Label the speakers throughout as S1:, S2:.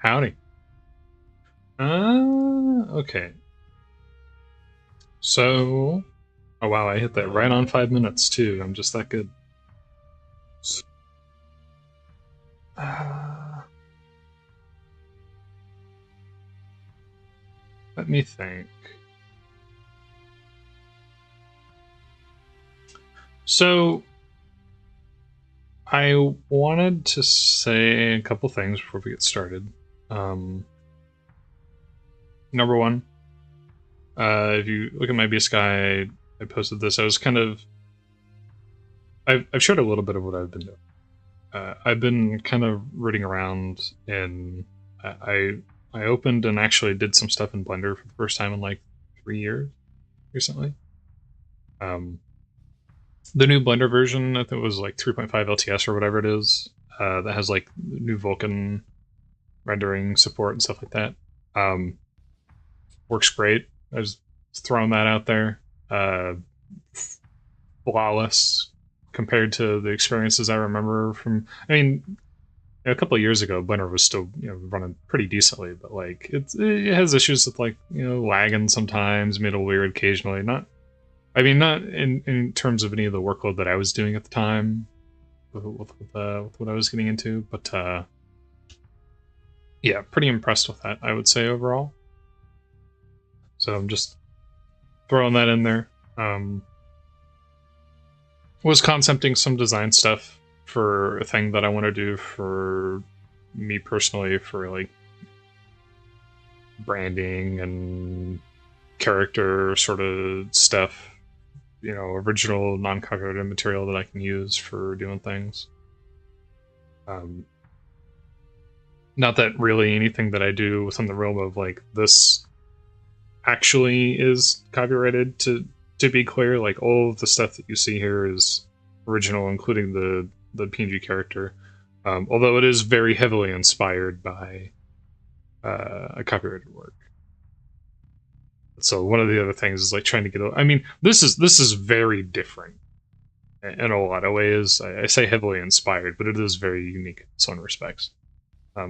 S1: Howdy. Okay. So, oh wow, I hit that right on 5 minutes too. I'm just that good. Let me think. So, I wanted to say a couple things before we get started. Number one, if you look at my B Sky, I posted this. I was kind of, I've shared a little bit of what I've been doing. I've been kind of rooting around, and I opened and actually did some stuff in Blender for the first time in like 3 years recently. The new Blender version, I think it was like 3.5 LTS or whatever it is, that has like new Vulkan rendering support and stuff like that. Works great. I was throwing that out there. Flawless compared to the experiences I remember from. I mean, a couple of years ago, Blender was still running pretty decently, but like it has issues with like lagging sometimes, middle weird occasionally. Not in terms of any of the workload that I was doing at the time with what I was getting into, but yeah, pretty impressed with that, I would say, overall. So I'm just throwing that in there. Was concepting some design stuff for a thing that I want to do for me personally, for like branding and character sort of stuff. Original non-copyrighted material that I can use for doing things. Not that really anything that I do within the realm of like this actually is copyrighted, to be clear. Like all of the stuff that you see here is original, including the PNG character, although it is very heavily inspired by a copyrighted work. So one of the other things is like trying to get. I mean, this is very different in a lot of ways. I say heavily inspired, but it is very unique in its own respects.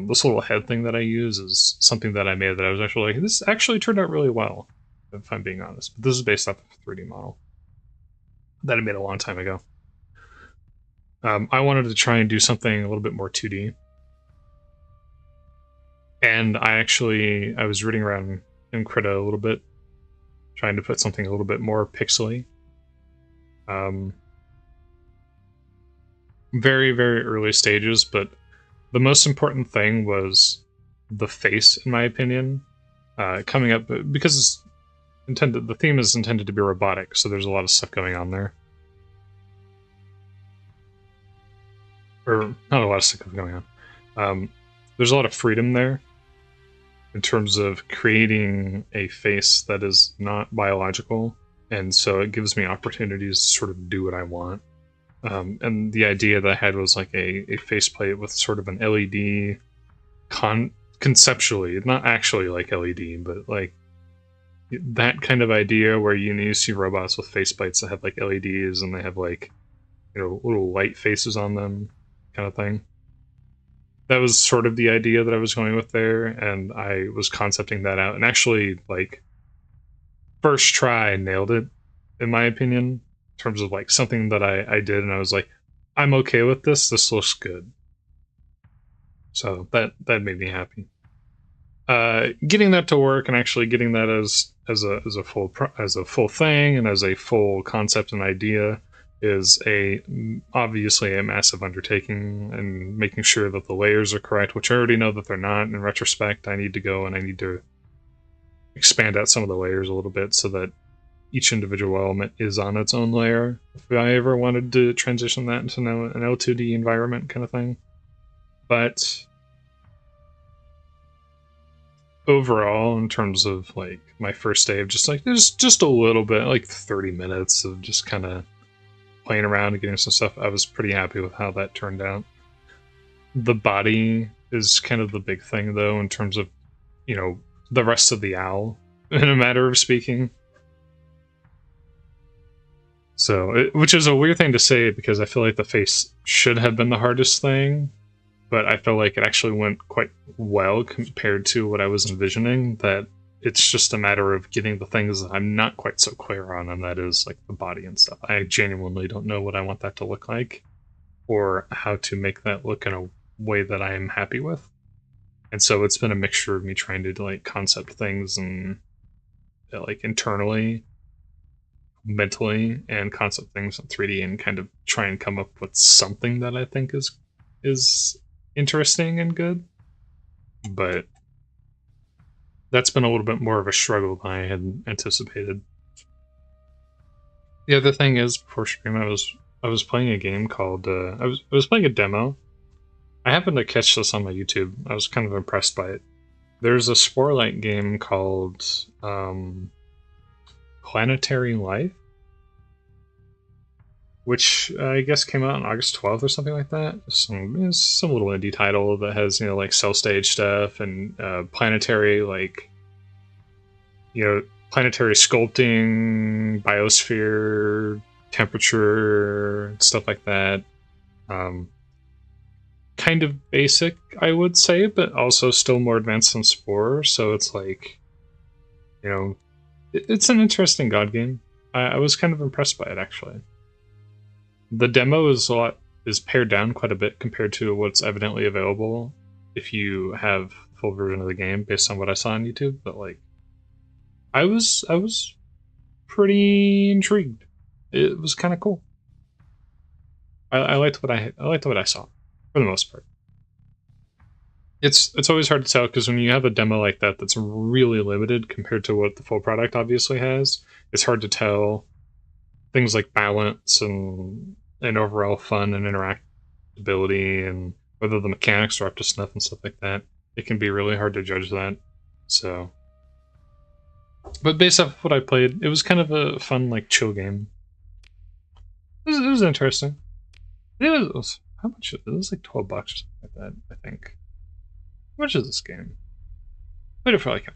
S1: This little head thing that I use is something that I made that I was actually like, this actually turned out really well, if I'm being honest. But this is based off of a 3D model that I made a long time ago. I wanted to try and do something a little bit more 2D. And I was rooting around in Krita a little bit, trying to put something a little bit more pixely. Very, very early stages, but the most important thing was the face, in my opinion, coming up, because the theme is intended to be robotic, so there's a lot of stuff going on there. Or not a lot of stuff going on. There's a lot of freedom there in terms of creating a face that is not biological, and so it gives me opportunities to sort of do what I want. And the idea that I had was like a faceplate with sort of an LED conceptually, not actually like LED, but like that kind of idea where you see robots with faceplates that have like LEDs and they have like little light faces on them, kind of thing. That was sort of the idea that I was going with there, and I was concepting that out, and actually, like, first try nailed it, in my opinion, in terms of like something that I did, and I was like, I'm okay with this. This looks good. So that made me happy. Getting that to work and actually getting that as a full thing and as a full concept and idea is obviously a massive undertaking, and making sure that the layers are correct, which I already know that they're not. In retrospect, I need to go and I need to expand out some of the layers a little bit so that each individual element is on its own layer, if I ever wanted to transition that into an L2D environment kind of thing. But overall, in terms of like my first day of there's just a little bit, like 30 minutes of just kind of playing around and getting some stuff, I was pretty happy with how that turned out. The body is kind of the big thing, though, in terms of the rest of the owl, in a matter of speaking. So, which is a weird thing to say, because I feel like the face should have been the hardest thing, but I feel like it actually went quite well compared to what I was envisioning. That it's just a matter of getting the things that I'm not quite so clear on, and that is like the body and stuff. I genuinely don't know what I want that to look like, or how to make that look in a way that I am happy with. And so it's been a mixture of me trying to like concept things and like internally, mentally, and concept things in 3D, and kind of try and come up with something that I think is interesting and good. But that's been a little bit more of a struggle than I had anticipated. The other thing is, before stream, I was playing a game called I was playing a demo. I happened to catch this on my YouTube. I was kind of impressed by it. There's a Sporelight game called Planetary Life, which I guess came out on August 12th or something like that. Some little indie title that has, you know, like cell stage stuff and planetary, like, you know, planetary sculpting, biosphere, temperature, stuff like that. Kind of basic, I would say, but also still more advanced than Spore. So it's like, you know, it's an interesting God game. I was kind of impressed by it, actually. The demo is pared down quite a bit compared to what's evidently available if you have full version of the game, based on what I saw on YouTube. But like, I was pretty intrigued. It was kind of cool. I liked what I saw, for the most part. It's always hard to tell, because when you have a demo like that that's really limited compared to what the full product obviously has, it's hard to tell things like balance and overall fun and interactability, and whether the mechanics are up to snuff and stuff like that. It can be really hard to judge that. So, but based off what I played, it was kind of a fun, like, chill game. It was interesting. It was how much? It was like $12 or something like that, I think. How much is this game? Played it for like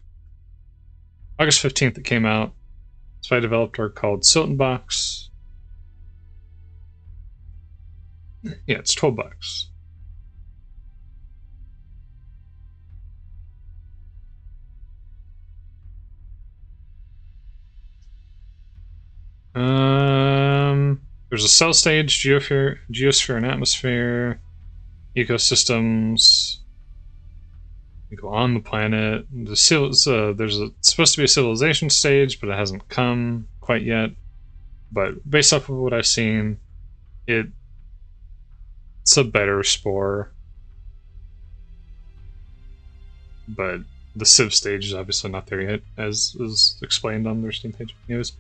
S1: August 15th. It came out. It's by a developer called Silton Box. Yeah, it's $12. There's a cell stage, geosphere and atmosphere, ecosystems. You go on the planet. There's supposed to be a civilization stage, but it hasn't come quite yet. But based off of what I've seen, it's a better Spore. But the Civ stage is obviously not there yet, as is explained on their Steam page. Anyways,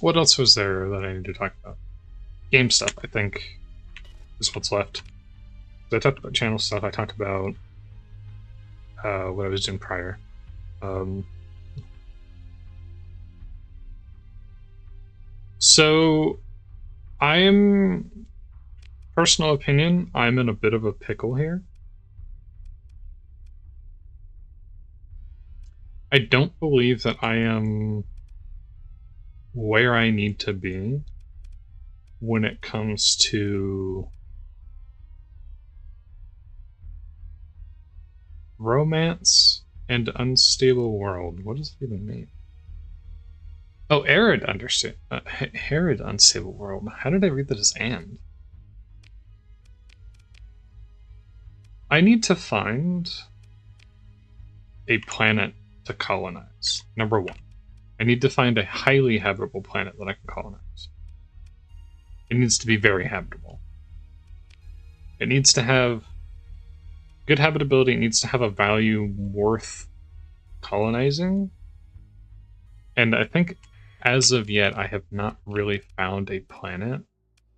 S1: what else was there that I need to talk about? Game stuff, I think, is what's left. I talked about channel stuff. I talked about what I was doing prior. So, personal opinion, I'm in a bit of a pickle here. I don't believe that I am where I need to be when it comes to romance and unstable world. What does it even mean? Oh, arid unstable world. How did I read that as and? I need to find a planet to colonize. Number one. I need to find a highly habitable planet that I can colonize. It needs to be very habitable. It needs to have good habitability. It needs to have a value worth colonizing. And I think, as of yet, I have not really found a planet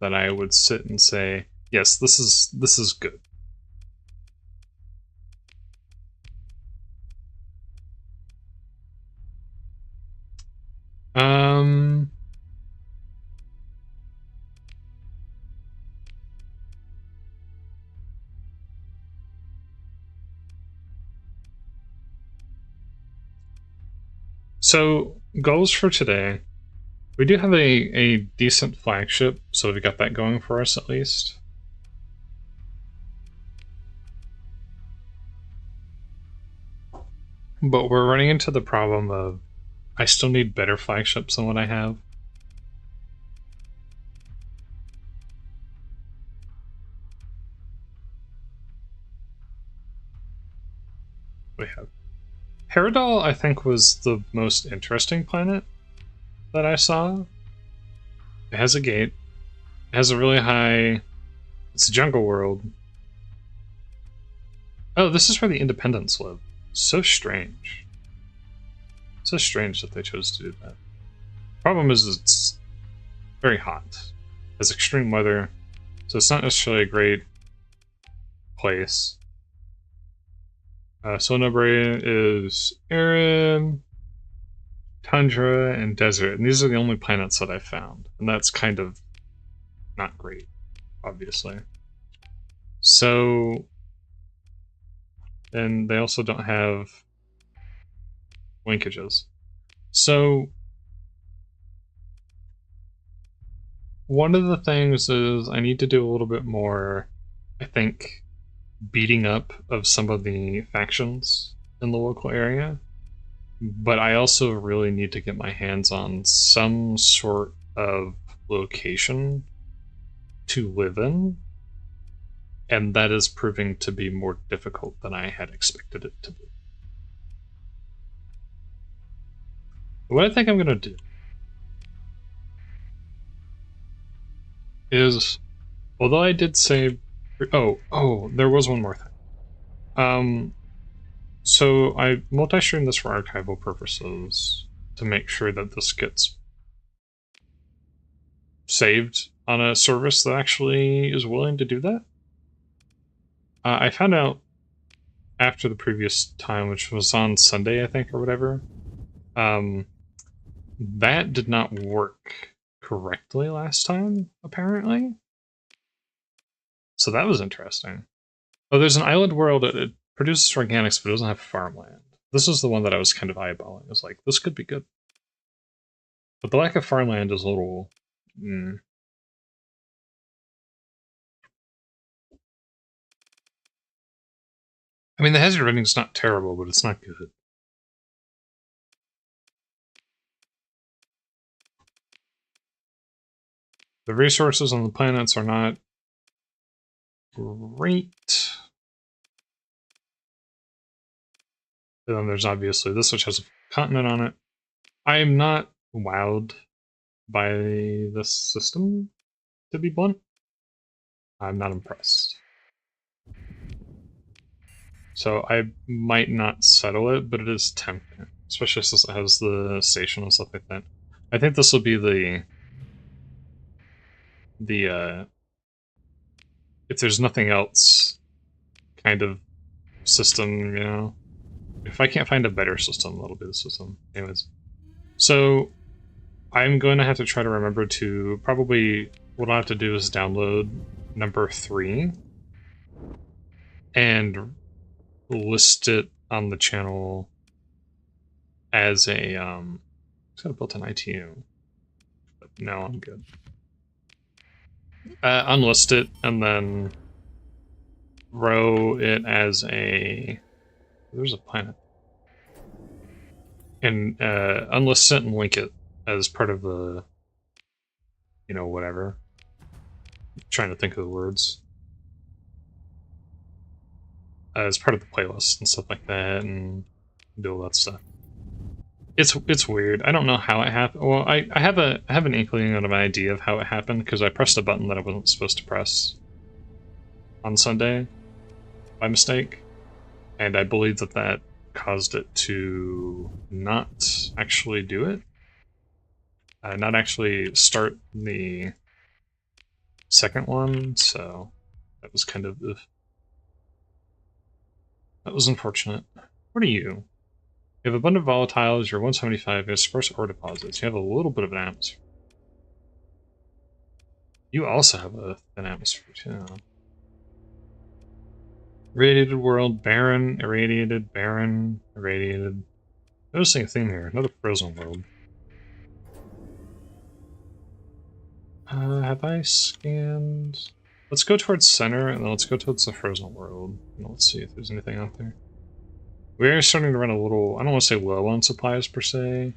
S1: that I would sit and say, yes, this is good. So, goals for today. We do have a decent flagship, so we got that going for us at least. But we're running into the problem of I still need better flagships than what I have. We have Paradol, I think, was the most interesting planet that I saw. It has a gate. It has a really high... It's a jungle world. Oh, this is where the Independents live. So strange. So strange that they chose to do that. Problem is it's very hot. It has extreme weather, so it's not necessarily a great place. Sonobray is arid, tundra, and desert, and these are the only planets that I found, and that's kind of not great, obviously. So, and they also don't have linkages. So, one of the things is I need to do a little bit more, I think, beating up of some of the factions in the local area. But I also really need to get my hands on some sort of location to live in. And that is proving to be more difficult than I had expected it to be. What I think I'm going to do is, although I did say... Oh, there was one more thing. So I multi-streamed this for archival purposes to make sure that this gets saved on a service that actually is willing to do that. I found out after the previous time, which was on Sunday, I think, or whatever, that did not work correctly last time, apparently. So that was interesting. Oh, there's an island world. It produces organics, but it doesn't have farmland. This is the one that I was kind of eyeballing. I was like, this could be good. But the lack of farmland is a little... I mean, the hazard rating's not terrible, but it's not good. The resources on the planets are not great. And then there's obviously this, which has a continent on it. I am not wowed by this system, to be blunt. I'm not impressed. So I might not settle it, but it is tempting. Especially since it has the station and stuff like that. I think this will be the if there's nothing else kind of system, you know. If I can't find a better system, that'll be the system. Anyways. So I'm going to have to try to remember to probably what I'll have to do is download number 3 and list it on the channel as a it's got built an ITU. But no, I'm good. Unlist it and then row it as a... There's a planet. And unlist it and link it as part of the, you know, whatever. I'm trying to think of the words. As part of the playlist and stuff like that, and do all that stuff. It's weird. I don't know how it happened. Well, I have an inkling of an idea of how it happened because I pressed a button that I wasn't supposed to press on Sunday by mistake, and I believe that that caused it to not actually do it, not actually start the second one. So that was kind of that was unfortunate. What are you? You have abundant volatiles, you're 175, you have sparse ore deposits, you have a little bit of an atmosphere. You also have a thin atmosphere, too. Irradiated world, barren, irradiated, barren, irradiated. Noticing a theme here, another frozen world. Have I scanned? Let's go towards center, and then let's go towards the frozen world. And let's see if there's anything out there. We are starting to run a little, I don't want to say low on supplies per se,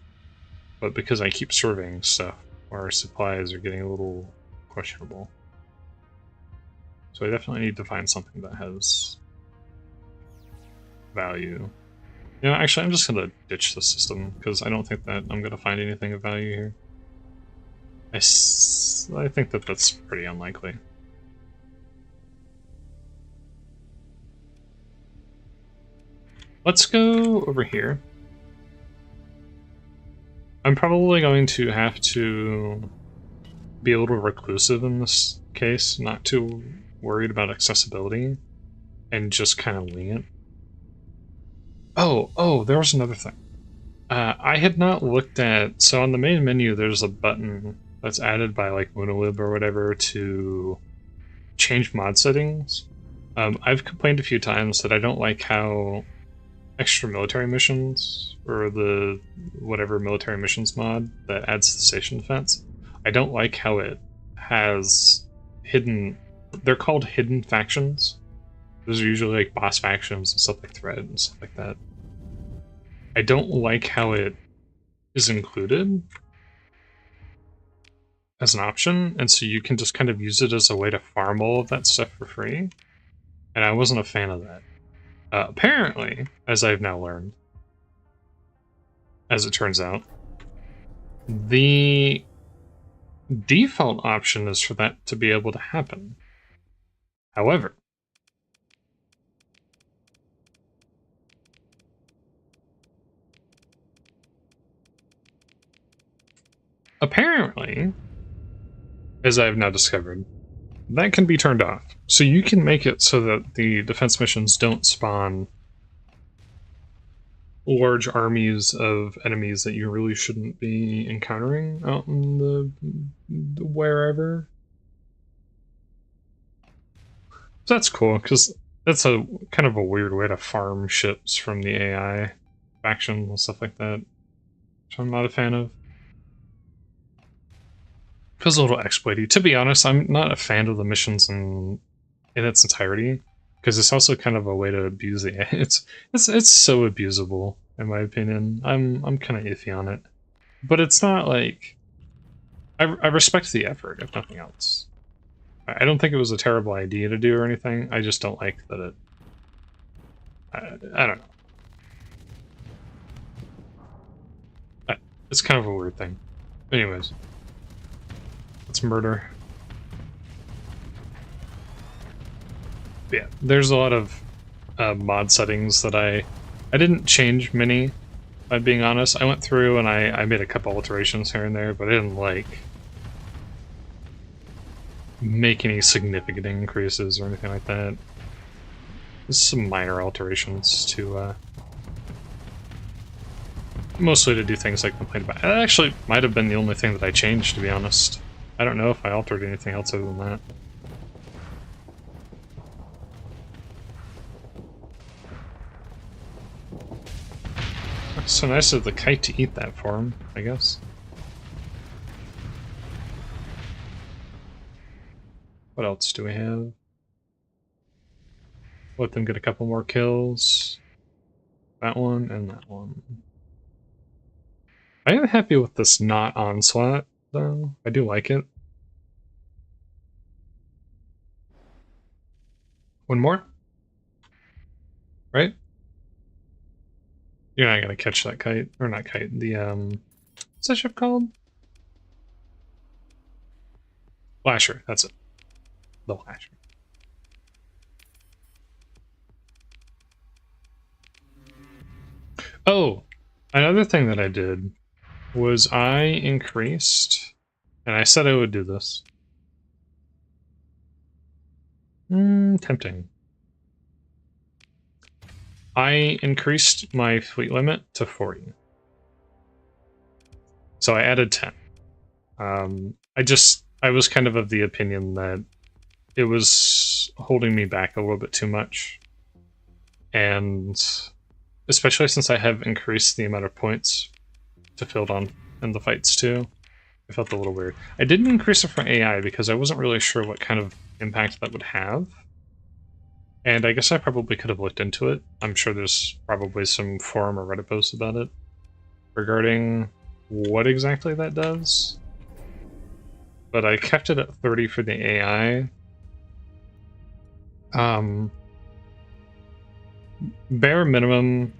S1: but because I keep surveying stuff, our supplies are getting a little questionable. So I definitely need to find something that has value. You know, actually, I'm just going to ditch the system, because I don't think that I'm going to find anything of value here. I think that that's pretty unlikely. Let's go over here. I'm probably going to have to be a little reclusive in this case, not too worried about accessibility, and just kind of wing it. Oh, there was another thing. I had not looked at... So on the main menu, there's a button that's added by, like, Monolib or whatever to change mod settings. I've complained a few times that I don't like how extra military missions, or the whatever military missions mod that adds the station defense, I don't like how it has hidden... They're called hidden factions. Those are usually like boss factions and stuff like Thread and stuff like that. I don't like how it is included as an option, and so you can just kind of use it as a way to farm all of that stuff for free. And I wasn't a fan of that. Apparently, as I've now learned, as it turns out, the default option is for that to be able to happen. However, apparently, as I've now discovered, that can be turned off. So you can make it so that the defense missions don't spawn large armies of enemies that you really shouldn't be encountering out in the wherever. So that's cool, because that's a kind of a weird way to farm ships from the AI faction and stuff like that, which I'm not a fan of. Feels a little exploity. To be honest, I'm not a fan of the missions in its entirety, because it's also kind of a way to abuse the AI. It's so abusable, in my opinion. I'm kind of iffy on it, but it's not like I respect the effort, if nothing else. I don't think it was a terrible idea to do or anything. I just don't like that it. I don't know. It's kind of a weird thing. Anyways. Let's murder. Yeah, there's a lot of mod settings that I didn't change many, if I'm being honest. I went through and I made a couple alterations here and there, but I didn't like make any significant increases or anything like that. Just some minor alterations to mostly to do things I complained about. That actually might have been the only thing that I changed, to be honest. I don't know if I altered anything else other than that. It's so nice of the kite to eat that for him, I guess. What else do we have? Let them get a couple more kills. That one and that one. I am happy with this not onslaught, though. I do like it. One more? Right? You're not gonna catch that kite. Or not kite, the, what's that ship called? Lasher, that's it. The Lasher. Oh, another thing that I did was I increased, and I said I would do this. Tempting. I increased my fleet limit to 40. So I added 10. I was kind of the opinion that it was holding me back a little bit too much. And especially since I have increased the amount of points to field on in the fights too. I felt a little weird. I didn't increase it for AI because I wasn't really sure what kind of impact that would have. And I guess I probably could have looked into it. I'm sure there's probably some forum or Reddit posts about it regarding what exactly that does. But I kept it at 30 for the AI. Bare minimum,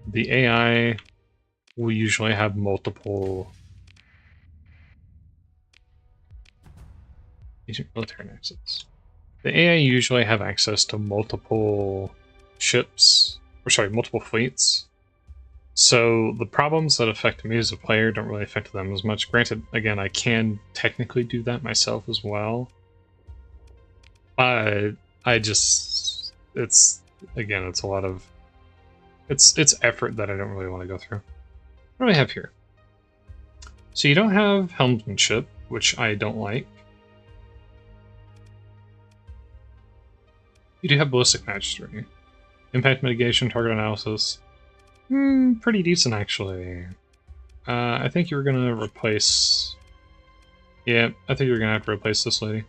S1: the AI will usually have multiple military access. The AI usually have access to multiple ships, or sorry, multiple fleets. So the problems that affect me as a player don't really affect them as much. Granted, again, I can technically do that myself as well. But I just, it's a lot of, it's effort that I don't really want to go through. What do I have here? So you don't have helmsmanship, which I don't like. You do have ballistic mastery. Impact mitigation, target analysis. Pretty decent, actually. I think you're gonna replace... Yeah, I think you're gonna have to replace this lady.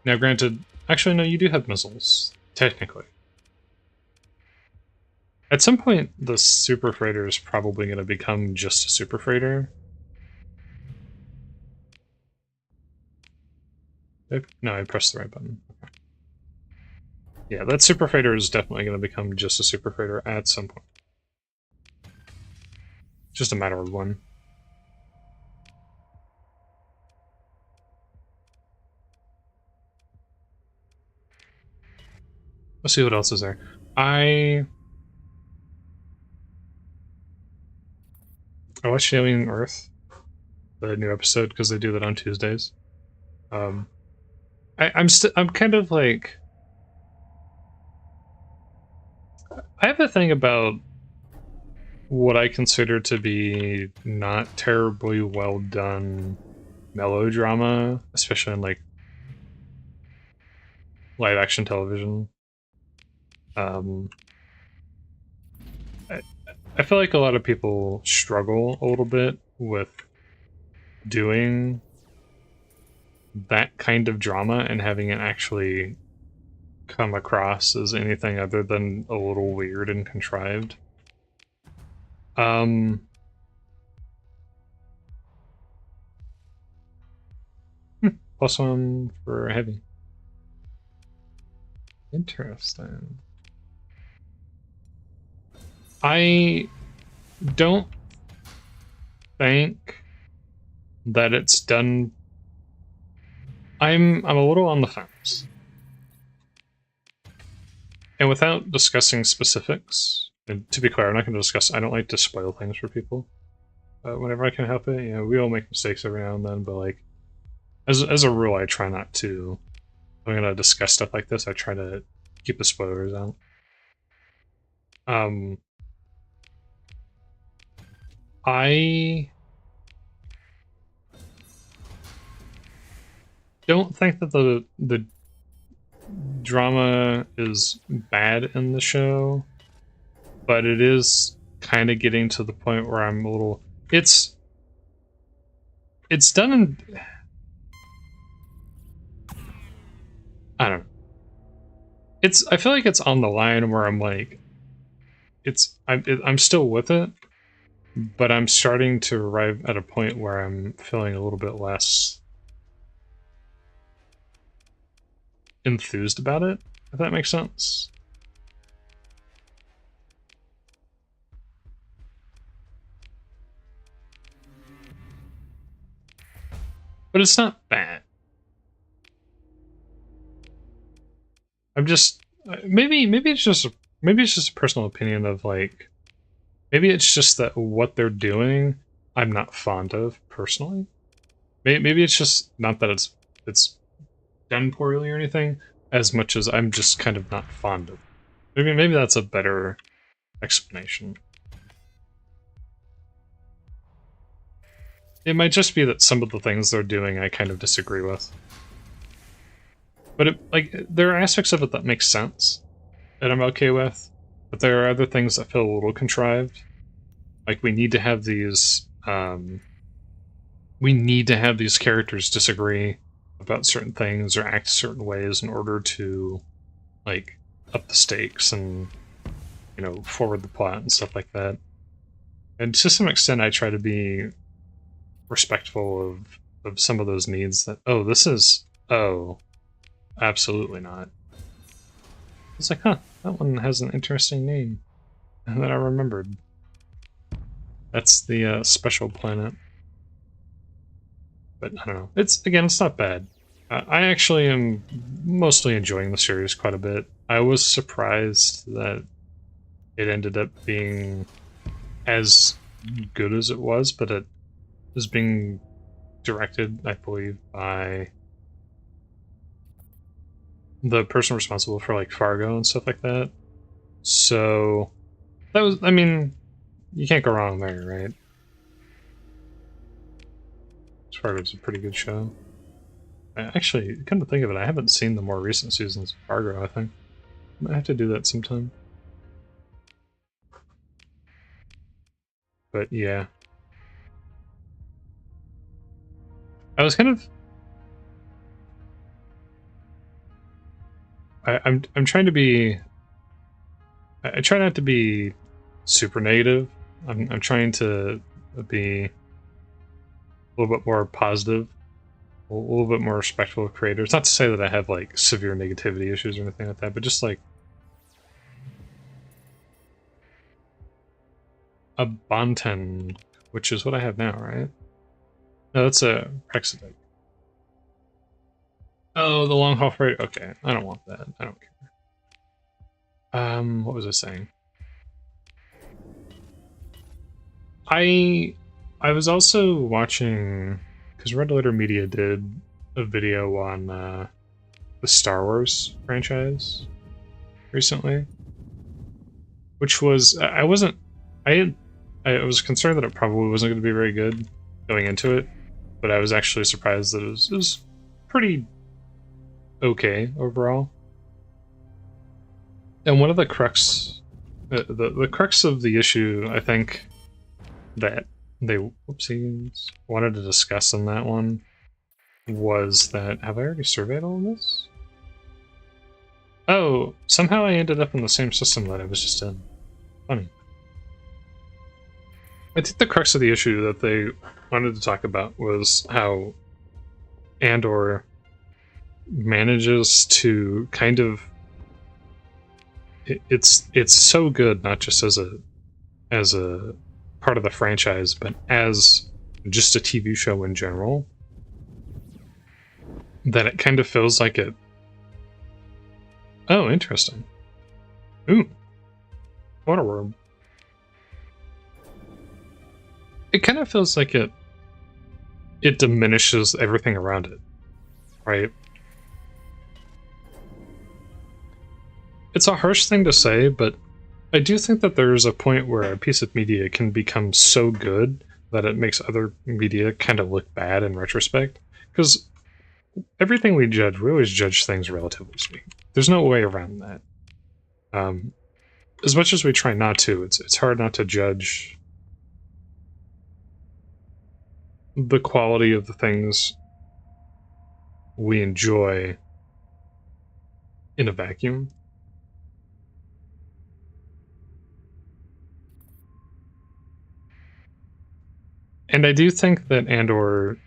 S1: Now, granted... Actually, no, you do have missiles. Technically. At some point, the super freighter is probably gonna become just a super freighter. No, I pressed the right button. Okay. Yeah, that super freighter is definitely going to become just a super freighter at some point. Just a matter of when. Let's see what else is there. I watched Alien Earth, the new episode, because they do that on Tuesdays. I'm kind of like... I have a thing about what I consider to be not terribly well done melodrama, especially in like live action television. I feel like a lot of people struggle a little bit with doing that kind of drama and having it actually come across as anything other than a little weird and contrived. +1 for heavy. Interesting. I don't think that it's done... I'm a little on the fence. And without discussing specifics, and to be clear, I'm not going to discuss... I don't like to spoil things for people. Whenever I can help it, you know, we all make mistakes every now and then, but like, as a rule, I try not to... If I'm going to discuss stuff like this, I try to keep the spoilers out. I don't think that the drama is bad in the show, but it is kind of getting to the point where I'm a little... It's done in... I don't know. I feel like it's on the line where I'm like... I'm still with it, but I'm starting to arrive at a point where I'm feeling a little bit less enthused about it, if that makes sense. But it's not bad. I'm just... Maybe it's just a personal opinion of like... Maybe it's just that what they're doing, I'm not fond of, personally. Maybe it's just not that it's done poorly or anything, as much as I'm just kind of not fond of. Maybe that's a better explanation. It might just be that some of the things they're doing I kind of disagree with. But there are aspects of it that make sense, that I'm okay with. But there are other things that feel a little contrived. Like, we need to have these we need to have these characters disagree about certain things or act certain ways in order to, like, up the stakes and, you know, forward the plot and stuff like that. And to some extent, I try to be respectful of some of those needs that, oh, this is, oh, absolutely not. It's like, huh, that one has an interesting name. And then I remembered. That's the special planet. But I don't know. It's not bad. I actually am mostly enjoying the series quite a bit. I was surprised that it ended up being as good as it was, but it was being directed, I believe, by the person responsible for, like, Fargo and stuff like that. So that was, I mean, you can't go wrong there, right? Fargo's a pretty good show. Actually, come to think of it, I haven't seen the more recent seasons of Fargo, I think. I might have to do that sometime. But yeah. I was kind of... I'm trying to be... I try not to be super negative. I'm trying to be a little bit more positive, a little bit more respectful of creators. Not to say that I have, like, severe negativity issues or anything like that, but just, like, a Bonten, which is what I have now, right? No, that's a Rexidike. Oh, the long haul freight. Okay, I don't want that. I don't care. What was I saying? I was also watching, because Red Letter Media did a video on the Star Wars franchise recently, which was I was concerned that it probably wasn't going to be very good going into it, but I was actually surprised that it was pretty okay overall. And one of the crux, the crux of the issue, I think, that they wanted to discuss in that one was that, have I already surveyed all of this? Oh, somehow I ended up in the same system that I was just in. Funny. I think the crux of the issue that they wanted to talk about was how Andor manages to kind of... It's so good, not just as a part of the franchise, but as just a TV show in general, that it kind of feels like it... Oh, interesting. Ooh. Water worm. It kind of feels like it diminishes everything around it, right? It's a harsh thing to say, but I do think that there's a point where a piece of media can become so good that it makes other media kind of look bad in retrospect. Because everything we judge, we always judge things relatively speaking. There's no way around that. As much as we try not to, it's hard not to judge the quality of the things we enjoy in a vacuum. And I do think that Andor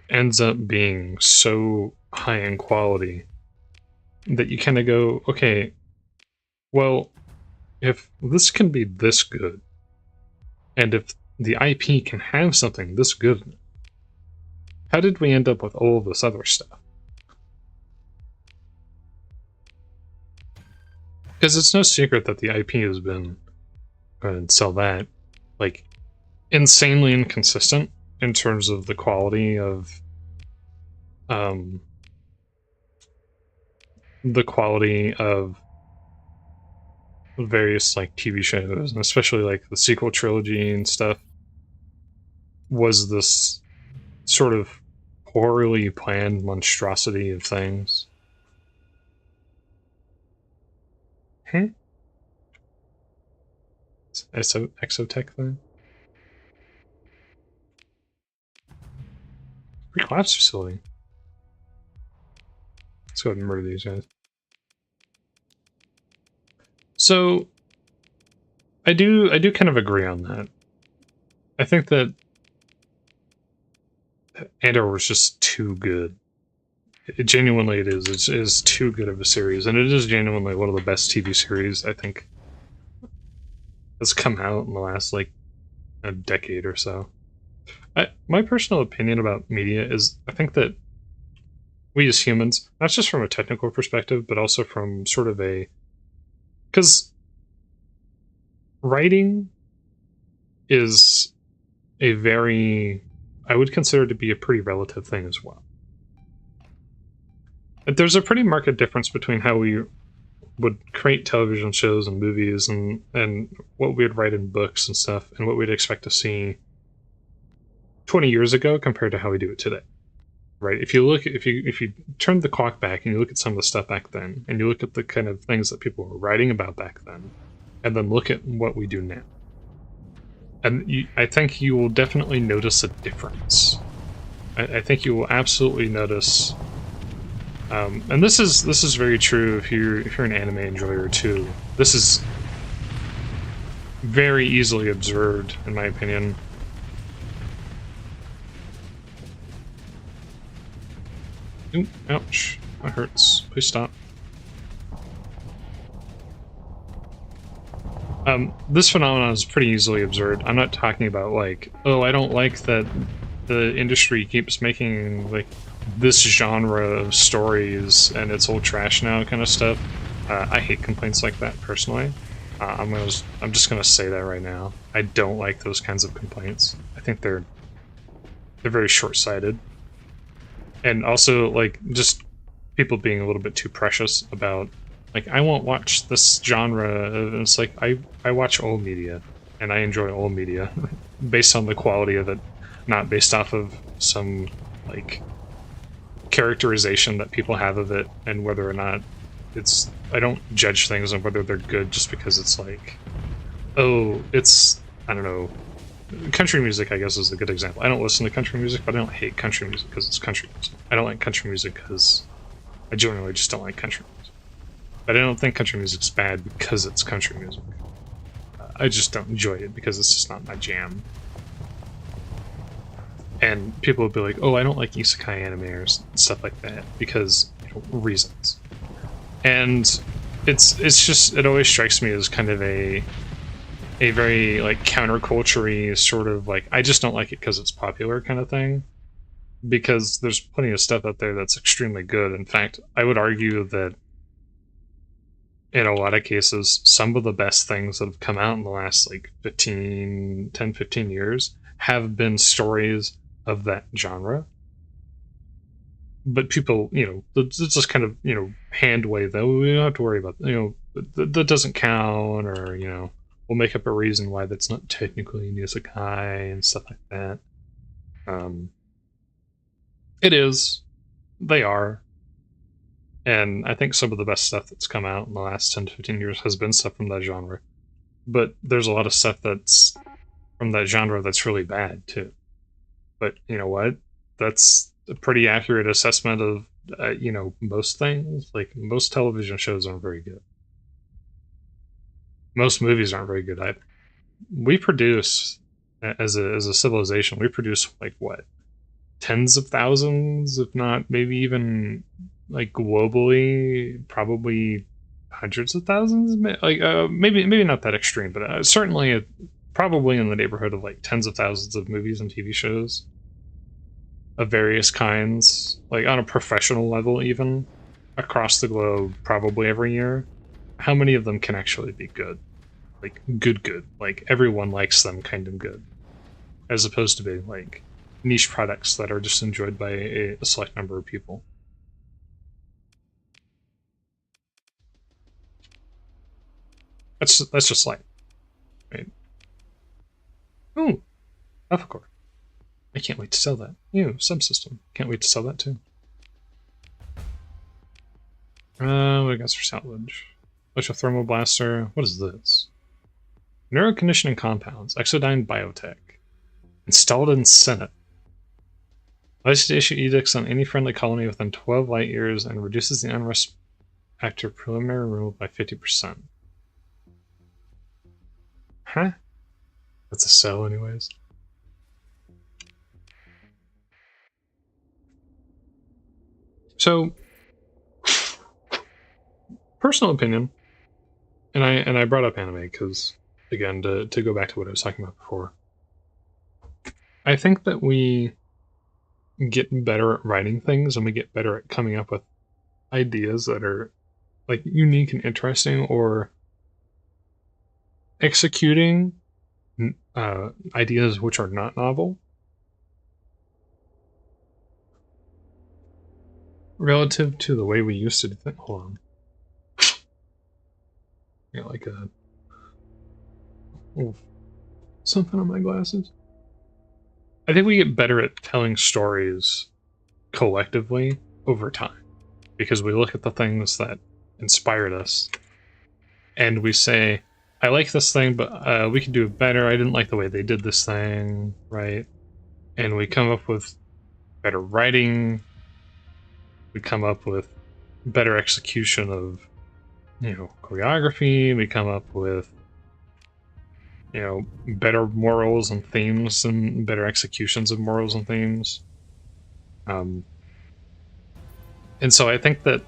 S1: ends up being so high in quality that you kind of go, okay, well, if this can be this good, and if the IP can have something this good, how did we end up with all of this other stuff? Because it's no secret that the IP has been, and sell that, like, insanely inconsistent in terms of the quality of various, like, TV shows, and especially, like, the sequel trilogy and stuff, was this sort of poorly planned monstrosity of things. Huh? Exotech thing? Pre-collapse facility. Let's go ahead and murder these guys. So, I do kind of agree on that. I think that Andor was just too good. Genuinely, it is. It is too good of a series, and it is genuinely one of the best TV series I think has come out in the last like a decade or so. My personal opinion about media is I think that we as humans, not just from a technical perspective, but also from sort of a... Because writing is a very... I would consider to be a pretty relative thing as well. But there's a pretty marked difference between how we would create television shows and movies and what we'd write in books and stuff and what we'd expect to see 20 years ago compared to how we do it today. Right? If you turn the clock back and you look at some of the stuff back then, and you look at the kind of things that people were writing about back then, and then look at what we do now, and I think you will definitely notice a difference. I think you will absolutely notice, and this is very true if you're an anime enjoyer too. This is very easily observed, in my opinion. Ooh, ouch. That hurts. Please stop. This phenomenon is pretty easily observed. I'm not talking about like, oh, I don't like that the industry keeps making like this genre of stories and it's old trash now kind of stuff. I hate complaints like that personally. I'm just gonna say that right now. I don't like those kinds of complaints. I think they're very short-sighted. And also, like, just people being a little bit too precious about, like, I won't watch this genre. And it's like, I watch old media, and I enjoy old media, based on the quality of it, not based off of some, like, characterization that people have of it, and whether or not it's... I don't judge things on whether they're good just because it's like, oh, it's... I don't know... Country music, I guess, is a good example. I don't listen to country music, but I don't hate country music because it's country music. I don't like country music because I genuinely just don't like country music. But I don't think country music's bad because it's country music. I just don't enjoy it because it's just not my jam. And people will be like, oh, I don't like isekai anime or stuff like that because, you know, reasons. And it's just, it always strikes me as kind of a very, like, counterculture-y sort of, like, I just don't like it because it's popular kind of thing. Because there's plenty of stuff out there that's extremely good. In fact, I would argue that in a lot of cases, some of the best things that have come out in the last, like, 10, 15 years have been stories of that genre. But people, you know, it's just kind of, you know, hand wave that we don't have to worry about, you know, that doesn't count, or, you know, we'll make up a reason why that's not technically an isekai and stuff like that. It is. They are. And I think some of the best stuff that's come out in the last 10 to 15 years has been stuff from that genre. But there's a lot of stuff that's from that genre that's really bad, too. But you know what? That's a pretty accurate assessment of, you know, most things. Like, most television shows aren't very good. Most movies aren't very good either. We produce, as a civilization, we produce, like, what? Tens of thousands, if not maybe even, like, globally, probably hundreds of thousands? Like, maybe not that extreme, but certainly probably in the neighborhood of, like, tens of thousands of movies and TV shows of various kinds, like, on a professional level even, across the globe, probably every year. How many of them can actually be good? Like, good. Like, everyone likes them kind of good. As opposed to being, like, niche products that are just enjoyed by a select number of people. That's just like, right? Ooh, Alpha Core. I can't wait to sell that. Ew, subsystem. Can't wait to sell that too. What do I got for salvage? Electrothermal blaster. What is this? Neuroconditioning compounds. Exodyne biotech. Installed in Senate. Allows you to issue edicts on any friendly colony within 12 light years and reduces the unrest after preliminary removal by 50%. Huh? That's a cell anyways. So, personal opinion, and I brought up anime because, again, to go back to what I was talking about before, I think that we get better at writing things and we get better at coming up with ideas that are like unique and interesting, or executing ideas which are not novel relative to the way we used to think. Hold on. Yeah, like a something on my glasses. I think we get better at telling stories collectively over time because we look at the things that inspired us and we say, I like this thing, but we could do it better. I didn't like the way they did this thing, right? And we come up with better writing. We come up with better execution of, choreography. We come up with, better morals and themes and better executions of morals and themes. And so I think that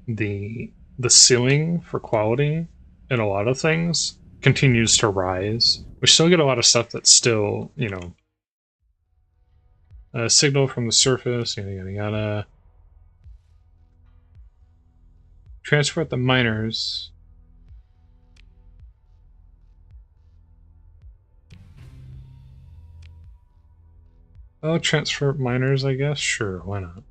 S1: the ceiling for quality in a lot of things continues to rise. We still get a lot of stuff that's still, a signal from the surface, yada yada yada. Transfer at the miners. Oh, transfer miners, I guess? Sure, why not?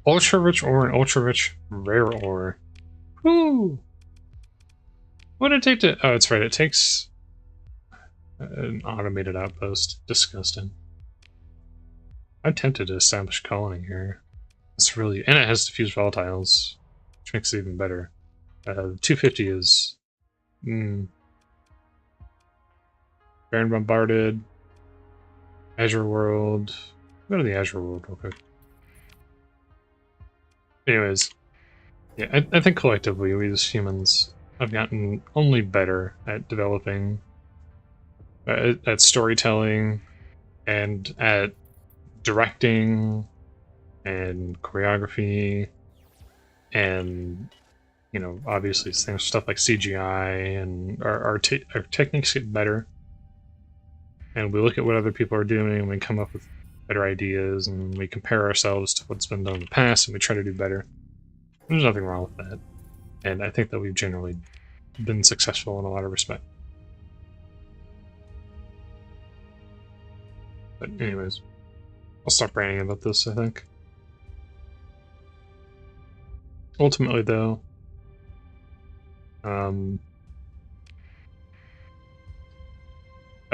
S1: Ultra rich ore and ultra rich rare ore. Whoo! What did it take to... Oh, it's right, it takes an automated outpost. Disgusting. I'm tempted to establish a colony here. It's really... And it has diffused volatiles, which makes it even better. 250 is... Baron Bombarded. Azure World. Go to the Azure World real quick. Anyways, yeah, I think collectively we as humans have gotten only better at developing, at storytelling, and at directing, and choreography, and obviously stuff like CGI, and our techniques get better, and we look at what other people are doing, and we come up with better ideas, and we compare ourselves to what's been done in the past, and we try to do better. There's nothing wrong with that. And I think that we've generally been successful in a lot of respect. But anyways, I'll stop ranting about this, I think. Ultimately, though, I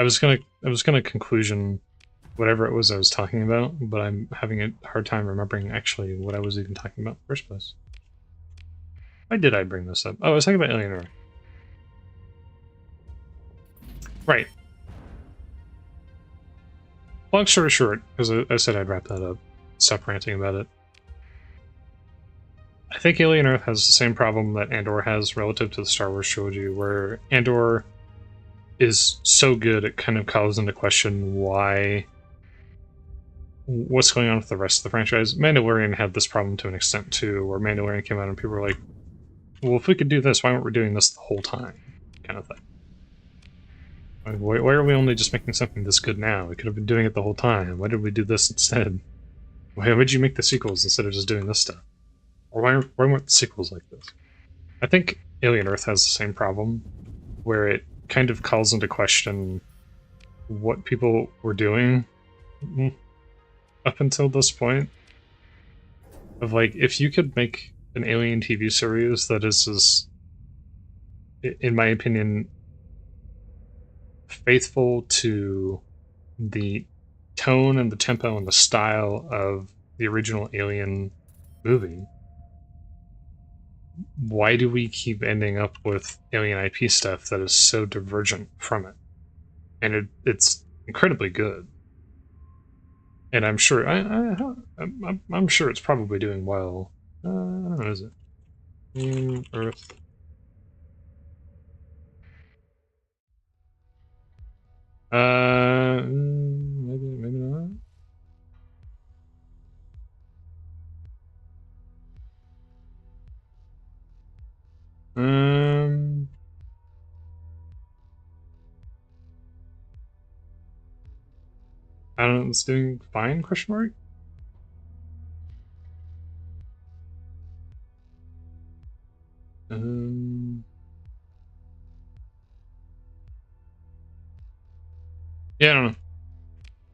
S1: was gonna conclusion whatever it was I was talking about, but I'm having a hard time remembering actually what I was even talking about in the first place. Why did I bring this up? Oh, I was talking about Alien Earth. Right. Long story short, because I said I'd wrap that up, stop ranting about it. I think Alien Earth has the same problem that Andor has relative to the Star Wars trilogy, where Andor is so good it kind of calls into question what's going on with the rest of the franchise. Mandalorian had this problem to an extent too, where Mandalorian came out and people were like, well, if we could do this, why weren't we doing this the whole time? Kind of thing. Like, why are we only just making something this good now? We could have been doing it the whole time. Why did we do this instead? Why would you make the sequels instead of just doing this stuff? Or why weren't the sequels like this? I think Alien Earth has the same problem, where it kind of calls into question what people were doing up until this point. Of like, if you could make an Alien TV series that is as, in my opinion, faithful to the tone and the tempo and the style of the original Alien movie, why do we keep ending up with Alien IP stuff that is so divergent from it? and it's incredibly good. And I'm sure I'm sure it's probably doing well. I don't know, is it? Earth. Maybe not. I don't know. It's doing fine? Question mark. Yeah, I don't know.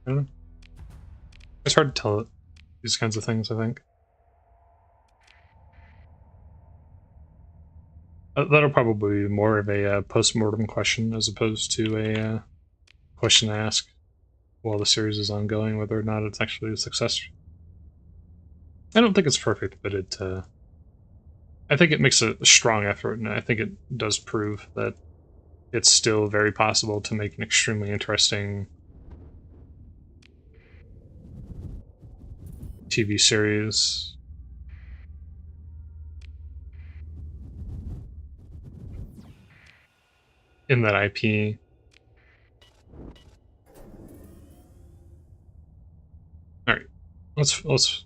S1: I don't know. It's hard to tell these kinds of things, I think. That'll probably be more of a post-mortem question as opposed to a question to ask while the series is ongoing, whether or not it's actually a success. I don't think it's perfect, but I think it makes a strong effort, and I think it does prove that it's still very possible to make an extremely interesting TV series. In that IP. Alright. Let's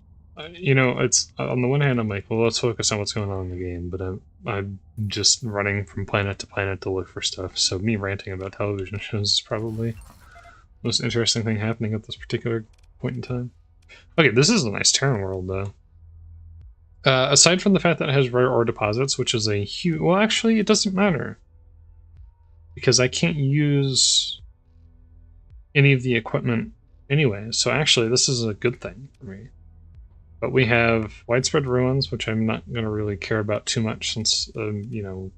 S1: you know, it's on the one hand I'm like, well, let's focus on what's going on in the game, but I'm just running from planet to planet to look for stuff, so me ranting about television shows is probably the most interesting thing happening at this particular point in time. Okay, this is a nice Terran world, though. Aside from the fact that it has rare ore deposits, which is a huge... Well, actually, it doesn't matter. Because I can't use any of the equipment anyway, so actually this is a good thing for me. But we have widespread ruins, which I'm not going to really care about too much since, you know,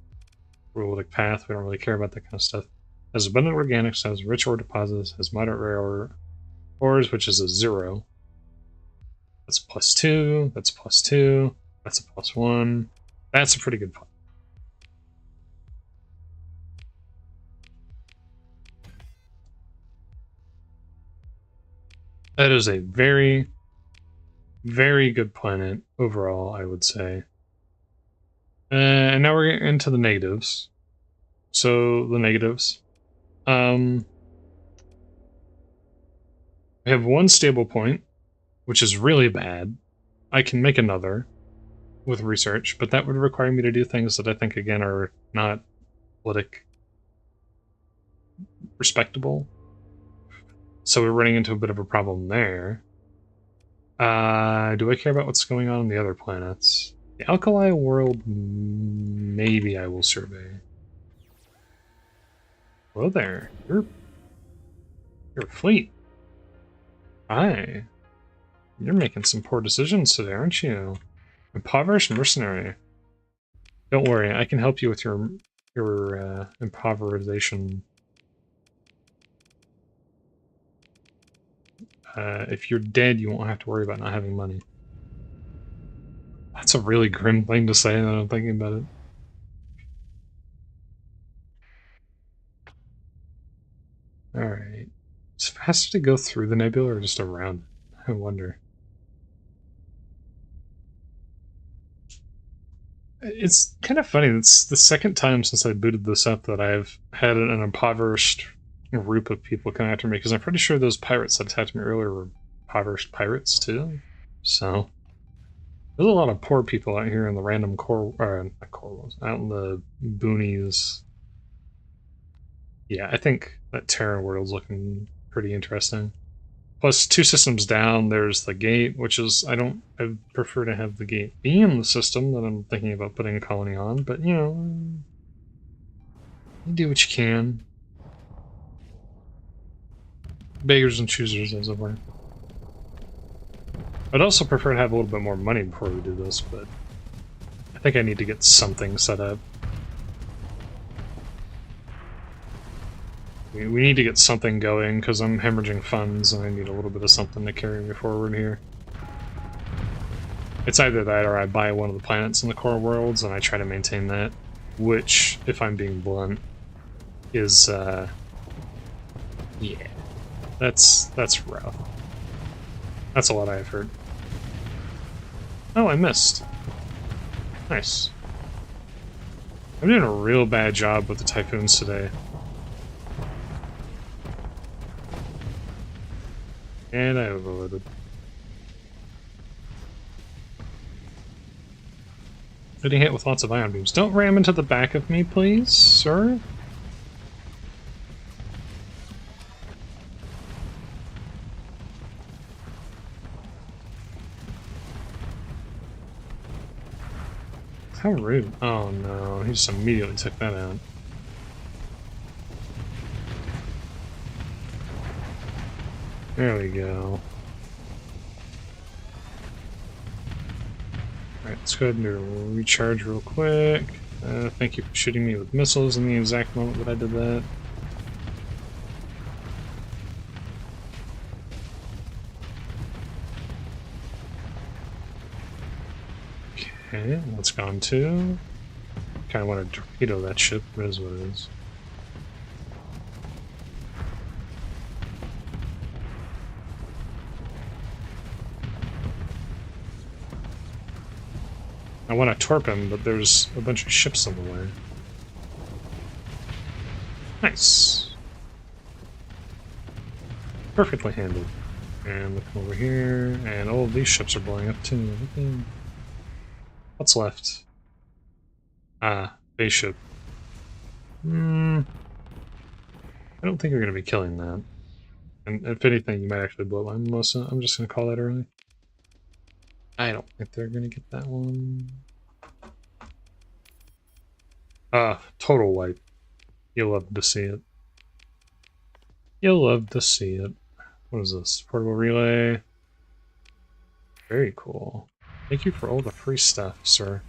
S1: Luddic Path, we don't really care about that kind of stuff. Has abundant organics, has rich ore deposits, has moderate rare ores, which is a 0. That's +2, that's +2, that's a +1. That's a pretty good point. That is a very, very good planet overall, I would say. And now we're getting into the negatives. So, the negatives. We have one stable point, which is really bad. I can make another with research, but that would require me to do things that I think, again, are not politic respectable. So we're running into a bit of a problem there. Do I care about what's going on the other planets? The Alkali world, maybe I will survey. Hello there. You're a fleet. Hi. You're making some poor decisions today, aren't you? Impoverished mercenary. Don't worry, I can help you with your impoverization. If you're dead, you won't have to worry about not having money. That's a really grim thing to say now I'm thinking about it. Alright. Is it faster to go through the nebula or just around it? I wonder. It's kind of funny. It's the second time since I booted this up that I've had an impoverished group of people come after me, because I'm pretty sure those pirates that attacked me earlier were impoverished pirates too. So there's a lot of poor people out here in the random out in the boonies. Yeah, I think that Terran world's looking pretty interesting. Plus, 2 systems down, there's the gate, which is, I prefer to have the gate be in the system that I'm thinking about putting a colony on, but, you know, you do what you can. Beggars and choosers, as it were. I'd also prefer to have a little bit more money before we do this, but I think I need to get something set up. We need to get something going, because I'm hemorrhaging funds, and I need a little bit of something to carry me forward here. It's either that, or I buy one of the planets in the core worlds, and I try to maintain that, which, if I'm being blunt, is Yeah. That's rough. That's a lot of effort. Oh, I missed. Nice. I'm doing a real bad job with the typhoons today. And I overloaded. Getting hit with lots of ion beams. Don't ram into the back of me, please, sir. How rude. Oh no, he just immediately took that out. There we go. Alright, let's go ahead and do a recharge real quick. Thank you for shooting me with missiles in the exact moment that I did that. Okay, that's gone too. Kinda want to torpedo that ship, but it is what it is. I want to torp him, but there's a bunch of ships on the way. Nice. Perfectly handled. And look over here, and all of these ships are blowing up too. What's left? Ah, base ship. I don't think you're going to be killing that. And if anything, you might actually blow my Mimosa. I'm just going to call that early. I don't think they're going to get that one. Total wipe. You'll love to see it. You'll love to see it. What is this? Portable relay. Very cool. Thank you for all the free stuff, sir.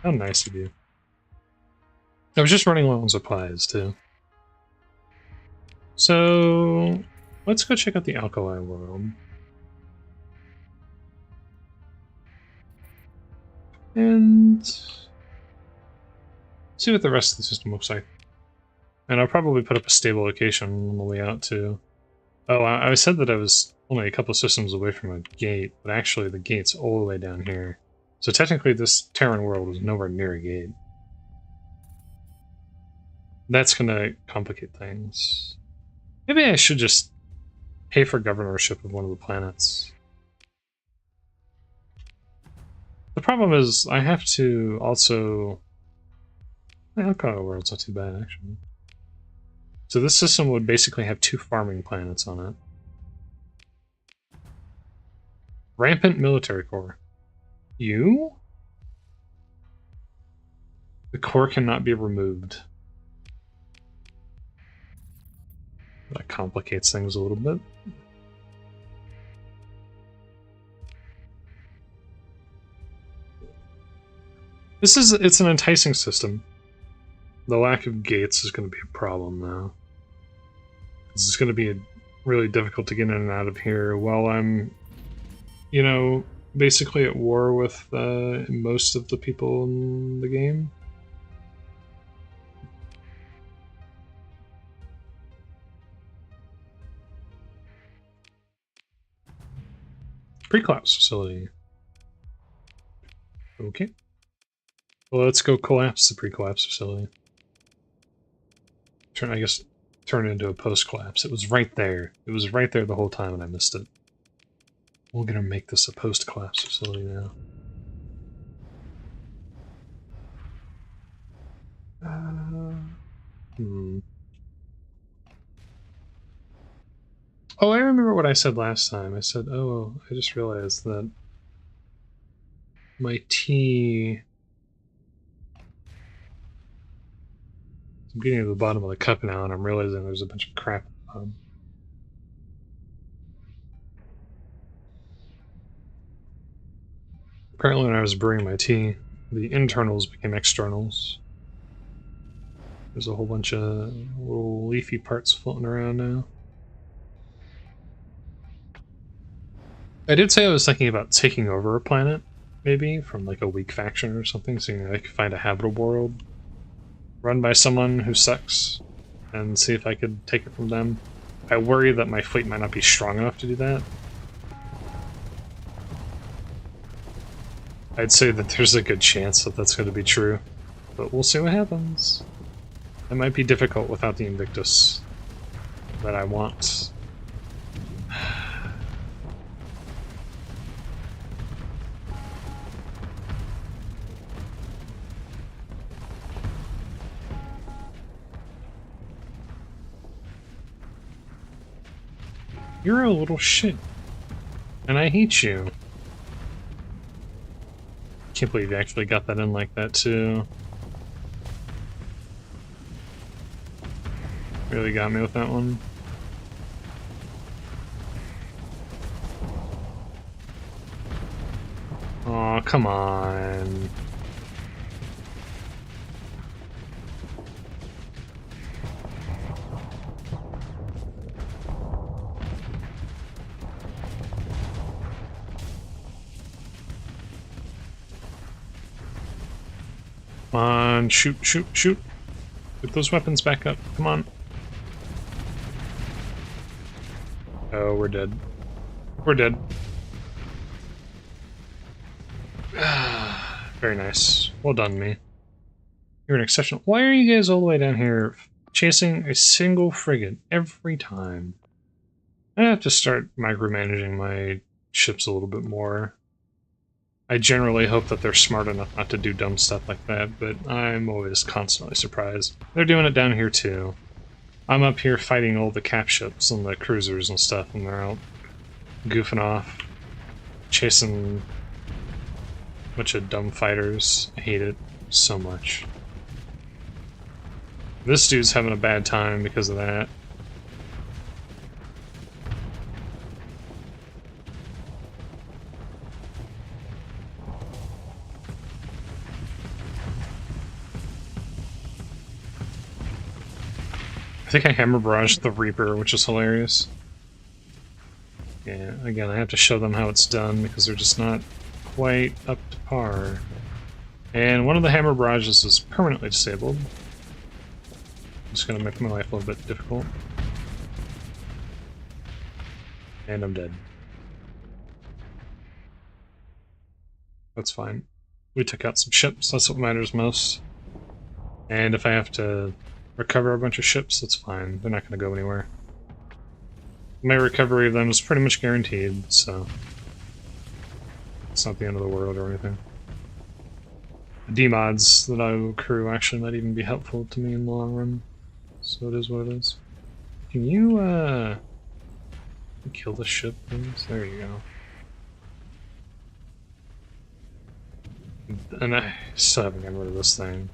S1: How nice of you. I was just running low on supplies, too. So, let's go check out the Alkali world. And see what the rest of the system looks like. And I'll probably put up a stable location on the way out, too. Oh, I said that I was only a couple systems away from a gate, but actually the gate's all the way down here. So technically this Terran world is nowhere near a gate. That's gonna complicate things. Maybe I should just pay for governorship of one of the planets. The problem is I have to also... The Alkali world's not too bad, actually. So this system would basically have 2 farming planets on it. Rampant military core. You? The core cannot be removed. That complicates things a little bit. It's an enticing system. The lack of gates is going to be a problem now. It's going to be really difficult to get in and out of here while I'm, you know, basically at war with most of the people in the game. Pre-collapse facility. Okay. Well, let's go collapse the pre-collapse facility. Turn it into a post-collapse. It was right there. It was right there the whole time and I missed it. We're gonna make this a post-collapse facility now. Oh, I remember what I said last time. I said, oh, I just realized that my tea... I'm getting to the bottom of the cup now, and I'm realizing there's a bunch of crap at the bottom. Apparently when I was brewing my tea, the internals became externals. There's a whole bunch of little leafy parts floating around now. I did say I was thinking about taking over a planet, maybe, from like a weak faction or something, so I could find a habitable world run by someone who sucks. and see if I could take it from them. I worry that my fleet might not be strong enough to do that. I'd say that there's a good chance that that's going to be true, but we'll see what happens. It might be difficult without the Invictus that I want. You're a little shit, and I hate you. Can't believe you actually got that in like that too. Really got me with that one. Aw, come on. Come on, shoot, shoot, shoot. Get those weapons back up. Come on. Oh, we're dead. We're dead. Very nice. Well done, me. You're an exceptional. Why are you guys all the way down here chasing a single frigate every time? I have to start micromanaging my ships a little bit more. I generally hope that they're smart enough not to do dumb stuff like that, but I'm always constantly surprised. They're doing it down here too. I'm up here fighting all the cap ships and the cruisers and stuff, and they're out goofing off, chasing a bunch of dumb fighters. I hate it so much. This dude's having a bad time because of that. I think I hammer barraged the Reaper, which is hilarious. Yeah, again, I have to show them how it's done because they're just not quite up to par. And one of the hammer barrages is permanently disabled. Just gonna make my life a little bit difficult. And I'm dead. That's fine. We took out some ships, that's what matters most. And if I have to recover a bunch of ships, that's fine. They're not going to go anywhere. My recovery of them is pretty much guaranteed, so it's not the end of the world or anything. The demods that I will accrue actually might even be helpful to me in the long run, so it is what it is. Can you, kill the ship, please? There you go. And I still haven't gotten rid of this thing.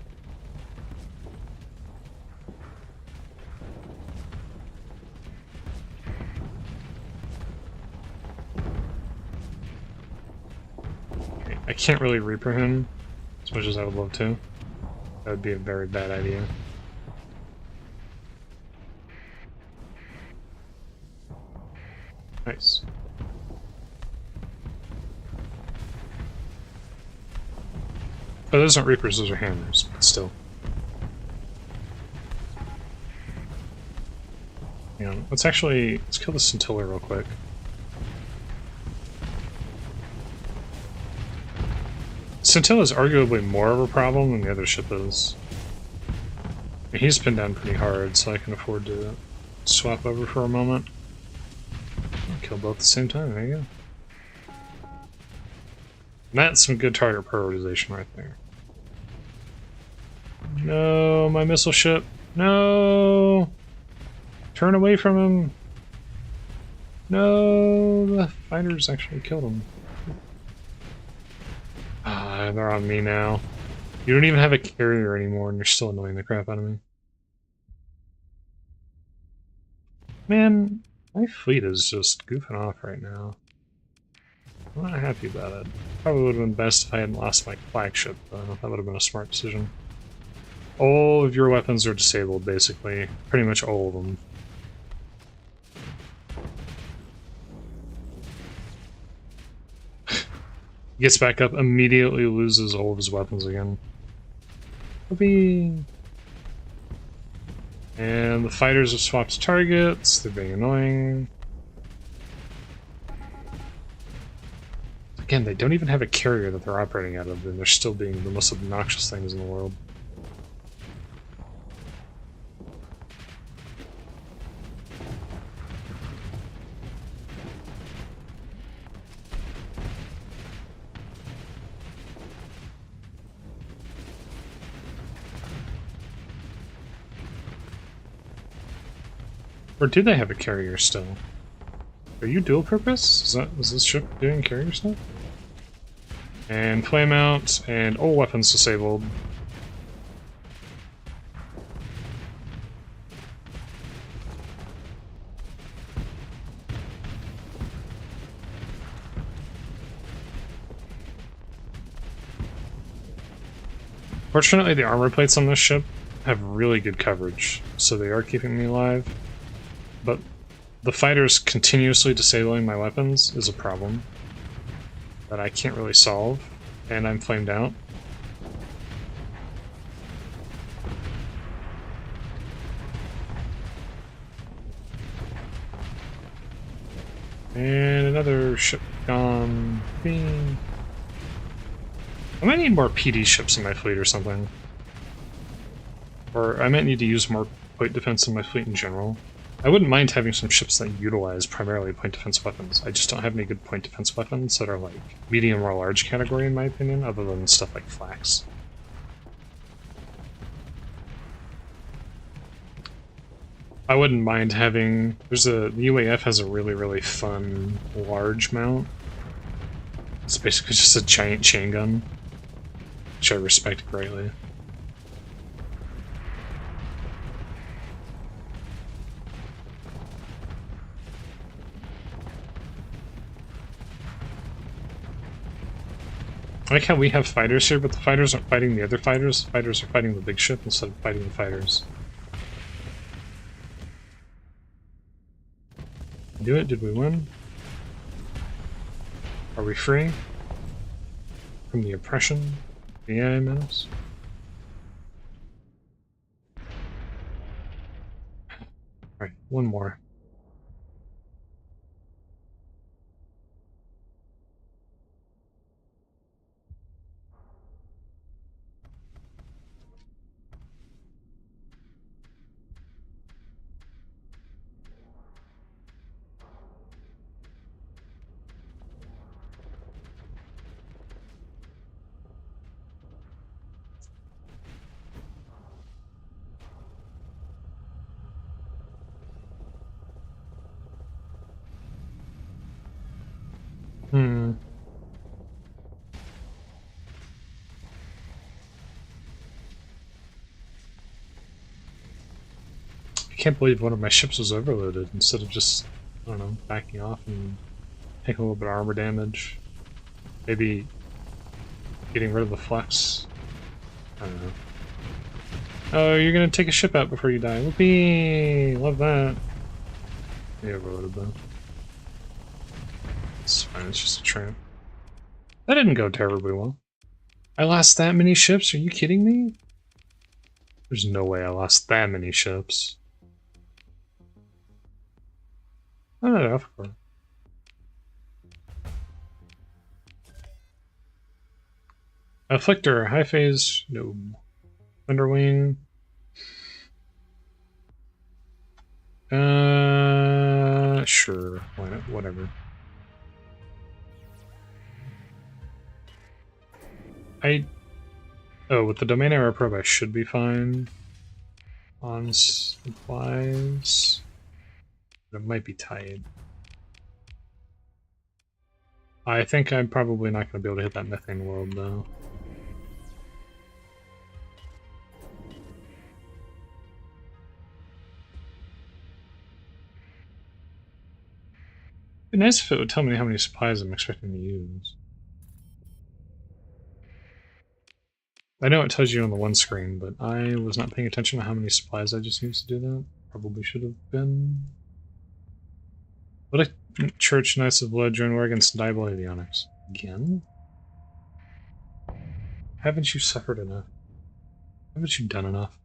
S1: I can't really Reaper him as much as I would love to. That would be a very bad idea. Nice. Oh, those aren't Reapers, those are hammers, but still. Yeah, let's kill the Scintilla real quick. Scintilla is arguably more of a problem than the other ship is. He's pinned down pretty hard, so I can afford to swap over for a moment. I'll kill both at the same time, there you go. And that's some good target prioritization right there. No, my missile ship. No! Turn away from him! No, the fighters actually killed him. Ah, they're on me now. You don't even have a carrier anymore and you're still annoying the crap out of me. Man, my fleet is just goofing off right now. I'm not happy about it. Probably would have been best if I hadn't lost my flagship, though. That would have been a smart decision. All of your weapons are disabled, basically. Pretty much all of them. Gets back up, immediately loses all of his weapons again. Whoopee! And the fighters have swapped targets. They're being annoying. Again, they don't even have a carrier that they're operating out of, and they're still being the most obnoxious things in the world. Or do they have a carrier still? Are you dual purpose? Is this ship doing carrier stuff? And flame out, and all weapons disabled. Fortunately, the armor plates on this ship have really good coverage, so they are keeping me alive. But the fighters continuously disabling my weapons is a problem that I can't really solve, and I'm flamed out. And another ship gone. Bing. I might need more PD ships in my fleet or something. Or I might need to use more point defense in my fleet in general. I wouldn't mind having some ships that utilize primarily point defense weapons. I just don't have any good point defense weapons that are like medium or large category in my opinion, other than stuff like flax. I wouldn't mind having... the UAF has a really fun large mount. It's basically just a giant chain gun, which I respect greatly. I like how we have fighters here, but the fighters aren't fighting the other fighters. The fighters are fighting the big ship instead of fighting the fighters. Do it? Did we win? Are we free from the oppression, the AI menace? Alright, one more. I can't believe one of my ships was overloaded instead of just, I don't know, backing off and taking a little bit of armor damage. Maybe getting rid of the flex. I don't know. Oh, you're gonna take a ship out before you die. Whoopee! Love that. Yeah, overloaded though. It's fine, it's just a tramp. That didn't go terribly well. I lost that many ships? Are you kidding me? There's no way I lost that many ships. I don't know, of course. Afflictor, high phase, no. Thunderwing. Sure, why not? Whatever. Oh, with the domain arrow probe, I should be fine. On supplies. But it might be tied. I think I'm probably not going to be able to hit that methane world, though. It'd be nice if it would tell me how many supplies I'm expecting to use. I know it tells you on the one screen, but I was not paying attention to how many supplies I just used to do that. Probably should have been. Luddic Church Knights of Ludd join war against Diablo Avionics. Again? Haven't you suffered enough? Haven't you done enough?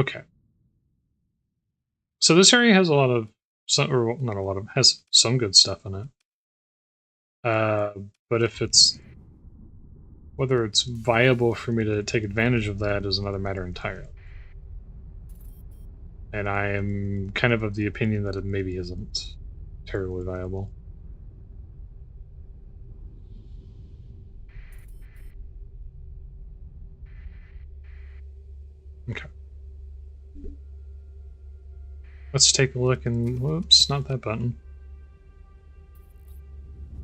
S1: Okay. So this area has a lot of or not a lot of, has some good stuff in it. But if it's whether it's viable for me to take advantage of that is another matter entirely. And I am kind of the opinion that it maybe isn't terribly viable. Okay. Let's take a look and, whoops, not that button.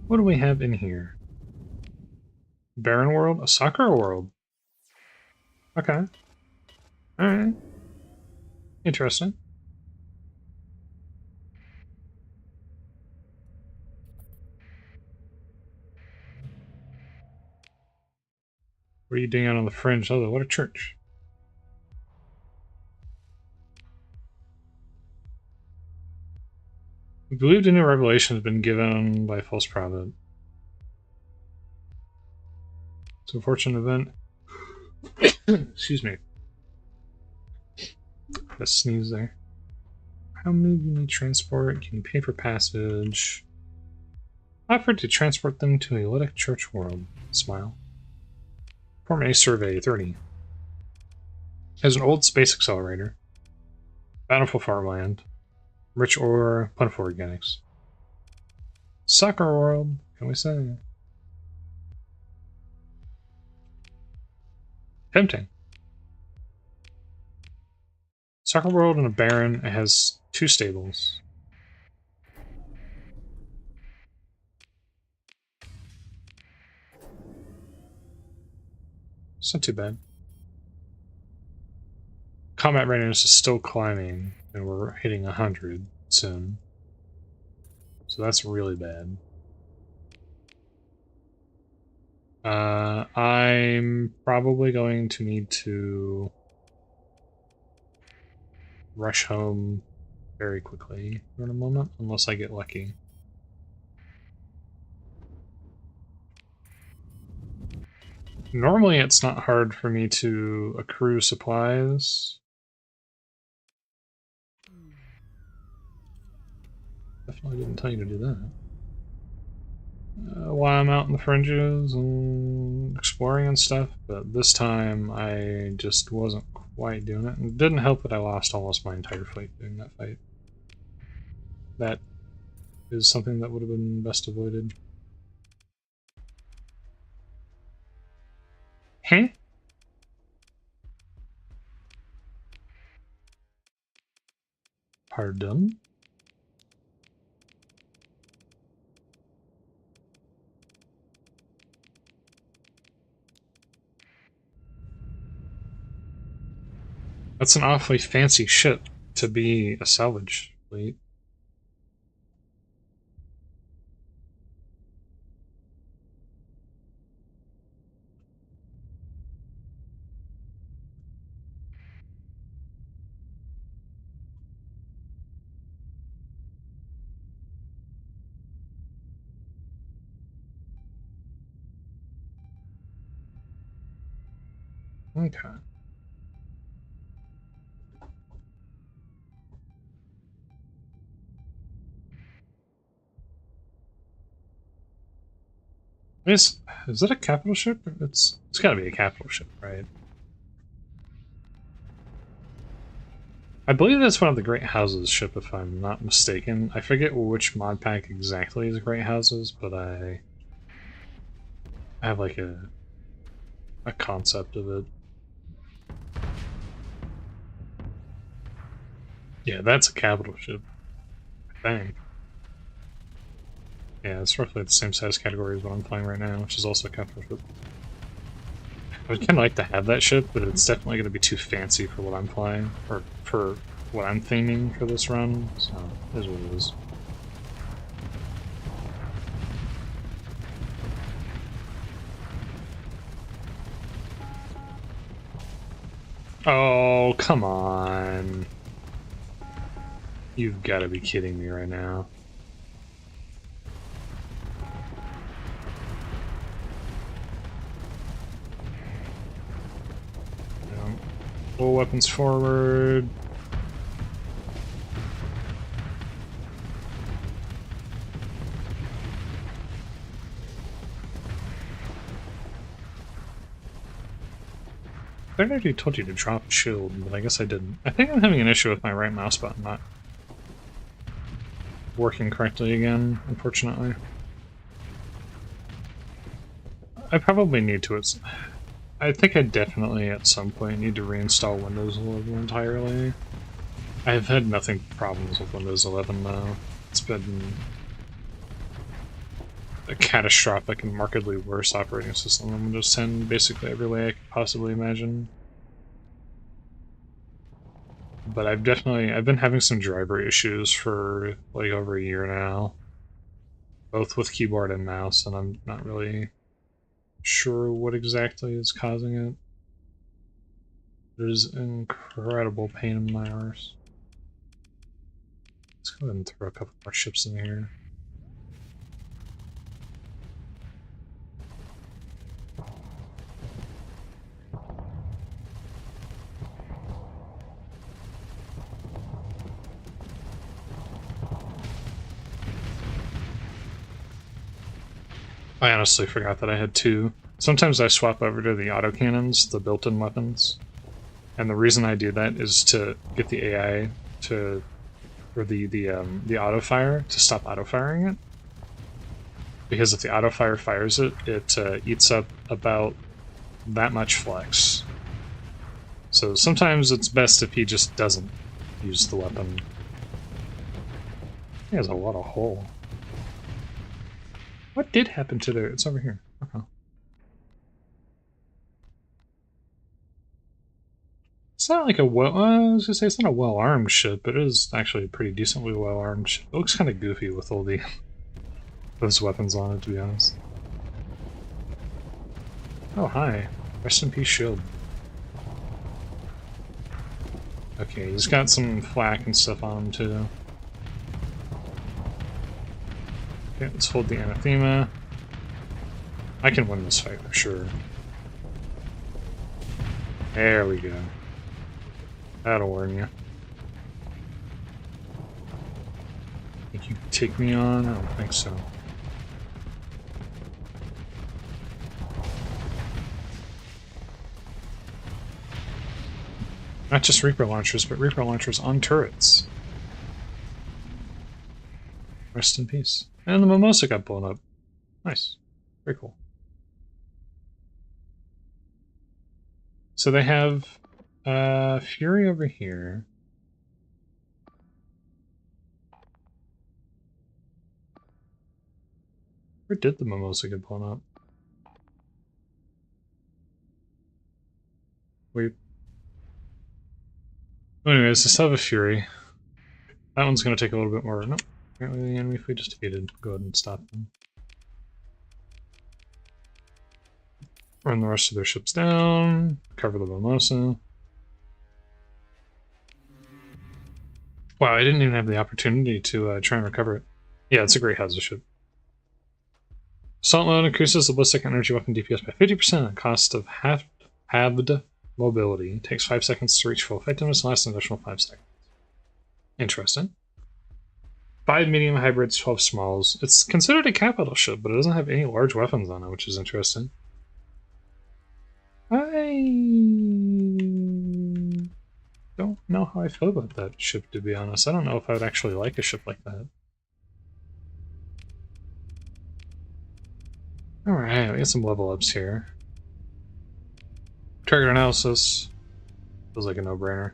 S1: What do we have in here? Barren world? A soccer world? Okay. Alright. Interesting. What are you doing out on the fringe? Oh, what a church. We believed a new revelation has been given by a false prophet. It's an unfortunate event. Excuse me. A sneeze there. How many do you need transport? Can you pay for passage? Offered to transport them to a Luddic church world. Smile. Perform a survey, 30. Has an old space accelerator. Bountiful farmland. Rich ore, plentiful organics. Soccer world, can we say? Tempting. Soccer world and a barren. It has 2 stables. It's not too bad. Combat readiness is still climbing, and we're hitting 100 soon. So that's really bad. I'm probably going to need to rush home very quickly in a moment, unless I get lucky. Normally it's not hard for me to accrue supplies. Definitely didn't tell you to do that. While I'm out in the fringes and exploring and stuff, but this time I just wasn't quite doing it. And it didn't help that I lost almost my entire fleet during that fight. That is something that would have been best avoided. Huh? Pardon? That's an awfully fancy ship to be a salvage fleet. Okay. Is that a capital ship? It's gotta be a capital ship, right? I believe that's one of the Great Houses ship, if I'm not mistaken. I forget which mod pack exactly is Great Houses, but I have like a concept of it. Yeah, that's a capital ship. I think. Yeah, it's roughly the same size category as what I'm playing right now, which is also a capital ship. I would kind of like to have that ship, but it's definitely going to be too fancy for what I'm playing, or for what I'm theming for this run, so it is what it is. Oh, come on. You've got to be kidding me right now. Full weapons forward. I already told you to drop a shield, but I guess I didn't. I think I'm having an issue with my right mouse button not working correctly again, unfortunately. I probably need to. I think I definitely at some point need to reinstall Windows 11 entirely. I've had nothing problems with Windows 11 though. It's been a catastrophic and markedly worse operating system than Windows 10 basically every way I could possibly imagine. But I've been having some driver issues for like over a year now. Both with keyboard and mouse, and I'm not really sure what exactly is causing it. It is an incredible pain in my arse. Let's go ahead and throw a couple more ships in here. I honestly forgot that I had two. Sometimes I swap over to the autocannons, the built-in weapons. And the reason I do that is to get the AI to, or the auto-fire to stop auto-firing it. Because if the auto-fire fires it, it eats up about that much flex. So sometimes it's best if he just doesn't use the weapon. He has a lot of hull. What did happen to there? It's over here. Okay. It's not like a I was gonna say it's not a well-armed ship, but it is actually a pretty decently well-armed ship. It looks kind of goofy with all the those weapons on it, to be honest. Oh, hi. Rest in peace, shield. Okay, he's got some flak and stuff on him, too. Okay, let's hold the anathema. I can win this fight for sure. There we go. That'll warn you. Think you can take me on? I don't think so. Not just Reaper launchers, but Reaper launchers on turrets. Rest in peace. And the Mimosa got blown up. Nice. Very cool. So they have Fury over here. Where did the Mimosa get blown up? Wait. Anyways, I still have a Fury. That one's going to take a little bit more. Nope. Apparently the enemy fleet just defeated. Go ahead and stop them. Run the rest of their ships down. Cover the Mimosa. Wow, I didn't even have the opportunity to try and recover it. Yeah, it's a great Hazard ship. Assault mode increases the ballistic energy weapon DPS by 50% at cost of halved mobility. It takes 5 seconds to reach full effectiveness and lasts an additional 5 seconds. Interesting. 5 medium hybrids, 12 smalls. It's considered a capital ship, but it doesn't have any large weapons on it, which is interesting. I don't know how I feel about that ship, to be honest. I don't know if I would actually like a ship like that. Alright, we got some level ups here. Target analysis. Feels like a no-brainer.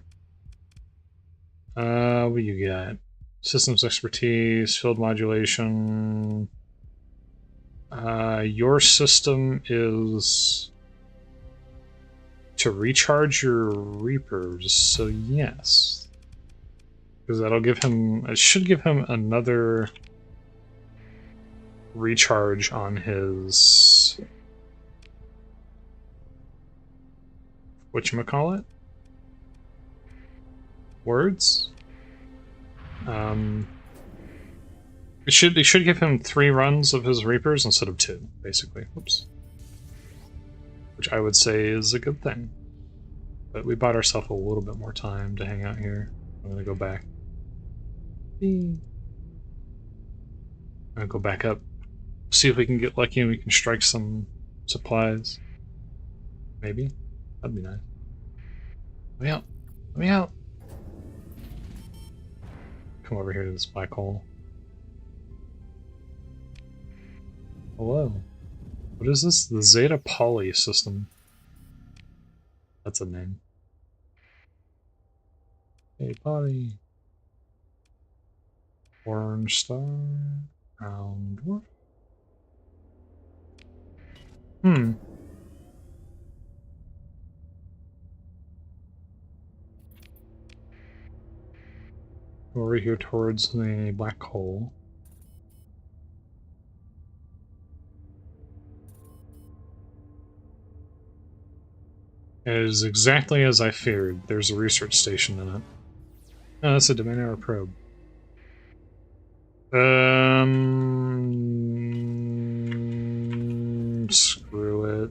S1: What do you got? Systems expertise, field modulation. Your system is to recharge your Reapers, so yes. Because that'll give him, it should give him another recharge on his, whatchamacallit? Words? It should give him 3 runs of his Reapers instead of 2, basically. Whoops. Which I would say is a good thing. But we bought ourselves a little bit more time to hang out here. I'm gonna go back. I'm gonna go back up. See if we can get lucky and we can strike some supplies. Maybe. That'd be nice. Let me out. Let me out. Come over here to this black hole. Hello. What is this? The Zeta Poly system. That's a name. Hey, Poly. Orange star. Round dwarf. Over here towards the black hole. It is exactly as I feared. There's a research station in it. Oh, that's a domain error probe. Screw it.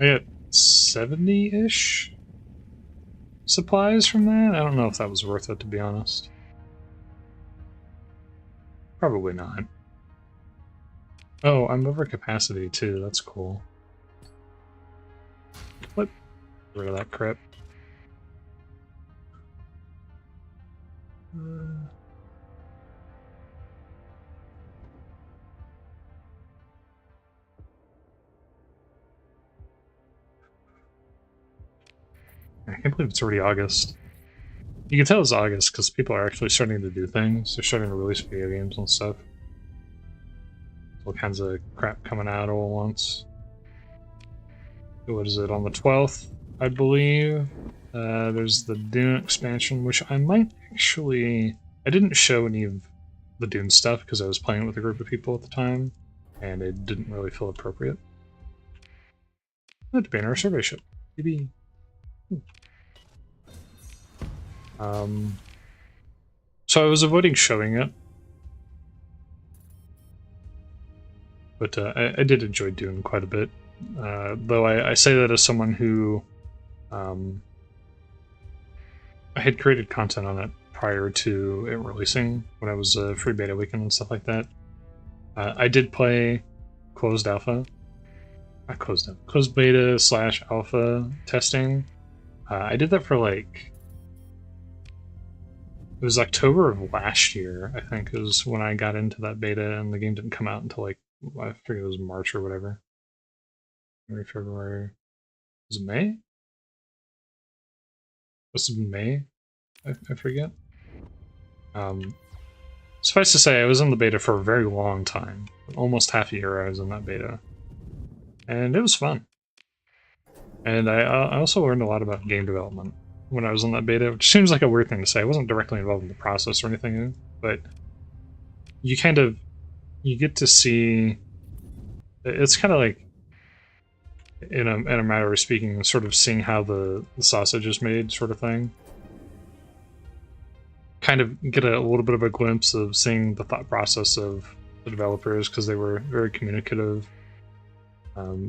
S1: I got 70-ish supplies from that? I don't know if that was worth it, to be honest. Probably not. Oh, I'm over capacity too, that's cool. What? Get rid of that crap. I can't believe it's already August. You can tell it's August because people are actually starting to do things. They're starting to release video games and stuff. All kinds of crap coming out all at once. What is it, on the 12th, I believe? There's the Dune expansion, which I might actually... I didn't show any of the Dune stuff because I was playing with a group of people at the time, and it didn't really feel appropriate. That'd be in our survey ship. Maybe. So I was avoiding showing it, but I did enjoy Dune quite a bit. Though I say that as someone who I had created content on it prior to it releasing when I was a free beta weekend and stuff like that. I did play closed alpha, not closed alpha, closed beta / alpha testing. I did that for like, it was October of last year, I think, is when I got into that beta, and the game didn't come out until like, I forget, it was March or whatever. Maybe February. Was it May? Must have been May? I forget. Suffice to say, I was in the beta for a very long time. Almost half a year I was in that beta. And it was fun. And I also learned a lot about game development when I was in that beta, which seems like a weird thing to say. I wasn't directly involved in the process or anything, but you get to see... It's kind of like, in a matter of speaking, sort of seeing how the sausage is made, sort of thing. Kind of get a little bit of a glimpse of seeing the thought process of the developers, because they were very communicative.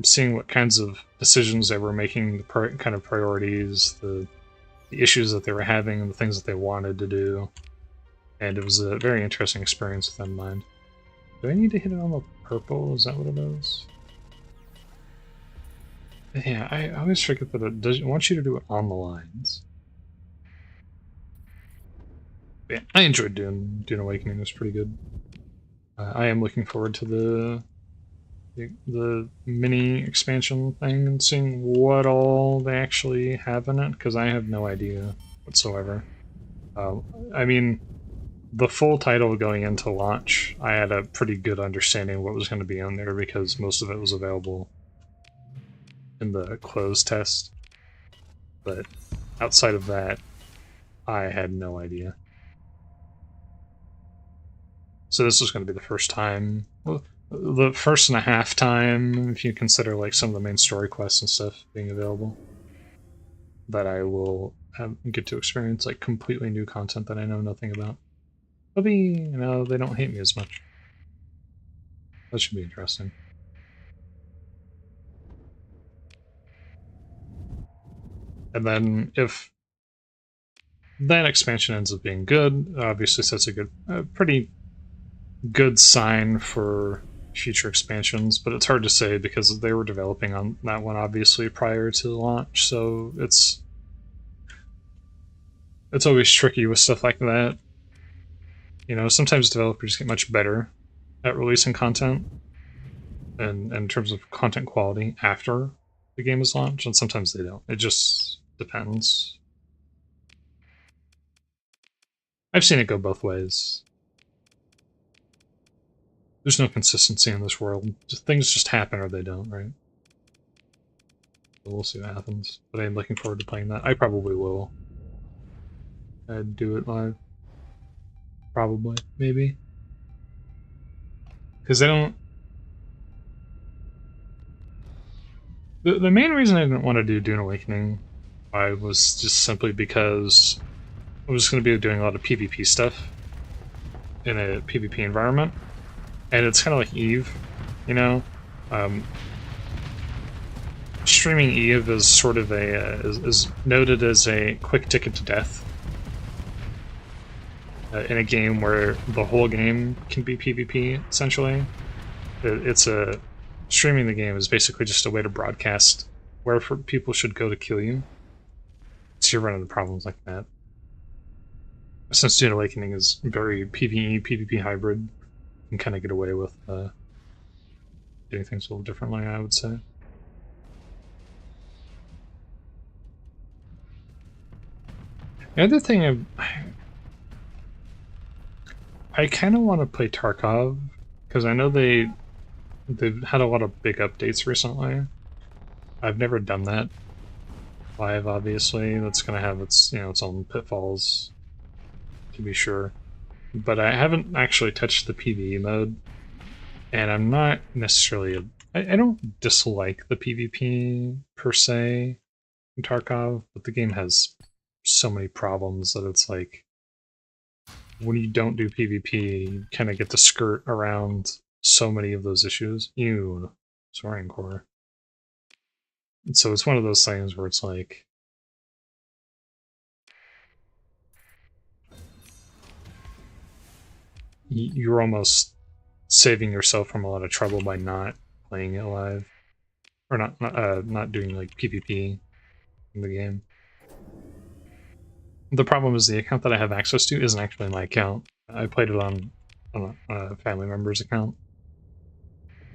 S1: Seeing what kinds of decisions they were making, the kind of priorities, the issues that they were having, and the things that they wanted to do. And it was a very interesting experience with that in mind. Do I need to hit it on the purple? Is that what it is? Yeah, I always forget that it wants you to do it on the lines. Yeah, I enjoyed Dune. Dune Awakening was pretty good. I am looking forward to the mini expansion thing and seeing what all they actually have in it, because I have no idea whatsoever. I mean, the full title going into launch, I had a pretty good understanding of what was going to be on there because most of it was available in the closed test. But outside of that, I had no idea. So this was going to be the first time, well, the first and a half time, if you consider like some of the main story quests and stuff being available, that I will get to experience like completely new content that I know nothing about. Maybe, they don't hate me as much. That should be interesting. And then if that expansion ends up being good, obviously that's a pretty good sign for future expansions, but it's hard to say because they were developing on that one obviously prior to the launch, so it's always tricky with stuff like that. You know, sometimes developers get much better at releasing content and in terms of content quality after the game is launched, and sometimes they don't. It just depends. I've seen it go both ways. There's no consistency in this world. Things just happen or they don't, right? So we'll see what happens. But I'm looking forward to playing that. I probably will. I'd do it live. Probably. Maybe. Because I don't... The main reason I didn't want to do Dune Awakening was just simply because I was going to be doing a lot of PvP stuff in a PvP environment. And it's kind of like Eve, you know? Streaming Eve is sort of is noted as a quick ticket to death in a game where the whole game can be PvP, essentially. Streaming the game is basically just a way to broadcast where people should go to kill you. So you're running into problems like that. Since Dune Awakening is very PvE, PvP hybrid, you can kind of get away with doing things a little differently, I would say. The other thing I kind of want to play Tarkov, because I know they've had a lot of big updates recently. I've never done that live, obviously. That's going to have its own pitfalls, to be sure. But I haven't actually touched the PvE mode, and I'm not necessarily... I don't dislike the PvP, per se, in Tarkov, but the game has so many problems that it's like, when you don't do PvP, you kind of get to skirt around so many of those issues. Ew, Soaring Core. And so it's one of those things where it's like, you're almost saving yourself from a lot of trouble by not playing it live, or not doing like PvP in the game. The problem is the account that I have access to isn't actually my account. I played it on a family member's account,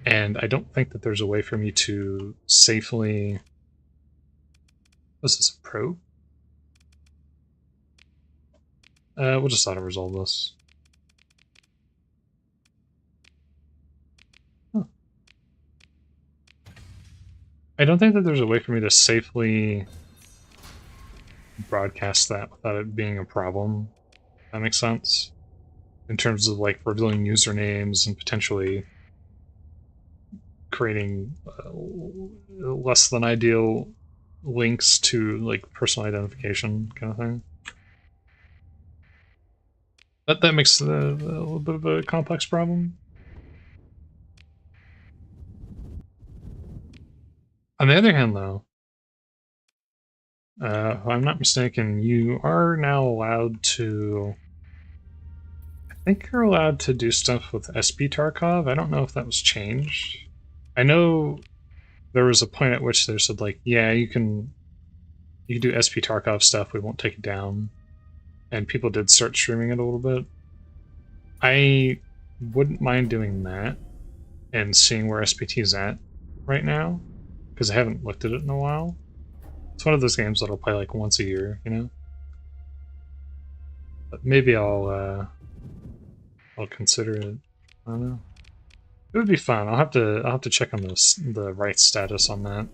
S1: and I don't think that there's a way for me to safely... Was this a probe? We'll just auto-resolve this. Huh. I don't think that there's a way for me to safely broadcast that without it being a problem. That makes sense? In terms of like revealing usernames and potentially creating less than ideal links to like personal identification kind of thing. That makes a little bit of a complex problem. On the other hand, though, if I'm not mistaken, you are now allowed to... I think you're allowed to do stuff with SP Tarkov. I don't know if that was changed. I know there was a point at which they said, like, yeah, you can do SP Tarkov stuff, we won't take it down. And people did start streaming it a little bit. I wouldn't mind doing that and seeing where SPT is at right now, because I haven't looked at it in a while. It's one of those games that I'll play like once a year, you know? But maybe I'll consider it. I don't know. It would be fun. I'll have to check on the rights status on that.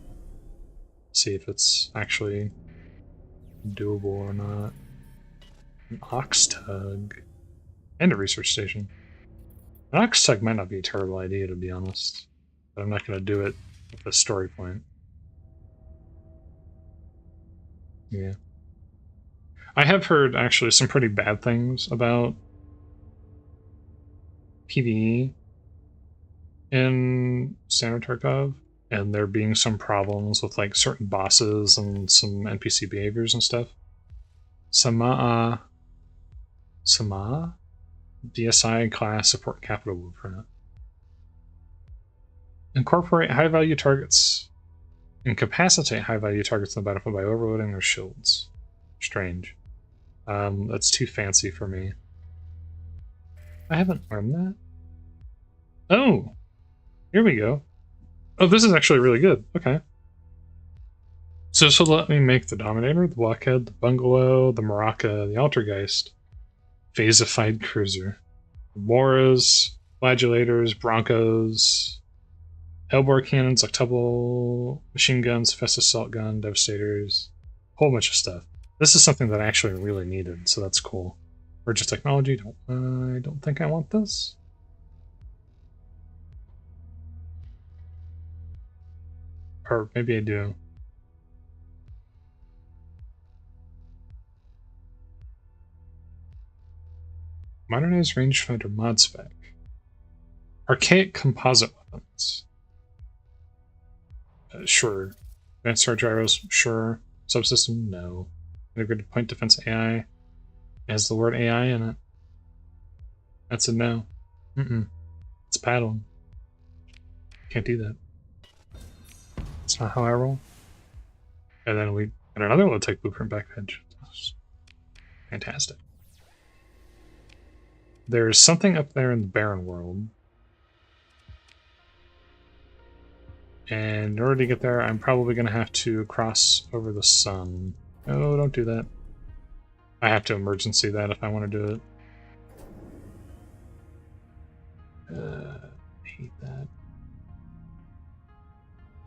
S1: See if it's actually doable or not. An ox tug. And a research station. An ox tug might not be a terrible idea, to be honest. But I'm not going to do it with a story point. Yeah. I have heard, actually, some pretty bad things about PvE in Standard Tarkov. and there being some problems with like certain bosses and some NPC behaviors and stuff. Sama DSI class support capital blueprint. Incorporate high-value targets. Incapacitate high-value targets in the battlefield by overloading their shields. Strange. That's too fancy for me. I haven't learned that. Oh! Here we go. Oh, this is actually really good. Okay. So this will let me make the Dominator, the Blockhead, the Bungalow, the Maraca, the Altergeist, Phasified Cruiser, the Moras, Flagellators, Broncos, Hellbore Cannons, Octuple, Machine Guns, Fast Assault Gun, Devastators, a whole bunch of stuff. This is something that I actually really needed, so that's cool. Merge of Technology, I don't think I want this. Or maybe I do. Modernized rangefinder mod spec. Archaic composite weapons. Sure. Advanced star gyros, sure. Subsystem, no. Integrated point defense AI. It has the word AI in it. That's a no. It's paddling. Can't do that. That's not how I roll. And then we got another low-tech blueprint backpage. Fantastic. There's something up there in the barren world. And in order to get there, I'm probably going to have to cross over the sun. Oh, don't do that. I have to emergency that if I want to do it. I hate that.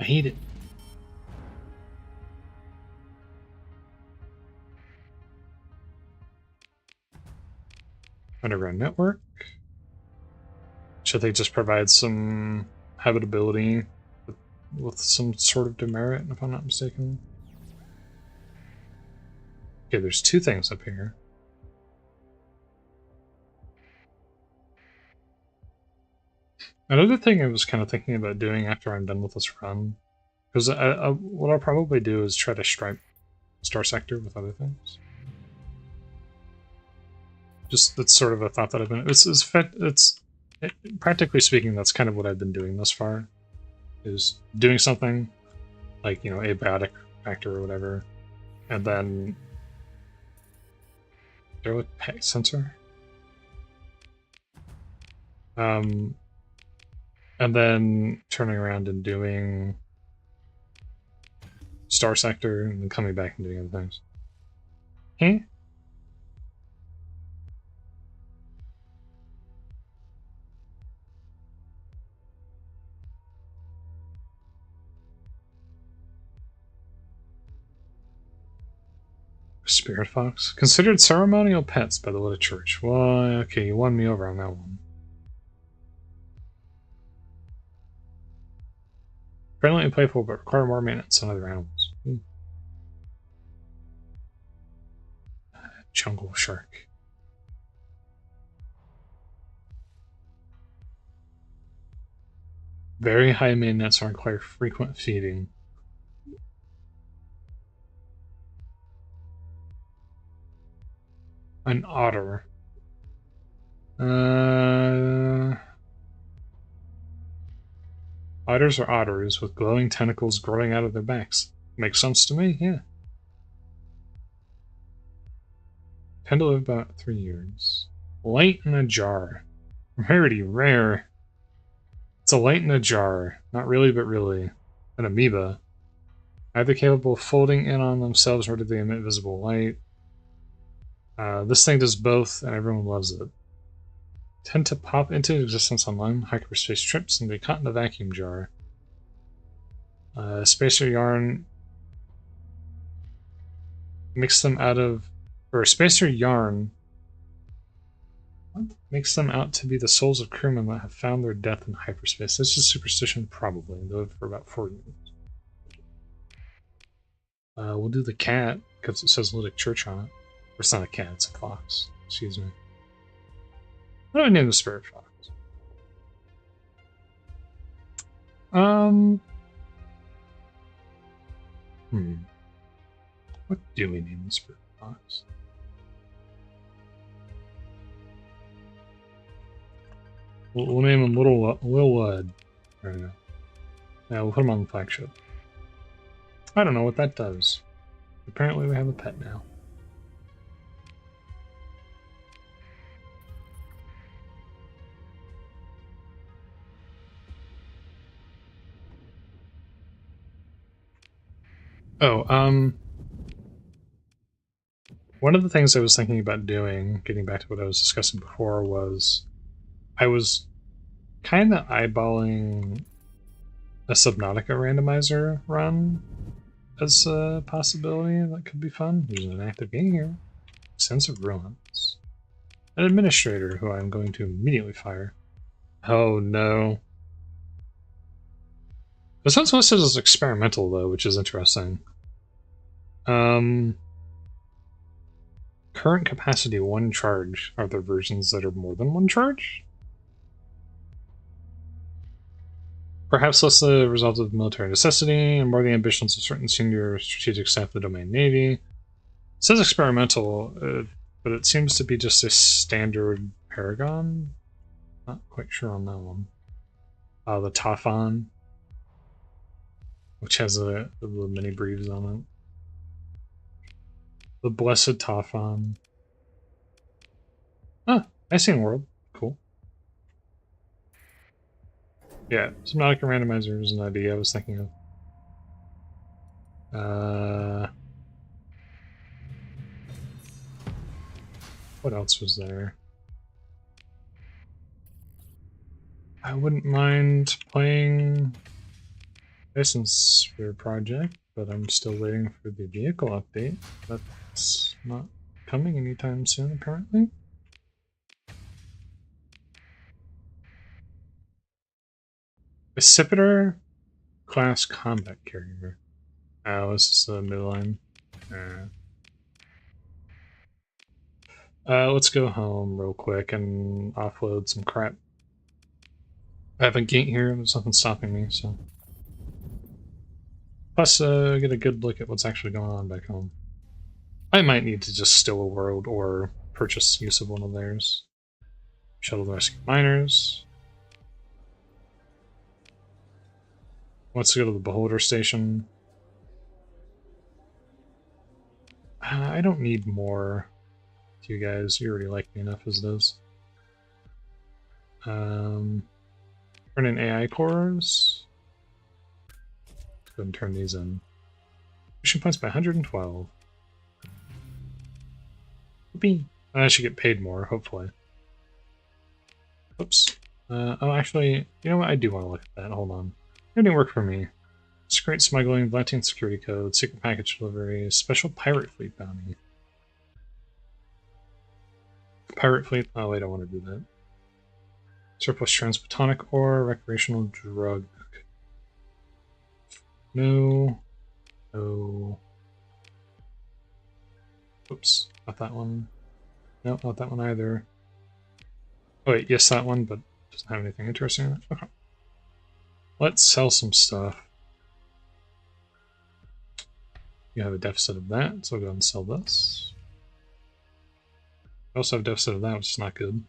S1: I hate it. Underground network. Should they just provide some habitability with some sort of demerit, if I'm not mistaken? Okay, there's two things up here. Another thing I was kind of thinking about doing after I'm done with this run, because what I'll probably do is try to stripe Starsector with other things. Just that's sort of a thought that I've been. Practically speaking, that's kind of what I've been doing thus far. Is doing something like, you know, abiotic factor or whatever, and then throw a peg sensor. And then turning around and doing Starsector, and then coming back and doing other things. Eh? Spirit Fox. Considered ceremonial pets by the Luddic Church. Well, okay, you won me over on that one. Friendly and playful, but require more maintenance than other animals. Jungle Shark. Very high maintenance and require frequent feeding. An otter. Otters are otters with glowing tentacles growing out of their backs. Makes sense to me, yeah. Tend to live about 3 years. Light in a jar. Rarity, rare. It's a light in a jar. Not really, but really. An amoeba. Either capable of folding in on themselves or do they emit visible light. This thing does both, and everyone loves it. Tend to pop into existence on long hyperspace trips and be caught in a vacuum jar. Spacer yarn. Mix them out of. Or Spacer yarn. What? Makes them out to be the souls of crewmen that have found their death in hyperspace. This is superstition, probably. They live for about 4 years. We'll do the cat, because it says Luddic Church on it. Or it's not a cat, it's a fox. Excuse me. What do I name the spirit fox? What do we name the spirit box? We'll name him Little Ludd. There we go. Yeah, we'll put him on the flagship. I don't know what that does. Apparently we have a pet now. Oh, one of the things I was thinking about doing, getting back to what I was discussing before, was I was kind of eyeballing a Subnautica randomizer run as a possibility that could be fun. Using an active game here. Sense of Ruins. An administrator who I'm going to immediately fire. Oh no. This one's listed as experimental though, which is interesting. Current capacity 1 charge. Are there versions that are more than 1 charge? Perhaps less the result of military necessity and more the ambitions of certain senior strategic staff of the domain navy. It says experimental, but it seems to be just a standard Paragon. Not quite sure on that one. The Tafan, which has the mini breeds on it. The Blessed Tafan. Ah, Icing World. Cool. Yeah, Subnautica Randomizer is an idea I was thinking of. What else was there? I wouldn't mind playing Dyson Sphere Project, but I'm still waiting for the vehicle update. That's not coming anytime soon, apparently. Precipiter class combat carrier. Oh, this is the midline. Let's go home real quick and offload some crap. I have a gate here, there's nothing stopping me, so. Plus, get a good look at what's actually going on back home. I might need to just steal a world or purchase use of one of theirs. Shuttle the rescue miners. Let's go to the Beholder Station. I don't need more. You guys, you already like me enough as it is. Turn in AI cores. Let's go ahead and turn these in. Mission points by 112. Whoopee. I should get paid more, hopefully. Oops. Oh, actually, you know what? I do want to look at that. Hold on. It didn't work for me. Secret smuggling, Latine security code, secret package delivery, special pirate fleet bounty. Pirate fleet. Oh, wait, I don't want to do that. Surplus transbotonic ore, recreational drug. No. No. Oops, not that one. No, not that one either. Oh wait, yes, that one, but doesn't have anything interesting in it. Okay. Let's sell some stuff. You have a deficit of that, so I'll go ahead and sell this. I also have a deficit of that, which is not good.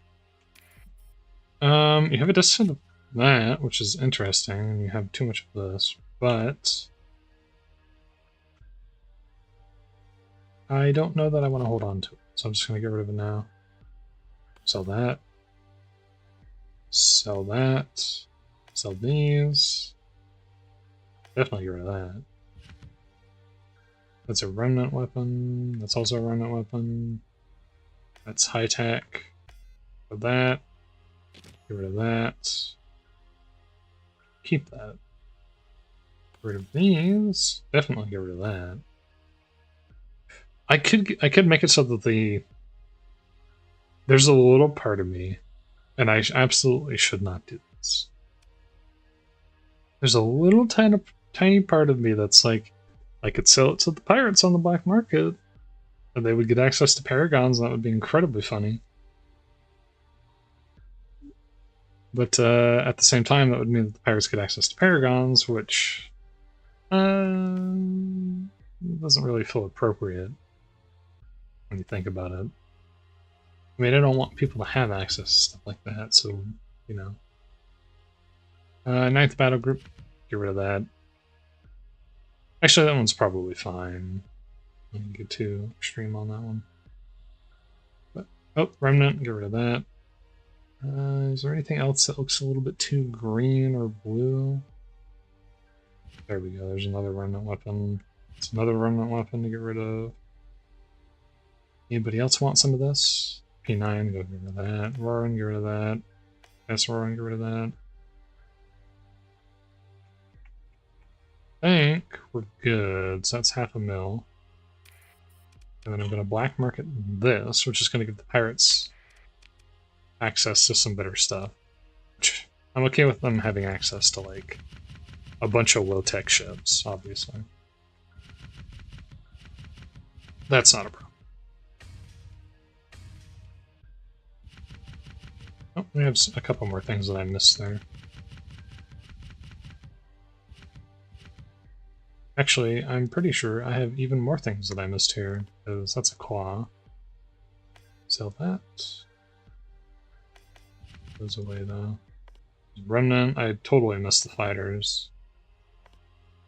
S1: You have a deficit of that, which is interesting, and you have too much of this, but I don't know that I want to hold on to it, so I'm just going to get rid of it now. Sell that. Sell that. Sell these. Definitely get rid of that. That's a remnant weapon. That's also a remnant weapon. That's high tech. For that. Get rid of that. Keep that. Get rid of these. Definitely get rid of that. I could make it so that there's a little part of me, and I absolutely should not do this. There's a little tiny part of me that's like, I could sell it to the pirates on the black market, and they would get access to paragons, and that would be incredibly funny. But at the same time, that would mean that the pirates get access to paragons, which It doesn't really feel appropriate when you think about it. I mean, I don't want people to have access to stuff like that, so, you know. Ninth battle group, get rid of that. Actually, that one's probably fine. I didn't get too extreme on that one. But, oh, remnant, get rid of that. Is there anything else that looks a little bit too green or blue? There we go, there's another remnant weapon. It's another remnant weapon to get rid of. Anybody else want some of this? P9, go get rid of that. Roaring, get rid of that. S-Roaring, get rid of that. I think we're good, so that's half a mil. And then I'm going to black market this, which is going to give the pirates access to some better stuff. Which I'm okay with them having access to, like, a bunch of low-tech ships, obviously. That's not a problem. Oh, we have a couple more things that I missed there. Actually, I'm pretty sure I have even more things that I missed here, because that's a claw. Sell that. Goes away, though. Remnant, I totally missed the fighters.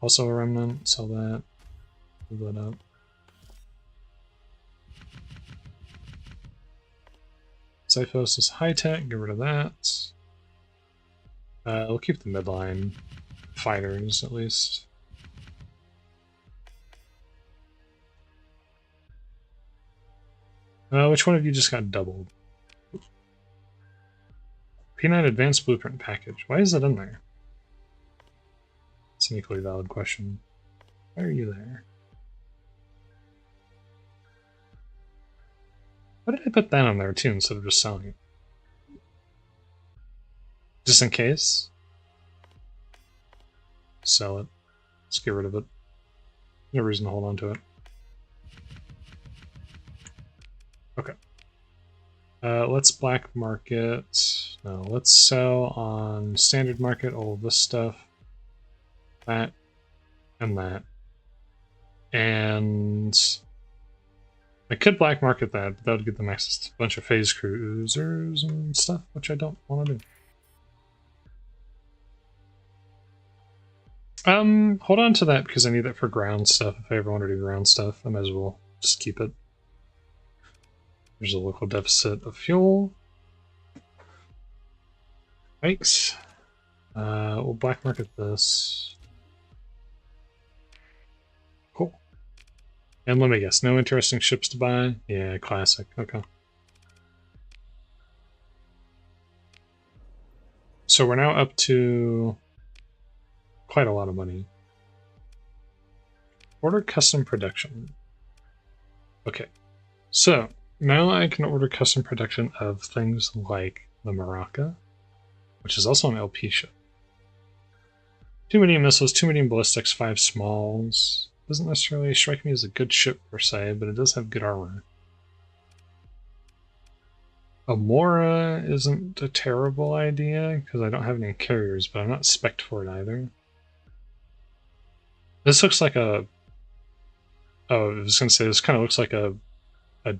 S1: Also a remnant, sell that. Move that up. Xiphos is high-tech, get rid of that. We'll keep the midline fighters, at least. Which one of you just got doubled? P9 Advanced Blueprint Package. Why is it in there? It's an equally valid question. Why are you there? Why did I put that on there too instead of just selling it? Just in case? Sell it. Let's get rid of it. No reason to hold on to it. Okay. Let's black market. No, let's sell on standard market all this stuff. That. And that. And I could black market that, but that would give them access to a bunch of phase cruisers and stuff, which I don't want to do. Hold on to that because I need that for ground stuff. If I ever want to do ground stuff, I might as well just keep it. There's a local deficit of fuel. Thanks. We'll black market this. Cool. And let me guess, no interesting ships to buy? Yeah, classic. Okay. So we're now up to quite a lot of money. Order custom production. Okay. So now I can order custom production of things like the Maraca, which is also an LP ship. 2 medium missiles, 2 medium ballistics, 5 smalls. Doesn't necessarily strike me as a good ship per se, but it does have good armor. A Mora isn't a terrible idea, because I don't have any carriers, but I'm not spec'd for it either. This looks like a... Oh, I was going to say, this kind of looks like a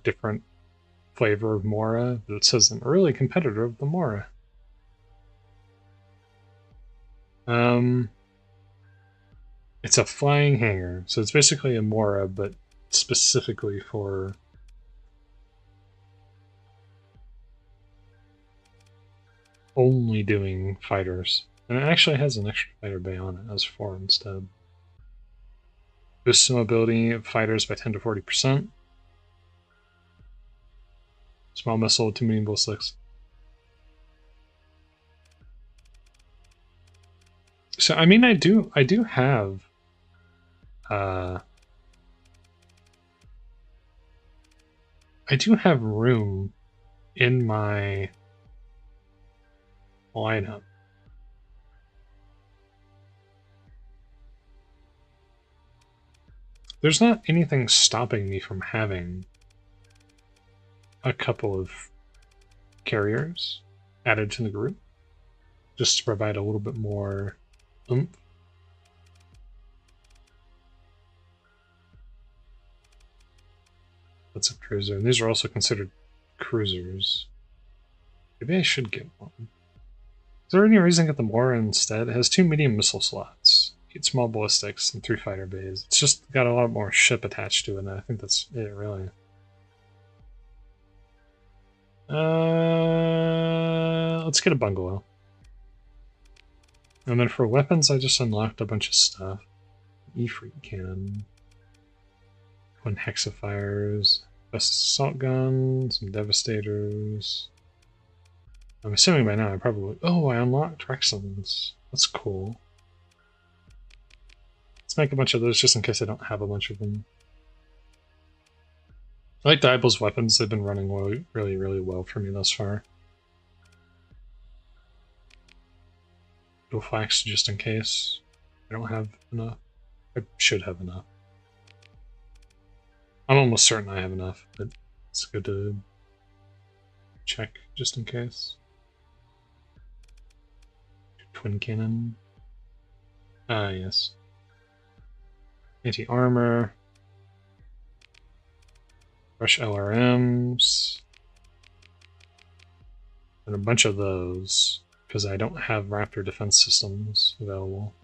S1: different flavor of Mora, but it says an early competitor of the Mora. It's a flying hangar, so it's basically a Mora, but specifically for only doing fighters. And it actually has an extra fighter bay on it as 4 instead. Boosts the mobility of fighters by 10 to 40%. Small missile, 2 medium ballistics. So I mean, I do have room in my lineup. There's not anything stopping me from having a couple of carriers added to the group, just to provide a little bit more oomph. That's a cruiser. And these are also considered cruisers. Maybe I should get one. Is there any reason to get the Mora instead? It has 2 medium missile slots, 8 small ballistics, and 3 fighter bays. It's just got a lot more ship attached to it, and I think that's it, really. Let's get a bungalow. And then for weapons, I just unlocked a bunch of stuff. E-Freak cannon. Twin hexafires. Best assault gun. Some devastators. I'm assuming by now I probably... Oh, I unlocked Rexons. That's cool. Let's make a bunch of those just in case I don't have a bunch of them. I like Diable's weapons. They've been running really, really well for me thus far. Dual flax just in case. I don't have enough. I should have enough. I'm almost certain I have enough, but it's good to check just in case. Twin cannon. Ah, yes. Anti-armor. Rush LRMs. And a bunch of those, because I don't have Raptor defense systems available.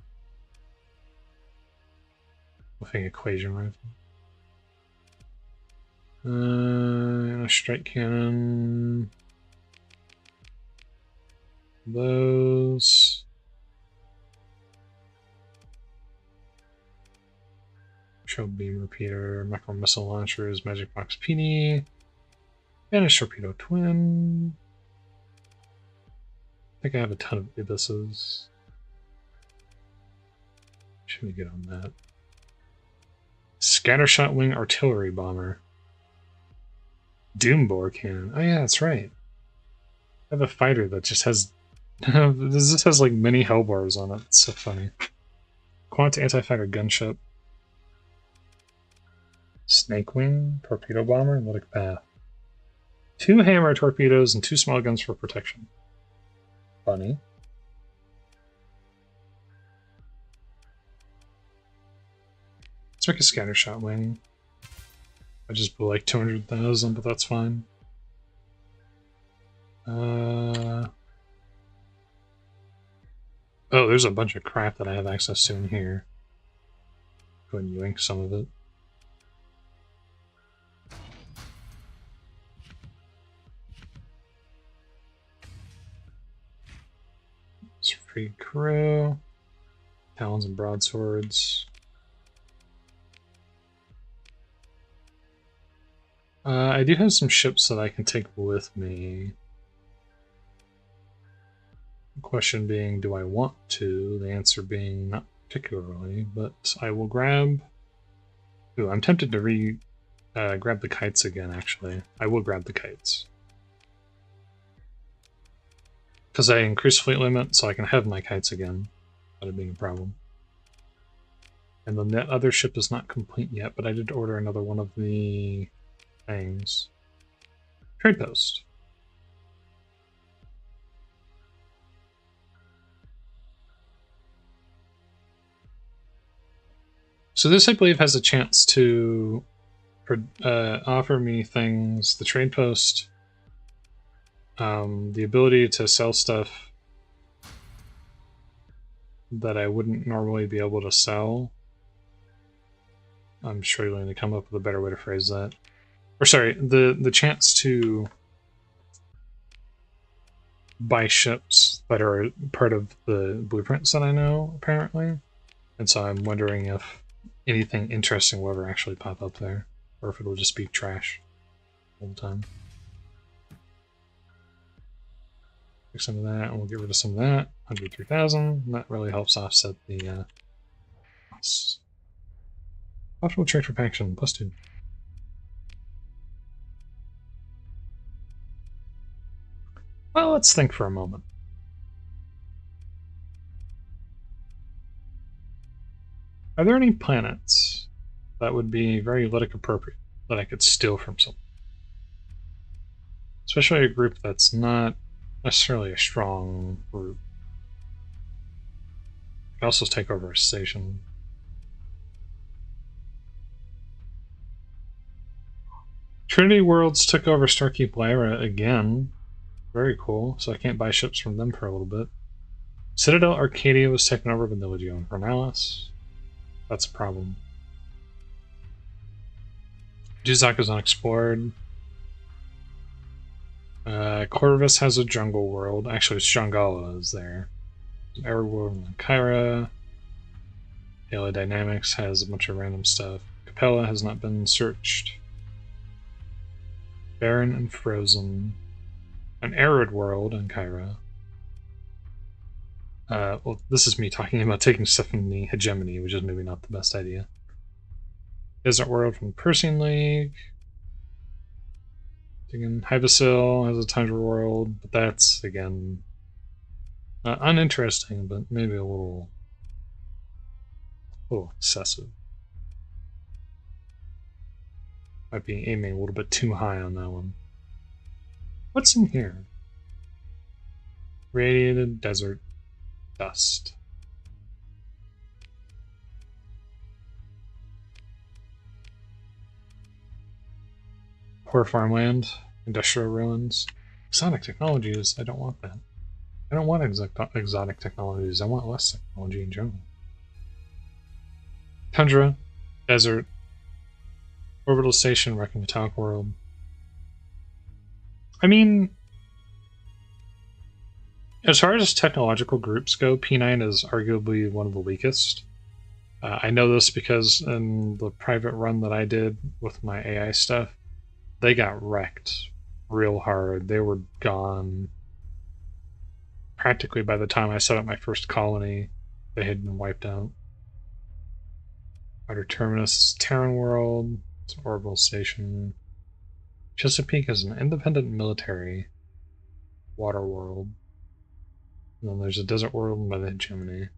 S1: Moving equation rifle. A strike cannon. Those. Show beam repeater, macro missile launchers, magic box PD, Vanish torpedo twin. I think I have a ton of Ibisses. Should we get on that? Scattershot wing artillery bomber. Doombore cannon. Oh yeah, that's right. I have a fighter that just has... this has like mini hellbars on it. It's so funny. Quant anti-fighter gunship. Snakewing, torpedo bomber, and Luddic Path. 2 hammer torpedoes and 2 small guns for protection. Funny. Let's make a scattershot wing. I just blew like 200,000, but that's fine. Oh, there's a bunch of crap that I have access to in here. Go ahead and yoink some of it. It's free crew. Talons and broadswords. I do have some ships that I can take with me. The question being, do I want to? The answer being, not particularly, but I will grab... Ooh, I'm tempted to grab the kites again, actually. I will grab the kites. Because I increased fleet limit, so I can have my kites again, without it being a problem. And then that other ship is not complete yet, but I did order another one of the things. Trade post. So this, I believe, has a chance to offer me things. The trade post, the ability to sell stuff that I wouldn't normally be able to sell. I'm struggling to come up with a better way to phrase that. Or sorry, the chance to buy ships that are part of the blueprints that I know, apparently. And so I'm wondering if anything interesting will ever actually pop up there, or if it'll just be trash all the time. Take some of that, and we'll get rid of some of that. 103,000. That really helps offset the costs. Optimal trade for faction, +2. Well, let's think for a moment. Are there any planets that would be very Luddic appropriate that I could steal from someone? Especially a group that's not necessarily a strong group. I could also take over a station. Trinity Worlds took over Starkeep Lyra again. Very cool. So I can't buy ships from them for a little bit. Citadel Arcadia was taken over by the Legion Vernalis. That's a problem. Duzak is unexplored. Corvus has a jungle world. Actually, Shangala is there. Arid World in Kyra. Daily Dynamics has a bunch of random stuff. Capella has not been searched. Barren and Frozen. An Arid World in Kyra. Well, this is me talking about taking stuff from the Hegemony, which is maybe not the best idea. Desert World from Persian League. Again, Hybasil has a Tundra World, but that's, again, uninteresting, but maybe a little excessive. Might be aiming a little bit too high on that one. What's in here? Radiated Desert Dust. Poor farmland, industrial ruins, exotic technologies. I don't want that. I don't want exotic technologies. I want less technology in general. Tundra, desert, orbital station, wrecking metallic world. I mean, as far as technological groups go, P9 is arguably one of the weakest. I know this because in the private run that I did with my AI stuff, they got wrecked real hard. They were gone. Practically by the time I set up my first colony, they had been wiped out. Outer Terminus is Terran World. It's an orbital station. Chesapeake is an independent military water world. And then there's a desert world by the Hegemony.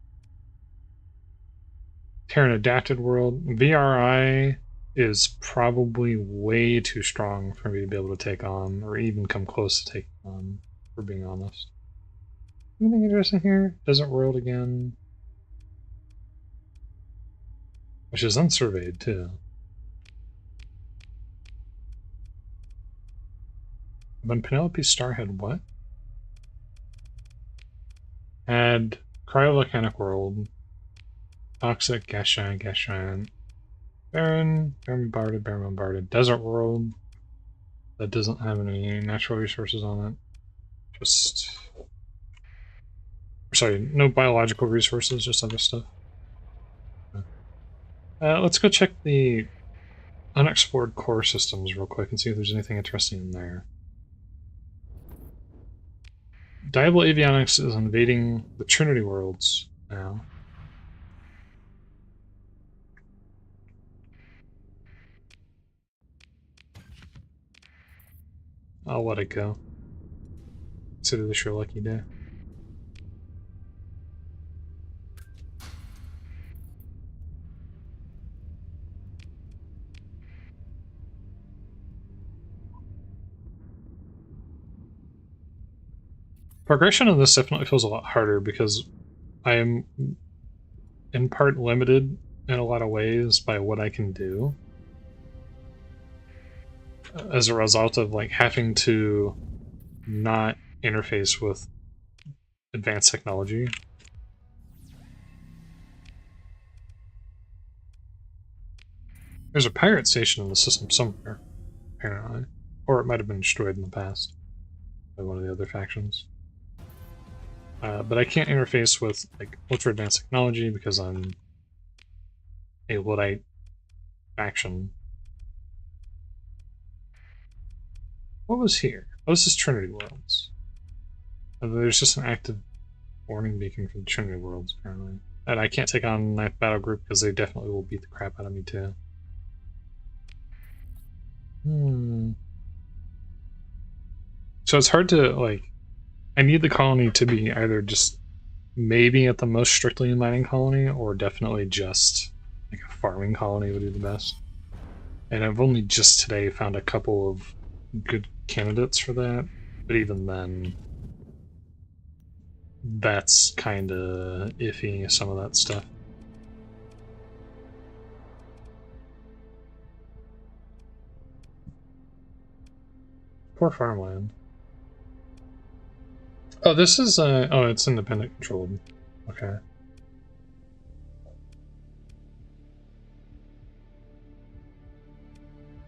S1: Terran Adapted World. VRI is probably way too strong for me to be able to take on, or even come close to taking on, for being honest. Anything interesting here? Desert World again. Which is unsurveyed, too. When Penelope Starhead, what? Had Cryovolcanic World, Toxic, Gas Giant, Barren Bombarded, Desert World, that doesn't have any natural resources on it. Just... Sorry, no biological resources, just other stuff. Let's go check the unexplored core systems real quick and see if there's anything interesting in there. Diable Avionics is invading the Trinity Worlds now. I'll let it go. Consider this your lucky day. Progression of this definitely feels a lot harder because I am in part limited in a lot of ways by what I can do. As a result of like having to not interface with advanced technology. There's a pirate station in the system somewhere, apparently. Or it might have been destroyed in the past by one of the other factions. But I can't interface with like ultra advanced technology because I'm a Luddite faction. What was here? Oh, this is Trinity Worlds. There's just an active warning beacon for the Trinity Worlds, apparently. And I can't take on Ninth Battle Group because they definitely will beat the crap out of me, too. So it's hard to, like... I need the colony to be either just maybe at the most strictly mining colony, or definitely just like a farming colony would do the best. And I've only just today found a couple of good candidates for that, but even then, that's kind of iffy, some of that stuff. Poor farmland. Oh, this is oh, it's independent controlled. Okay.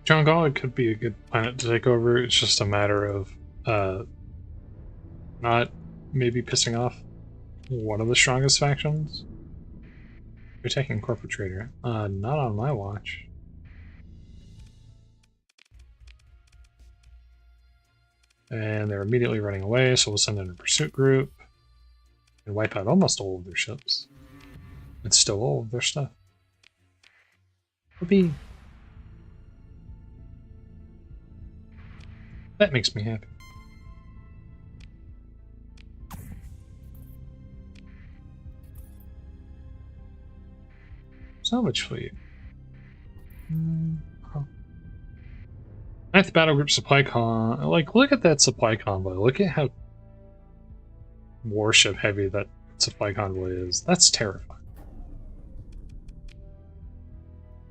S1: Jongal could be a good planet to take over. It's just a matter of not maybe pissing off one of the strongest factions. You're taking corporate trader. Not on my watch. And they're immediately running away, so we'll send in a pursuit group and wipe out almost all of their ships. And still all of their stuff. Whoopee. That makes me happy. Salvage fleet. Ninth battle group supply con. Like, look at that supply convoy. Look at how warship heavy that supply convoy is. That's terrifying.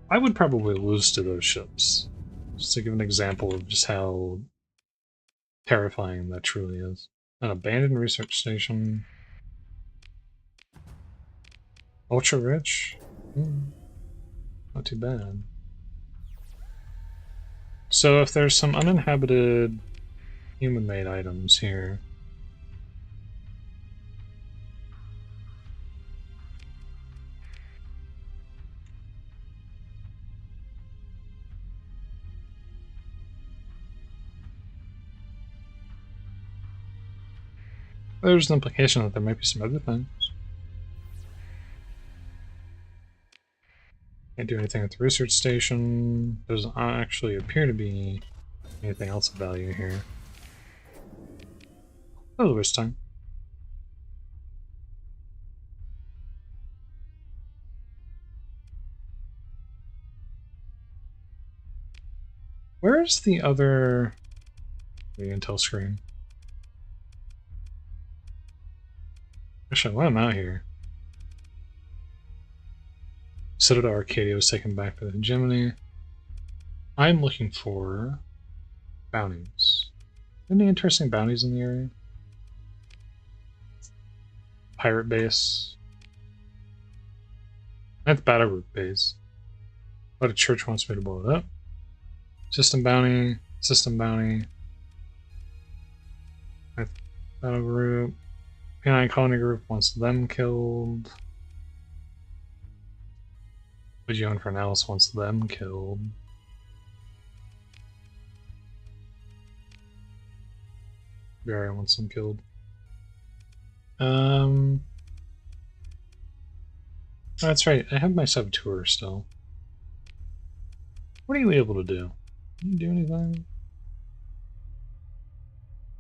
S1: I would probably lose to those ships. Just to give an example of just how terrifying that truly is. An abandoned research station. Ultra rich. Not too bad. So if there's some uninhabited human-made items here. There's an implication that there might be some other things. Can't do anything at the research station. Doesn't actually appear to be anything else of value here. Oh, waste time. Where's the other intel screen? Actually, while I'm out here. Citadel Arcadia was taken back by the hegemony. I'm looking for bounties. Any interesting bounties in the area? Pirate base. Ninth battle group base. But a church wants me to blow it up. System bounty. System bounty. Ninth battle group. P9 colony group wants them killed. Legion Infernales wants them killed. Barry wants them killed. That's right, I have my saboteur still. What are you able to do? Can you do anything?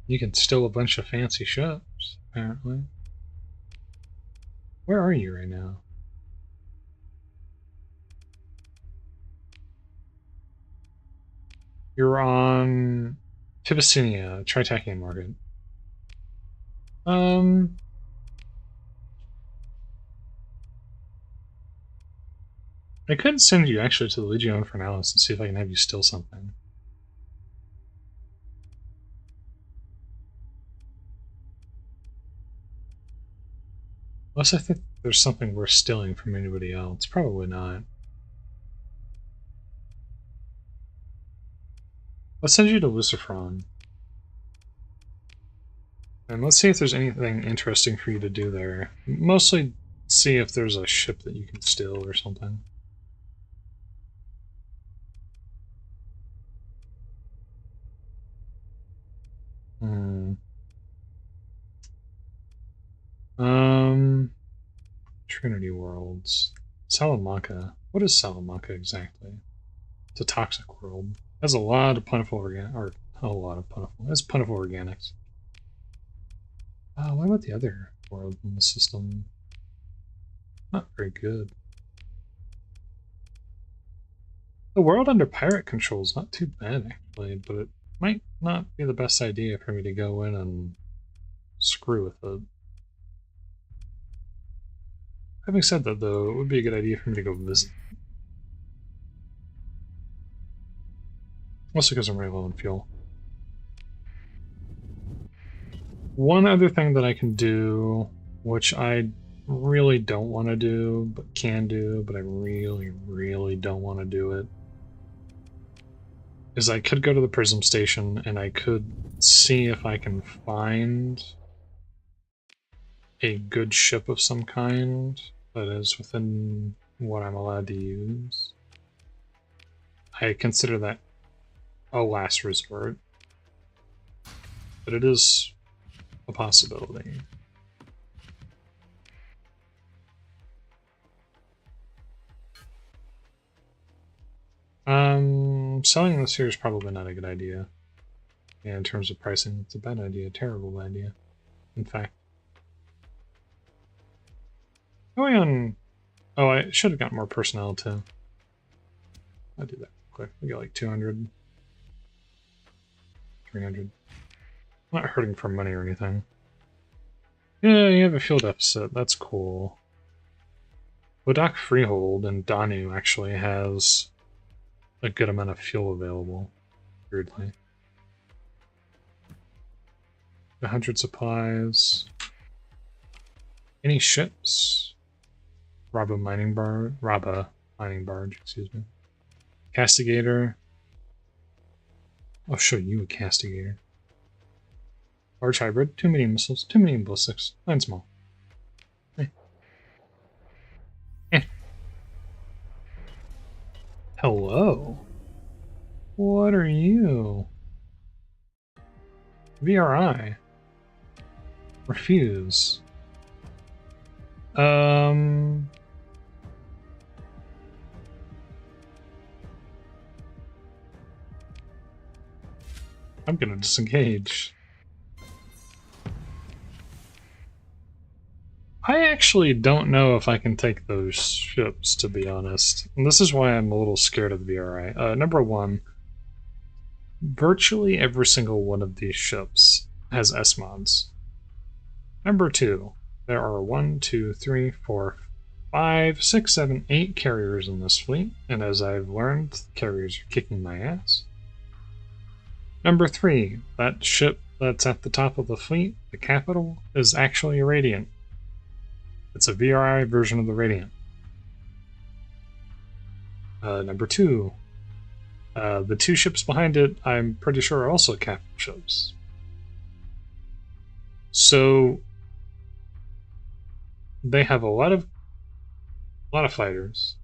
S1: You can steal a bunch of fancy ships, apparently. Where are you right now? You're on Tibicinia, Tritacian market. I could send you actually to the Legion Infernales and see if I can have you steal something. Unless I think there's something worth stealing from anybody else. Probably not. Let's send you to Lucifron. And let's see if there's anything interesting for you to do there. Mostly see if there's a ship that you can steal or something. Trinity Worlds. Salamanca. What is Salamanca exactly? It's a toxic world. It has a lot of plentiful organic, or a lot of plentiful. It has plentiful organics. What about the other world in the system? Not very good. The world under pirate control is not too bad, actually, but it might not be the best idea for me to go in and screw with it. Having said that, though, it would be a good idea for me to go visit. Mostly because I'm really low on fuel. One other thing that I can do, which I really don't want to do, but can do, but I really, really don't want to do it, is I could go to the prism station and I could see if I can find a good ship of some kind that is within what I'm allowed to use. I consider that a last resort, but it is a possibility. Selling this here is probably not a good idea. Yeah, in terms of pricing, it's a bad idea, a terrible idea. In fact. Going on... Oh, I should have got more personnel too. I'll do that quick. We got like 200. 300. Not hurting for money or anything. Yeah, you have a fuel deficit. That's cool. Luddic Freehold and Danu actually has a good amount of fuel available, weirdly. 100 supplies. Any ships? Rabba mining barge, excuse me. Castigator. I'll show you a castigator. Large hybrid, 2 medium missiles, 2 medium ballistics, 9 small. Hey. Eh. Hello. What are you? VRI. Refuse. I'm gonna disengage. I actually don't know if I can take those ships, to be honest. And this is why I'm a little scared of the VRI. Number one, virtually every single one of these ships has S-mods. Number two, there are 1, 2, 3, 4, 5, 6, 7, 8 carriers in this fleet, and as I've learned, the carriers are kicking my ass. Number 3, that ship that's at the top of the fleet, the Capital, is actually a Radiant. It's a VRI version of the Radiant. Number 2, the 2 ships behind it, I'm pretty sure are also Capital ships. So they have a lot of fighters,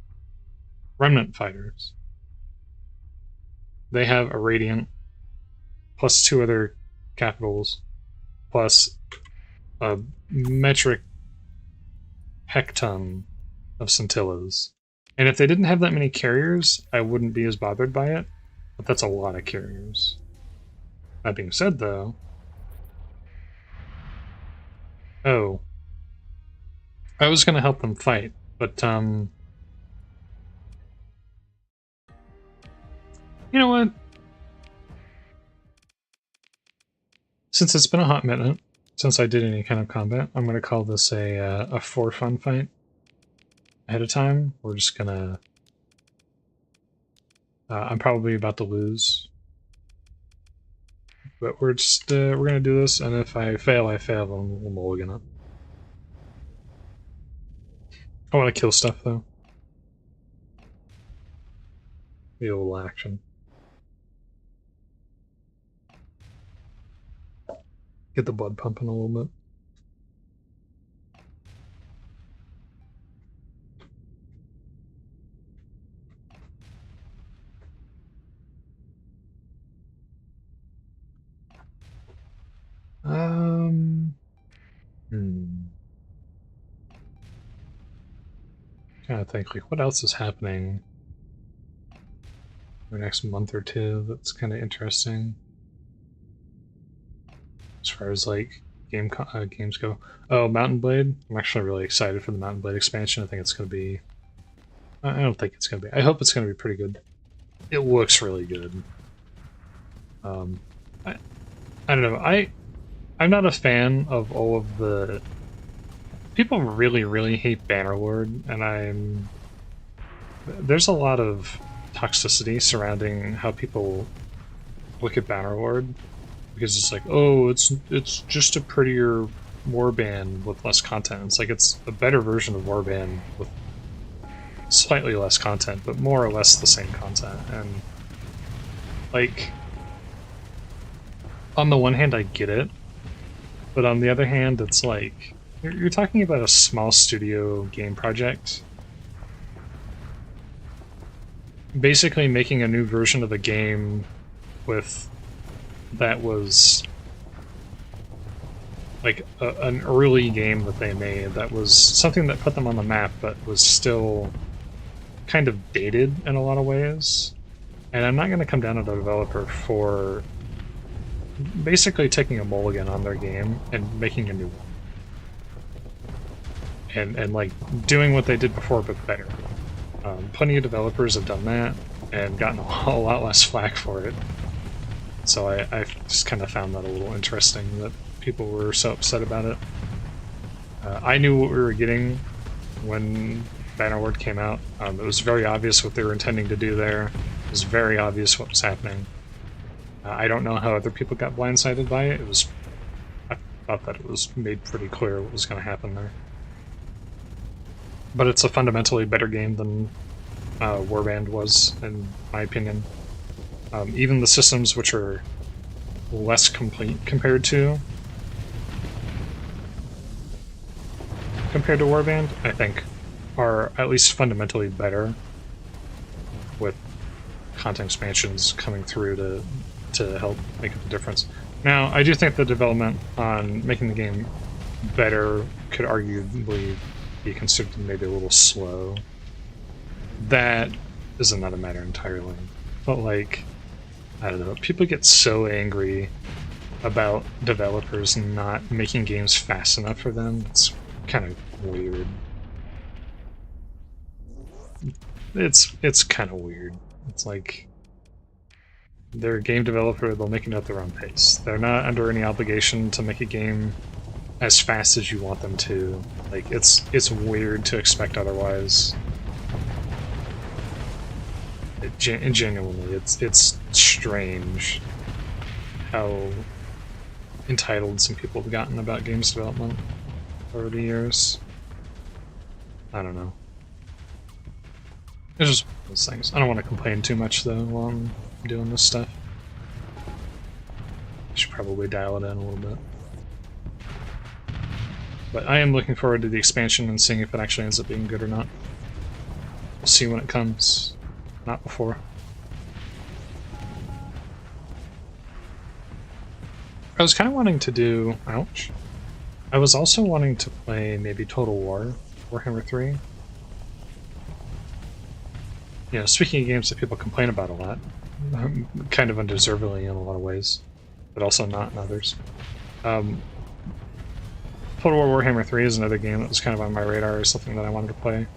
S1: remnant fighters. They have a Radiant, plus 2 other Capitals, plus a metric hecton of Scintillas. And if they didn't have that many carriers, I wouldn't be as bothered by it, but that's a lot of carriers. That being said, though... Oh. I was gonna help them fight, but, you know what? Since it's been a hot minute since I did any kind of combat, I'm gonna call this a for fun fight ahead of time. We're just gonna... I'm probably about to lose. But we're just, we're gonna do this, and if I fail, I fail, and we'll mulligan it. I want to kill stuff, though. Be a little action. Get the blood pumping a little bit. Trying to think, like, what else is happening in the next month or two that's kind of interesting as far as like games go. Oh, Mountain Blade. I'm actually really excited for the Mountain Blade expansion. I think it's going to be... I don't think it's going to be... I hope it's going to be pretty good. It looks really good. I don't know. I'm not a fan of all of the... People really, really hate Bannerlord, and there's a lot of toxicity surrounding how people look at Bannerlord. because it's like, oh, it's just a prettier warband with less content. It's like it's a better version of warband with slightly less content, but more or less the same content. And like, on the one hand, I get it, but on the other hand, it's like you're talking about a small studio game project. Basically making a new version of a game with that was like an early game that they made that was something that put them on the map but was still kind of dated in a lot of ways. And I'm not going to come down to the developer for basically taking a mulligan on their game and making a new one. And like doing what they did before but better. Plenty of developers have done that and gotten a whole lot less flack for it. So I just kind of found that a little interesting that people were so upset about it. I knew what we were getting when Bannerlord came out. It was very obvious what they were intending to do there. It was very obvious what was happening. I don't know how other people got blindsided by it. I thought that it was made pretty clear what was going to happen there. But it's a fundamentally better game than Warband was, in my opinion. Even the systems which are less complete compared to Warband, I think, are at least fundamentally better with content expansions coming through to help make a difference. Now, I do think the development on making the game better could arguably be considered maybe a little slow. That is another matter entirely. But like, I don't know, people get so angry about developers not making games fast enough for them. It's kind of weird. It's kind of weird. It's like, they're a game developer, they'll make it at their own pace. They're not under any obligation to make a game as fast as you want them to. Like, it's weird to expect otherwise. Genuinely, it's strange how entitled some people have gotten about games development over the years. I don't know. It's just one of those things. I don't want to complain too much, though, while I'm doing this stuff. I should probably dial it in a little bit. But I am looking forward to the expansion and seeing if it actually ends up being good or not. We'll see when it comes. Not before. I was kind of wanting to do... Ouch. I was also wanting to play maybe Total War, Warhammer 3. You know, speaking of games that people complain about a lot, kind of undeservedly in a lot of ways, but also not in others. Total War Warhammer 3 is another game that was kind of on my radar as something that I wanted to play.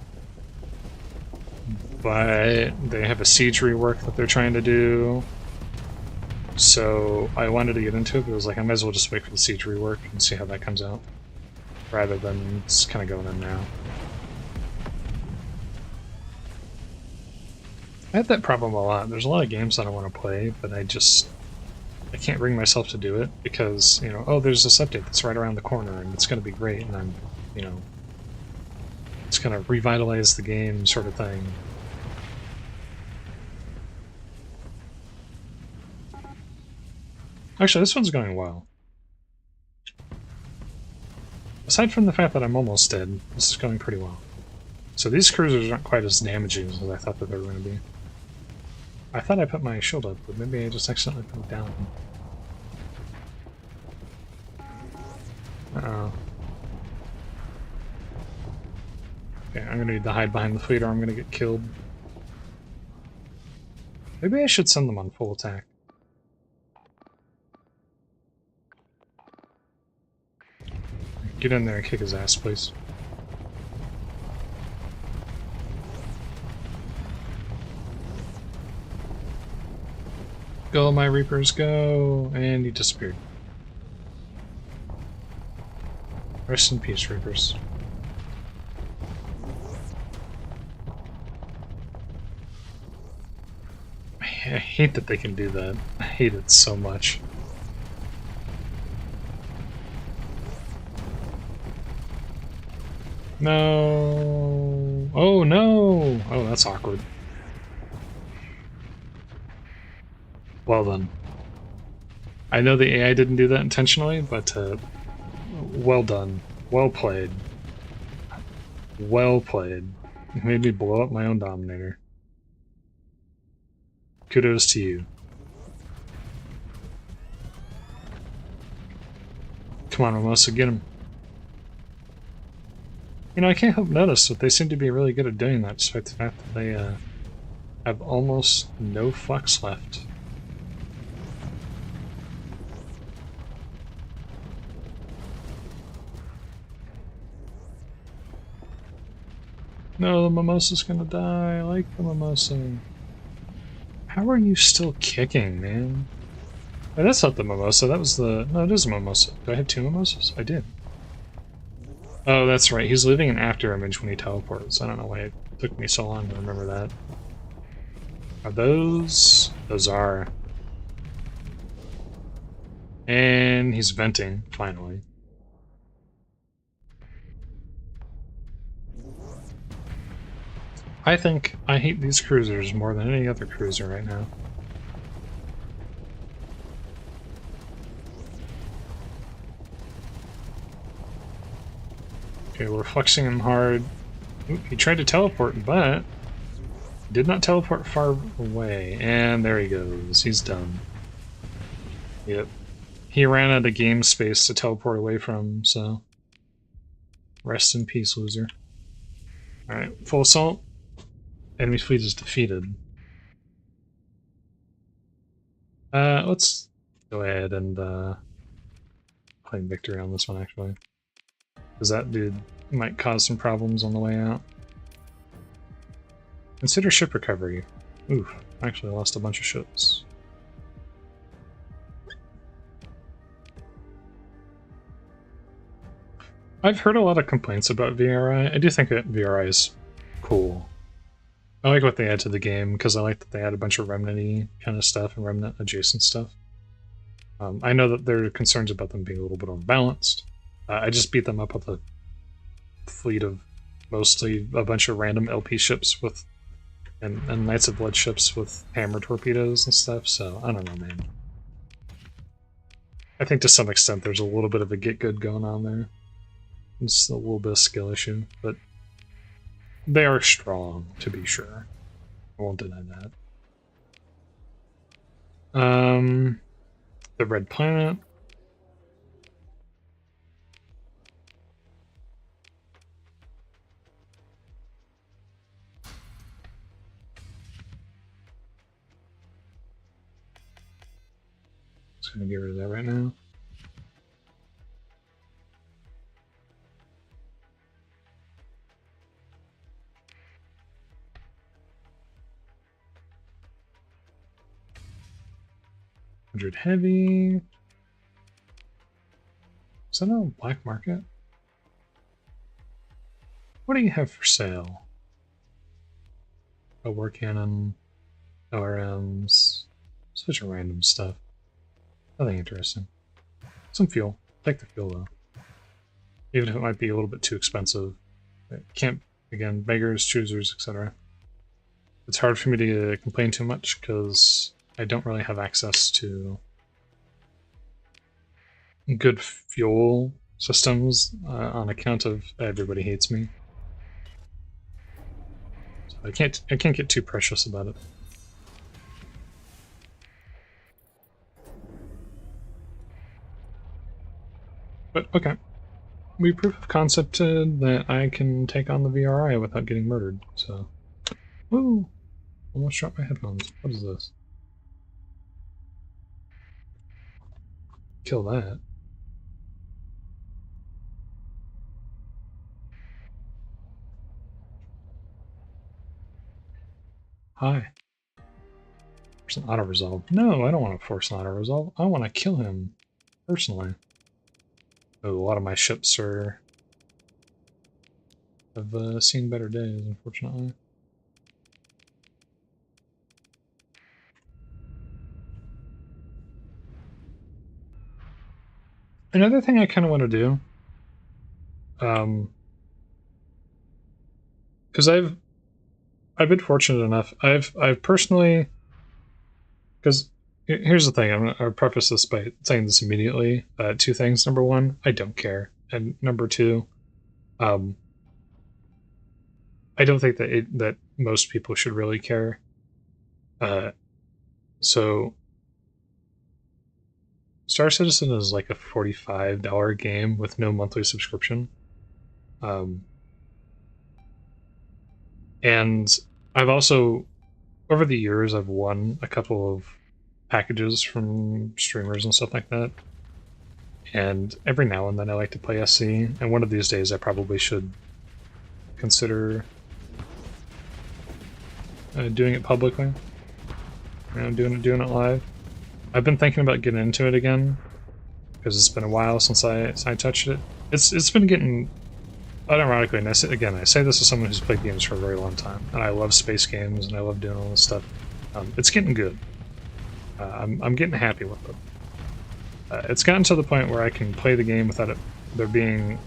S1: But they have a Siege rework that they're trying to do, so I wanted to get into it, but it was like, I might as well just wait for the Siege rework and see how that comes out, rather than just kind of going in now. I have that problem a lot. There's a lot of games that I want to play, but I can't bring myself to do it because, you know, oh, there's this update that's right around the corner and it's going to be great, and I'm, you know, it's going to revitalize the game sort of thing. Actually, this one's going well. Aside from the fact that I'm almost dead, this is going pretty well. So these cruisers aren't quite as damaging as I thought that they were going to be. I thought I put my shield up, but maybe I just accidentally put it down. Uh-oh. Okay, I'm gonna need to hide behind the fleet or I'm gonna get killed. Maybe I should send them on full attack. Get in there and kick his ass, please. Go, my Reapers, go! And he disappeared. Rest in peace, Reapers. I hate that they can do that. I hate it so much. No. Oh, no. Oh, that's awkward. Well done. I know the AI didn't do that intentionally, but well done. Well played. Well played. You made me blow up my own Dominator. Kudos to you. Come on, Mimosa, get him. You know, I can't help notice that they seem to be really good at doing that, despite the fact that they have almost no flex left. No, the Mimosa's gonna die. I like the Mimosa. How are you still kicking, man? Oh, that's not the Mimosa, that was the... No, it is a Mimosa. Do I have two Mimosas? I did. Oh, that's right. He's leaving an after image when he teleports. I don't know why it took me so long to remember that. Are those? Those are. And he's venting, finally. I think I hate these cruisers more than any other cruiser right now. Okay, we're flexing him hard. Oop, he tried to teleport, but did not teleport far away. And there he goes. He's done. Yep. He ran out of game space to teleport away from, so... Rest in peace, loser. Alright, full assault. Enemy fleet is defeated. Let's go ahead and claim victory on this one, actually. Because that dude might cause some problems on the way out. Consider ship recovery. Oof, I actually lost a bunch of ships. I've heard a lot of complaints about VRI. I do think that VRI is cool. I like what they add to the game, because I like that they add a bunch of remnant-y kind of stuff and remnant-adjacent stuff. I know that there are concerns about them being a little bit unbalanced. I just beat them up with a fleet of mostly a bunch of random LP ships with and Knights of Blood ships with hammer torpedoes and stuff, so I don't know, man. I think to some extent there's a little bit of a get good going on there. It's a little bit of skill issue, but they are strong, to be sure. I won't deny that. The Red Planet. Just gonna get rid of that right now. $100 heavy. Is that on black market? What do you have for sale? A war cannon, ORMs, such a random stuff. Nothing interesting. Some fuel. Take the fuel though. Even if it might be a little bit too expensive. It can't, again, beggars, choosers, etc. It's hard for me to complain too much because I don't really have access to good fuel systems on account of everybody hates me. So I can't get too precious about it. But okay. We proof of concepted that I can take on the VRI without getting murdered, so... Woo! Almost dropped my headphones. What is this? Kill that. Hi. Force an auto-resolve. No, I don't want to force an auto-resolve. I want to kill him. Personally. Oh, a lot of my ships have seen better days, unfortunately. Another thing I kind of want to do, because I've been fortunate enough. I've personally, because here's the thing. I'll preface this by saying this immediately. Two things. Number one, I don't care, and number two, I don't think that most people should really care. So Star Citizen is like a $45 game with no monthly subscription. And I've also, over the years, I've won a couple of packages from streamers and stuff like that. And every now and then I like to play SC, and one of these days I probably should consider doing it publicly. You know, doing it live. I've been thinking about getting into it again because it's been a while since I touched it. It's been getting, unironically, and I say this as someone who's played games for a very long time, and I love space games and I love doing all this stuff. It's getting good. I'm getting happy with it. It's gotten to the point where I can play the game without there being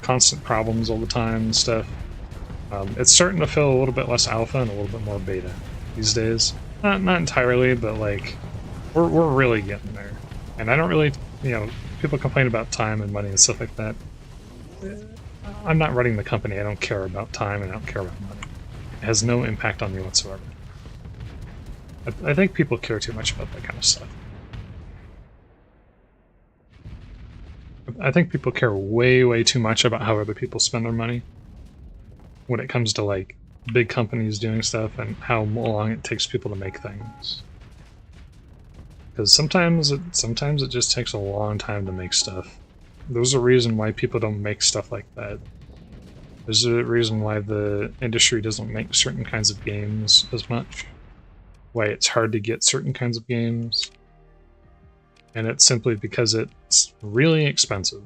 S1: constant problems all the time and stuff. It's starting to feel a little bit less alpha and a little bit more beta these days. Not entirely, but like we're really getting there. And I don't really, people complain about time and money and stuff like that. I'm not running the company. I don't care about time and I don't care about money. It has no impact on me whatsoever. I think people care too much about that kind of stuff. I think people care way, way too much about how other people spend their money when it comes to like big companies doing stuff and how long it takes people to make things. Because sometimes it just takes a long time to make stuff. There's a reason why people don't make stuff like that. There's a reason why the industry doesn't make certain kinds of games as much. Why it's hard to get certain kinds of games. And it's simply because it's really expensive.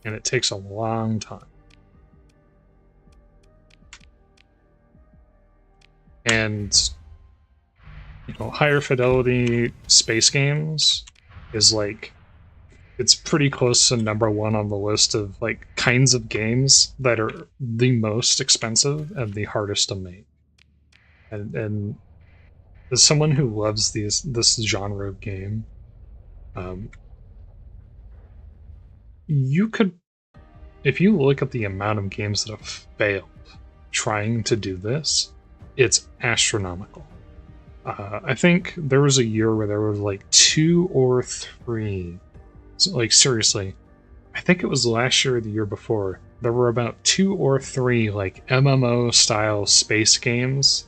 S1: And it takes a long time. And higher fidelity space games is like, it's pretty close to #1 on the list of like kinds of games that are the most expensive and the hardest to make. And as someone who loves this genre of game, you could, if you look at the amount of games that have failed trying to do this, it's astronomical. I think there was a year where there was like 2 or 3. Like seriously, I think it was last year or the year before. There were about 2 or 3 like MMO style space games,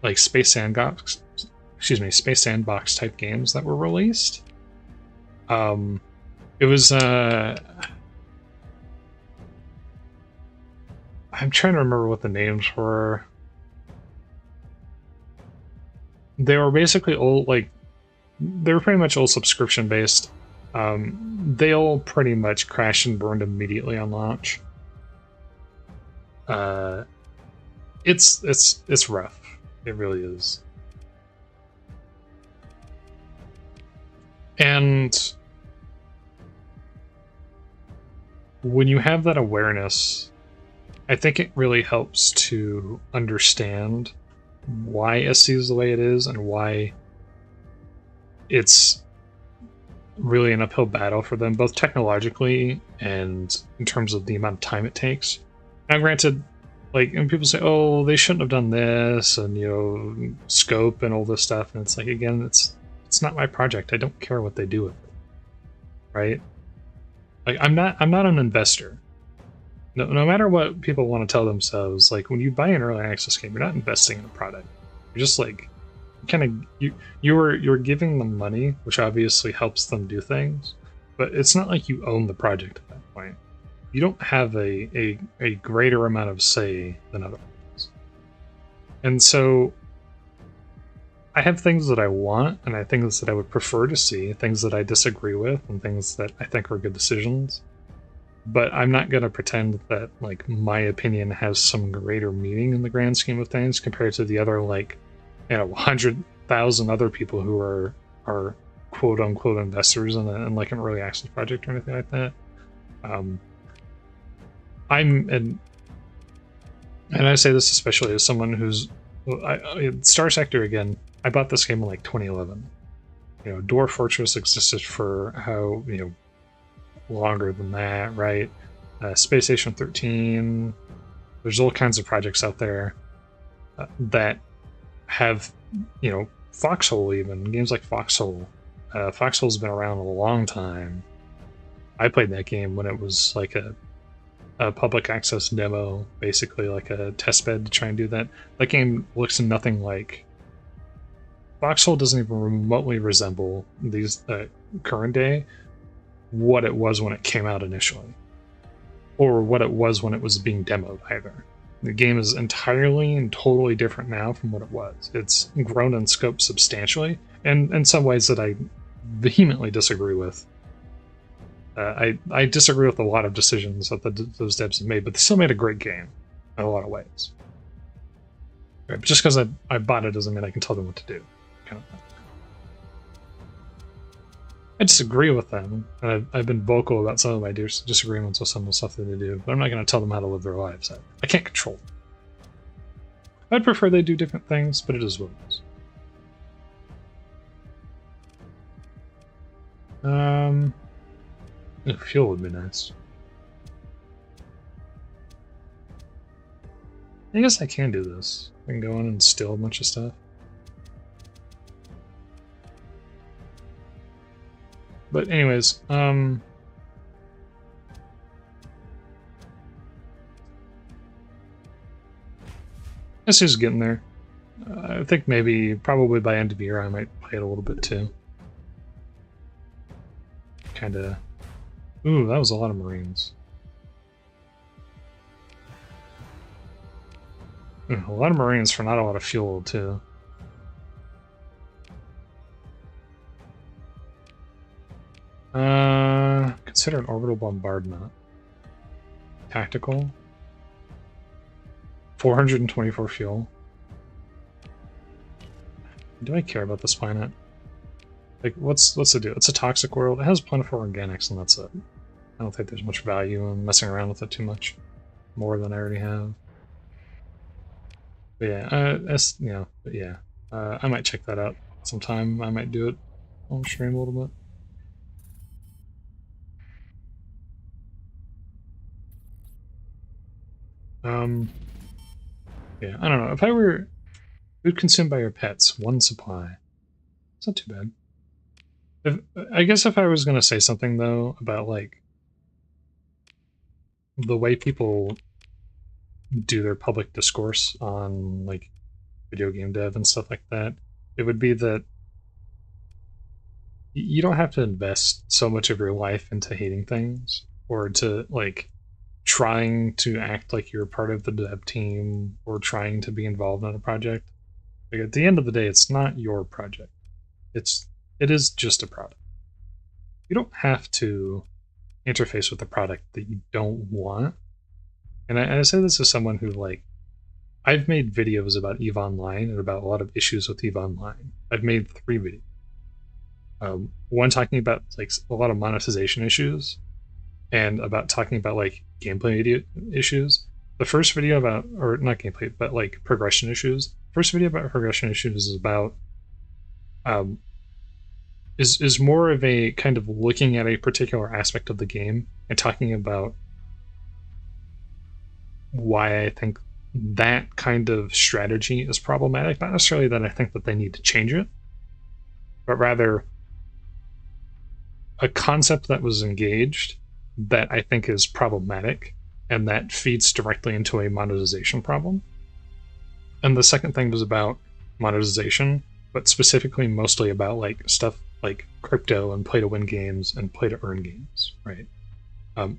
S1: like space sandbox type games that were released. It was I'm trying to remember what the names were. They were basically all like, they were pretty much all subscription based. They all pretty much crashed and burned immediately on launch. It's rough. It really is. And when you have that awareness, I think it really helps to understand why SC is the way it is and why it's really an uphill battle for them, both technologically and in terms of the amount of time it takes. Now, granted, like, and people say, "Oh, they shouldn't have done this," and scope and all this stuff, and it's like, again, it's not my project. I don't care what they do with it, right? Like, I'm not an investor. No matter what people want to tell themselves, like when you buy an early access game, you're not investing in a product. You're just like, you're giving them money, which obviously helps them do things, but it's not like you own the project at that point. You don't have a greater amount of say than others. And so I have things that I want, and I have things that I would prefer to see, things that I disagree with, and things that I think are good decisions. But I'm not going to pretend that like my opinion has some greater meaning in the grand scheme of things compared to the other 100,000 other people who are quote unquote investors in like an early access project or anything like that. And I say this especially as someone who's Starsector again. I bought this game in like 2011. You know, Dwarf Fortress existed for how longer than that, right? Space Station 13. There's all kinds of projects out there that have, Foxhole, even games like Foxhole. Foxhole's been around a long time. I played that game when it was like a public access demo, basically like a test bed to try and do that. That game looks nothing like. Foxhole doesn't even remotely resemble these current day what it was when it came out initially, or what it was when it was being demoed either. The game is entirely and totally different now from what it was. It's grown in scope substantially, and in some ways that I vehemently disagree with. I disagree with a lot of decisions that those devs have made, but they still made a great game in a lot of ways. Right, but just because I bought it doesn't mean I can tell them what to do. Kind of thing. I disagree with them, and I've been vocal about some of my disagreements with some of the stuff that they do, but I'm not going to tell them how to live their lives. I can't control them. I'd prefer they do different things, but it is what it is. Fuel would be nice. I guess I can do this. I can go in and steal a bunch of stuff. But anyways, this is getting there. I think probably by end of year I might play it a little bit too. Kinda... Ooh, that was a lot of Marines. A lot of Marines for not a lot of fuel too. Consider an orbital bombardment. Tactical. 424 fuel. Do I care about this planet? Like, what's the deal? It's a toxic world. It has plentiful organics, and that's it. I don't think there's much value in messing around with it too much. More than I already have. But yeah, I might check that out sometime. I might do it on stream a little bit. Yeah, I don't know. If I were food consumed by your pets, 1 supply. It's not too bad. I guess if I was going to say something, though, about, like, the way people do their public discourse on, like, video game dev and stuff like that, it would be that you don't have to invest so much of your life into hating things, or to, like, trying to act like you're part of the dev team, or trying to be involved in a project. Like, at the end of the day, it's not your project. It is just a product. You don't have to interface with the product that you don't want. And I say this as someone who, like, I've made videos about EVE Online and about a lot of issues with EVE Online. I've made 3 videos. One talking about, like, a lot of monetization issues, and about talking about, like, gameplay issues. The first video about, or not gameplay, but, like, progression issues. First video about progression issues is about, is more of a kind of looking at a particular aspect of the game and talking about why I think that kind of strategy is problematic. Not necessarily that I think that they need to change it, but rather a concept that was engaged that I think is problematic and that feeds directly into a monetization problem. And the second thing was about monetization, but specifically mostly about, like, stuff like crypto and play-to-win games and play-to-earn games, right?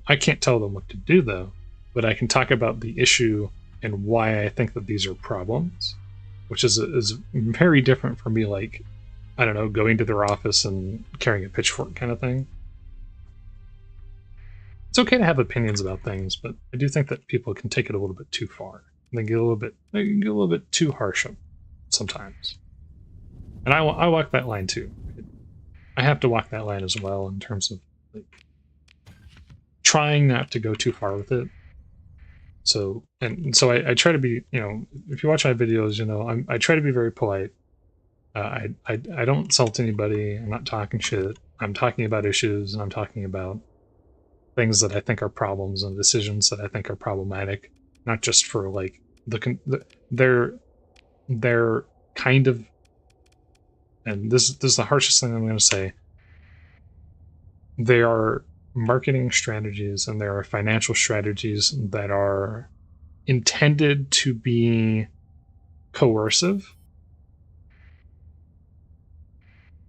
S1: I can't tell them what to do, though, but I can talk about the issue and why I think that these are problems, which is very different from me, like, I don't know, going to their office and carrying a pitchfork kind of thing. It's okay to have opinions about things, but I do think that people can take it a little bit too far. They get a little bit too harsh sometimes. And I walk that line too. I have to walk that line as well in terms of, like, trying not to go too far with it. So I try to be, you know, if you watch my videos, you know, I try to be very polite. I don't insult anybody. I'm not talking shit. I'm talking about issues, and I'm talking about things that I think are problems and decisions that I think are problematic, not just for like they're kind of, and this is the harshest thing I'm going to say. They are marketing strategies and there are financial strategies that are intended to be coercive,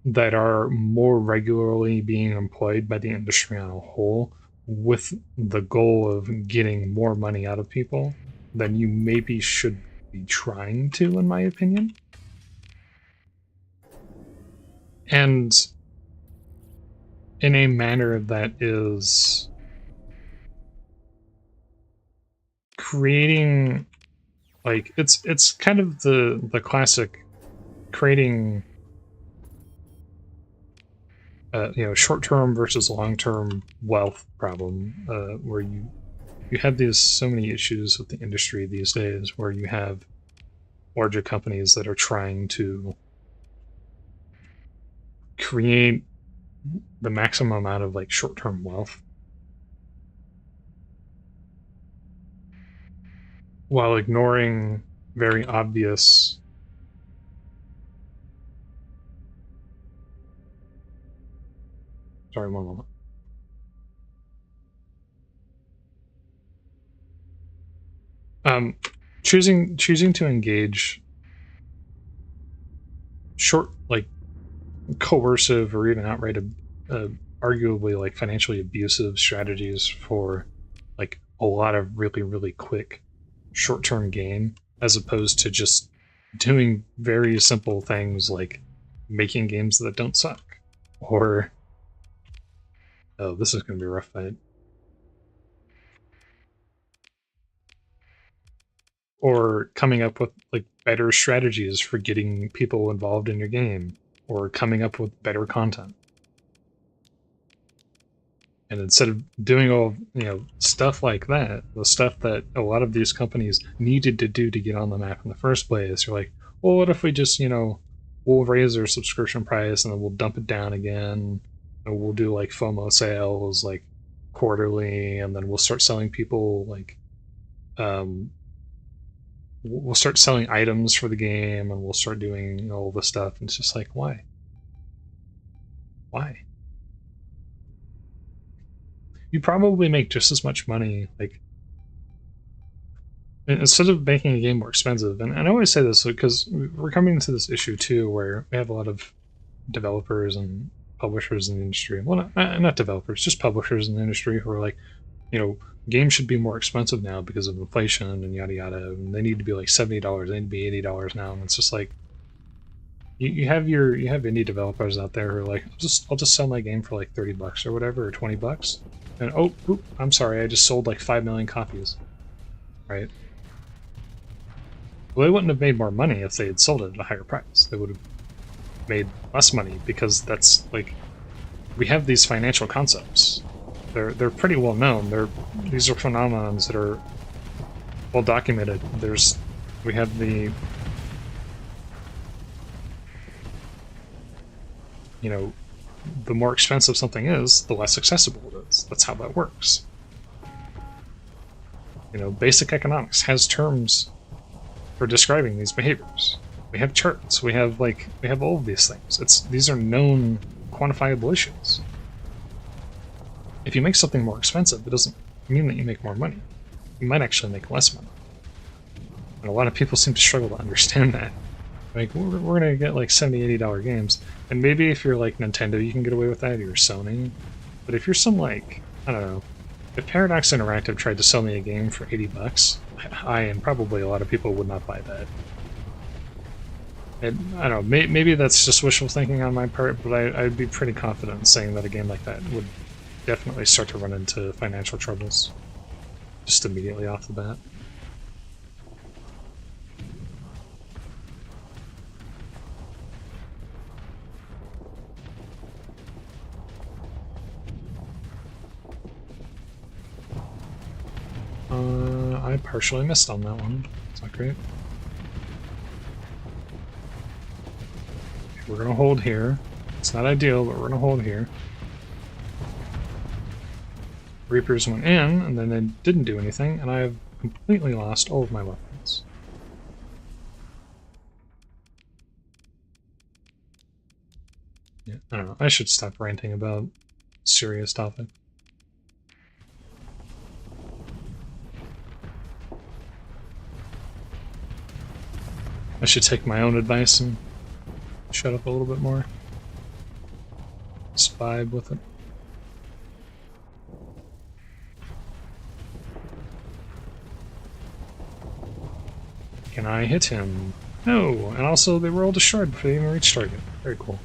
S1: that are more regularly being employed by the industry on a whole with the goal of getting more money out of people than you maybe should be trying to, in my opinion. And in a manner that is creating, like, it's kind of the classic creating you know, short-term versus long-term wealth problem, where you have these so many issues with the industry these days, where you have larger companies that are trying to create the maximum amount of like short-term wealth while ignoring very obvious sorry, one moment. Choosing to engage short, like, coercive or even outright arguably like financially abusive strategies for like a lot of really quick short-term gain, as opposed to just doing very simple things like making games that don't suck, or oh, this is going to be a rough fight, or coming up with like better strategies for getting people involved in your game, or coming up with better content. And instead of doing all, you know, stuff like that, the stuff that a lot of these companies needed to do to get on the map in the first place, you're like, well, what if we just, you know, we'll raise our subscription price and then we'll dump it down again, and we'll do like FOMO sales like quarterly, and then we'll start selling people like we'll start selling items for the game, and we'll start doing, you know, all this stuff. And it's just like, why? You probably make just as much money, like, instead of making a game more expensive. And I always say this because we're coming into this issue too, where we have a lot of developers and publishers in the industry. Well, not developers, just publishers in the industry who are like, you know, games should be more expensive now because of inflation and yada yada. And they need to be like $70, they need to be $80 now. And it's just like, you have indie developers out there who are like, I'll just sell my game for like $30 or whatever, or $20, and oh, I'm sorry, I just sold like 5 million copies, right? Well, they wouldn't have made more money if they had sold it at a higher price. They would have made less money, because that's like, we have these financial concepts. They're pretty well known. These are phenomenons that are well documented. We have the, you know, the more expensive something is, the less accessible it is. That's how that works. You know, basic economics has terms for describing these behaviors. We have charts. We have all of these things. These are known, quantifiable issues. If you make something more expensive, it doesn't mean that you make more money. You might actually make less money. And a lot of people seem to struggle to understand that. Like, we're gonna get like $70, $80 games, and maybe if you're like Nintendo, you can get away with that, or you're Sony. But if you're some, like, I don't know, if Paradox Interactive tried to sell me a game for $80, I and probably a lot of people would not buy that. And I don't know, maybe that's just wishful thinking on my part, but I'd be pretty confident in saying that a game like that would definitely start to run into financial troubles just immediately off the bat. I partially missed on that one. It's not great. Okay, we're gonna hold here. It's not ideal, but we're gonna hold here. Reapers went in, and then they didn't do anything, and I have completely lost all of my weapons. Yeah, I don't know. I should stop ranting about serious topic. I should take my own advice and shut up a little bit more. Just vibe with it. Can I hit him? No! And also they rolled a shard before they even reached target. Very cool.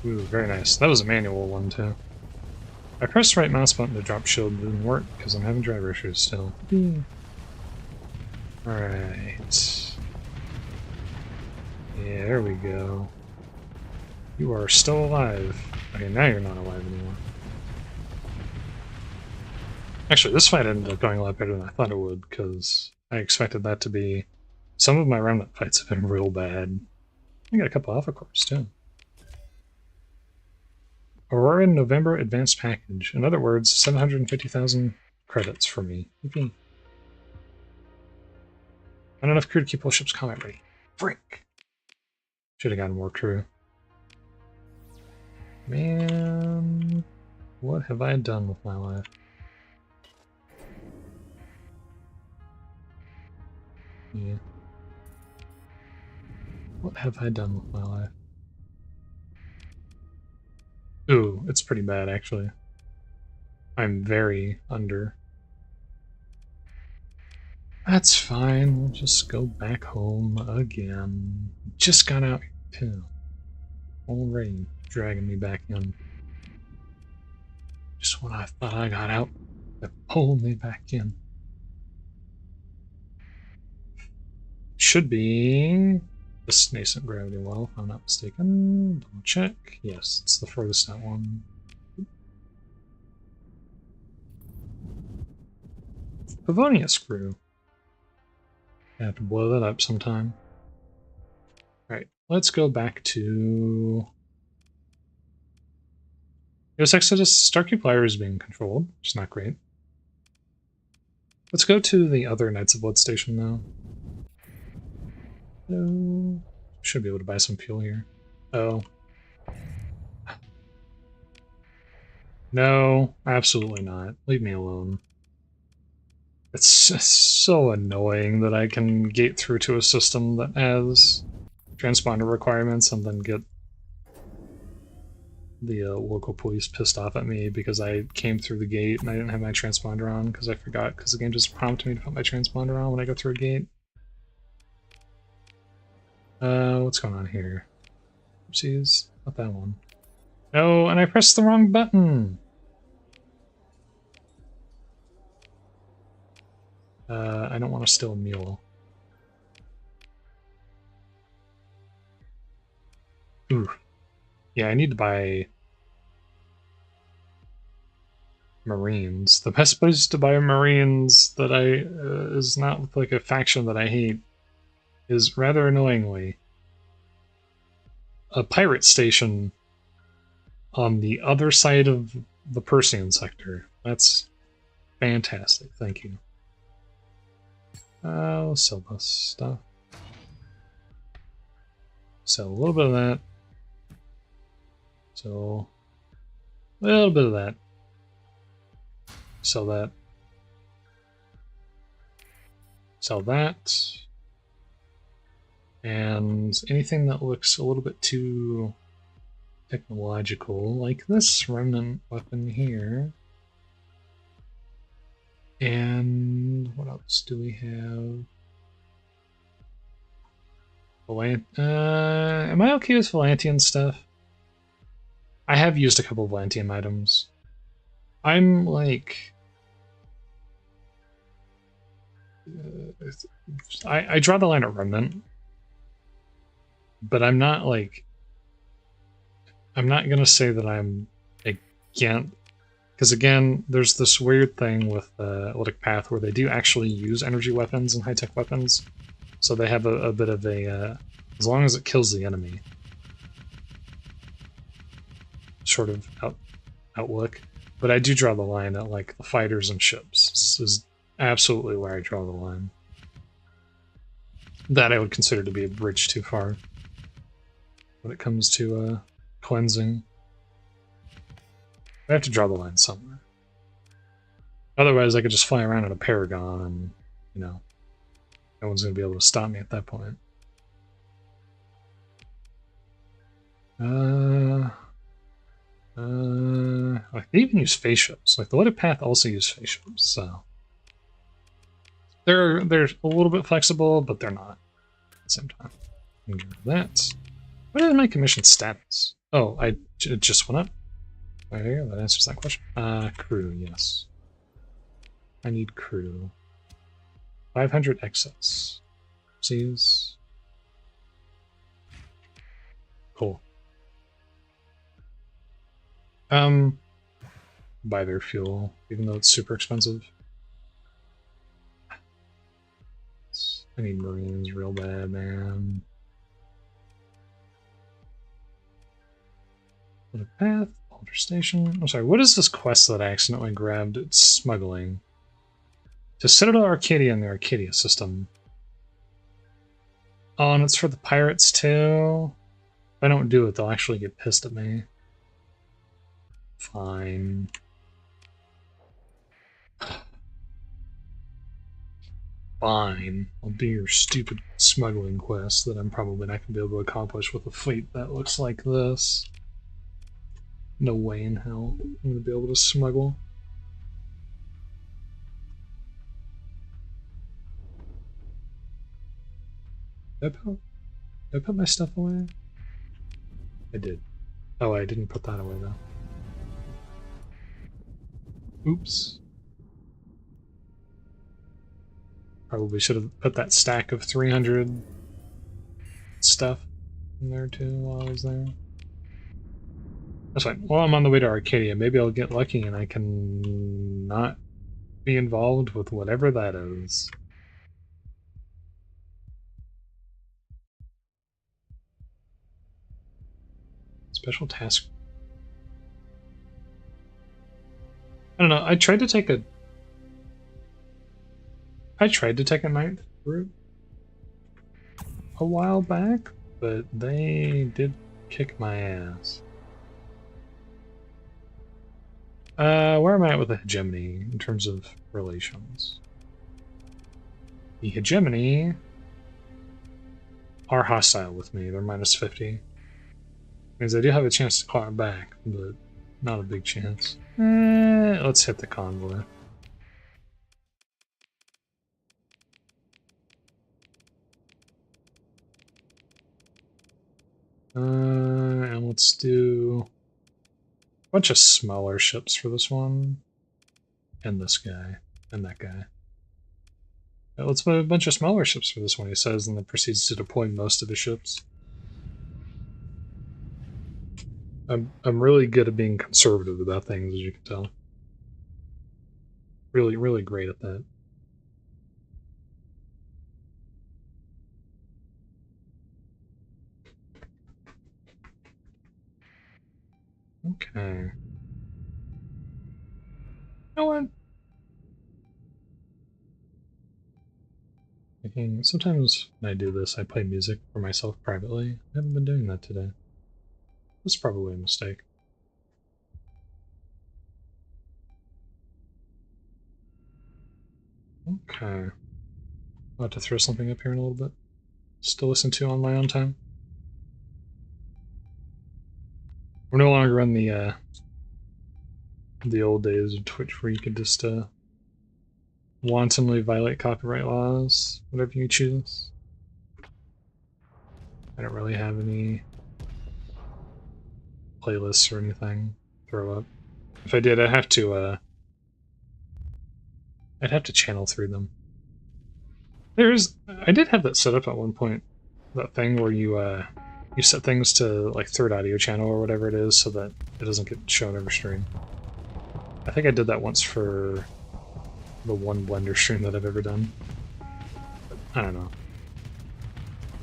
S1: Ooh, very nice. That was a manual one, too. I pressed the right mouse button to drop shield, but it didn't work because I'm having driver issues still. Alright. Yeah, there we go. You are still alive. Okay, now you're not alive anymore. Actually, this fight ended up going a lot better than I thought it would, because I expected that to be... Some of my remnant fights have been real bad. I got a couple alpha cores, too. Aurora in November Advanced Package. In other words, 750,000 credits for me. Yippee. Not enough crew to keep all ships combat ready. Frick! Should have gotten more crew. Man... What have I done with my life? Yeah. What have I done with my life? Ooh, it's pretty bad, actually. I'm very under. That's fine, we'll just go back home again. Just got out here, too. Already dragging me back in. Just when I thought I got out, they pulled me back in. Should be this nascent gravity well, if I'm not mistaken. Double check. Yes, it's the furthest out one. Pavonia screw. I have to blow that up sometime. Alright, let's go back to... Yes, Exodus Starkey Flyer is being controlled, which is not great. Let's go to the other Knights of Blood station now. No. Should be able to buy some fuel here. Oh. No, absolutely not. Leave me alone. It's just so annoying that I can gate through to a system that has transponder requirements and then get the local police pissed off at me because I came through the gate and I didn't have my transponder on because I forgot, because the game just prompted me to put my transponder on when I go through a gate. What's going on here? Oopsies, not that one. No, and I pressed the wrong button! I don't want to steal a mule. Ooh. Yeah, I need to buy Marines. The best place to buy Marines that is not with like a faction that I hate is, rather annoyingly, a pirate station on the other side of the Persian sector. That's fantastic, thank you. I'll sell this stuff. Sell a little bit of that. So, a little bit of that. Sell that. Sell that. And anything that looks a little bit too technological, like this remnant weapon here. And what else do we have? Am I okay with Volantian stuff? I have used a couple of Volantian items. I'm like... I draw the line at Remnant. But I'm not like... I'm not gonna say that I'm against, because again, there's this weird thing with Luddic Path where they do actually use energy weapons and high-tech weapons, so they have a bit of a as long as it kills the enemy sort of outlook. But I do draw the line at like the fighters and ships. This is absolutely where I draw the line. That I would consider to be a bridge too far when it comes to cleansing. I have to draw the line somewhere. Otherwise, I could just fly around in a Paragon and, you know, no one's going to be able to stop me at that point. Like they even use spaceships. Like the Light of Path also use spaceships, so they're a little bit flexible, but they're not at the same time. Get rid of that. What is my commission status? Oh, it just went up. There you go. That answers that question. Crew, yes. I need crew. 500 excess. Oopsies. Cool. Buy their fuel, even though it's super expensive. I need Marines real bad, man. What a path, alter station. I'm sorry, what is this quest that I accidentally grabbed? It's smuggling. To Citadel Arcadia in the Arcadia system. Oh, and it's for the pirates too? If I don't do it, they'll actually get pissed at me. Fine. Fine. I'll do your stupid smuggling quest that I'm probably not going to be able to accomplish with a fleet that looks like this. No way in hell I'm going to be able to smuggle. Did I put my stuff away? I did. Oh, I didn't put that away though. Oops. Probably should have put that stack of 300 stuff in there too while I was there. That's fine. While I'm on the way to Arcadia, maybe I'll get lucky and I can not be involved with whatever that is. Special task. I don't know. I tried to take a ninth route a while back, but they did kick my ass. Where am I at with the hegemony in terms of relations? The hegemony are hostile with me. They're minus 50. Means I do have a chance to claw it back, but not a big chance. Let's hit the convoy. And let's do a bunch of smaller ships for this one. And this guy. And that guy. Let's put a bunch of smaller ships for this one, he says, and then proceeds to deploy most of his ships. I'm really good at being conservative about things, as you can tell. Really, really great at that. Okay. You know what? Sometimes when I do this, I play music for myself privately. I haven't been doing that today. That's probably a mistake. Okay. I'll have to throw something up here in a little bit. Still listen to on my own time. We're no longer in the old days of Twitch where you could just wantonly violate copyright laws, whatever you choose. I don't really have any playlists or anything to throw up. If I did, I'd have to channel through them. I did have that set up at one point. That thing where you you set things to like third audio channel or whatever it is so that it doesn't get shown over stream. I think I did that once for the one Blender stream that I've ever done. But I don't know.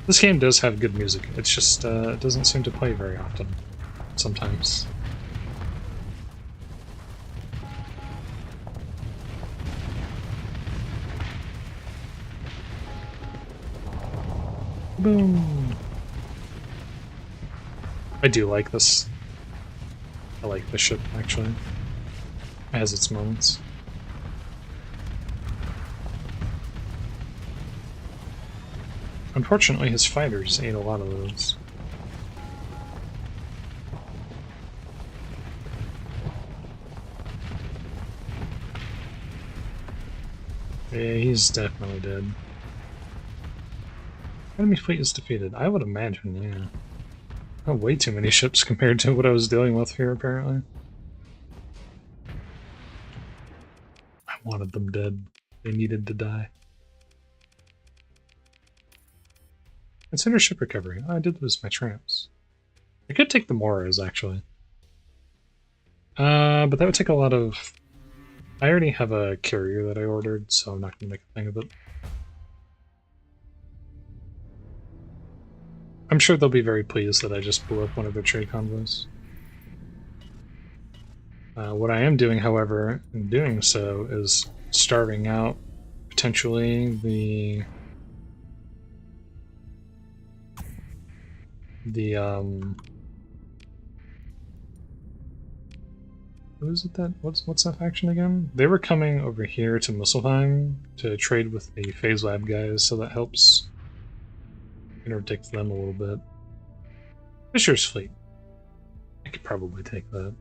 S1: This game does have good music, it's just it doesn't seem to play very often. Sometimes. Boom! I do like this. I like the ship, actually. It has its moments. Unfortunately, his fighters ate a lot of those. Yeah, he's definitely dead. Enemy fleet is defeated. I would imagine, yeah. Oh, way too many ships compared to what I was dealing with here, apparently. I wanted them dead. They needed to die. Consider ship recovery. Oh, I did lose my tramps. I could take the Moras, actually. But that would take a lot of... I already have a carrier that I ordered, so I'm not going to make a thing of it. I'm sure they'll be very pleased that I just blew up one of their trade convoys. What I am doing, however, in doing so, is starving out, potentially, the who is it that... What's that faction again? They were coming over here to Misselheim to trade with the Phase Lab guys, so that helps interdict them a little bit. Fisher's fleet. I could probably take that.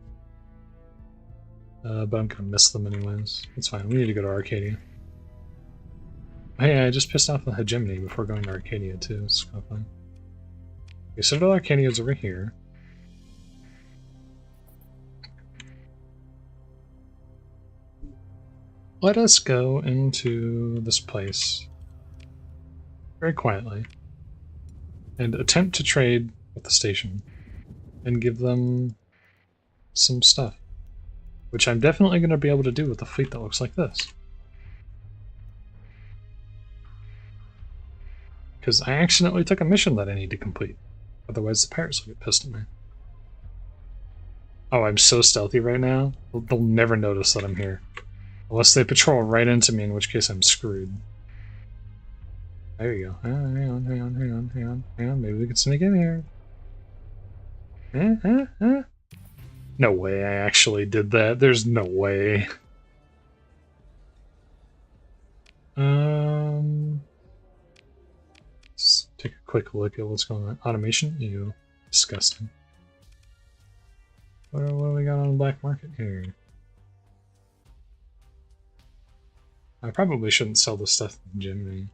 S1: But I'm gonna miss them anyways. It's fine, we need to go to Arcadia. Hey, I just pissed off the hegemony before going to Arcadia too, it's kind of fun. Okay, Citadel Arcadia is over here. Let us go into this place very quietly and attempt to trade with the station and give them some stuff, which I'm definitely going to be able to do with a fleet that looks like this. Because I accidentally took a mission that I need to complete, otherwise the pirates will get pissed at me. Oh, I'm so stealthy right now, they'll never notice that I'm here. Unless they patrol right into me, in which case I'm screwed. There you go. Hang on. Maybe we can sneak in here. No way I actually did that. There's no way. Let's take a quick look at what's going on. Automation? Ew. Disgusting. What do we got on the black market here? I probably shouldn't sell this stuff in Hegemony.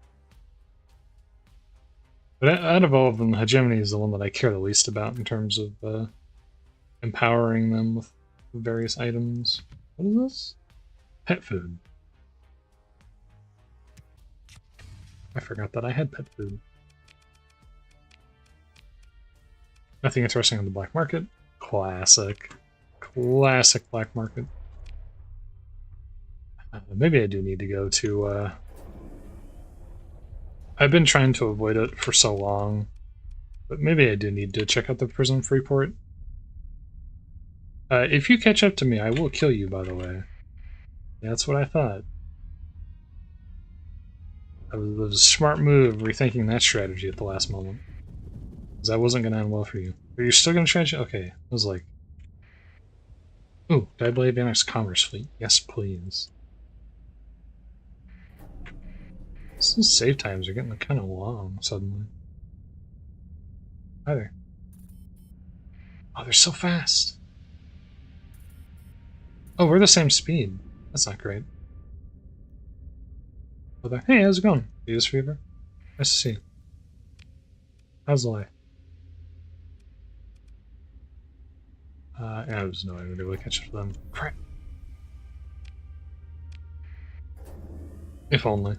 S1: But out of all of them, Hegemony is the one that I care the least about in terms of empowering them with various items. What is this? Pet food. I forgot that I had pet food. Nothing interesting on the black market. Classic. Classic black market. Maybe I do need to go to... I've been trying to avoid it for so long, but maybe I do need to check out the prison Freeport. If you catch up to me, I will kill you, by the way. That's what I thought. It was a smart move rethinking that strategy at the last moment. Because that wasn't going to end well for you. But you're still going to try to... Okay, I was like... Ooh, Diablade Annex Commerce Fleet. Yes, please. These save times are getting kind of long, suddenly. Hi there. Oh, they're so fast! Oh, we're the same speed. That's not great. Oh, there. Hey, how's it going? Venus Fever? Nice to see you. How's life? Yeah, there's no way I'm going to catch up to them. Crap. If only.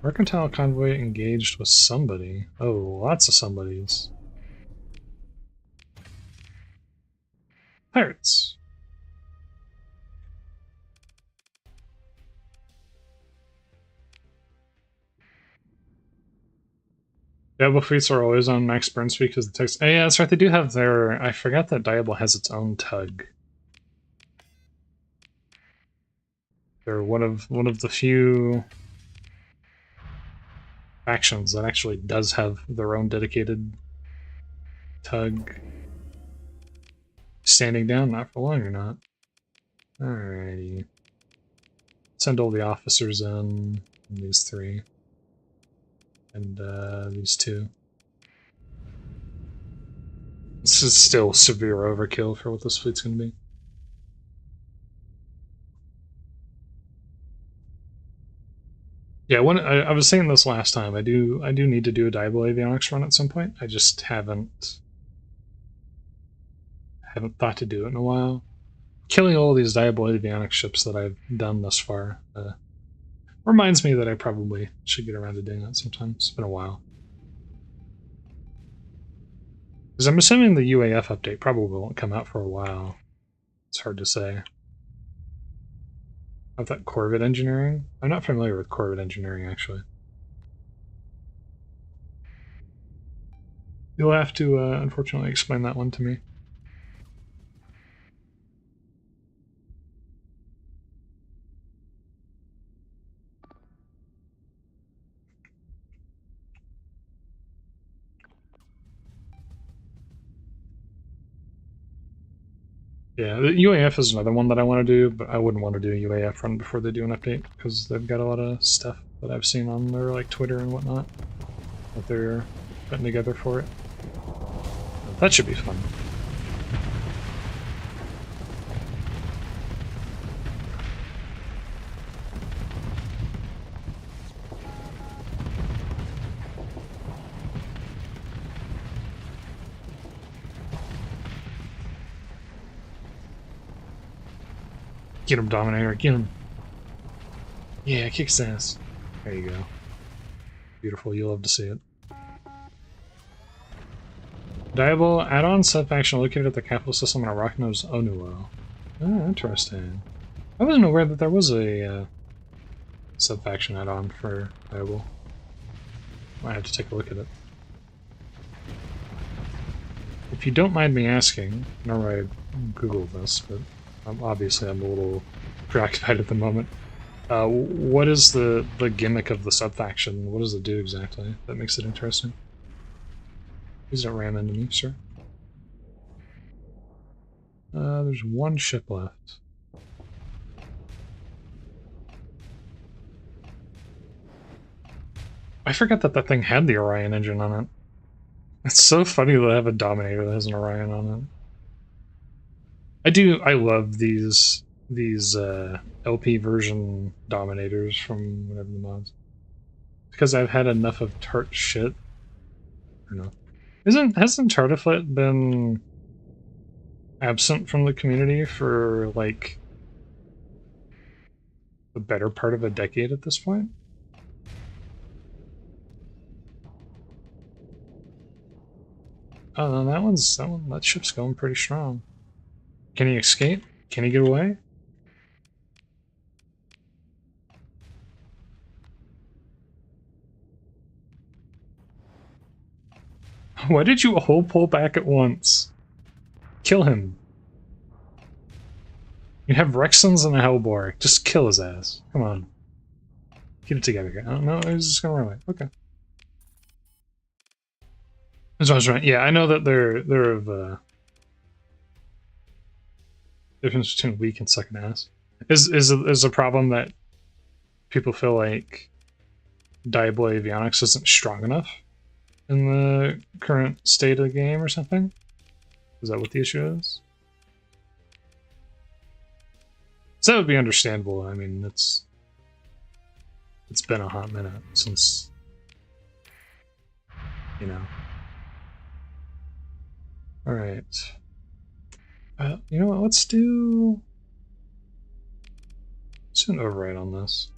S1: Mercantile convoy engaged with somebody. Oh, lots of somebodies. Pirates. Diablo fleets are always on max burn speed because the text. Oh, yeah, that's right. They do have their. I forgot that Diablo has its own tug. They're one of the few factions that actually does have their own dedicated tug. Standing down, not for long or not. Alrighty. Send all the officers in, these three. And these two. This is still severe overkill for what this fleet's gonna be. Yeah, I was saying this last time. I do need to do a Diablo Avionics run at some point. I just haven't thought to do it in a while. Killing all these Diablo Avionics ships that I've done thus far reminds me that I probably should get around to doing that sometime. It's been a while. Because I'm assuming the UAF update probably won't come out for a while. It's hard to say. Of that Corvette engineering? I'm not familiar with Corvette engineering, actually. You'll have to, unfortunately, explain that one to me. Yeah, the UAF is another one that I want to do, but I wouldn't want to do a UAF run before they do an update, because they've got a lot of stuff that I've seen on their like Twitter and whatnot that they're putting together for it. That should be fun. Get him, Dominator, get him. Yeah, kick his ass. There you go. Beautiful, you'll love to see it. Diablo add-on sub-faction located at the capital system in Arachno's Onuo. Oh, interesting. I wasn't aware that there was a sub-faction add-on for Diablo. Might have to take a look at it. If you don't mind me asking, normally I Googled this, but obviously I'm a little preoccupied at the moment. What is the gimmick of the sub-faction? What does it do exactly that makes it interesting? Please don't ram into me, sir. There's one ship left. I forgot that that thing had the Orion engine on it. It's so funny to have a Dominator that has an Orion on it. I love these LP version Dominators from whatever the mods. Because I've had enough of tart shit. I don't know. Hasn't Tartiflet been absent from the community for like the better part of a decade at this point? Oh, no, that ship's going pretty strong. Can he escape? Can he get away? Why did you all pull back at once? Kill him. You have Rexons and a Hellbore. Just kill his ass. Come on. Get it together, guys. Oh, no, he's just gonna run away. Okay. That's what I was right. Yeah, I know that they're of difference between weak and sucking ass. Is a problem that people feel like Diablo Avionics isn't strong enough in the current state of the game or something? Is that what the issue is? So that would be understandable. I mean, it's been a hot minute since, you know. Alright. You know what, let's do an override on this.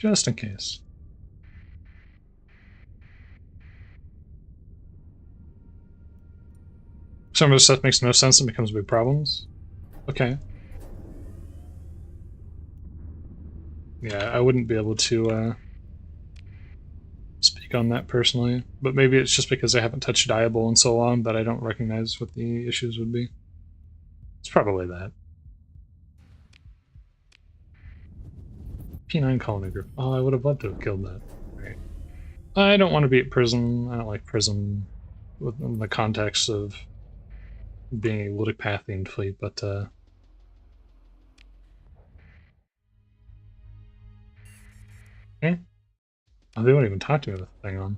S1: Just in case. Some of the stuff makes no sense and becomes big problems. Okay. Yeah, I wouldn't be able to speak on that personally, but maybe it's just because I haven't touched Diable in so long that I don't recognize what the issues would be. It's probably that. P9 colony group. Oh, I would have loved to have killed that. Right. I don't want to be at prison. I don't like prison within the context of being a Luddic Path themed fleet, but eh. Oh, they won't even talk to me with the thing on.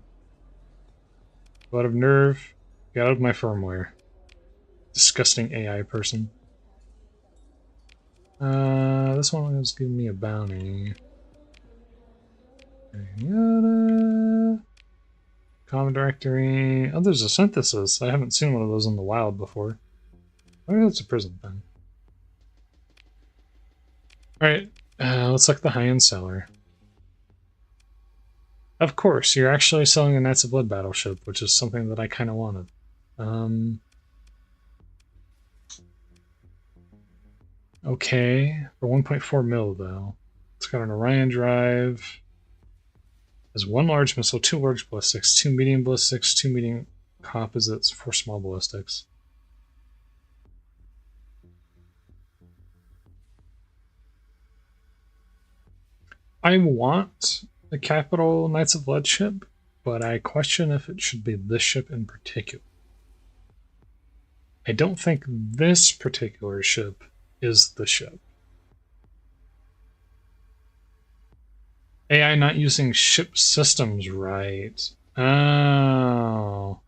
S1: Go out of nerve. Get out of my firmware. Disgusting AI person. This one is giving me a bounty. Common directory. Oh, there's a synthesis. I haven't seen one of those in the wild before. Maybe that's a prison thing. Alright, let's look at the high-end seller. Of course, you're actually selling a Knights of Ludd battleship, which is something that I kind of wanted. Okay, for 1.4 mil though. It's got an Orion drive. Has 1 large missile, 2 large ballistics, 2 medium ballistics, 2 medium composites, 4 small ballistics. I want the Capital Knights of Ludd ship, but I question if it should be this ship in particular. I don't think this particular ship is the ship. AI not using ship systems right. Oh.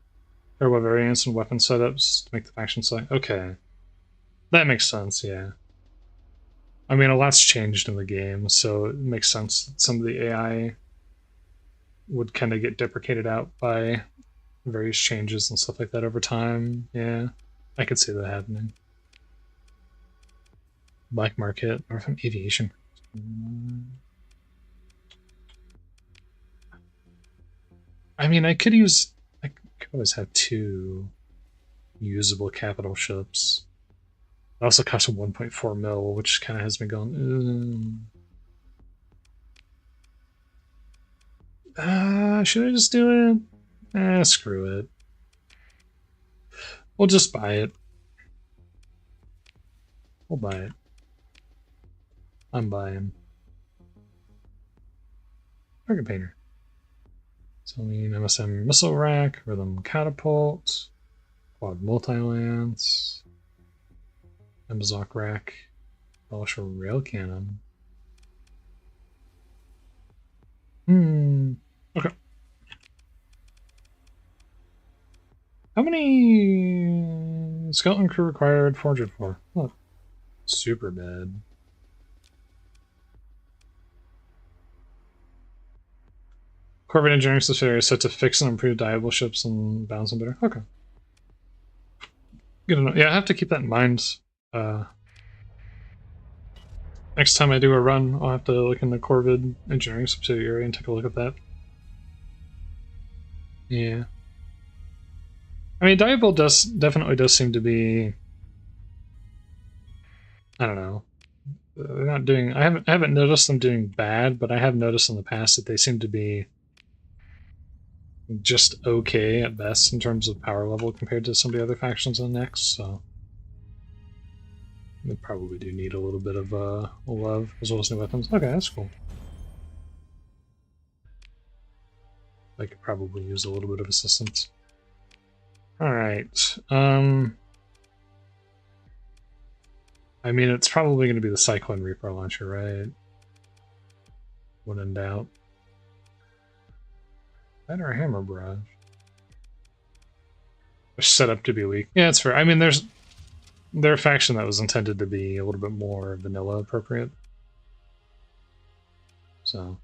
S1: Turbo variants and weapon setups to make the faction select. Okay. That makes sense, yeah. I mean, a lot's changed in the game, so it makes sense that some of the AI would kind of get deprecated out by various changes and stuff like that over time. Yeah, I could see that happening. Black market, or from aviation. I mean, I could always have 2 usable capital ships. It also costs 1.4 mil, which kind of has me going, should I just do it? Screw it. We'll just buy it. We'll buy it. I'm buying. Target painter. Selling MSM missile rack, rhythm catapult, quad multi-lance, Amazok rack, Polisher rail cannon. Okay. How many skeleton crew required? 404. Oh, super bad. Corvette engineering subsidiary is set to fix and improve diable ships and balance them better. Okay. Good enough. Yeah, I have to keep that in mind. Next time I do a run, I'll have to look in the Corvette engineering subsidiary and take a look at that. Yeah. I mean, Diable definitely does seem to be. I don't know. They're not doing. I haven't noticed them doing bad, but I have noticed in the past that they seem to be just okay at best in terms of power level compared to some of the other factions on next. So they probably do need a little bit of love as well as new weapons. Okay, that's cool. I could probably use a little bit of assistance. All right. I mean, it's probably going to be the Cyclone Reaper launcher, right? When in doubt. That or a Hammer Barrage. They're set up to be weak. Yeah, it's fair. I mean, they're a faction that was intended to be a little bit more vanilla appropriate. So,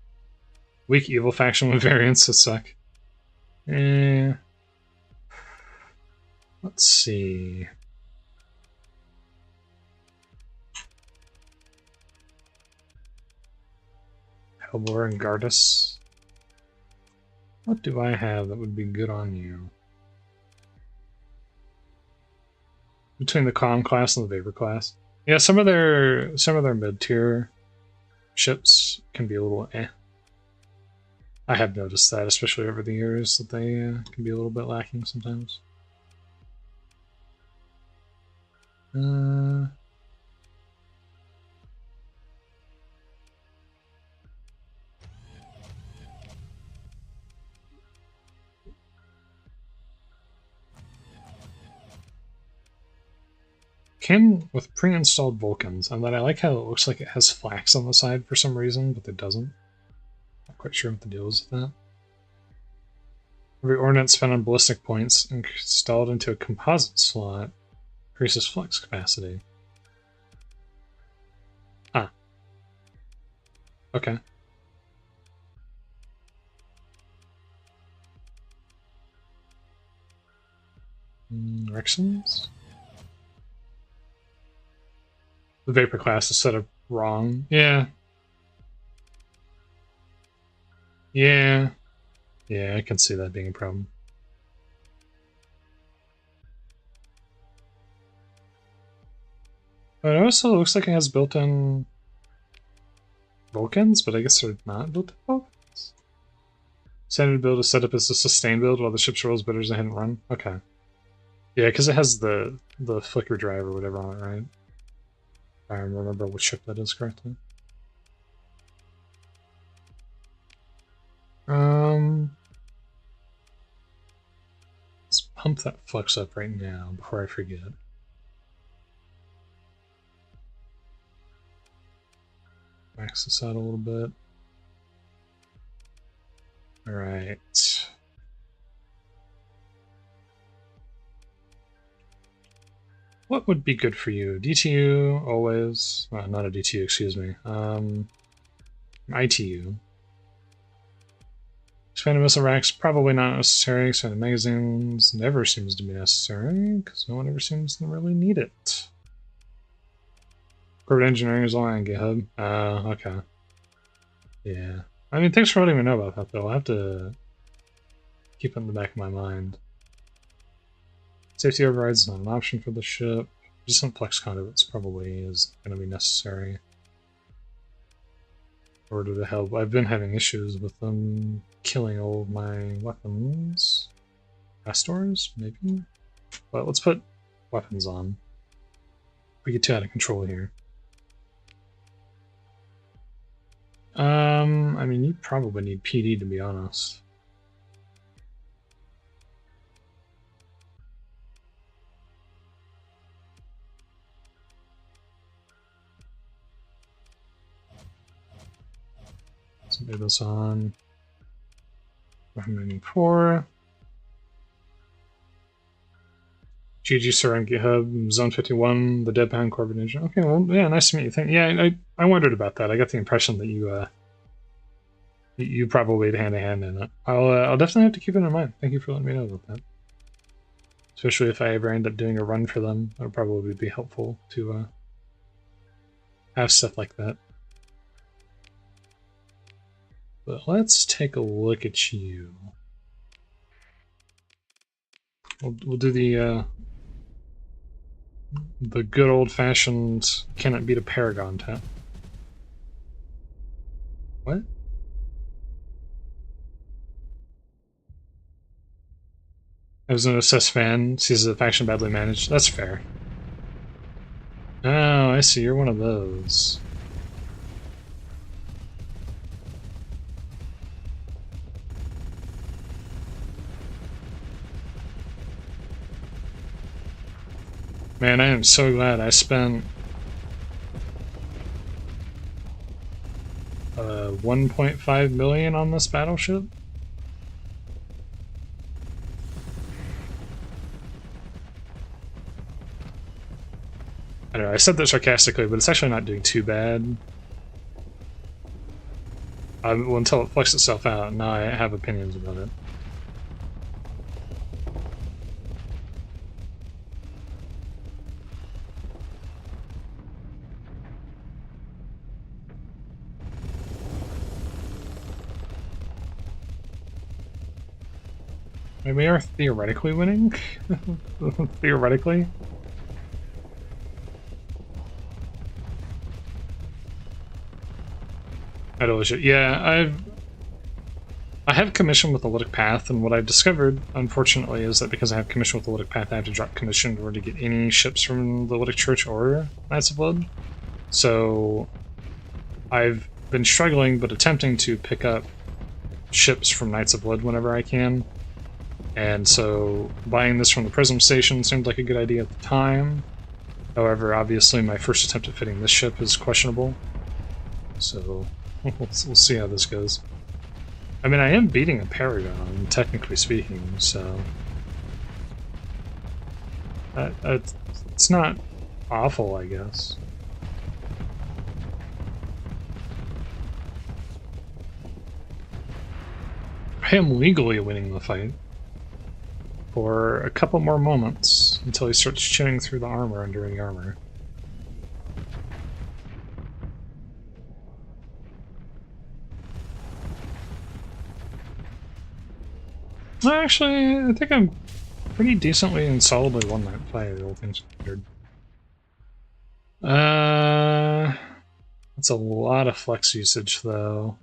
S1: weak evil faction with variants that suck. Let's see. Hellbore and Gardas. What do I have that would be good on you? Between the Calm class and the Vapor class. Yeah, some of their mid-tier ships can be a little eh. I have noticed that, especially over the years, that they can be a little bit lacking sometimes. Came with pre-installed Vulcans, and that I like how it looks like it has flax on the side for some reason, but it doesn't. Not quite sure what the deal is with that. Every ordnance found on ballistic points installed into a composite slot increases flex capacity. Ah. Okay. Rexons? The Vapor class is set up wrong. Yeah. Yeah. Yeah, I can see that being a problem. But it also looks like it has built-in Vulcans, but I guess they're not built-in Vulcans. Standard build is set up as a sustain build while the ship's rolls bidders ahead and run. Okay. Yeah, because it has the flicker drive or whatever on it, right? If I remember which ship that is correctly. Let's pump that flux up right now before I forget. Max this out a little bit. Alright. What would be good for you? DTU, always. Well, not a DTU, excuse me. ITU. Expanded missile racks, probably not necessary. Expanded magazines never seems to be necessary, because no one ever seems to really need it. Corporate engineering is all on GitHub. Okay. Yeah. I mean, thanks for letting me know about that, though. I'll have to keep it in the back of my mind. Safety overrides is not an option for the ship. Just some flex conduits probably is going to be necessary. In order to help. I've been having issues with them killing all of my weapons. Pastors, maybe? But let's put weapons on. We get too out of control here. I mean, you probably need PD, to be honest. Let's move this on. 194. GG sir on GitHub, Zone 51, the Deadpan Corbin Engine. Okay, well, yeah, nice to meet you. Yeah, I wondered about that. I got the impression that you probably had hand-to-hand in it. I'll definitely have to keep it in mind. Thank you for letting me know about that. Especially if I ever end up doing a run for them, it would probably be helpful to have stuff like that. But let's take a look at you. We'll do the good old-fashioned cannot beat a Paragon tap. What? As an assess fan, sees the faction badly managed. That's fair. Oh, I see. You're one of those. Man, I am so glad I spent 1.5 million on this battleship. I don't know, I said that sarcastically, but it's actually not doing too bad. Well, until it flexes itself out, now I have opinions about it. We are theoretically winning. Theoretically. Yeah, I have commission with the Luddic Path, and what I've discovered, unfortunately, is that because I have commission with the Luddic Path, I have to drop commission in order to get any ships from the Luddic Church or Knights of Blood. So I've been struggling, but attempting to pick up ships from Knights of Blood whenever I can. And so buying this from the Prism Station seemed like a good idea at the time. However, obviously my first attempt at fitting this ship is questionable. So we'll see how this goes. I mean, I am beating a Paragon, technically speaking, so... it's not awful, I guess. I am legally winning the fight. For a couple more moments, until he starts chewing through the armor under the armor. Actually, I think I'm pretty decently and solidly won that fight, all things considered. That's a lot of flex usage, though.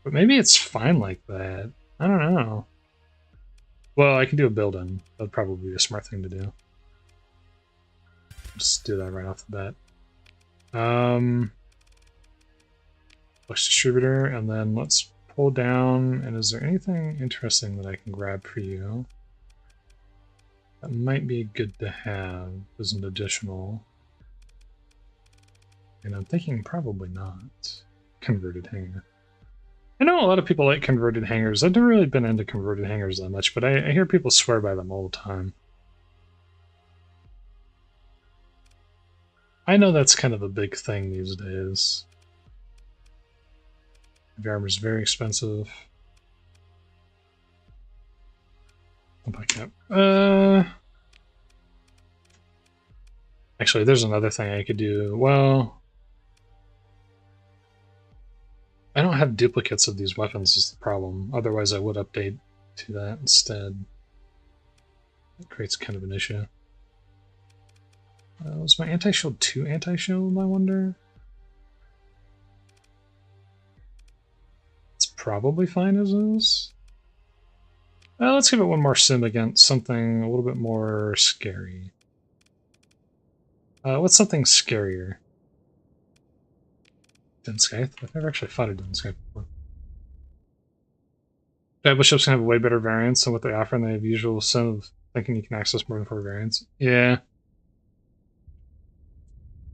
S1: But maybe it's fine like that. I don't know. Well, I can do a build-in. That'd probably be a smart thing to do. Just do that right off the bat. Flex distributor, and then let's pull down, and is there anything interesting that I can grab for you? That might be good to have as an additional. And I'm thinking probably not. Converted hanger. I know a lot of people like converted hangers. I've never really been into converted hangers that much, but I hear people swear by them all the time. I know that's kind of a big thing these days. The armor's very expensive. Actually, there's another thing I could do. Well, I don't have duplicates of these weapons is the problem. Otherwise, I would update to that instead. That creates kind of an issue. Was my anti-shield 2 anti-shield, I wonder? It's probably fine as is. Let's give it one more sim against something a little bit more scary. What's something scarier? Denscaith? I've never actually fought a Denscaith before. Battle ships can have way better variants than what they offer, and they have usual sin of thinking you can access more than 4 variants. Yeah.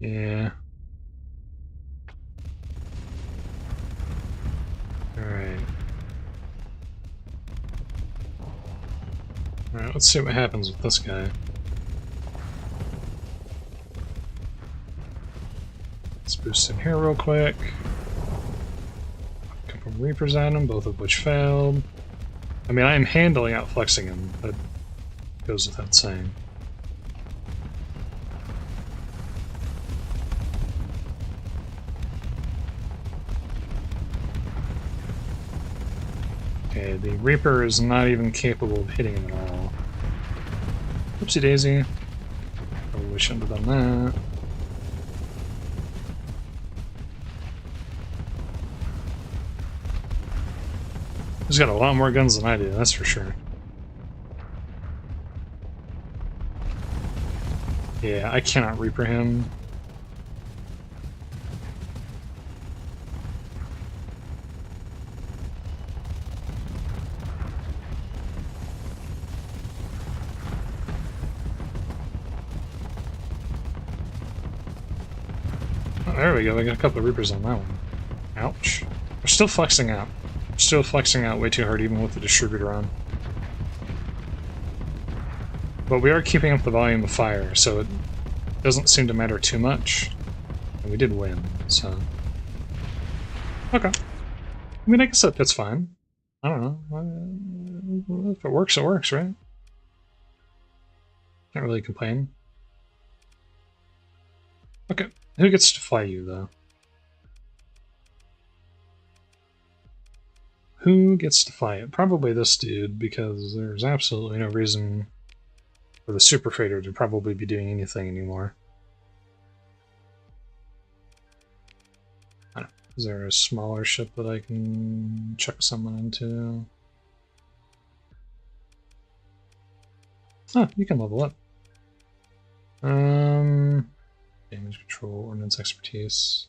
S1: Yeah. Alright. Alright, let's see what happens with this guy. Let's boost in here real quick. A couple Reapers at him, both of which failed. I mean, I am handily outflexing him, but goes without saying. Okay, the Reaper is not even capable of hitting him at all. Oopsie daisy. Probably shouldn't have done that. He's got a lot more guns than I do, that's for sure. Yeah, I cannot Reaper him. Oh, there we go, I got a couple of Reapers on that one. Ouch. We're still flexing out. Still flexing out way too hard even with the distributor on. But we are keeping up the volume of fire, so it doesn't seem to matter too much. And we did win, so... Okay. I mean, I guess that's fine. I don't know. If it works, right? Can't really complain. Okay. Who gets to fly you, though? Who gets to fly it? Probably this dude, because there's absolutely no reason for the super freighter to probably be doing anything anymore. I don't know. Is there a smaller ship that I can chuck someone into? Oh, you can level up. Damage control, ordnance expertise.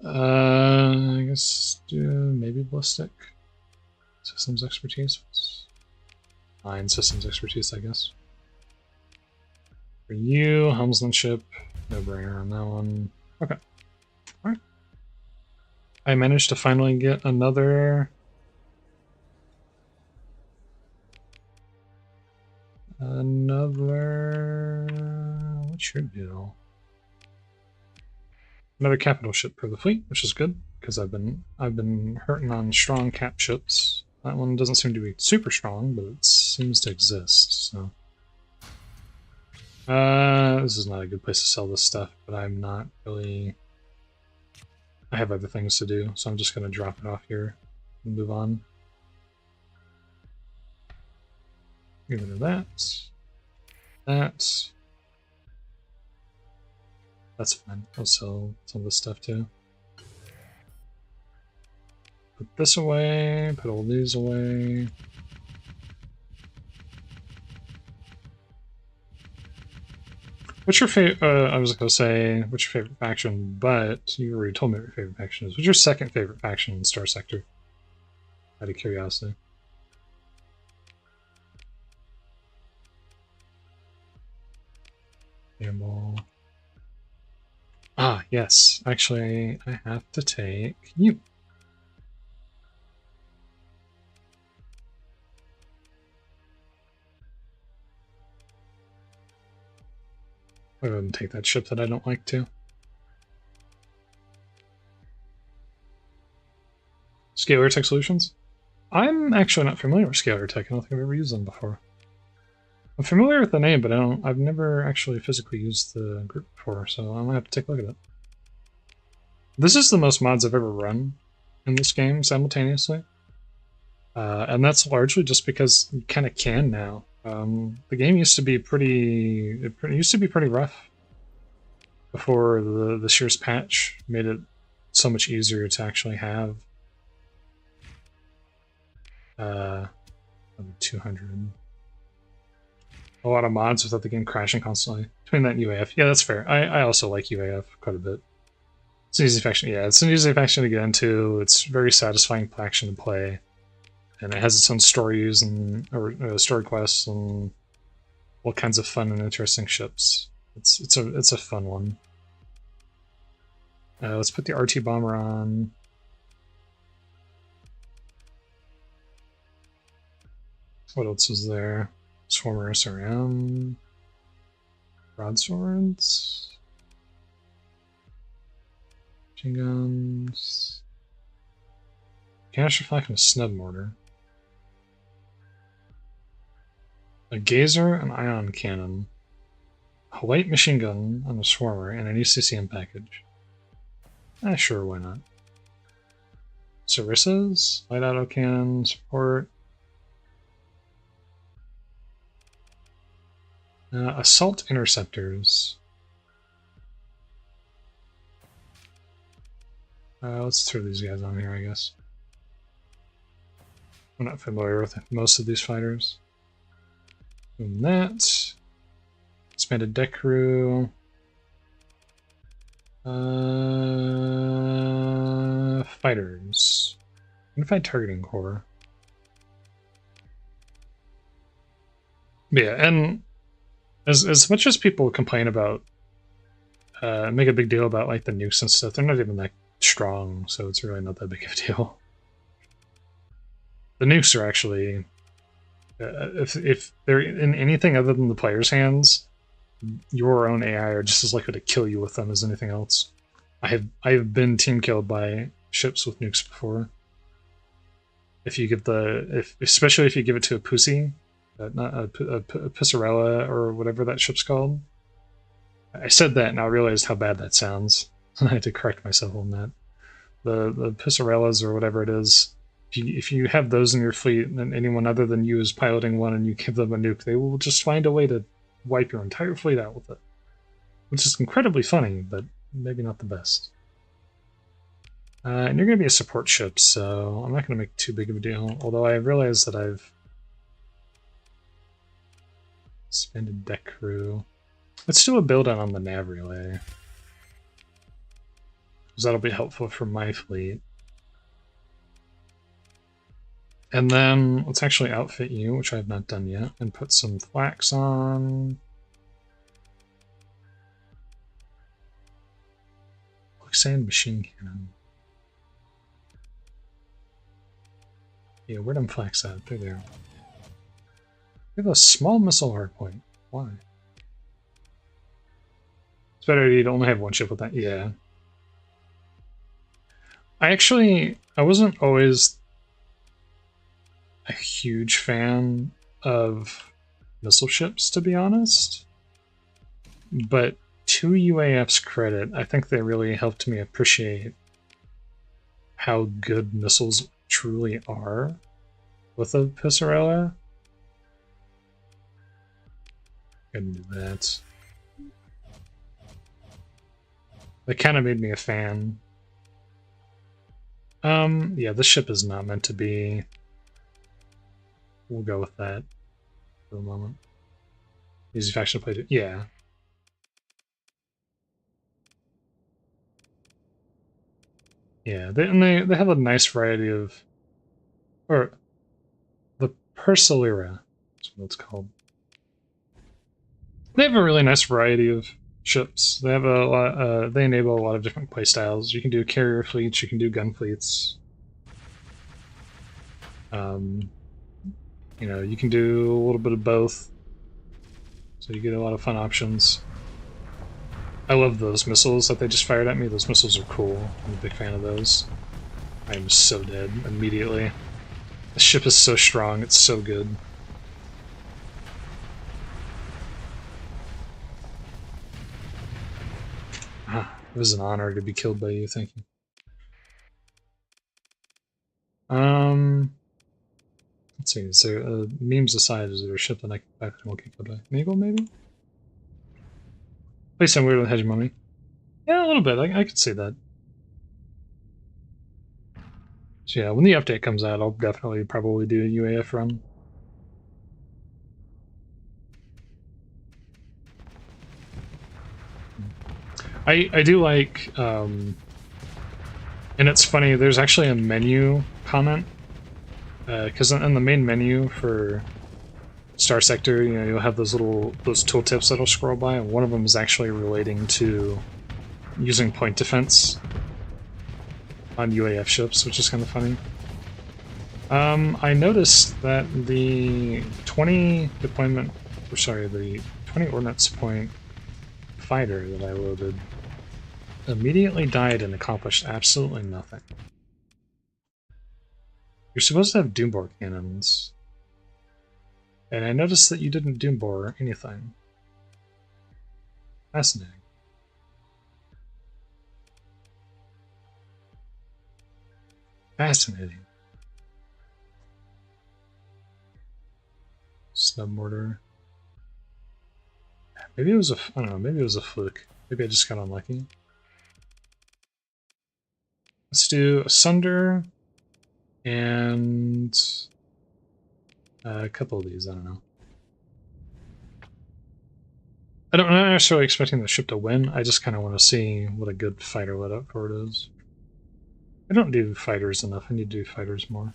S1: I guess maybe ballistic. Systems expertise. Fine, systems expertise, I guess. For you, helmsmanship, no brainer on that one. Okay. Alright. I managed to finally get another what's your deal? Another capital ship for the fleet, which is good, because I've been hurting on strong cap ships. That one doesn't seem to be super strong, but it seems to exist, so. This is not a good place to sell this stuff, but I'm not really... I have other things to do, so I'm just going to drop it off here and move on. Get rid of that. That. That's fine. I'll sell some of this stuff too. Put this away, put all these away. What's your favorite? I was going to say, what's your favorite faction? But you already told me what your favorite faction is. What's your second favorite faction in Starsector? Out of curiosity. Gamble. Ah, yes. Actually, I have to take you. I'll go ahead and take that ship that I don't like to. Scalar Tech Solutions? I'm actually not familiar with Scalar Tech. I don't think I've ever used them before. I'm familiar with the name, but I've never actually physically used the group before, so I'm gonna have to take a look at it. This is the most mods I've ever run in this game simultaneously. And that's largely just because you kind of can now. The game used to be pretty rough before the year's patch made it so much easier to actually have 200. A lot of mods without the game crashing constantly. Between that and UAF. Yeah, that's fair. I also like UAF quite a bit. It's an easy faction. Yeah, it's an easy faction to get into. It's very satisfying faction to play. And it has its own stories and story quests and all kinds of fun and interesting ships. It's a fun one. Let's put the RT bomber on. What else is there? Swarmer SRM. Broadswords. Machine guns. Canister flak and a snub mortar. A gazer, an ion cannon. A light machine gun on a swarmer, and an ECCM package. Sure, why not? Sarissas, light autocannon, support. Assault interceptors. Let's throw these guys on here, I guess. I'm not familiar with most of these fighters. Doing that. Expanded deck crew. Fighters. Unified targeting core. Yeah, and as much as people complain about, make a big deal about like the nukes and stuff, they're not even that strong, so it's really not that big of a deal. The nukes are actually, if they're in anything other than the player's hands, your own AI are just as likely to kill you with them as anything else. I have been team killed by ships with nukes before. If you give especially if you give it to a pussy, not a Pisarella or whatever that ship's called. I said that and I realized how bad that sounds. I had to correct myself on that. the Pisarellas or whatever it is, if you have those in your fleet and anyone other than you is piloting one and you give them a nuke, they will just find a way to wipe your entire fleet out with it. Which is incredibly funny, but maybe not the best. And you're going to be a support ship, so I'm not going to make too big of a deal. Although I realize that I've expanded deck crew. Let's do a build out on the nav relay, because that'll be helpful for my fleet. And then let's actually outfit you, which I have not done yet, and put some flax on. Quicksand machine cannon. Yeah, where'd them flax at? They're there. We have a small missile hardpoint. Why? It's better you'd only have one ship with that. Yeah. I wasn't always a huge fan of missile ships, to be honest. But to UAF's credit, I think they really helped me appreciate how good missiles truly are with a Pisarella. Couldn't do that. That kind of made me a fan. Yeah, this ship is not meant to be. We'll go with that for the moment. Easy faction to play. Yeah. Yeah, they have a nice variety of, or the Persilera, that's what it's called. They have a really nice variety of ships. They have a lot. They enable a lot of different playstyles. You can do carrier fleets. You can do gun fleets. You know, you can do a little bit of both. So you get a lot of fun options. I love those missiles that they just fired at me. Those missiles are cool. I'm a big fan of those. I am so dead immediately. The ship is so strong. It's so good. It was an honor to be killed by you, thank you. Let's see, is there, memes aside, is there a ship that I won't get killed by? Nagel, maybe? Play some weird with hegemony. Yeah, a little bit, I could see that. So yeah, when the update comes out, I'll definitely probably do a UAF run. I do like, and it's funny, there's actually a menu comment, because in the main menu for Starsector, you know, you'll have those tooltips that'll scroll by, and one of them is actually relating to using point defense on UAF ships, which is kind of funny. I noticed that the 20 ordnance point fighter that I loaded immediately died and accomplished absolutely nothing. You're supposed to have Doombore cannons, and I noticed that you didn't Doombore anything. Fascinating. Fascinating. Snub mortar. Maybe it was I don't know, maybe it was a fluke. Maybe I just got unlucky. Let's do a Sunder and a couple of these, I don't know. I'm not necessarily expecting the ship to win, I just kind of want to see what a good fighter let up for it is. I don't do fighters enough, I need to do fighters more.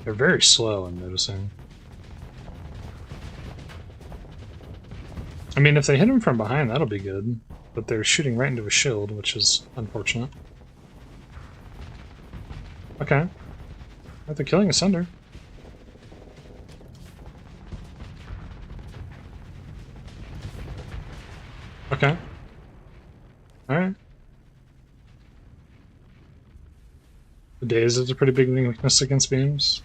S1: They're very slow, I'm noticing. I mean, if they hit him from behind, that'll be good. But they're shooting right into a shield, which is unfortunate. Okay. They're killing a Sunder. Okay. Alright. The daze is a pretty big weakness against beams.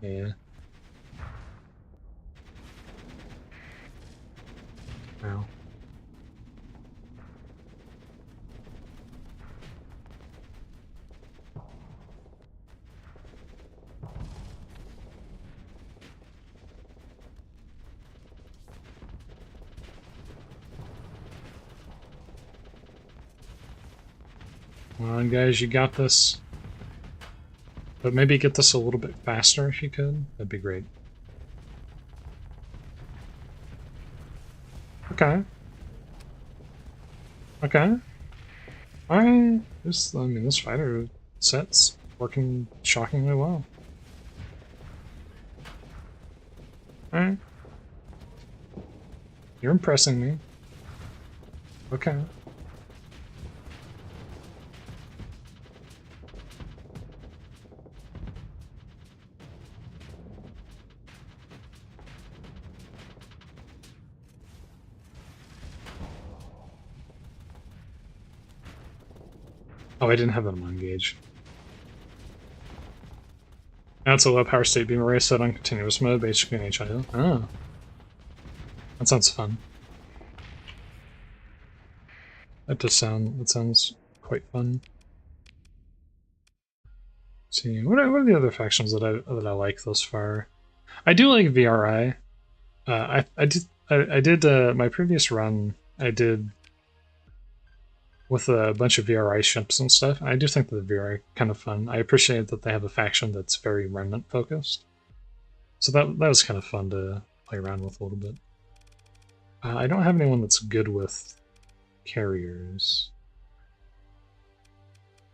S1: Yeah. Wow. Come on, guys, you got this. But maybe get this a little bit faster if you could. That'd be great. Okay. Okay. Alright. This fighter set's working shockingly well. Alright. You're impressing me. Okay. Oh, I didn't have them on gauge. That's a low power state beam array set on continuous mode, basically in HIO. Oh. That sounds fun. That sounds quite fun. Let's see, what are the other factions that I like thus far? I do like VRI. I did my previous run. I did with a bunch of VRI ships and stuff. I do think that the VRI kind of fun. I appreciate that they have a faction that's very remnant focused. So that was kind of fun to play around with a little bit. I don't have anyone that's good with carriers,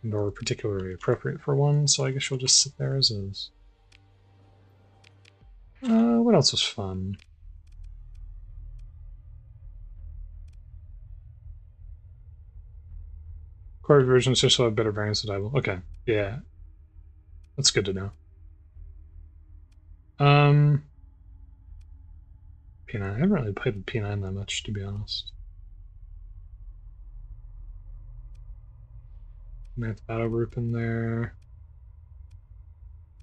S1: nor particularly appropriate for one, so I guess you'll just sit there as is. What else was fun? Core versions just have better variants of Dival. Okay, yeah. That's good to know. P9. I haven't really played with P9 that much, to be honest. Ninth Battle Group in there.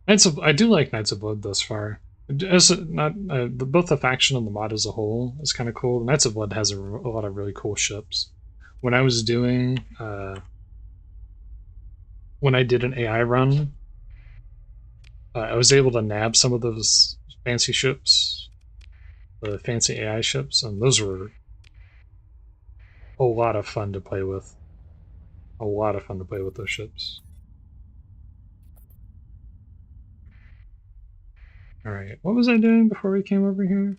S1: I do like Knights of Blood thus far. Both the faction and the mod as a whole is kind of cool. Knights of Blood has a lot of really cool ships. When I was doing when I did an AI run, I was able to nab some of those fancy ships, the fancy AI ships, and those were a lot of fun to play with. A lot of fun to play with those ships. Alright, what was I doing before we came over here?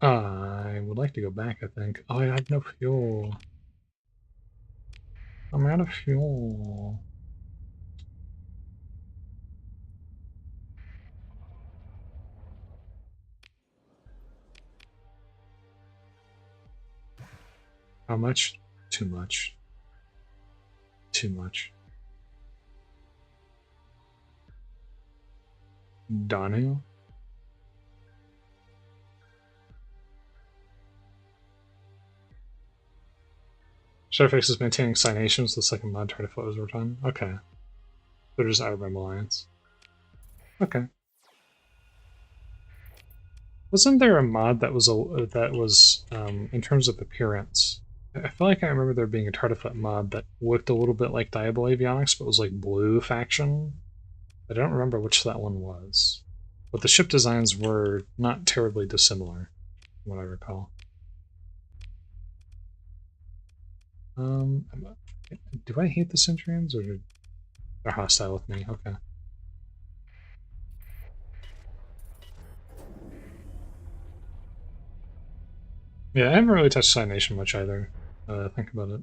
S1: I would like to go back, I think. Oh, I have no fuel. I'm out of fuel. How much? Too much. Too much. Danu? Starface is maintaining signations, the second mod try to float over time. Okay. They're just out of Rim Alliance. Okay. Wasn't there a mod that was in terms of appearance? I feel like I remember there being a Tartiflet mod that looked a little bit like Diablo Avionics, but was like blue faction. I don't remember which that one was. But the ship designs were not terribly dissimilar, from what I recall. Do I hate the Centurions, or they're hostile with me? Okay. Yeah, I haven't really touched Signation much either. Think about it.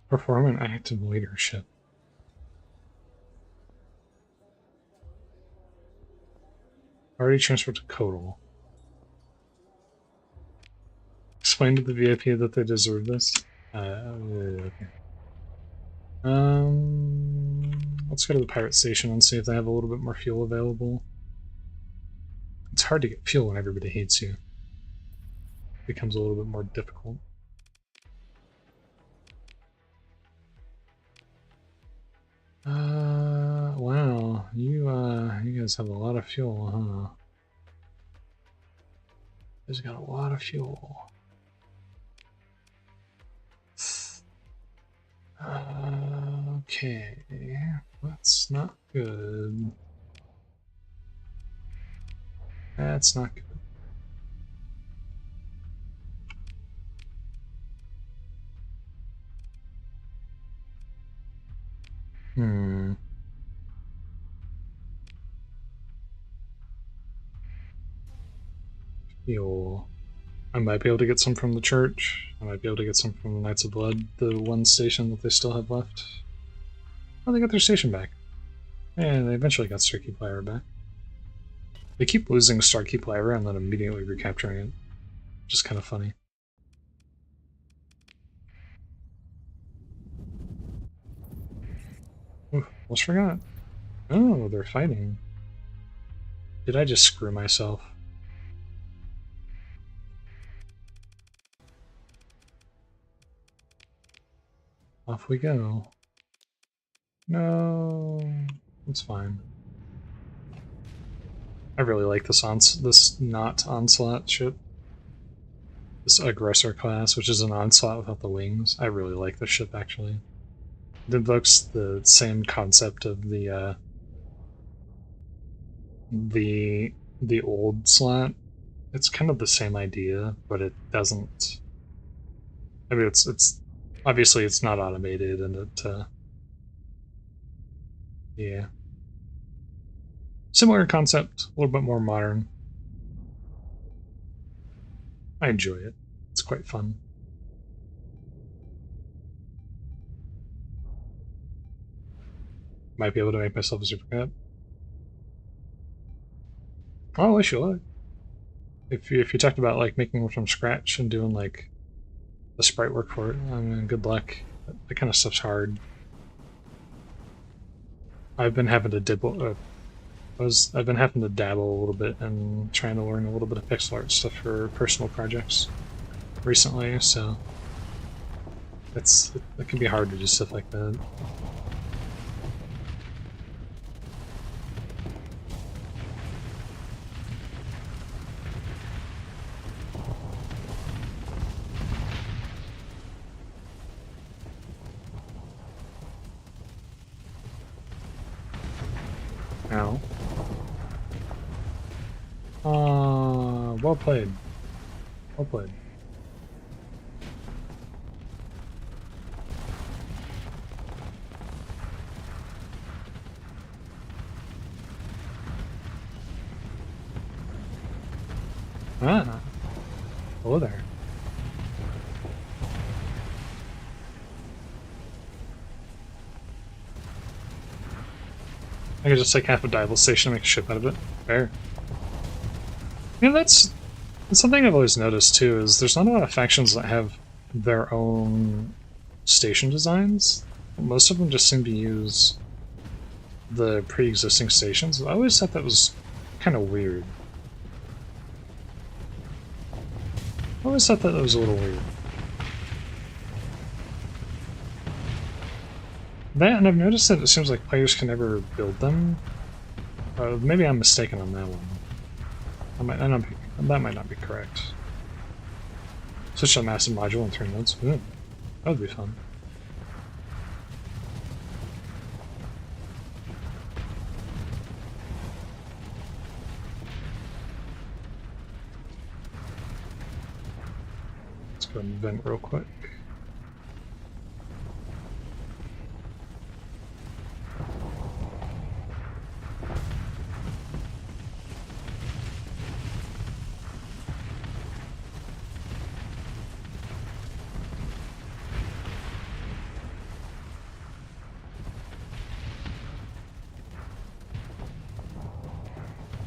S1: Perform an active leadership. Already transferred to Codal. explain to the VIP that they deserve this. Okay. Let's go to the pirate station and see if they have a little bit more fuel available. It's hard to get fuel when everybody hates you. It becomes a little bit more difficult. Wow, you guys have a lot of fuel, huh? You guys got a lot of fuel. Okay, that's not good. That's not good. Fuel. I might be able to get some from the church. I might be able to get some from the Knights of Blood, the one station that they still have left. Oh, they got their station back. And they eventually got Starkeep Lyra back. They keep losing Starkeep Lyra and then immediately recapturing it. Which is kind of funny. Ooh, almost forgot. Oh, they're fighting. Did I just screw myself? Off we go. No, it's fine. I really like this not onslaught ship. This aggressor class, which is an onslaught without the wings. I really like this ship actually. It invokes the same concept of the old slot. It's kind of the same idea, but it doesn't. I mean, it's obviously it's not automated, and it yeah, similar concept, a little bit more modern. I enjoy it. It's quite fun. Might be able to make myself a super cat. Oh, I should. If you talked about like making one from scratch and doing like the sprite work for it, I mean, good luck. That kind of stuff's hard. I've been having to dabble. I've been having to dabble a little bit and trying to learn a little bit of pixel art stuff for personal projects recently. So it can be hard to do stuff like that. Ow. Well played. Well played. Ah. Hello there. I could just take half a dival station and make a ship out of it. Fair. Yeah, that's something I've always noticed too, is there's not a lot of factions that have their own station designs. Most of them just seem to use the pre-existing stations. I always thought that was kind of weird. I always thought that was a little weird. That, and I've noticed that it seems like players can never build them. Maybe I'm mistaken on that one. That might not be correct. Switch to a massive module in 3 nodes. Ooh, that would be fun. Let's go and vent real quick.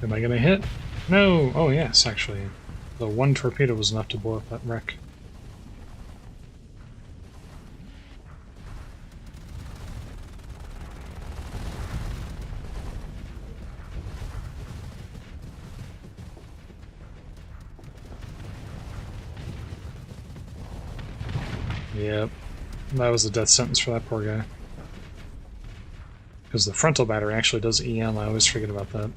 S1: Am I gonna hit? No! Oh yes, actually. The one torpedo was enough to blow up that wreck. Yep. That was a death sentence for that poor guy. Because the frontal battery actually does EM, I always forget about that.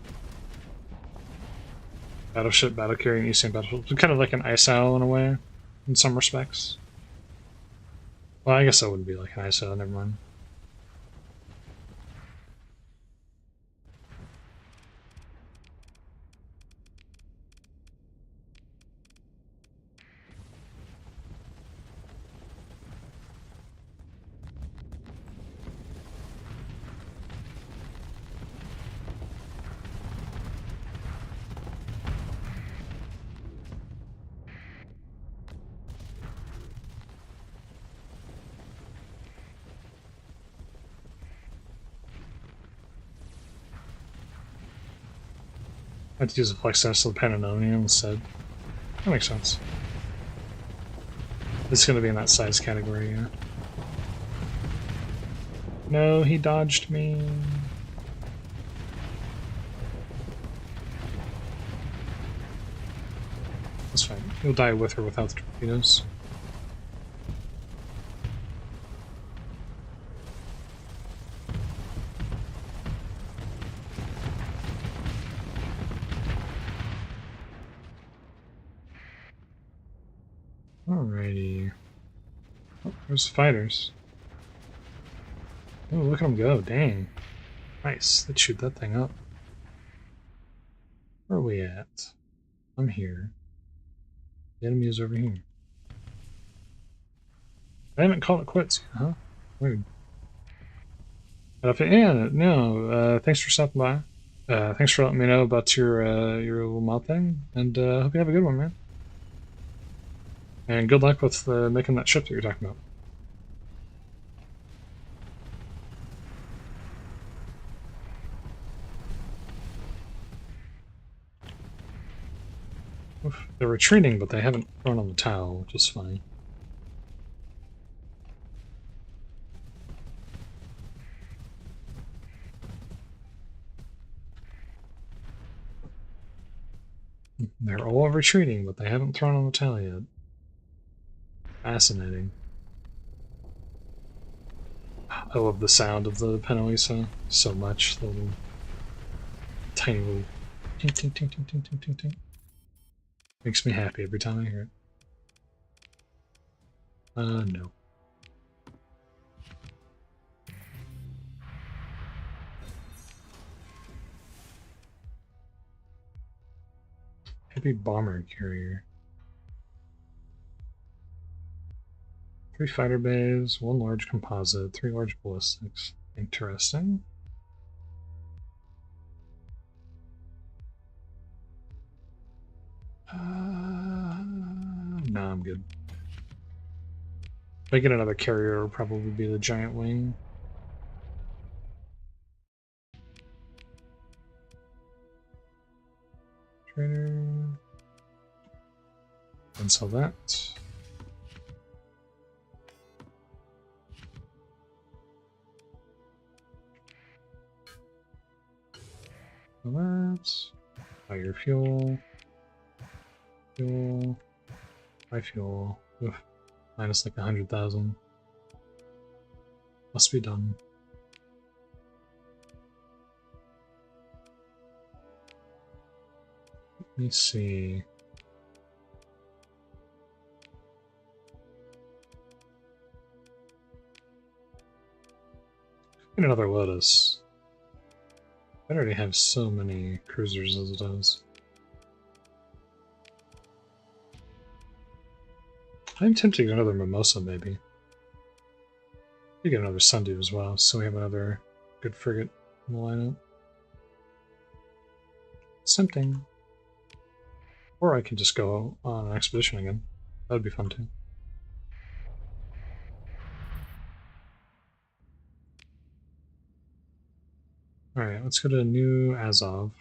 S1: Battleship, battle carrier, and Eastern battleship. Kind of like an ISO in a way, in some respects. Well, I guess that wouldn't be like an ISO, never mind. I had to use a Flexus of the Panononium instead. That makes sense. It's going to be in that size category, yeah. No, he dodged me. That's fine. He'll die with or without the torpedoes. Alrighty. Oh, there's the fighters. Oh, look at them go. Dang. Nice. Let's shoot that thing up. Where are we at? I'm here. The enemy is over here. I haven't called it quits yet, huh? Weird. Yeah, no, thanks for stopping by. Thanks for letting me know about your little mod thing, and hope you have a good one, man. And good luck with making that ship that you're talking about. Oof, they're retreating, but they haven't thrown on the towel, which is fine. They're all retreating, but they haven't thrown on the towel yet. Fascinating. I love the sound of the Penoisa so much. The little tiny little ting ting ting ting ting ting ting ting. Makes me happy every time I hear it. No. Heavy bomber carrier. 3 fighter bays, 1 large composite, 3 large ballistics. Interesting. No, I'm good. If I get another carrier, it'll probably be the giant wing. Trainer. And sell that. Sell that. Buy your fuel. Fuel. Buy fuel. Oof. Minus like 100,000. Must be done. Let me see. Get another Lotus. I already have so many cruisers as it is. I'm tempted to get another Mimosa, maybe. We get another Sundew as well, so we have another good frigate in the lineup. It's tempting. Or I can just go on an expedition again. That'd be fun too. Alright, let's go to New Azov.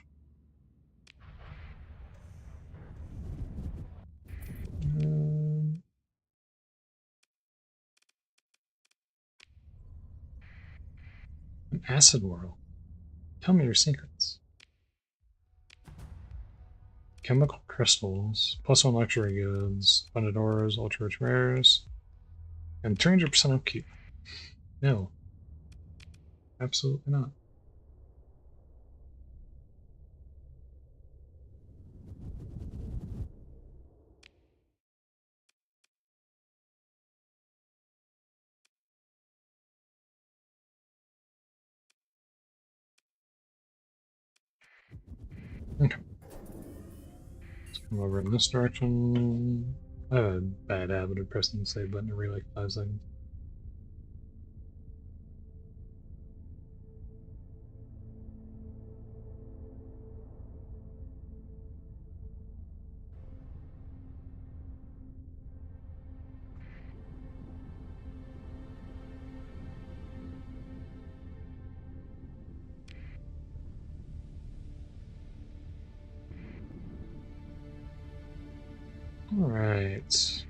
S1: An acid world. Tell me your secrets. Chemical crystals, +1 luxury goods, abundant ores, ultra rich rares. And 300% upkeep. No. Absolutely not. Okay. Let's come over in this direction. I have a bad habit of pressing the save button every like 5 seconds. Alright.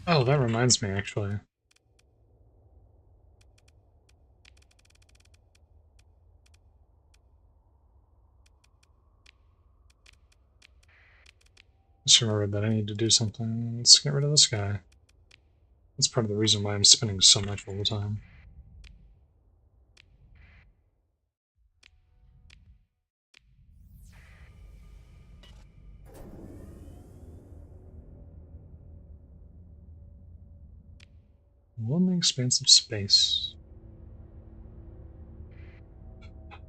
S1: Oh, that reminds me, actually. Just remembered that I need to do something. Let's get rid of this guy. That's part of the reason why I'm spinning so much all the time. Lonely expanse of space.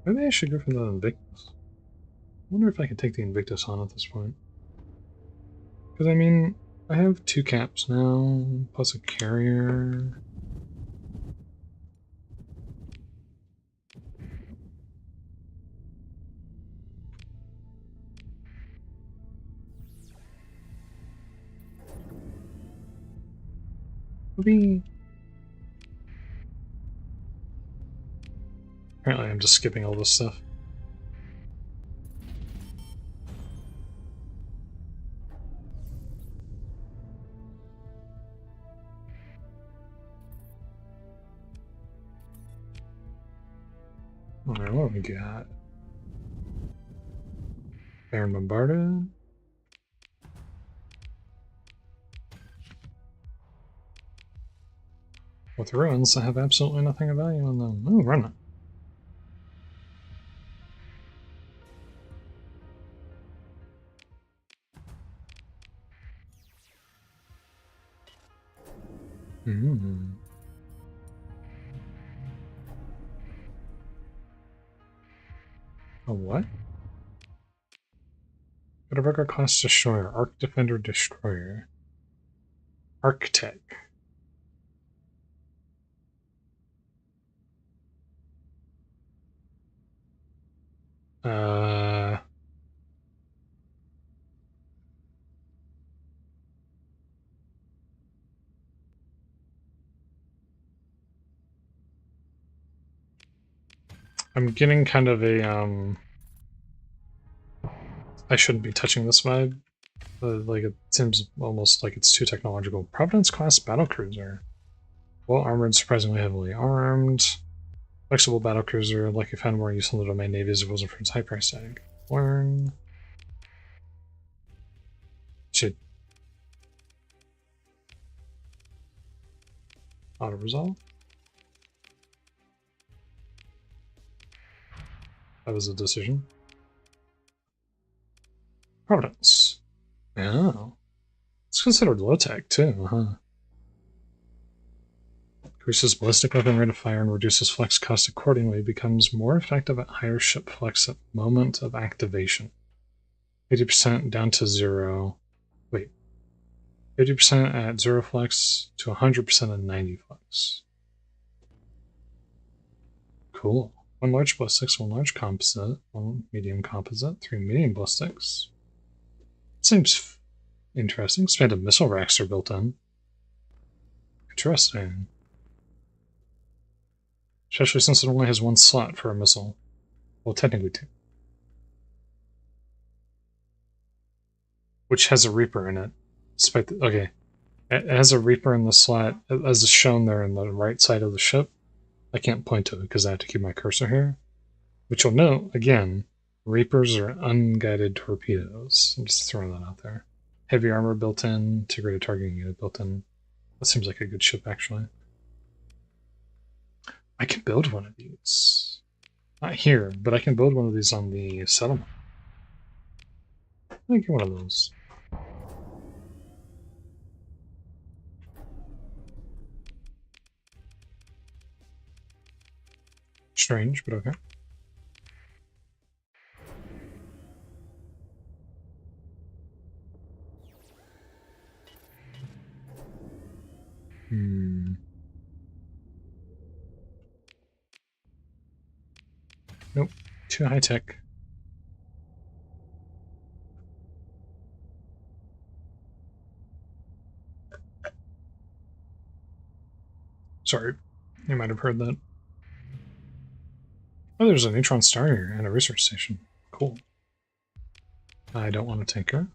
S1: Maybe I should go for the Invictus. I wonder if I can take the Invictus on at this point. Because, I mean, I have 2 caps now, plus a carrier. Maybe... Apparently I'm just skipping all this stuff. Alright, what do we got? Baron Bombarded. With ruins, I have absolutely nothing of value on them. Oh, run it. A what? Got a regular class destroyer. Arc Defender Destroyer. Architect. I'm getting kind of a, I shouldn't be touching this vibe. Like, it seems almost like it's too technological. Providence class battlecruiser. Well armored, surprisingly heavily armed. Flexible battlecruiser, likely found more use in the domain navy as it wasn't for its high price tag. Learn. Should auto resolve. That was a decision. Providence. Oh. It's considered low tech too, huh? Increases ballistic weapon rate of fire and reduces flex cost accordingly, becomes more effective at higher ship flex at moment of activation. 80% down to 0. Wait. 50% at 0 flex to 100% at 90 flex. Cool. 1 large ballistics, 1 large composite, 1 medium composite, 3 medium ballistics. Seems interesting. Expanded missile racks are built in. Interesting. Especially since it only has one slot for a missile. Well, technically two. Which has a Reaper in it. Despite the, okay. It has a Reaper in the slot, as is shown there in the right side of the ship. I can't point to it because I have to keep my cursor here. But you'll note, again, Reapers are unguided torpedoes. I'm just throwing that out there. Heavy armor built in, integrated targeting unit built in. That seems like a good ship, actually. I can build one of these. Not here, but I can build one of these on the settlement. Let me get one of those. Strange, but okay. Nope, too high tech. Sorry, you might have heard that. Oh, there's a neutron star here and a research station. Cool. I don't want a tanker.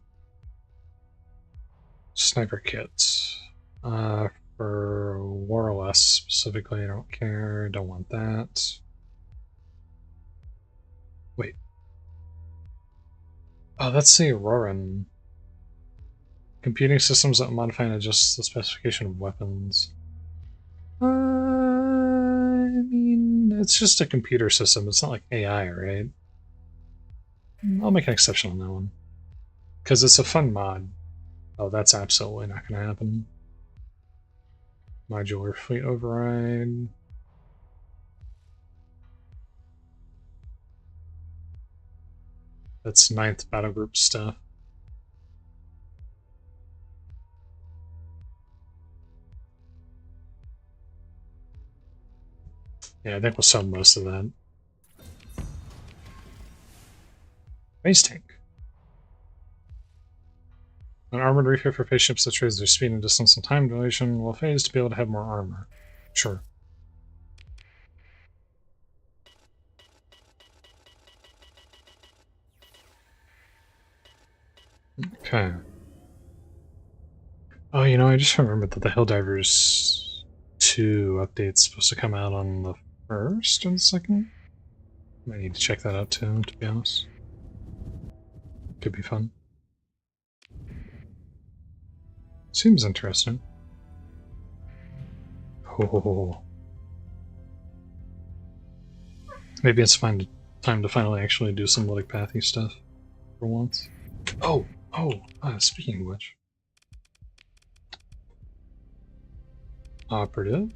S1: Sniper kits. For Warless specifically, I don't care. Don't want that. Wait. Oh, that's the Auroran. Computing systems that modify and adjust the specification of weapons. I mean, it's just a computer system. It's not like AI, right? I'll make an exception on that one. Because it's a fun mod. Oh, that's absolutely not going to happen. Modular fleet override. That's 9th battle group stuff. Yeah, I think we'll sell most of that. Base tank. An armored refit for phase ships that trades their speed and distance and time dilation will phase to be able to have more armor. Sure. Okay. Oh, you know, I just remembered that the Helldivers 2 update's supposed to come out on the 1st or the 2nd? Might need to check that out too, to be honest. Could be fun. Seems interesting. Oh. Maybe it's time to finally actually do some Luddic Pathy stuff for once. Oh! Speaking of which. Operative.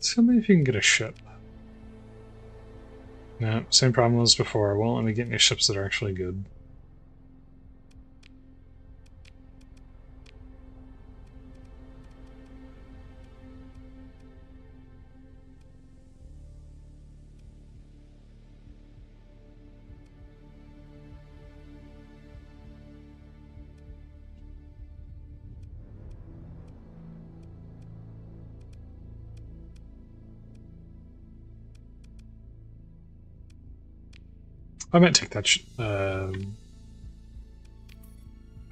S1: Tell me if you can get a ship. No, same problem as before. Won't let me get any ships that are actually good. I might take that.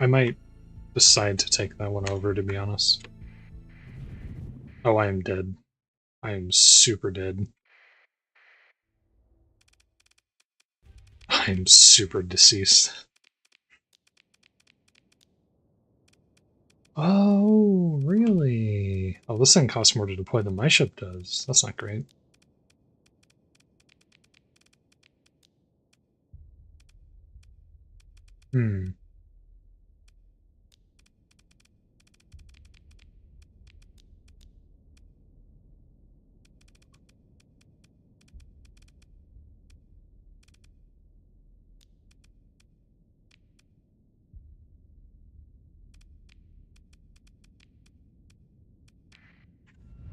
S1: I might decide to take that one over, to be honest. Oh, I am dead. I am super dead. I am super deceased. Oh, really? Oh, this thing costs more to deploy than my ship does. That's not great. Hmm.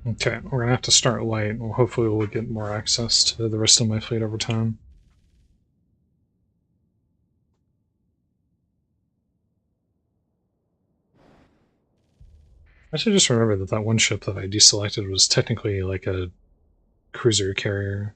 S1: Okay, we're gonna have to start light. Well, hopefully we'll get more access to the rest of my fleet over time. I should just remember that that one ship that I deselected was technically like a cruiser carrier.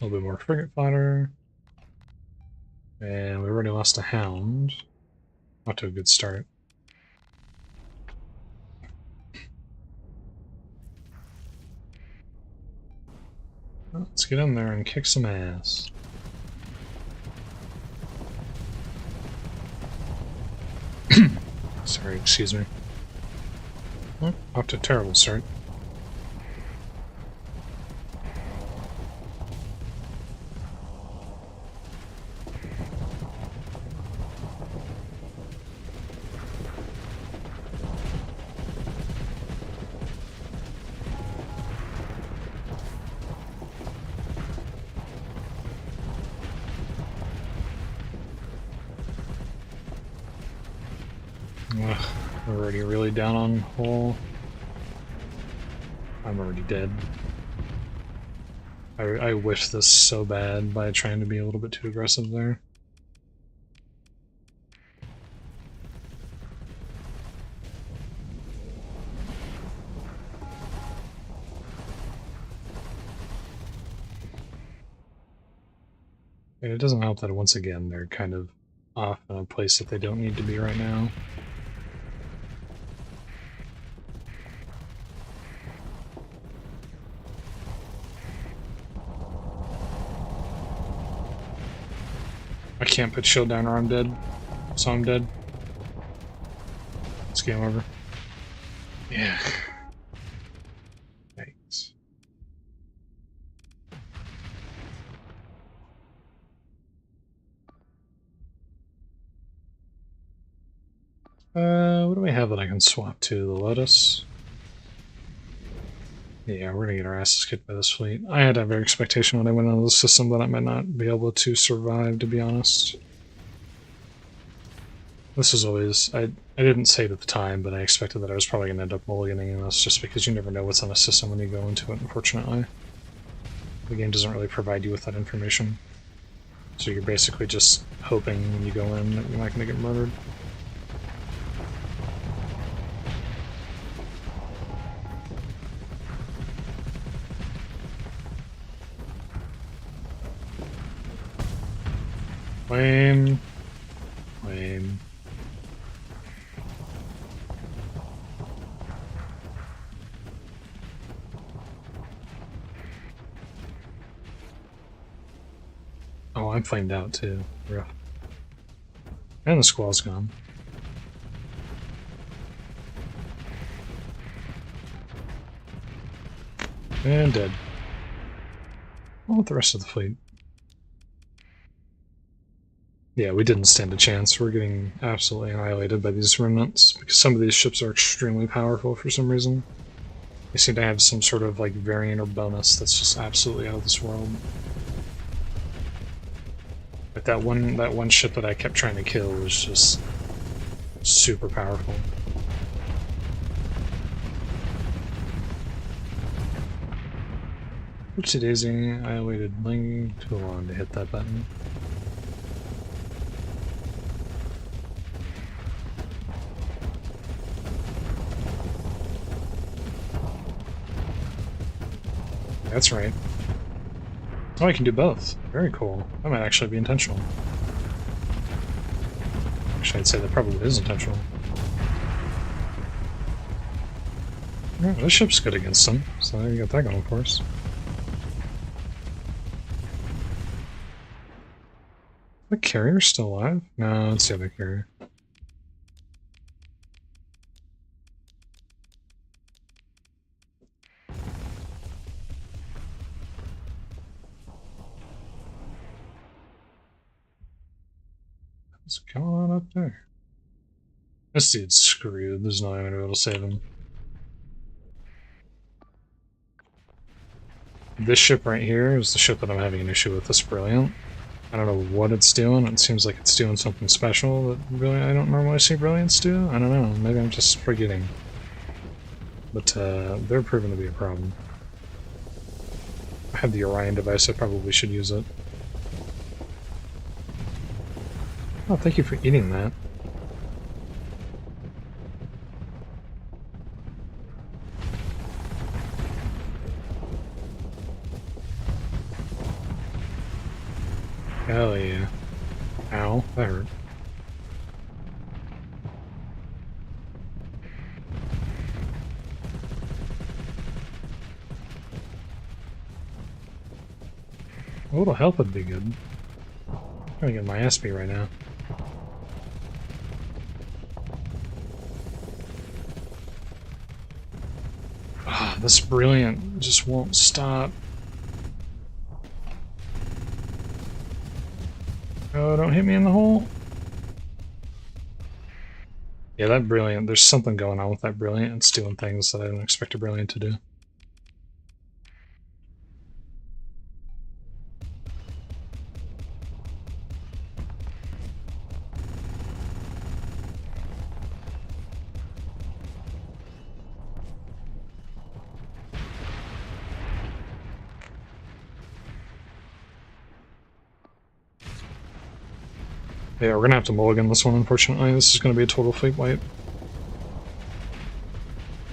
S1: A little bit more frigate fodder. And we already lost a hound. Not to a good start. Well, let's get in there and kick some ass. Sorry, excuse me. Oh, off to a terrible start. Ugh, we're already really down on hull. I'm already dead. I wish this so bad by trying to be a little bit too aggressive there. And it doesn't help that once again they're kind of off in a place that they don't need to be right now. I can't put shield down or I'm dead. So I'm dead. It's game over. Yeah. Thanks. What do we have that I can swap to? The Lotus? Yeah, we're gonna get our asses kicked by this fleet. I had every expectation when I went into the system that I might not be able to survive, to be honest. This is always... I didn't say it at the time, but I expected that I was probably going to end up mulliganing this just because you never know what's on a system when you go into it, unfortunately. The game doesn't really provide you with that information. So you're basically just hoping when you go in that you're not going to get murdered. Lame. Lame. Oh, I'm flamed out too. Rough. And the squall's gone. And dead. Well, with the rest of the fleet. Yeah, we didn't stand a chance. We're getting absolutely annihilated by these remnants, because some of these ships are extremely powerful for some reason. They seem to have some sort of like variant or bonus that's just absolutely out of this world. But that one ship that I kept trying to kill was just super powerful. Oopsie daisy, I waited way too long to hit that button. That's right. Oh, I can do both. Very cool. That might actually be intentional. Actually, I'd say that probably is intentional. Yeah, this ship's good against them, so you got that going for us. The carrier's still alive? No, it's the other carrier. What's going on up there? This dude's screwed. There's no way I'm gonna be able to save him. This ship right here is the ship that I'm having an issue with. That's brilliant. I don't know what it's doing. It seems like it's doing something special that really I don't normally see Brilliance do. I don't know. Maybe I'm just forgetting. But they're proving to be a problem. I have the Orion device. I probably should use it. Oh, thank you for eating that. Hell yeah. Ow, that hurt. A little help would be good. I'm gonna get my ass beat right now. Ah, this Brilliant just won't stop. Oh, don't hit me in the hole. Yeah, that Brilliant, there's something going on with that Brilliant. It's doing things that I don't expect a Brilliant to do. Yeah, we're gonna have to mulligan this one, unfortunately. This is gonna be a total fleet wipe.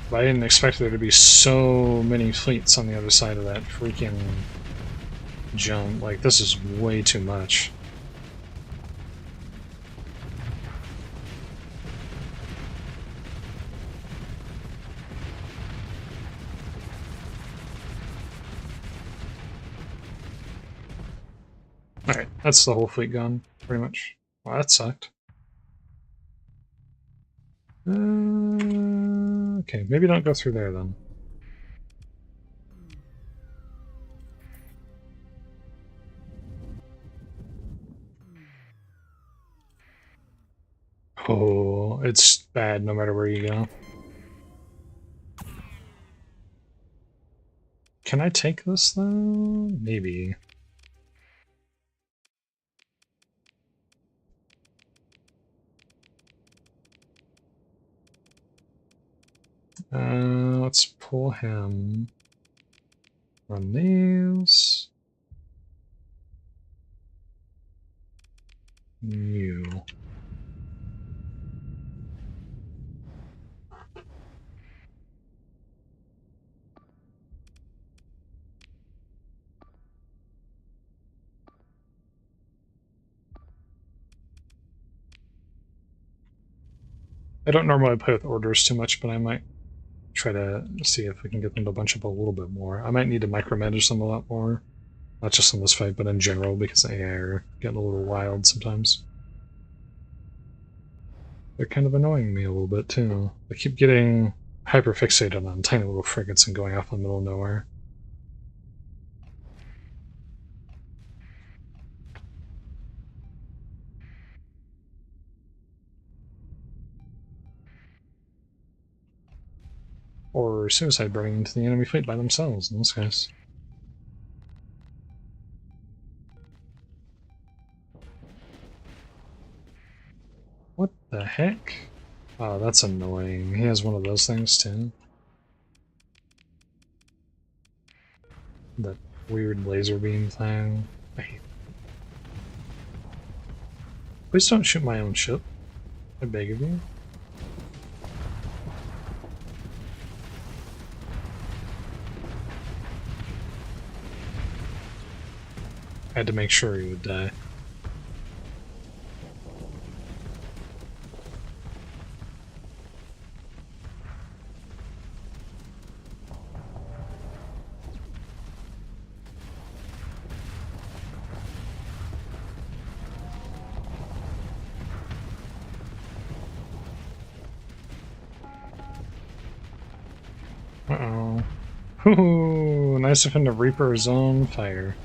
S1: But I didn't expect there to be so many fleets on the other side of that freaking jump. Like, this is way too much. Alright, that's the whole fleet gone, pretty much. Well, that sucked. Okay, maybe don't go through there then. Oh, it's bad no matter where you go. Can I take this though? Maybe. Let's pull him. Run these. You. I don't normally play with orders too much, but I might try to see if we can get them to bunch up a little bit more. I might need to micromanage them a lot more. Not just in this fight, but in general, because AI are getting a little wild sometimes. They're kind of annoying me a little bit, too. I keep getting hyperfixated on tiny little frigates and going off in the middle of nowhere. Or suicide burning into the enemy fleet by themselves in this case. What the heck? Oh, that's annoying. He has one of those things too. That weird laser beam thing. I hate it. Please don't shoot my own ship. I beg of you. I had to make sure he would die. Uh-oh. Ooh, nice of him to Reaper his own fire.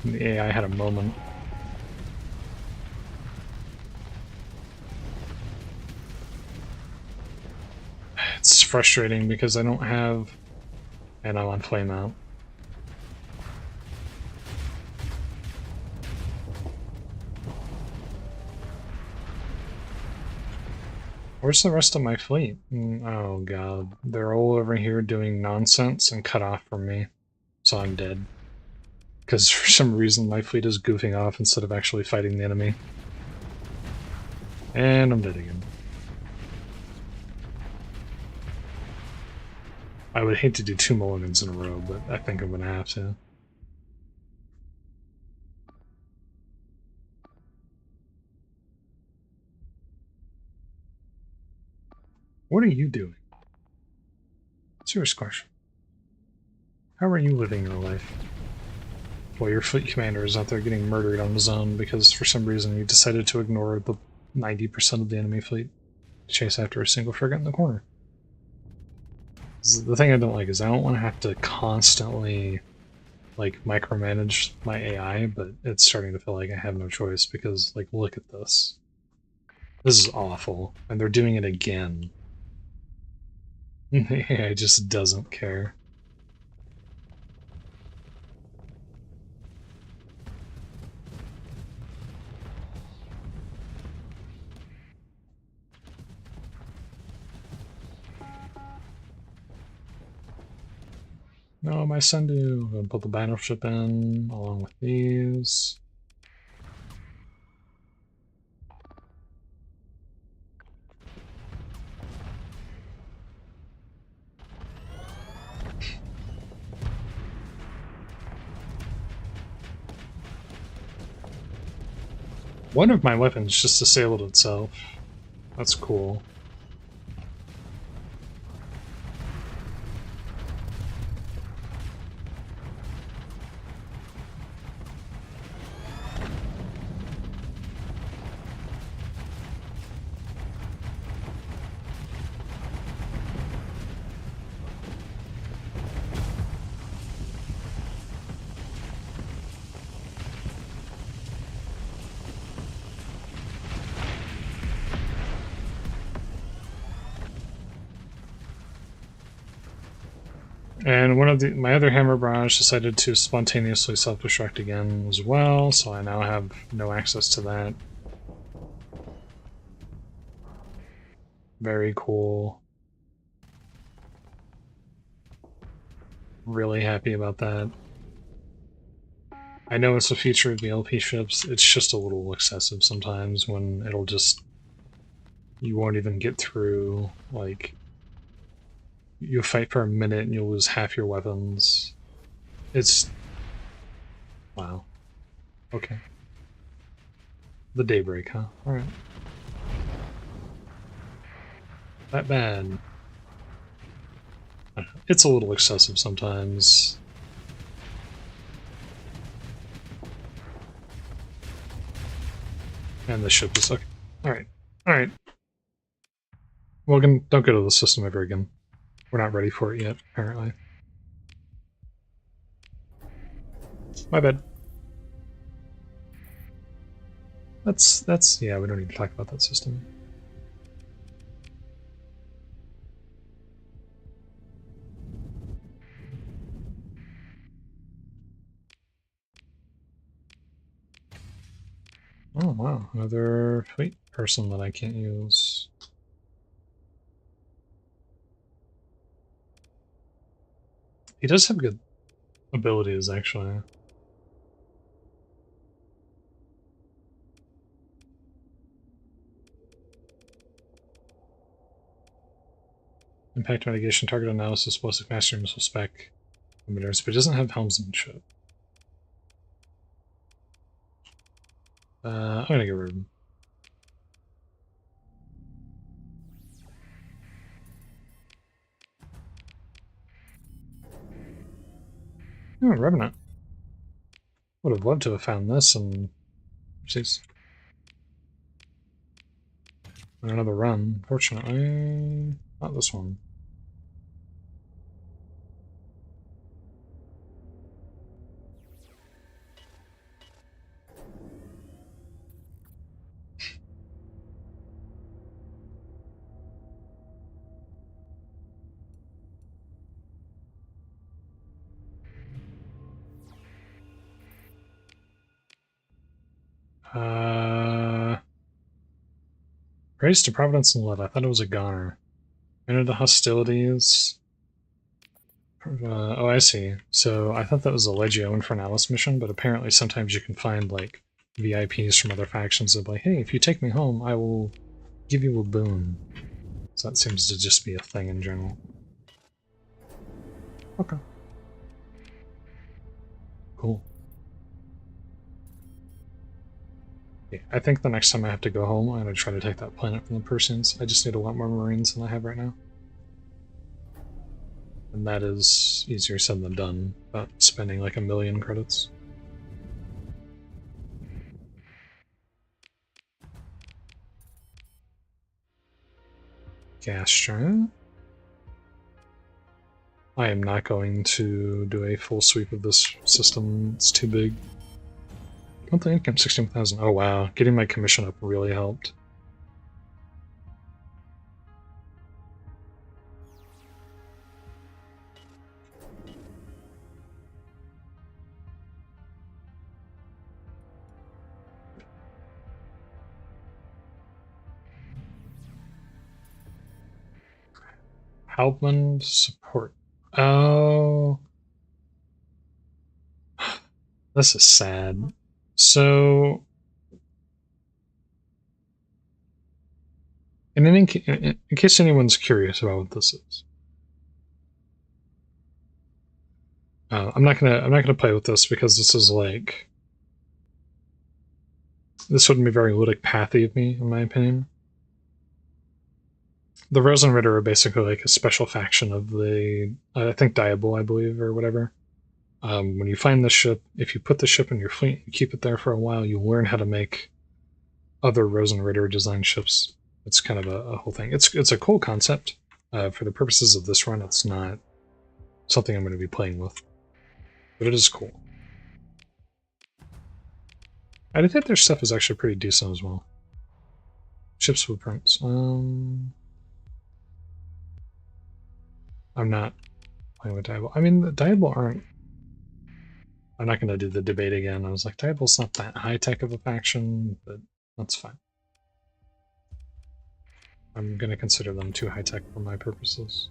S1: The AI had a moment. It's frustrating because I don't have... And I'm on flame out. Where's the rest of my fleet? Oh god, they're all over here doing nonsense and cut off from me, so I'm dead. Because for some reason my fleet is goofing off instead of actually fighting the enemy. And I'm dead again. I would hate to do 2 mulligans in a row, but I think I'm gonna have to. What are you doing? Serious question. How are you living your life? Well, your fleet commander is out there getting murdered on his own because for some reason you decided to ignore the 90% of the enemy fleet to chase after a single frigate in the corner. The thing I don't like is I don't want to have to constantly like micromanage my AI, but it's starting to feel like I have no choice because like look at this. This is awful. And they're doing it again. The AI just doesn't care. No, my Sendu. I'm gonna put the battleship in along with these. One of my weapons just disabled itself. That's cool. And one of my other hammer barrage decided to spontaneously self-destruct again as well, so I now have no access to that. Very cool. Really happy about that. I know it's a feature of the LP ships, it's just a little excessive sometimes when it'll just... You won't even get through, like... You'll fight for a minute and you'll lose half your weapons. It's... Wow. Okay. The daybreak, huh? Alright. That bad. It's a little excessive sometimes. And the ship is... Okay. Alright. Alright. Well, don't go to the system ever again. We're not ready for it yet, apparently. My bad. That's... Yeah, we don't need to talk about that system. Oh, wow. Another fleet person that I can't use. He does have good abilities, actually. Impact mitigation, target analysis, explosive mastery, missile spec, emitters, but he doesn't have helmsmanship. I'm gonna get rid of him. Oh, Revenant. Would have loved to have found this and... Jeez. Another run. Fortunately, not this one. Praise to Providence and Ludd. I thought it was a goner. Into the hostilities. Oh, I see. So I thought that was a Legio Infernalis mission, but apparently sometimes you can find, like, VIPs from other factions that are like, hey, if you take me home, I will give you a boon. So that seems to just be a thing in general. Okay. Cool. Yeah, I think the next time I have to go home, I'm going to try to take that planet from the Persians. I just need a lot more Marines than I have right now. And that is easier said than done, about spending like 1,000,000 credits. Gas giant. I am not going to do a full sweep of this system. It's too big. Monthly income 16,000. Oh wow, getting my commission up really helped. Halbman support. Oh, this is sad. So, in case anyone's curious about what this is, I'm not gonna play with this because this is like, this wouldn't be very Luddic Pathy of me, in my opinion. The Rosenritter are basically like a special faction of the, I think, Diabol, I believe, or whatever. When you find the ship, if you put the ship in your fleet, you keep it there for a while, you learn how to make other Rosenritter design ships. It's kind of a whole thing. It's a cool concept. For the purposes of this run, it's not something I'm going to be playing with, but it is cool. I think their stuff is actually pretty decent as well. Ship's blueprints. I'm not playing with Diabol. I mean, the Diabol aren't. I'm not going to do the debate again. I was like, Diabol's not that high-tech of a faction, but that's fine. I'm going to consider them too high-tech for my purposes.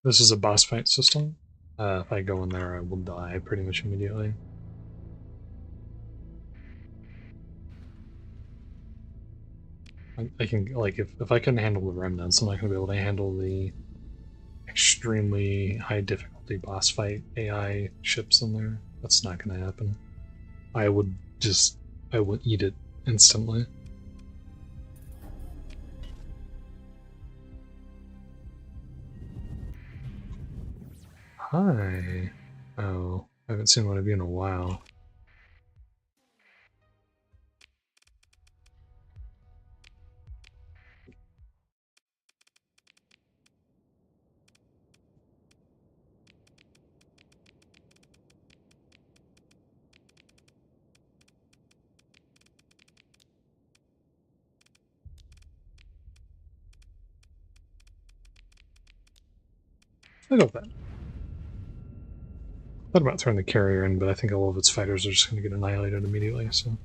S1: This is a boss fight system. If I go in there, I will die pretty much immediately. I can, like, if I couldn't handle the remnants, I'm not going to be able to handle the extremely high difficulty boss fight AI ships in there. That's not going to happen. I would eat it instantly. Hi. Oh, I haven't seen one of you in a while. I go with that. I thought about throwing the carrier in, but I think all of its fighters are just going to get annihilated immediately, so...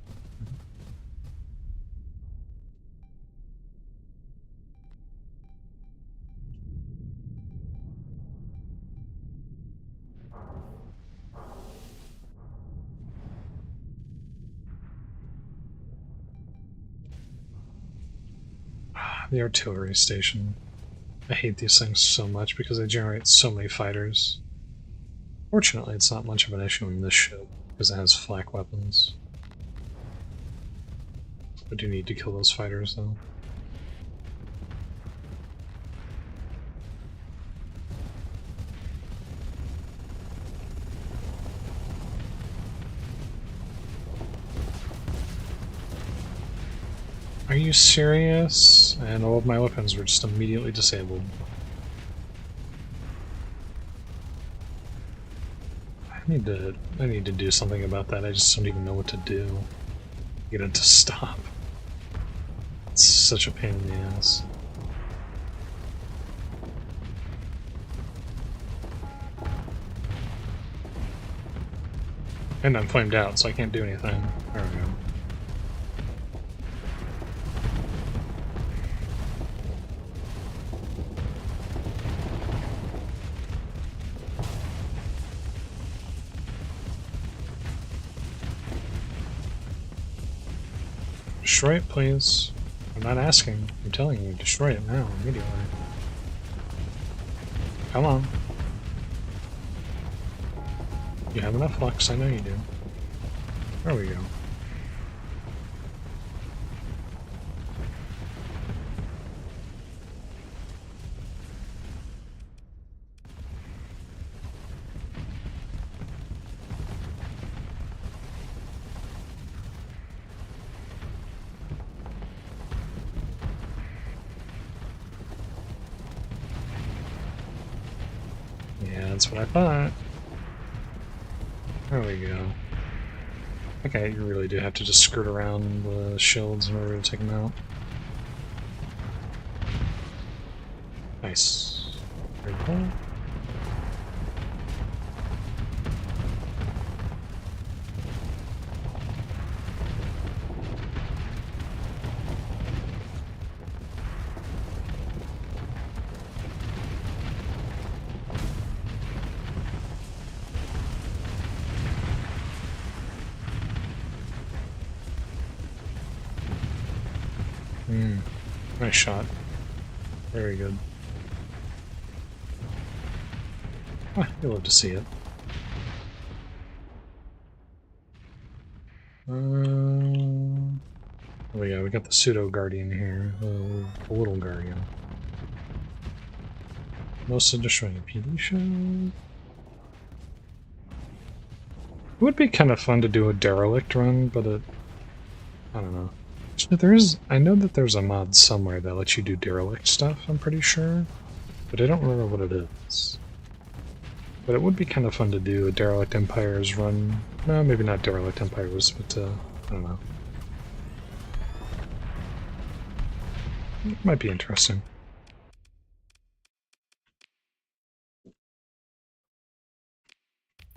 S1: The artillery station. I hate these things so much because they generate so many fighters. Fortunately, it's not much of an issue in this ship, because it has flak weapons. I do need to kill those fighters, though. Are you serious? And all of my weapons were just immediately disabled. I need to do something about that. I just don't even know what to do. Get it to stop. It's such a pain in the ass. And I'm flamed out, so I can't do anything. There we go. Destroy it, please. I'm not asking. I'm telling you, destroy it now, immediately. Come on. You have enough flux, I know you do. There we go. Yeah, that's what I thought. There we go. Okay, you really do have to just skirt around the shields in order to take them out. Nice. Very cool. Nice shot. Very good. Ah, you'll love to see it. Oh yeah, we got the pseudo guardian here, the little guardian. Most of destroying a PD show. It would be kind of fun to do a derelict run, but I don't know. I know that there's a mod somewhere that lets you do derelict stuff, I'm pretty sure, but I don't remember what it is. But it would be kind of fun to do a Derelict Empires run. No, maybe not Derelict Empires, but I don't know. It might be interesting.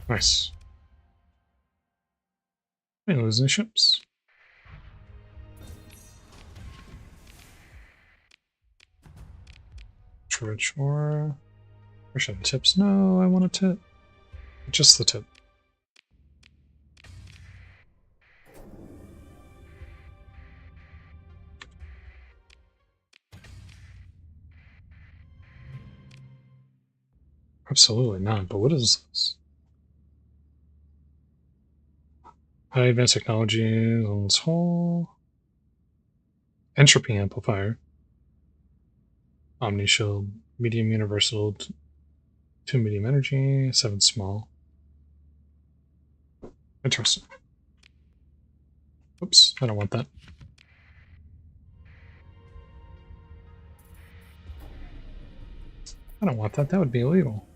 S1: Nice. Ain't losing ships. Rich or where should the tips? No, I want a tip. Just the tip. Absolutely not, but what is this? High advanced technology on this whole. Entropy amplifier. Omni shield. Medium universal. 2 medium energy. 7 small. Interesting. Oops, I don't want that. I don't want that. That would be illegal.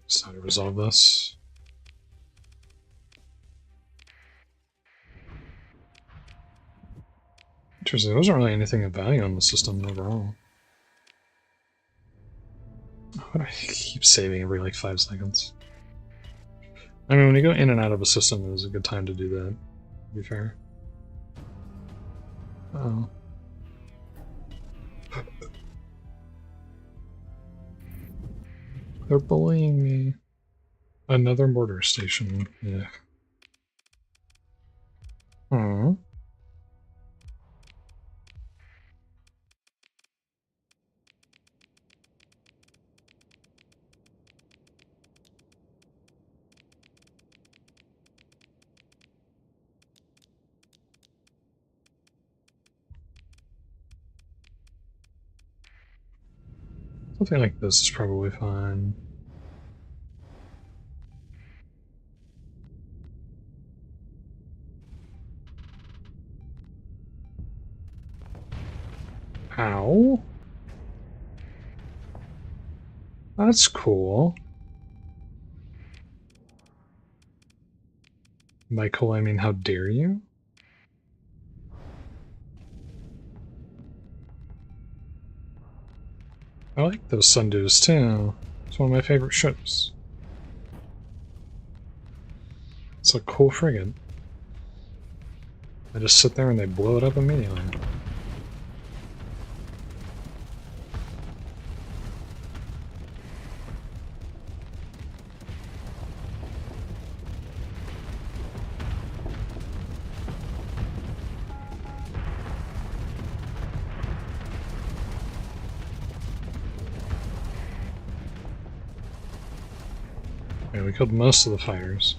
S1: So to resolve this. Interesting. There wasn't really anything of value on the system overall. Why do I keep saving every like 5 seconds? I mean, when you go in and out of a system, it was a good time to do that, to be fair. Uh-oh. They're bullying me. Another mortar station. Yeah. Aww. Something like this is probably fine. Ow. That's cool. By cool, I mean, how dare you? I like those sundews too. It's one of my favorite ships. It's a cool frigate. They just sit there and they blow it up immediately. Yeah, we killed most of the fighters.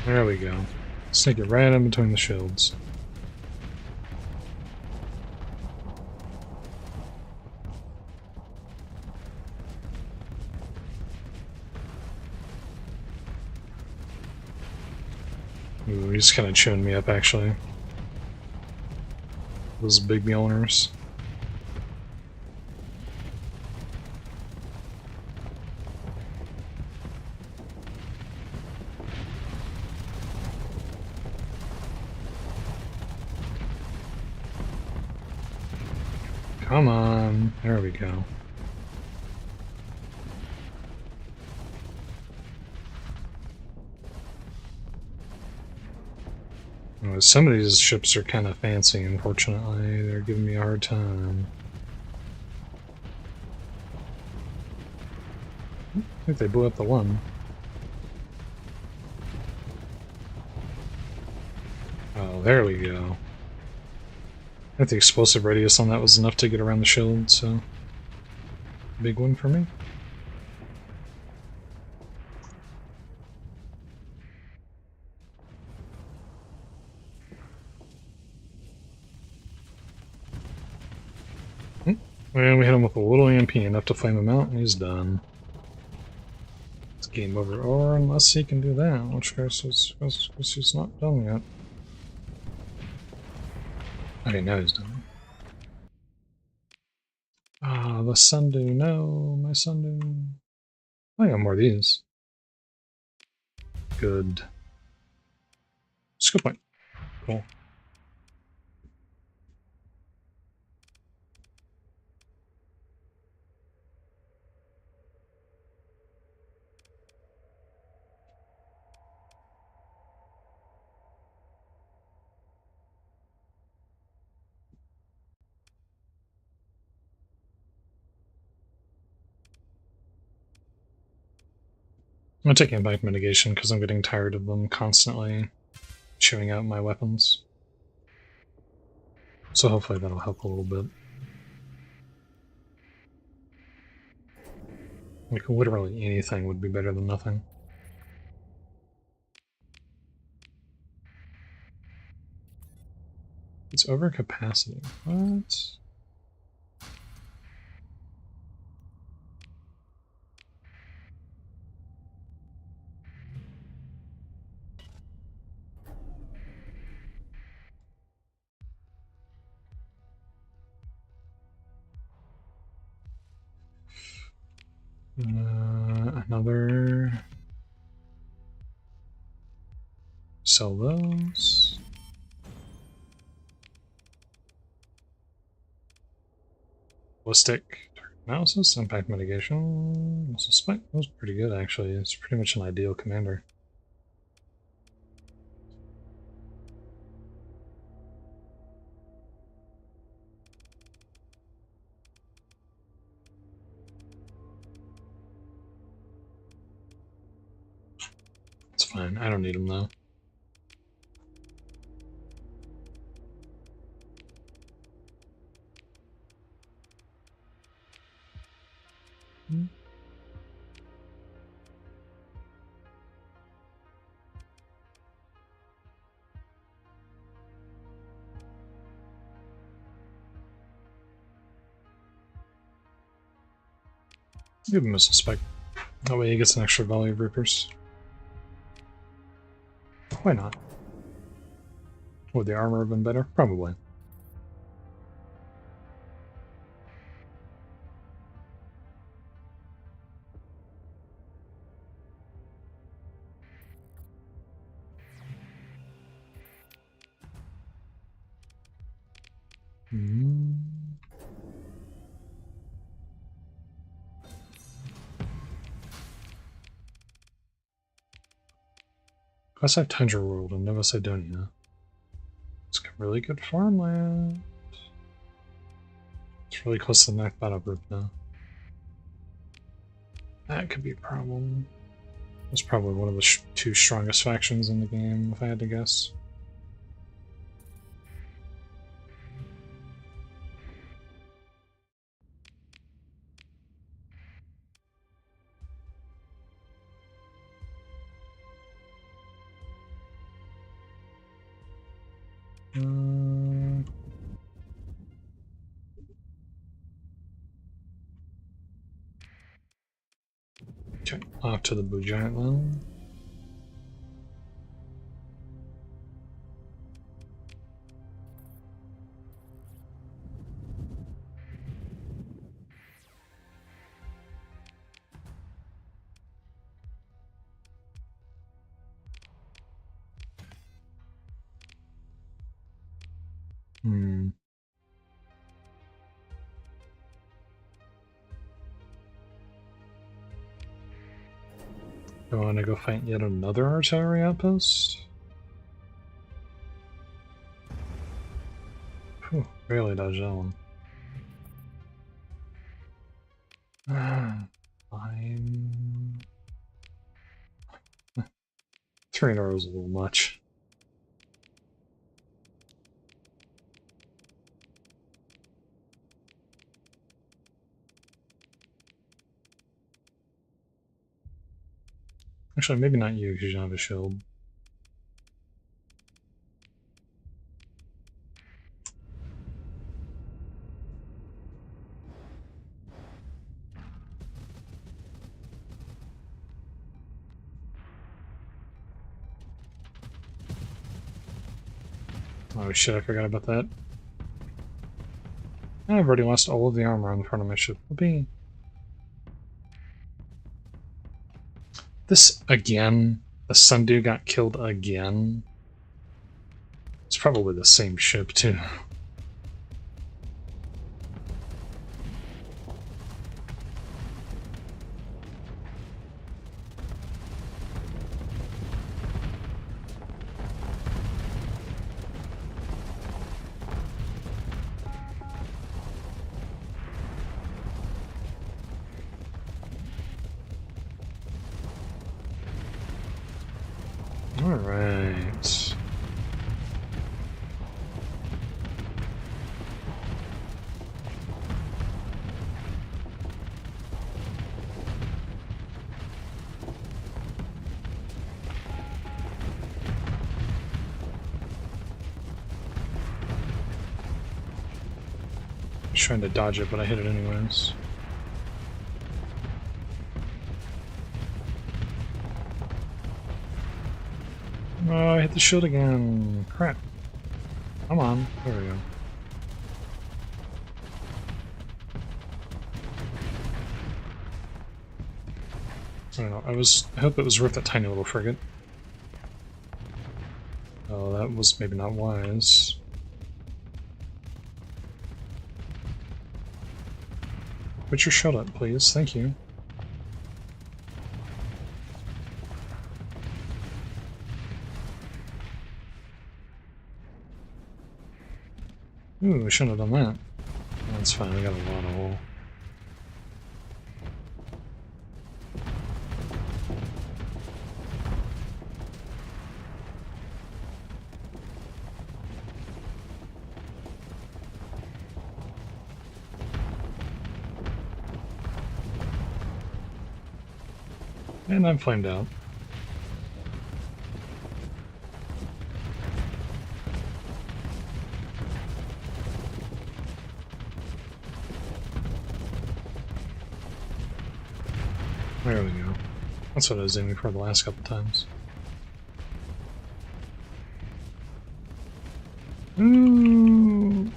S1: There we go. Sneak it right in between the shields. Ooh, he's kind of chewing me up, actually. Those big Mjolnirs. Come on. There we go. Oh, some of these ships are kind of fancy, unfortunately. They're giving me a hard time. I think they blew up the one. Oh, there we go. I think the explosive radius on that was enough to get around the shield, so big one for me. Well, we hit him with a little EMP, enough to flame him out, and he's done. It's game over, or unless he can do that, which goes he's not done yet. Okay, now he's done. Ah, the sundew, no, my sundew. I got more of these. Good. Skill point. Cool. I'm taking impact mitigation because I'm getting tired of them constantly chewing out my weapons. So hopefully that'll help a little bit. Like, literally anything would be better than nothing. It's overcapacity. What? Another... Sell those. Ballistic analysis, impact mitigation, missile spike. That was pretty good, actually. It's pretty much an ideal commander. It's fine. I don't need him, though. Give him a suspect. That way he gets an extra volley of Reapers. Why not? Would the armor have been better? Probably. Plus I have Tundra World and Nova Sidonia. It's got really good farmland. It's really close to the Nacht Battle Group now. That could be a problem. It's probably one of the two strongest factions in the game, if I had to guess. Okay, off to the Blue Giant then. Do I want to go fight yet another artillery outpost? Whew, barely dodged that one. Fine. 3 in a row is a little much. Actually, maybe not you, because you don't have a shield. Oh shit, I forgot about that. I've already lost all of the armor on the front of my ship. Whoopee. This again? The Sundew got killed again? It's probably the same ship, too. Alright. I was trying to dodge it, but I hit it anyways. Oh, I hit the shield again. Crap. Come on. There we go. I don't know. I hope it was worth that tiny little frigate. Oh, that was maybe not wise. Put your shield up, please. Thank you. Ooh, we shouldn't have done that. That's fine, we got a lot of wool. And I'm flamed out. we go. That's what I was aiming for the last couple times. Ooh.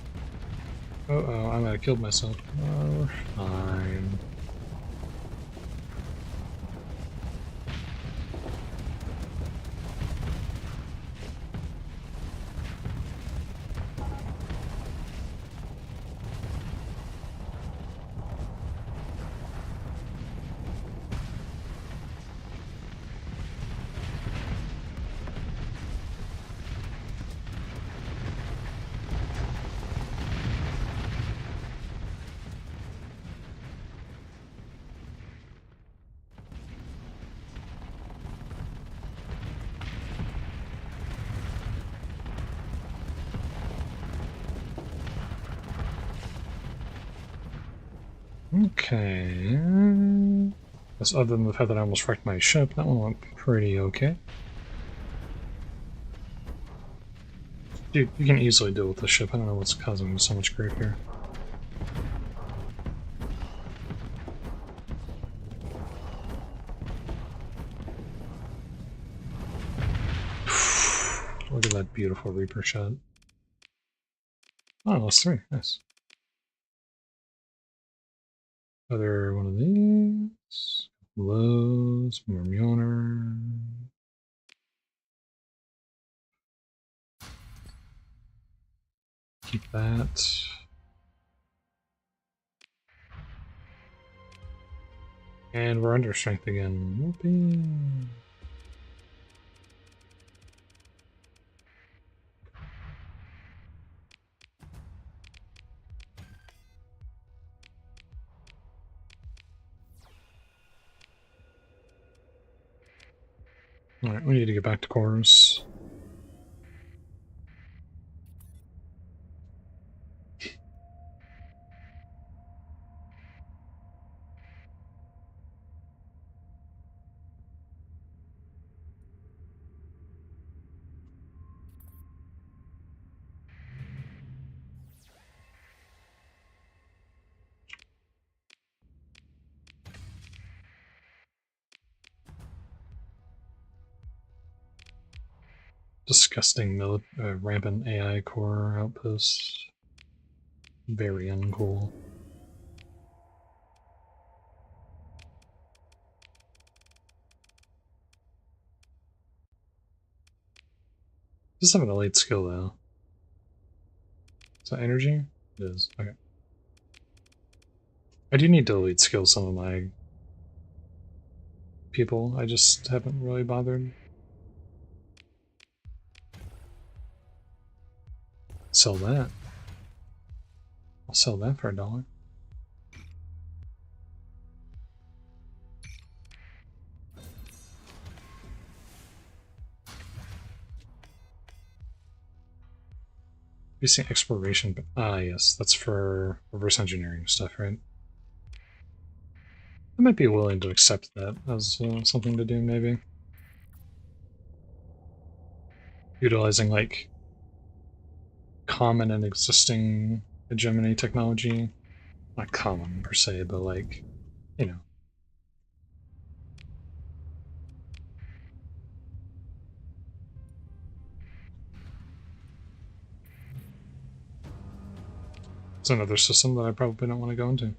S1: Uh-oh, I might have killed myself. Oh, fine. Okay. That's other than the fact that I almost wrecked my ship, that one went pretty okay. Dude, you can easily deal with the ship. I don't know what's causing so much grief here. Look at that beautiful Reaper shot. Oh, lost 3. Nice. Another one of these. Lows, more Mjolnir. Keep that. And we're under strength again. Whoopee. Alright, we need to get back to quarters. Disgusting rampant AI core outposts. Very uncool. Just have an elite skill though. Is that energy? It is. Okay. I do need to elite skill some of my people. I just haven't really bothered. Sell that. I'll sell that for $1. Using exploration, but yes, that's for reverse engineering stuff, right? I might be willing to accept that as something to do, maybe. Utilizing, like, common and existing hegemony technology. Not common, per se, but, like, you know. It's another system that I probably don't want to go into.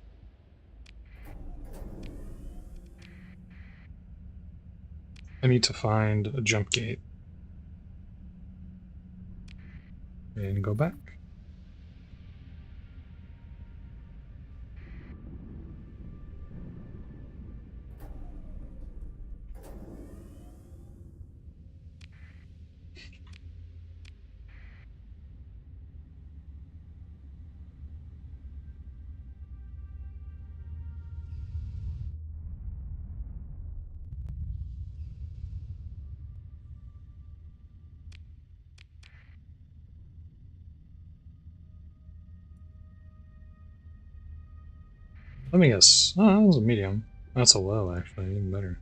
S1: I need to find a jump gate. And go back. Let me guess. Oh, that was a medium. That's a low, actually. Even better.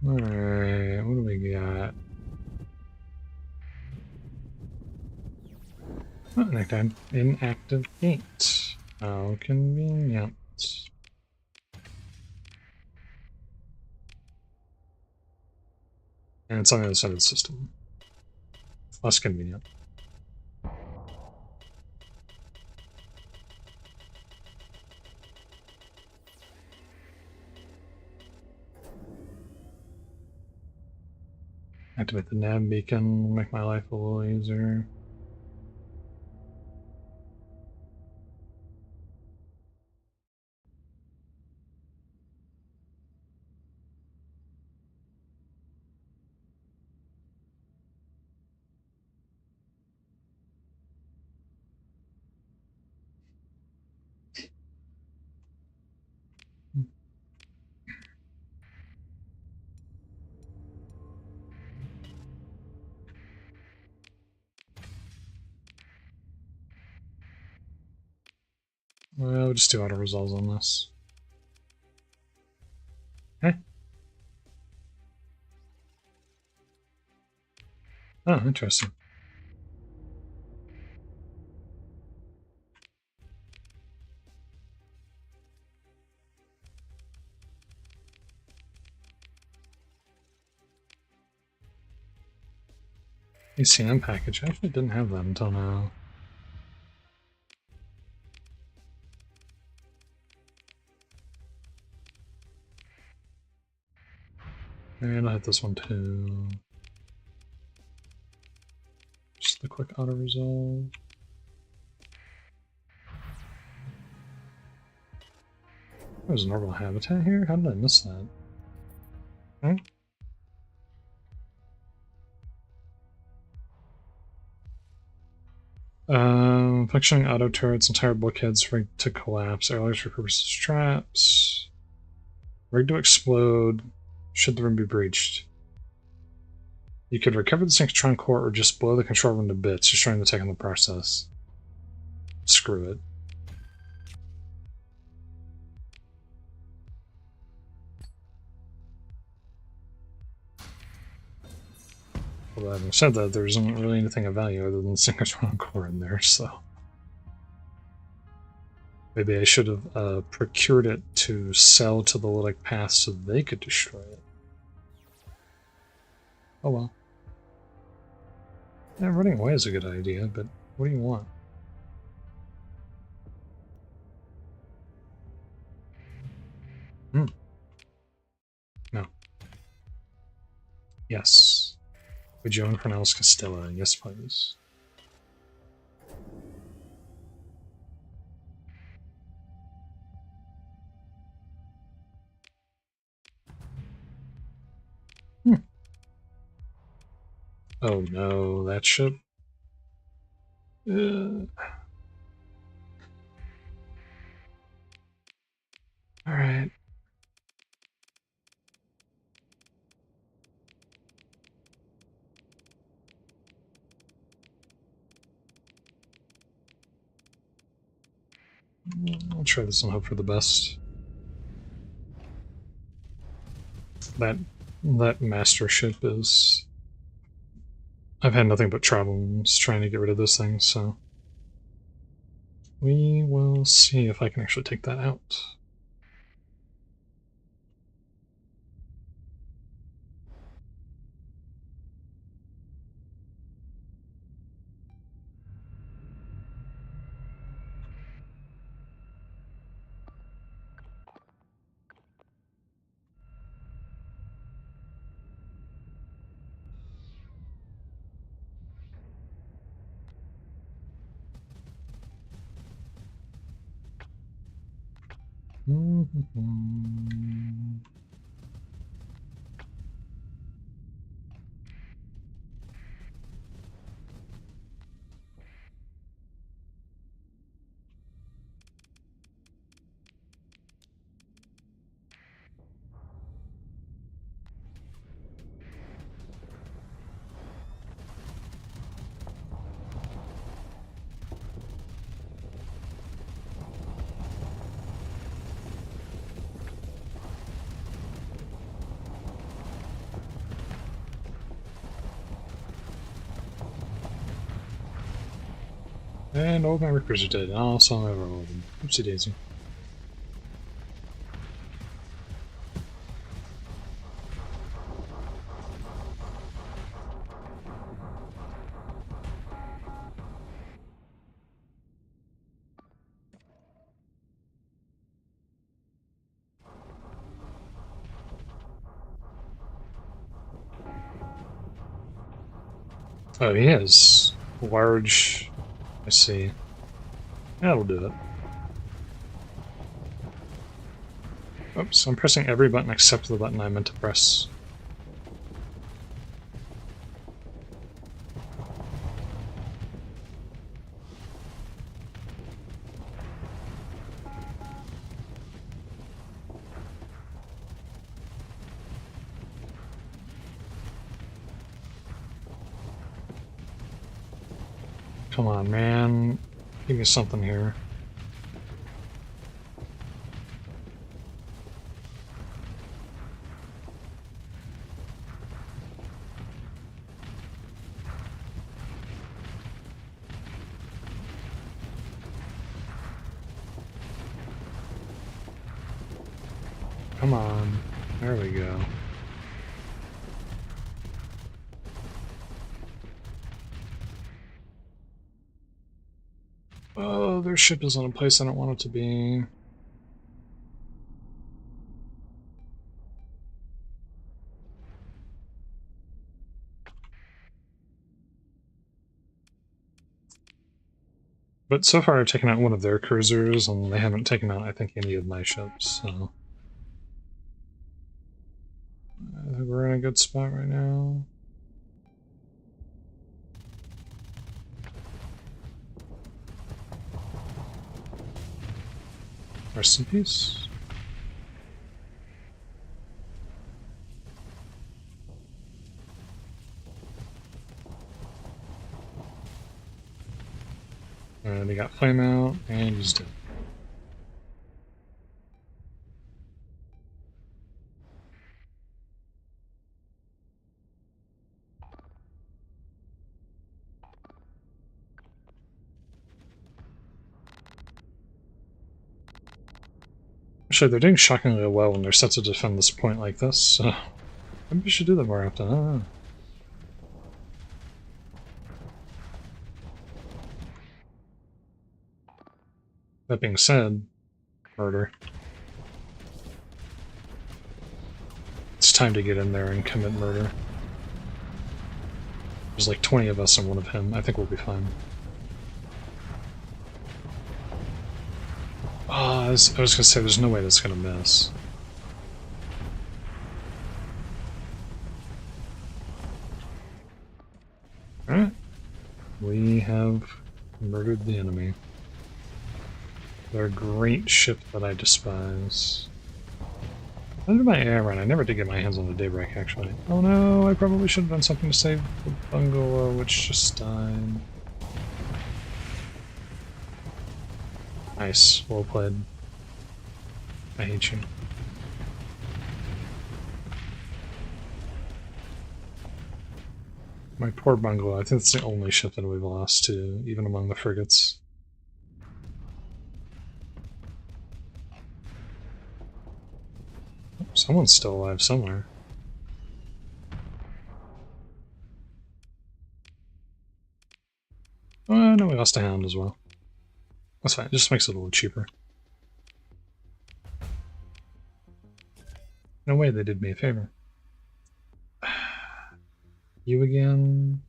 S1: Alright, what do we got? Oh, inactive gate. How convenient. And it's on the other side of the system. Less convenient. Activate the nav beacon, make my life a little easier. Well, we'll just do auto resolves on this. Okay. Oh, interesting. ACM package. I actually didn't have that until now. And I hit this one too. Just the quick auto resolve. There's an orbital habitat here? How did I miss that? Hmm? Functioning auto turrets, entire bulkheads rigged to collapse, airlocks for purposes traps. Rigged to explode should the room be breached. You could recover the synchrotron core or just blow the control room to bits, destroying the tech in the process. Screw it. Well, having said that, there isn't really anything of value other than the synchrotron core in there, so... Maybe I should have procured it to sell to the Luddic Path so they could destroy it. Oh well. Yeah, running away is a good idea, but what do you want? Hmm. No. Yes. Would you own Cornelis Castilla? Yes, please. Hmm. Oh no, that ship. Alright. I'll try this and hope for the best. That master ship is... I've had nothing but problems trying to get rid of this thing, so... We will see if I can actually take that out. And all my workers are dead. Also, I'm overloaded them. Oopsie daisy. Oh, he has large. I see. That'll do it. Oops, I'm pressing every button except the button I meant to press. Come on, man. Give me something here. Come on. There we go. Oh, their ship is in a place I don't want it to be. But so far I've taken out one of their cruisers, and they haven't taken out, I think, any of my ships, so... I think we're in a good spot right now. Rest in peace. And he got flame out, and he's dead. Actually, they're doing shockingly well when they're set to defend this point like this, so maybe we should do that more often. I don't know. That being said, murder. It's time to get in there and commit murder. There's like 20 of us and one of him. I think we'll be fine. Oh, I was gonna say, there's no way that's gonna miss. Alright. We have murdered the enemy. Their great ship that I despise. How did my air run? I never did get my hands on the daybreak, actually. Oh no, I probably should have done something to save the bungalow, which just died. Nice. Well played. I hate you. My poor bungalow. I think it's the only ship that we've lost to, even among the frigates. Someone's still alive somewhere. Oh, no, we lost a hound as well. That's fine, it just makes it a little cheaper. No way they did me a favor. You again?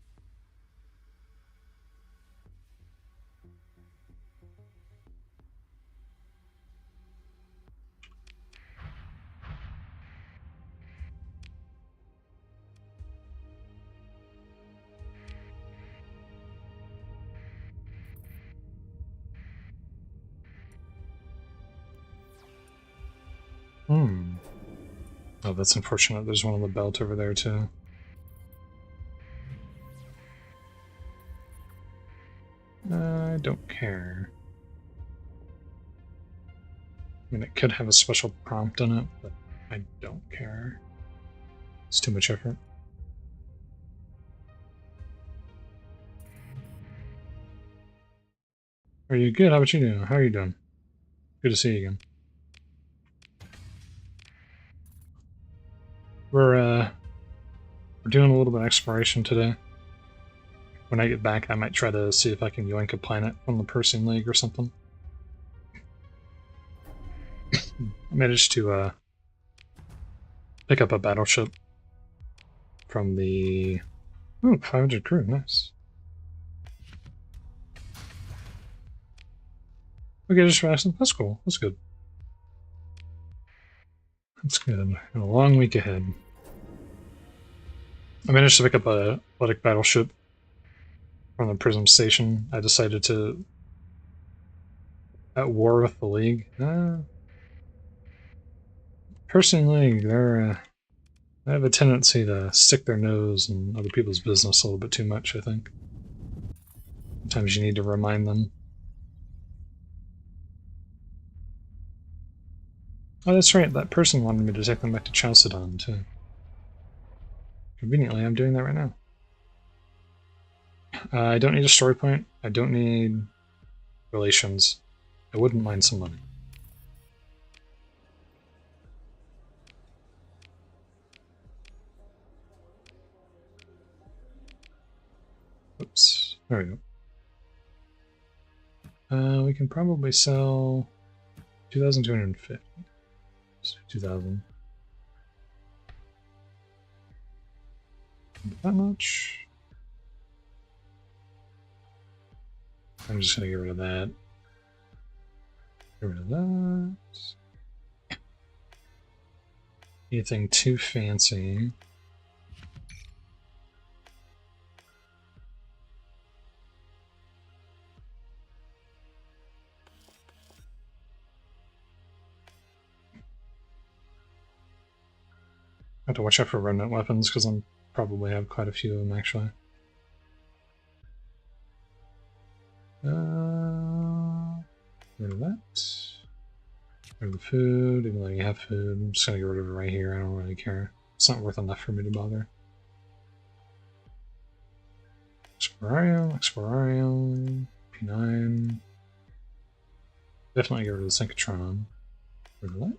S1: Oh, that's unfortunate. There's one on the belt over there, too. I don't care. I mean, it could have a special prompt in it, but I don't care. It's too much effort. Are you good? How about you doing? How are you doing? Good to see you again. We're doing a little bit of exploration today. When I get back, I might try to see if I can yoink a planet from the Persian League or something. I managed to pick up a battleship from the... Oh, 500 crew, nice. Okay, just fasting. That's cool. That's good. That's good. A long week ahead. I managed to pick up a Luddic battleship from the Prism Station. I decided to... At war with the League. Persian League, they have a tendency to stick their nose in other people's business a little bit too much, I think. Sometimes you need to remind them. Oh, that's right, that person wanted me to take them back to Chalcedon, too. Conveniently, I'm doing that right now. I don't need a story point. I don't need relations. I wouldn't mind some money. Oops. There we go. We can probably sell 2,250. 2,000. That much. I'm just gonna get rid of that. Get rid of that. Anything too fancy. I have to watch out for remnant weapons because I'm probably have quite a few of them actually. Rid of that. Rid of the food, even though you have food. I'm just gonna get rid of it right here. I don't really care. It's not worth enough for me to bother. Explorarium, P9. Definitely get rid of the synchrotron. Rid of that.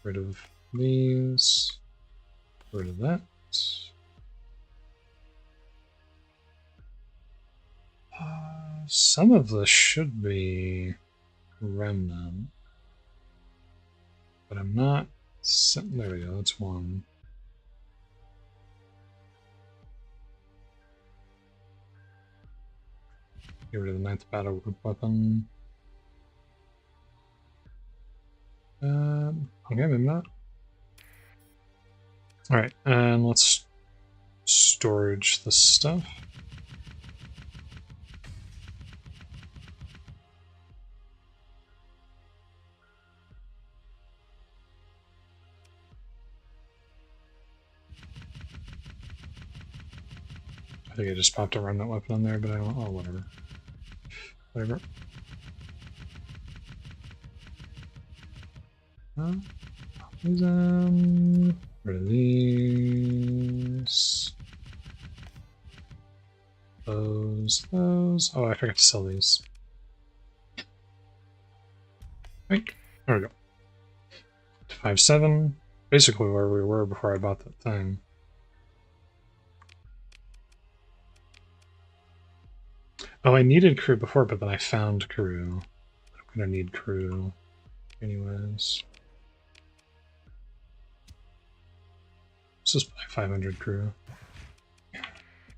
S1: Rid of these. Rid of that. Some of this should be remnant. But I'm not... There we go, that's one. Get rid of the 9th battle group weapon. Okay, maybe not. Alright, and let's storage this stuff. I think I just popped a remnant weapon on there, but I don't... Oh, whatever. Whatever. Rid of these. Those. Oh, I forgot to sell these. Right, there we go. 5-7. Basically where we were before I bought that thing. Oh, I needed crew before, but then I found crew. I'm gonna need crew anyways. Let's just buy 500 crew.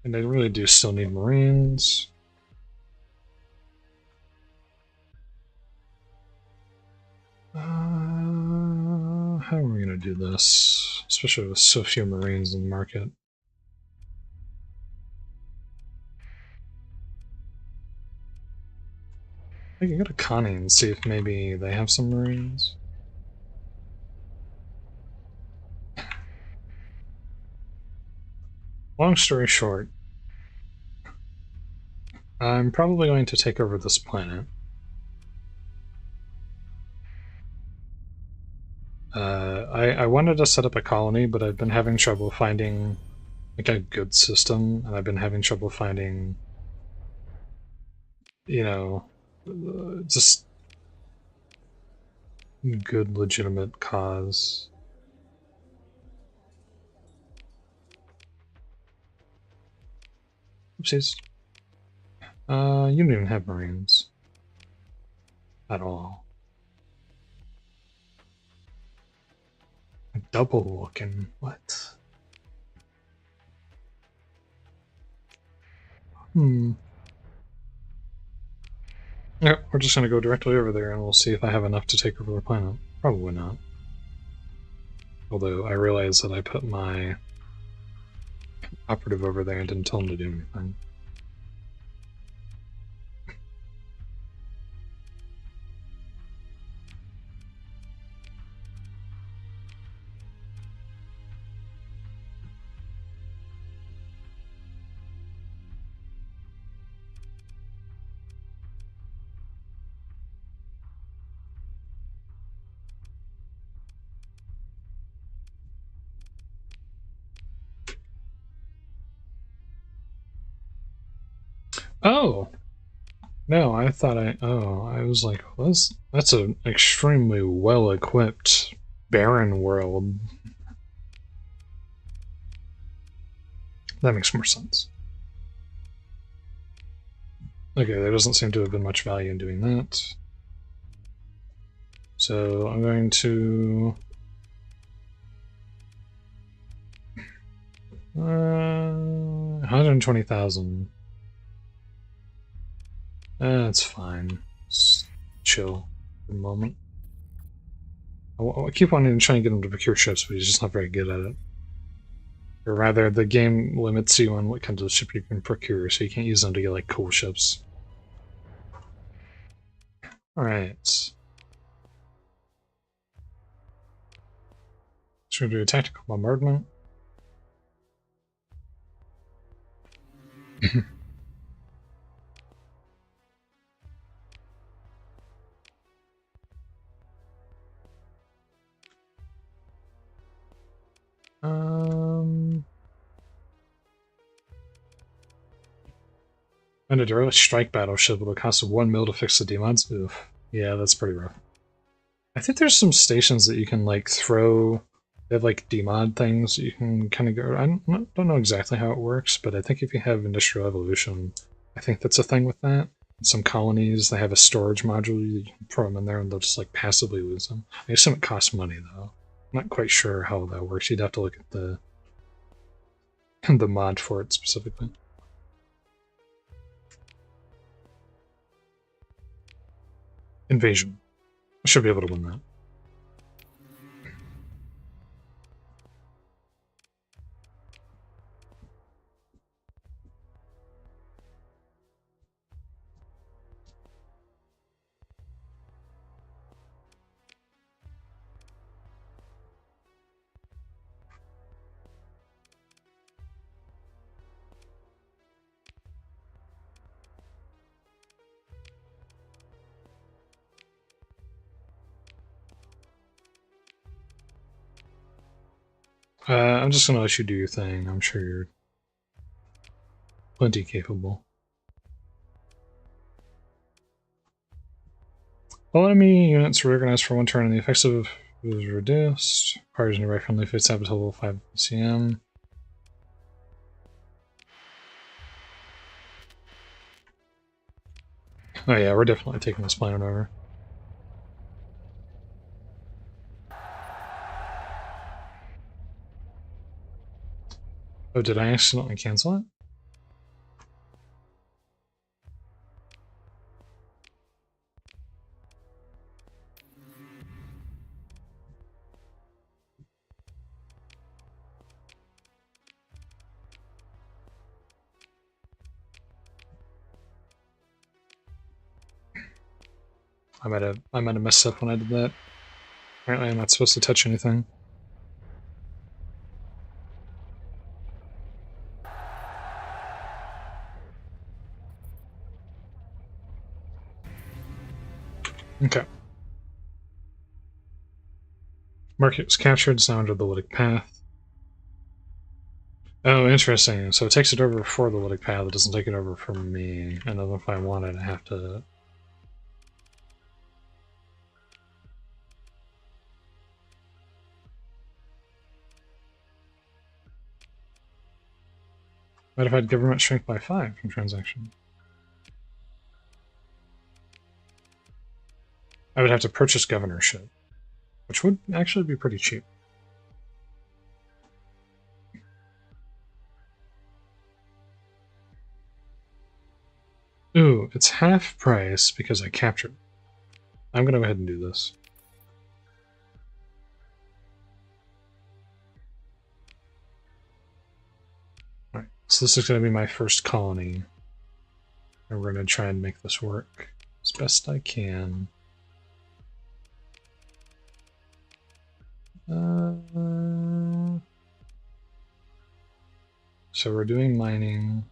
S1: And I really do still need Marines. How are we gonna do this? Especially with so few Marines in the market. I can go to Connie and see if maybe they have some Marines. Long story short, I'm probably going to take over this planet. I wanted to set up a colony, but I've been having trouble finding like a good system, and I've been having trouble finding you know, just good, legitimate cause. Oopsies. You don't even have Marines. At all. Double looking. What? Yeah, we're just gonna go directly over there and we'll see if I have enough to take over the planet. Probably not. Although I realize that I put my operative over there and didn't tell him to do anything. Oh! No, I thought I was like, well, that's an extremely well-equipped barren world. That makes more sense. Okay, there doesn't seem to have been much value in doing that. So I'm going to... 120,000. That's fine. Just chill for a moment. I keep wanting to try and get him to procure ships, but he's just not very good at it. Or rather, the game limits you on what kinds of ship you can procure, so you can't use them to get, like, cool ships. Alright. So we're going to do a tactical bombardment. And a direct strike battleship with a cost of 1 mil to fix the demods. Oof. Yeah, that's pretty rough. I think there's some stations that you can, like, throw. They have, like, demod things you can kind of go. I don't know exactly how it works, but I think if you have Industrial Evolution, I think that's a thing with that. Some colonies, they have a storage module, you can throw them in there and they'll just, like, passively lose them. I assume it costs money, though. I'm not quite sure how that works. You'd have to look at the mod for it specifically. Invasion. I should be able to win that. I'm just gonna let you do your thing. I'm sure you're plenty capable. All enemy units reorganized for one turn and the effects of is reduced. Requires new right friendly fits have a total of 5 cm. Oh yeah, we're definitely taking this planet over. Oh, did I accidentally cancel it? I might have messed up when I did that. Apparently I'm not supposed to touch anything. Okay. Market was captured, it's now under the Luddic Path. Oh, interesting. So it takes it over for the Luddic Path, it doesn't take it over for me. And then if I want it, I have to... What if I had government shrink by 5 from transaction? I would have to purchase governorship, which would actually be pretty cheap. Ooh, it's half price because I captured. I'm going to go ahead and do this. Alright, so this is going to be my first colony. And we're going to try and make this work as best I can. So we're doing mining.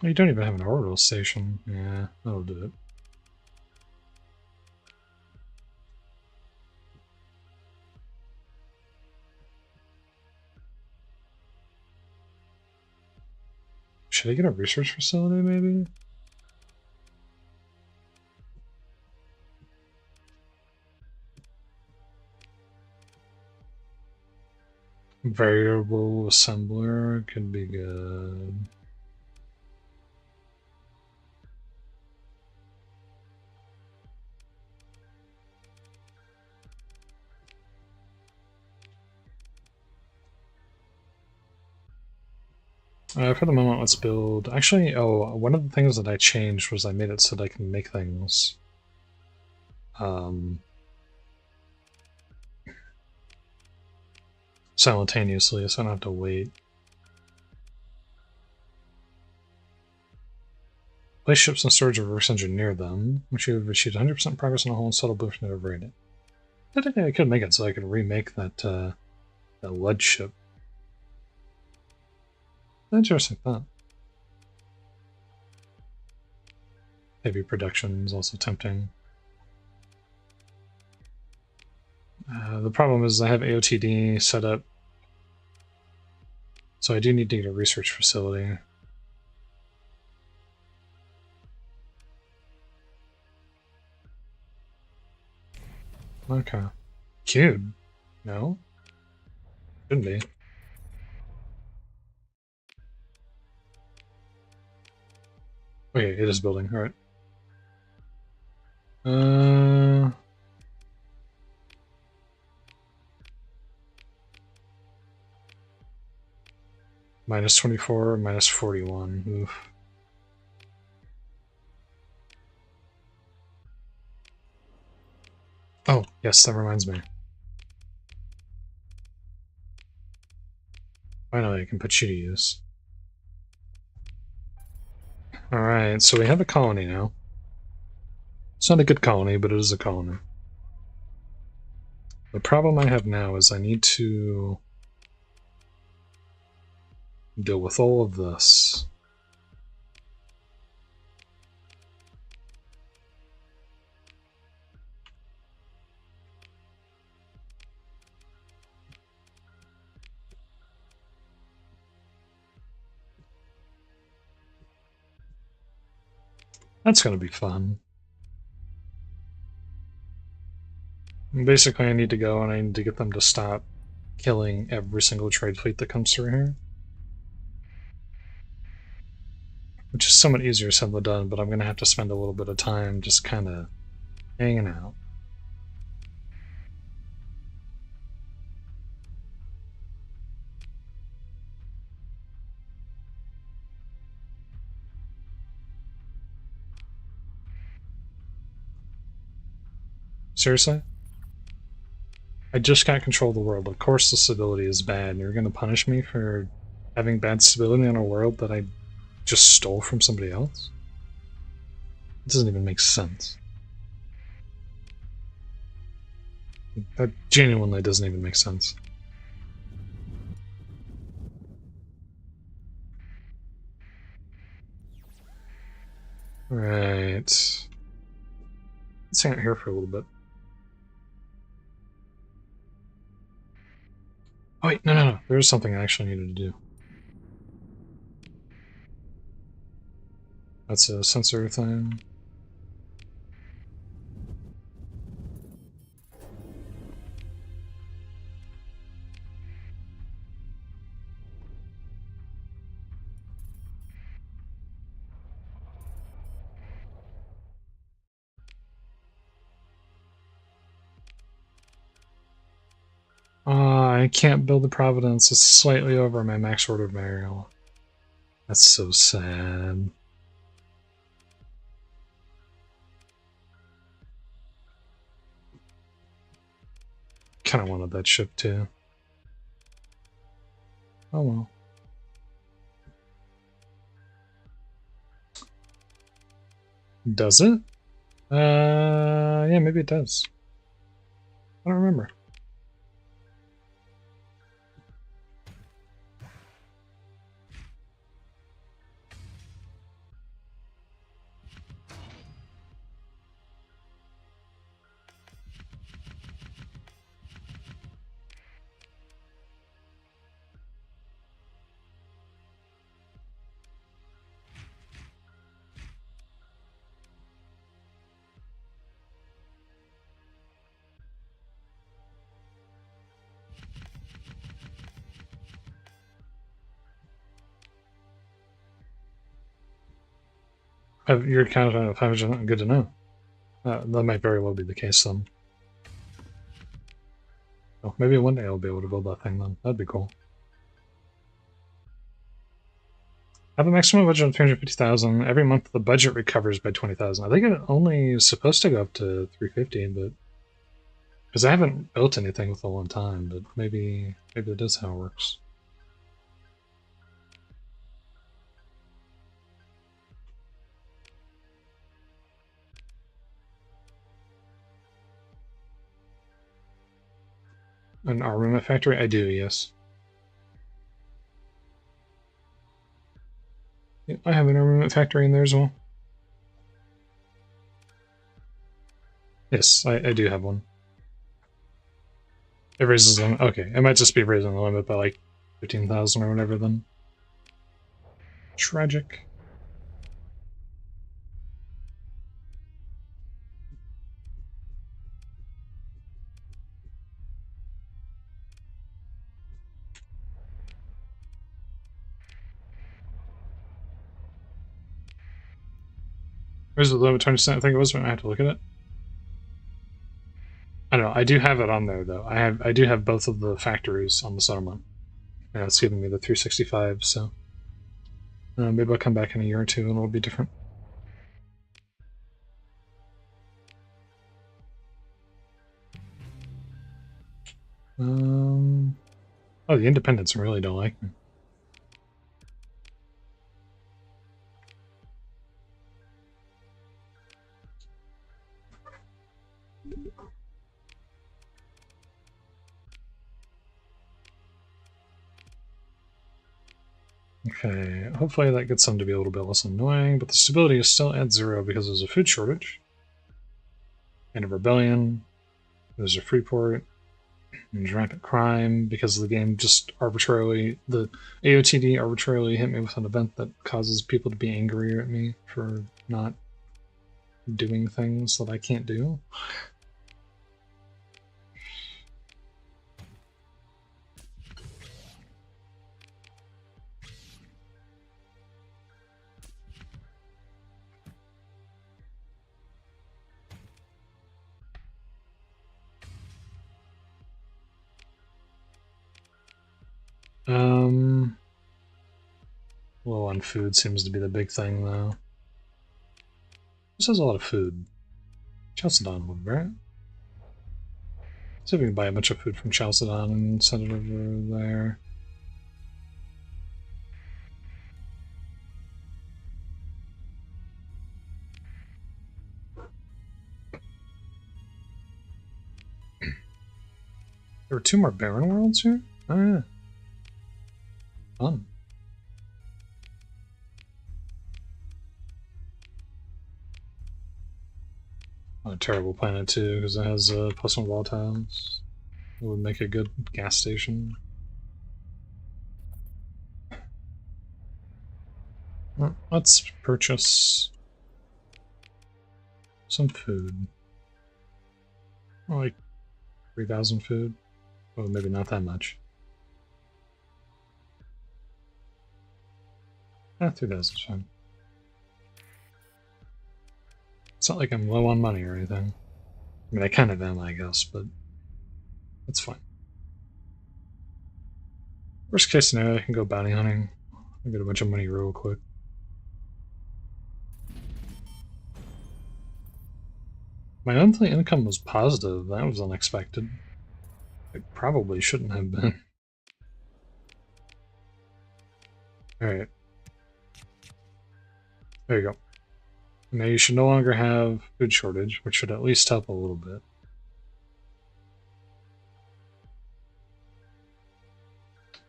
S1: Oh, you don't even have an orbital station. Yeah, that'll do it. Should I get a research facility, maybe? Variable assembler could be good. For the moment, let's build... Actually, oh, one of the things that I changed was I made it so that I can make things. Simultaneously, so I don't have to wait. Place ships in storage or reverse engineer them, which you have achieved 100% progress on a whole and subtle boost and overrate it. Technically, I could make it so I could remake that, that Ludd ship. Interesting thought. Heavy production is also tempting. The problem is I have AOTD set up, so I do need to get a research facility. Okay. Cube? No? Shouldn't be. Okay, it is building, alright. Minus 24, minus 41. Oof. Oh, yes, that reminds me. Finally, I can put you to use. Alright, so we have a colony now. It's not a good colony, but it is a colony. The problem I have now is I need to deal with all of this. That's going to be fun. Basically, I need to go and I need to get them to stop killing every single trade fleet that comes through here. Which is somewhat easier said than done, but I'm going to have to spend a little bit of time just kind of hanging out. Seriously? I just got control of the world. Of course the stability is bad, and you're going to punish me for having bad stability on a world that I just stole from somebody else? It doesn't even make sense. That genuinely doesn't even make sense. Right. Let's hang out here for a little bit. Oh wait, no. There's something I actually needed to do. That's a sensor thing. I can't build the Providence. It's slightly over my max order burial. That's so sad. Kind of wanted that ship too. Oh well. Does it? Yeah, maybe it does. I don't remember. You're kind of 500. Good to know. That might very well be the case then. Oh, maybe one day I'll be able to build that thing then. That'd be cool. I have a maximum budget of 350,000. Every month the budget recovers by 20,000. I think it only is supposed to go up to 350, but because I haven't built anything with a long time, but maybe it is how it works. An armament factory? I do, yes. Yeah, I have an armament factory in there as well. Yes, I do have one. It raises them. Okay, it might just be raising the limit by like 15,000 or whatever then. Tragic. Where's the limit 20%? I think it was when I had to look at it. I don't know. I do have it on there though. I do have both of the factories on the settlement. Yeah, it's giving me the 365. So maybe I'll come back in a year or two and it'll be different. Oh, the independents really don't like me. Okay, hopefully that gets them to be a little bit less annoying, but the stability is still at 0 because there's a food shortage. And a rebellion. There's a free port. And rampant crime because the game just arbitrarily, the AOTD arbitrarily hit me with an event that causes people to be angrier at me for not doing things that I can't do. Low on food seems to be the big thing, though. This has a lot of food. Chalcedon would, right? See if we can buy a bunch of food from Chalcedon and send it over there. There were 2 more barren worlds here? Oh yeah. Fun. A terrible planet too, because it has +1 volatiles. It would make a good gas station. Well, let's purchase some food. Like 3,000 food. Well, maybe not that much. 3,000 is fine. It's not like I'm low on money or anything. I mean, I kind of am, I guess, but that's fine. Worst case scenario, I can go bounty hunting. I'll get a bunch of money real quick. My monthly income was positive. That was unexpected. It probably shouldn't have been. Alright. There you go. Now you should no longer have food shortage, which should at least help a little bit.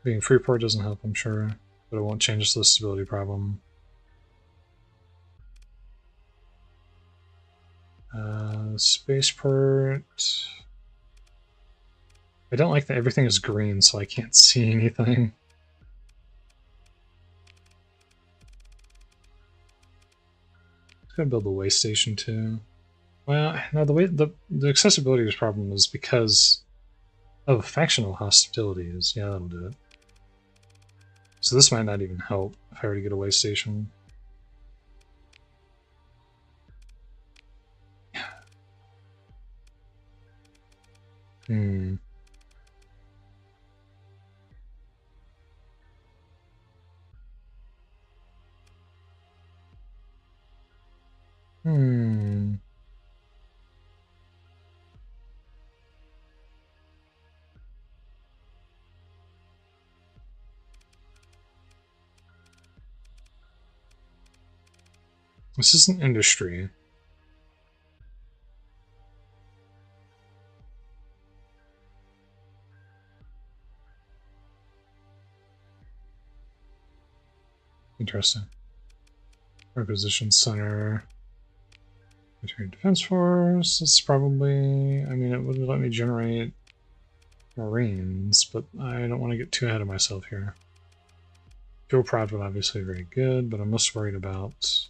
S1: Being Freeport doesn't help, I'm sure, but it won't change the stability problem. Spaceport. I don't like that everything is green, so I can't see anything. It's gonna build a way station too. Well, no, the accessibility problem is because of factional hostilities. Yeah, that'll do it. So this might not even help if I were to get a way station. Hmm. Hmm. This isn't industry. Interesting. Requisition center. Military Defense Force. That's probably. I mean, it would let me generate Marines, but I don't want to get too ahead of myself here. Fuel prod would obviously be very good, but I'm most worried about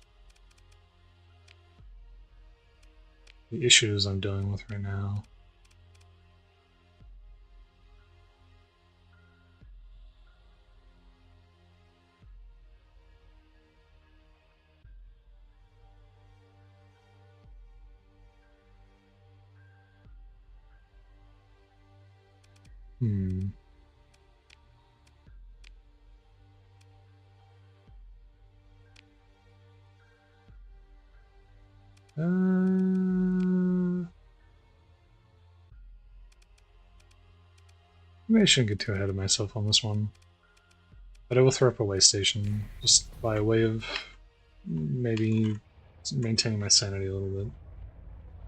S1: the issues I'm dealing with right now. Hmm. Maybe I shouldn't get too ahead of myself on this one. But I will throw up a way station, just by way of maybe maintaining my sanity a little bit.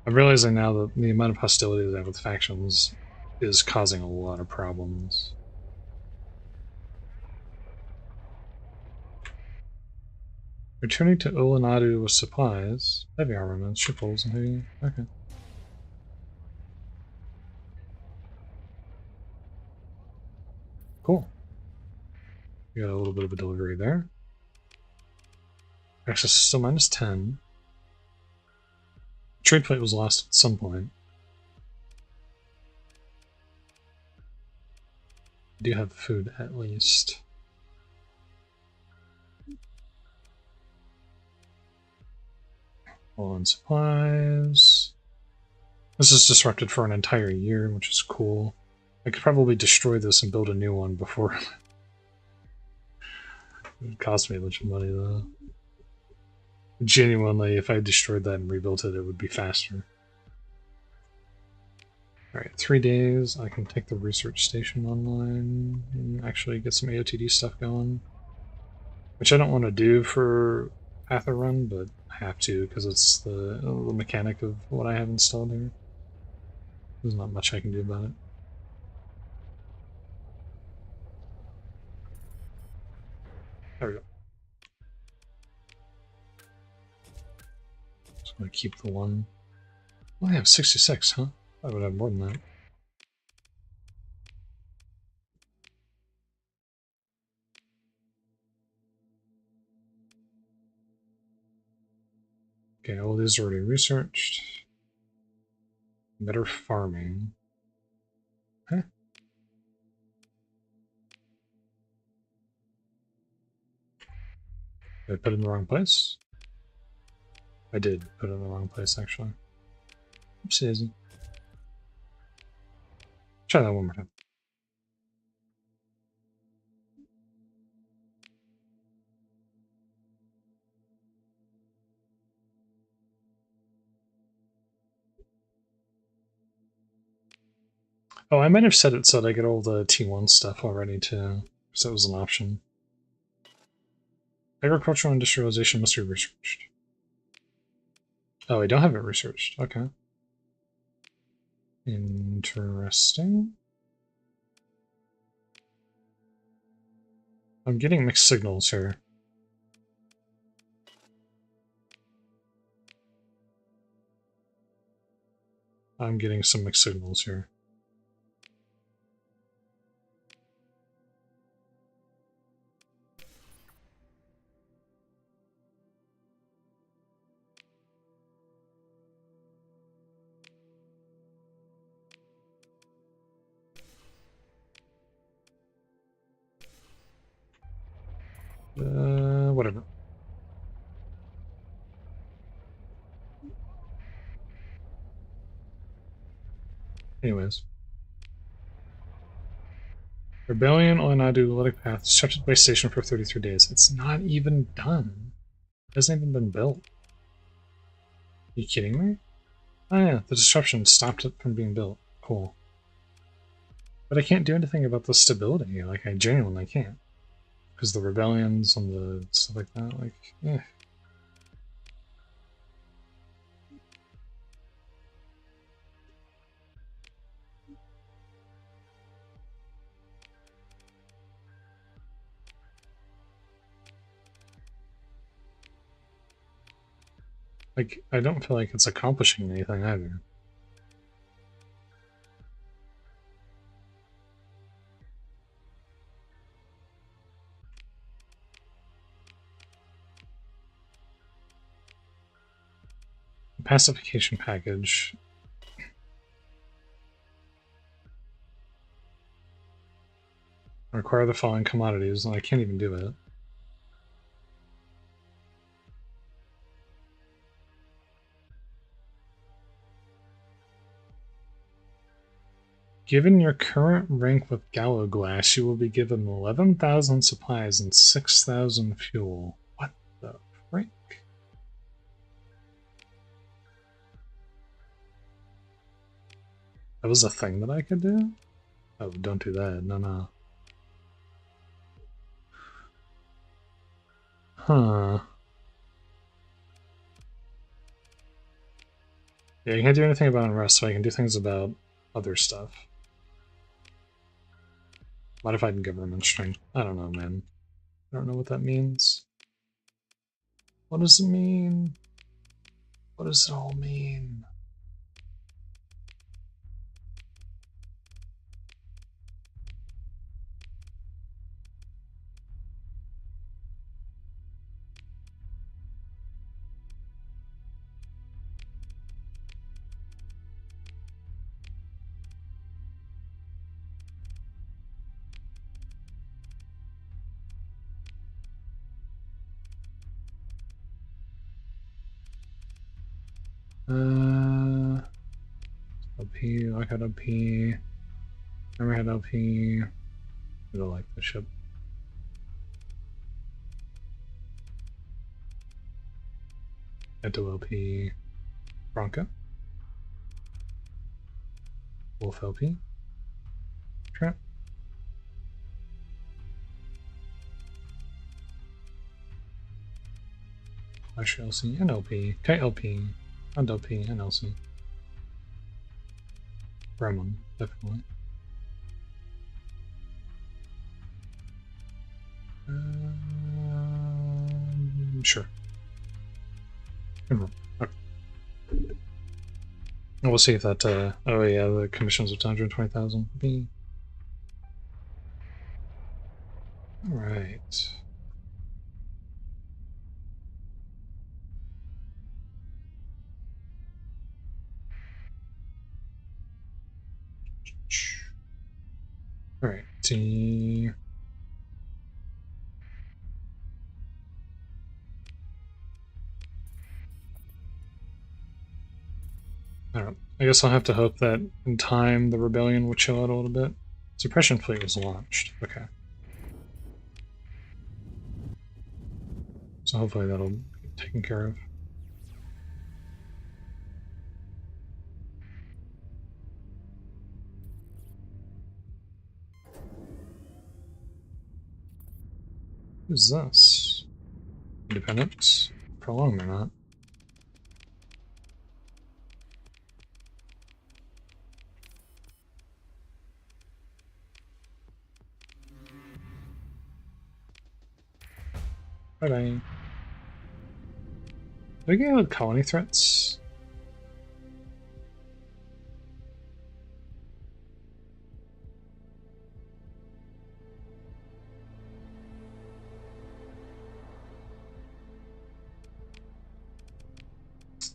S1: I'm realizing now that the amount of hostility that I have with factions is causing a lot of problems. Returning to Ulanadu with supplies. Heavy armaments, triples, and heavy. Okay. Cool. We got a little bit of a delivery there. Access is still -10. Trade plate was lost at some point. I do have food at least. All on supplies. This is disrupted for an entire year, which is cool. I could probably destroy this and build a new one before. It would cost me a bunch of money though. Genuinely, if I destroyed that and rebuilt it, it would be faster. Alright, 3 days. I can take the research station online and actually get some AOTD stuff going. Which I don't want to do for Path Run, but I have to because it's the mechanic of what I have installed here. There's not much I can do about it. There we go. So I'm gonna keep the one. Well, I have 66, huh? I would have more than that. Okay, all these are already researched. Better farming. Huh? Did I put it in the wrong place? I did put it in the wrong place, actually. Oopsie. Try that one more time. Oh, I might have set it so that I get all the T1 stuff already, too, because that was an option. Agricultural industrialization must be researched. Oh, I don't have it researched. Okay. Interesting. I'm getting mixed signals here. I'm getting some mixed signals here. Whatever. Anyways. Rebellion on Luddic Path. Disrupted base station for 33 days. It's not even done. It hasn't even been built. Are you kidding me? Oh yeah, the disruption stopped it from being built. Cool. But I can't do anything about the stability. Like, I genuinely can't. Because the rebellions and the stuff like that, like, eh. Like, I don't feel like it's accomplishing anything either. Pacification package. Require the following commodities, and I can't even do it. Given your current rank with Gallo Glass, you will be given 11,000 supplies and 6,000 fuel. What the frick? That was a thing that I could do? Oh, don't do that. No, no. Huh. Yeah, you can't do anything about unrest, so I can do things about other stuff. Modified government strength. I don't know, man. I don't know what that means. What does it mean? What does it all mean? LP, lockout LP, hammerhead LP. I don't like the ship. Ento LP, Bronco, Wolf LP, Trap. Flash LC, NLP, KLP, and LP, and LC. Gremlin, definitely. sure. Okay. We'll see if that, oh yeah, the commissions of 220,000. Alright. Alright, see. Alright, I guess I'll have to hope that in time the rebellion will chill out a little bit. Suppression fleet was launched. Okay. So hopefully that'll get taken care of. Who's this? Independence? Prolonged or not? Bye-bye. Do we get out colony threats?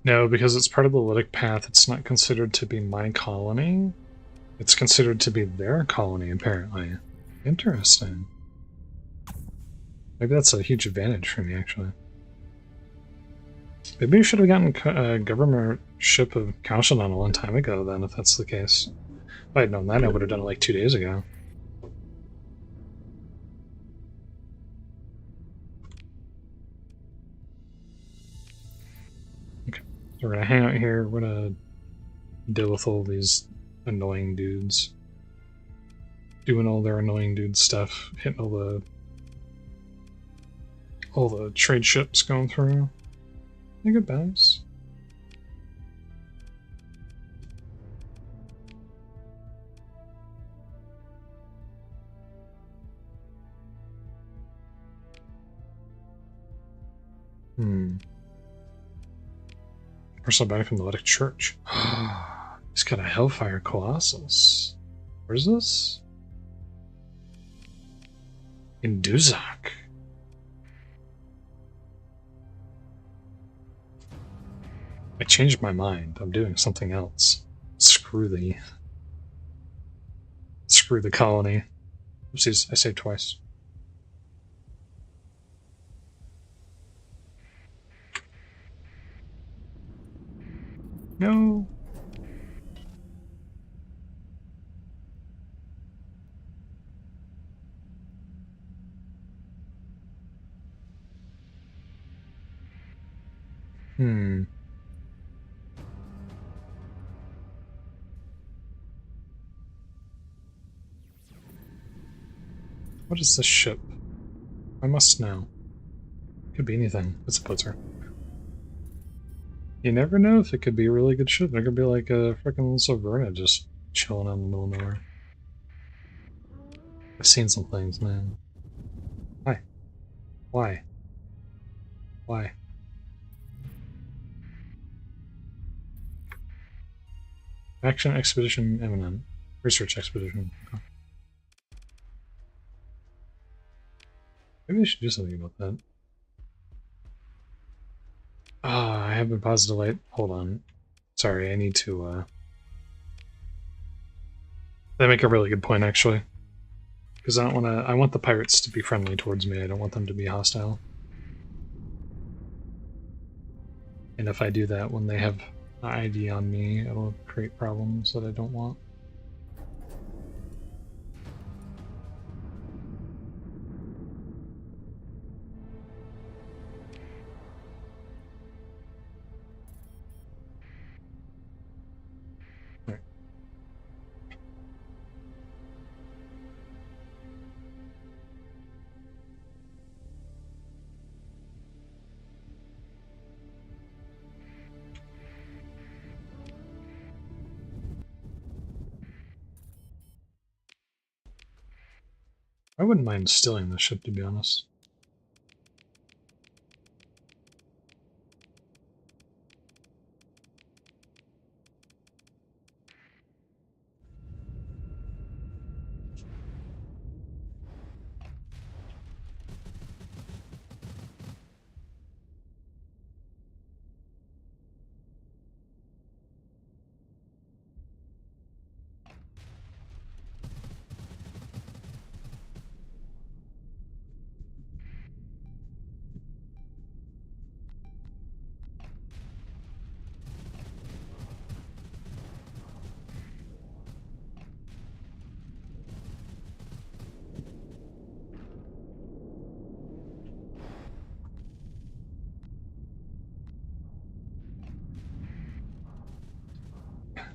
S1: No, because it's part of the Luddic Path, it's not considered to be my colony. It's considered to be their colony, apparently. Interesting. Maybe that's a huge advantage for me, actually. Maybe we should have gotten a government ship of Chalcedon a long time ago, then, if that's the case. If I had known that, I would have done it like 2 days ago. Okay, so we're gonna hang out here, we're gonna deal with all these annoying dudes. Doing all their annoying dude stuff, hitting all the trade ships going through. Hey, goodbyes. Personal bounty from the Luddic Church. He's got a Hellfire Colossus. Where's this? In Duzak. I changed my mind. I'm doing something else. Screw the colony. Oopsies, I saved twice. No. What is this ship? I must know. Could be anything. It's a blitzer. You never know if it could be a really good ship. It could be like a freaking Soverna just chilling out in the middle of nowhere. I've seen some things, man. Hi. Why? Why? Action expedition imminent. Research expedition. Okay. Maybe I should do something about that. Ah, I haven't paused the light. Hold on. Sorry, I need to, They make a really good point, actually. Because I don't want to... I want the pirates to be friendly towards me. I don't want them to be hostile. And if I do that when they have an ID on me, it'll create problems that I don't want. I wouldn't mind stealing this ship, to be honest.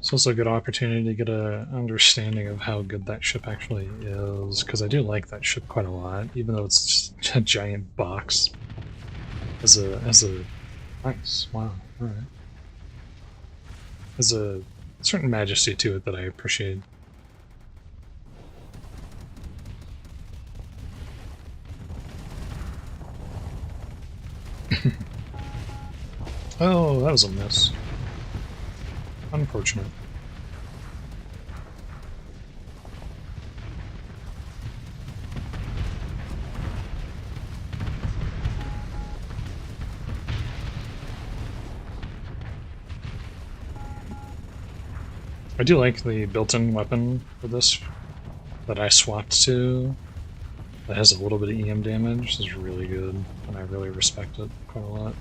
S1: It's also a good opportunity to get an understanding of how good that ship actually is, because I do like that ship quite a lot, even though it's just a giant box. As a nice, wow, all right. There's a certain majesty to it that I appreciate. Oh, that was a miss. Unfortunate. I do like the built-in weapon for this that I swapped to. That has a little bit of EM damage. This is really good, and I really respect it quite a lot.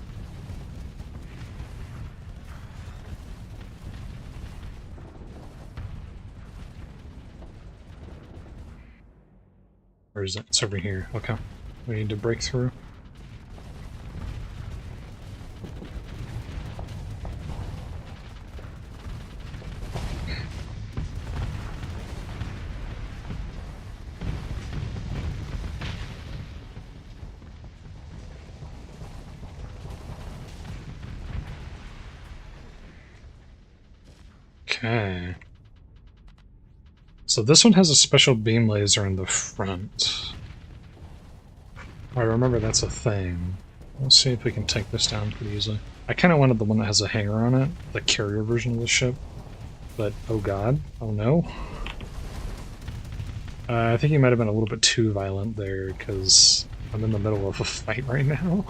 S1: Or is it? It's over here. Okay. We need to break through. Okay. So this one has a special beam laser in the front. I remember that's a thing. Let's see if we can take this down pretty easily. I kind of wanted the one that has a hangar on it, the carrier version of the ship. But, oh god, oh no. I think he might have been a little bit too violent there, because I'm in the middle of a fight right now.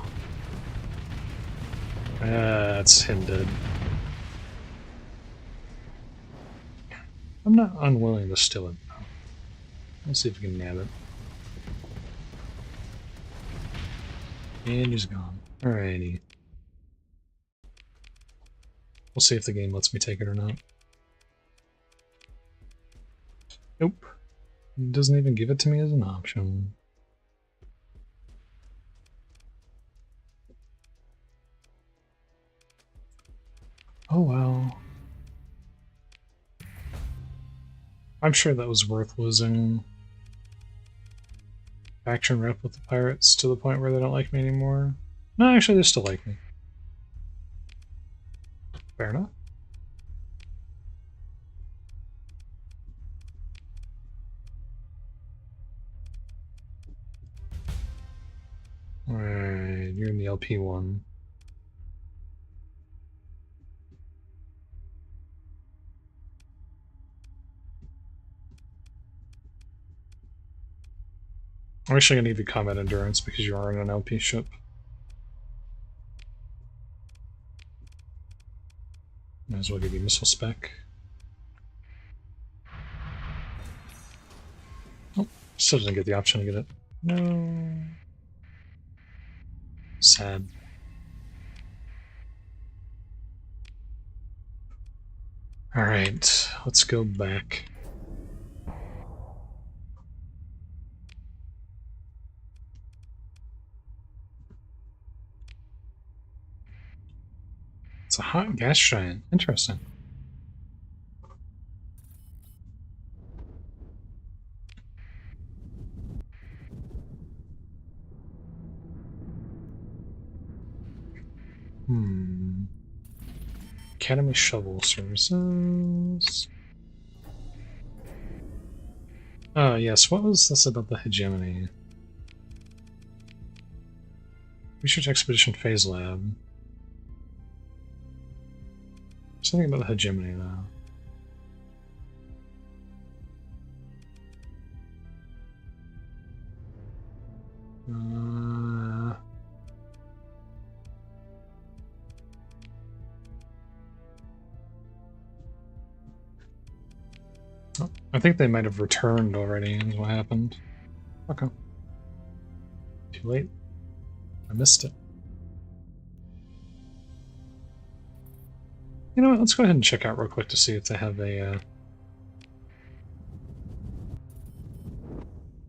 S1: That's him dead. I'm not unwilling to steal it, though. Let's see if we can nab it. And he's gone. Alrighty. We'll see if the game lets me take it or not. Nope. It doesn't even give it to me as an option. Oh well. I'm sure that was worth losing faction rep with the pirates to the point where they don't like me anymore. No, actually they still like me. Fair enough. Alright, you're in the LP1. I'm actually gonna give you combat endurance because you are in an LP ship. Might as well give you missile spec. Oh, still didn't get the option to get it. No. Sad. Alright, let's go back. It's a hot gas giant. Interesting. Academy Shovel Services. Oh, yes. What was this about the hegemony? Research Expedition Phase Lab. Something about the hegemony, though. Oh, I think they might have returned already, is what happened. Okay. Too late. I missed it. You know what, let's go ahead and check out real quick to see if they have a,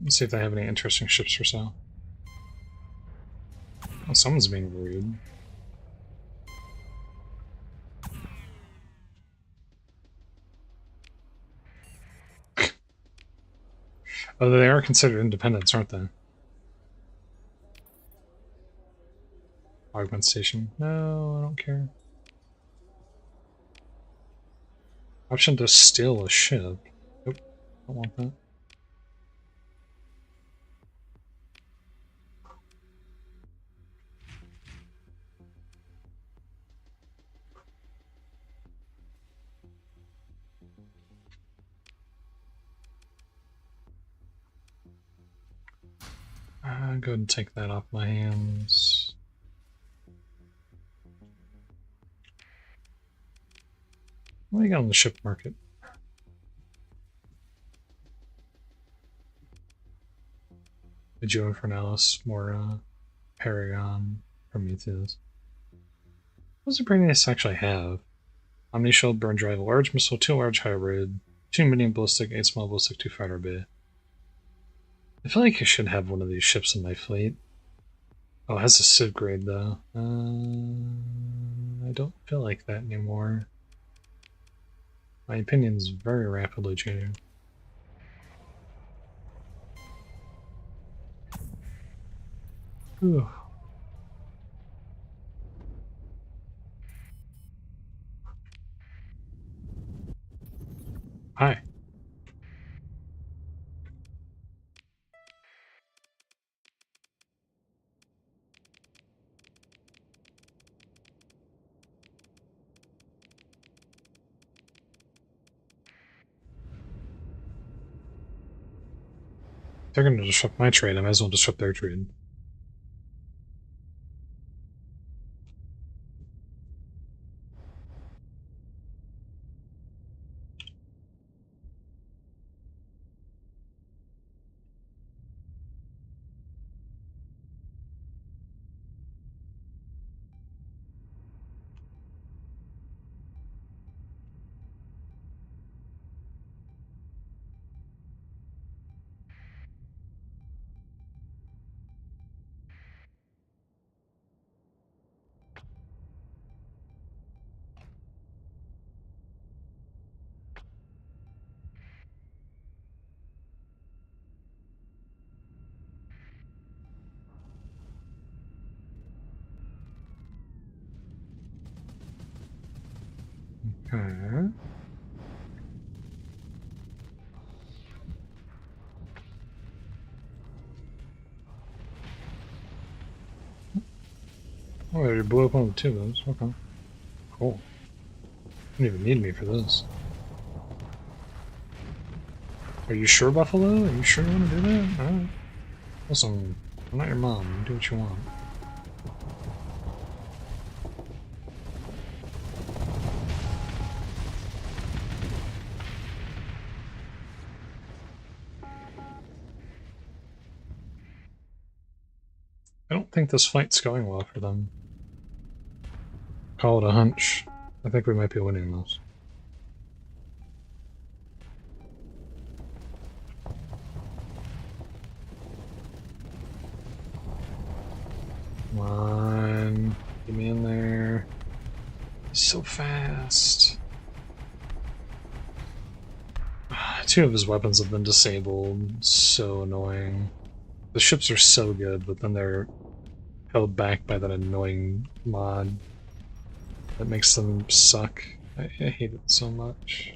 S1: let's see if they have any interesting ships for sale. Oh, someone's being rude. Oh, they are considered independents, aren't they? Augment station. No, I don't care. Option to steal a ship. Nope, don't want that. Go ahead and take that off my hands. What do you got on the ship market? Vigio Infernalis, more Paragon, Prometheus. What's the prettiest actually have? Omni Shield, Burn Drive, Large Missile, 2 Large Hybrid, 2 Medium Ballistic, 8 Small Ballistic, 2 Fighter Bay. I feel like I should have one of these ships in my fleet. Oh, it has a Civ grade though. I don't feel like that anymore. My opinion's very rapidly changing. Ooh. Hi. They're gonna disrupt my trade, I might as well disrupt their trade. Okay. Oh, I already blew up one of the two of those. Okay. Cool. You don't even need me for this. Are you sure, Buffalo? Are you sure you want to do that? Alright. Listen, I'm not your mom. You do what you want. I don't think this fight's going well for them. Call it a hunch. I think we might be winning this. Come on. Get me in there. He's so fast. Two of his weapons have been disabled. So annoying. The ships are so good, but then they're held back by that annoying mod that makes them suck. I hate it so much.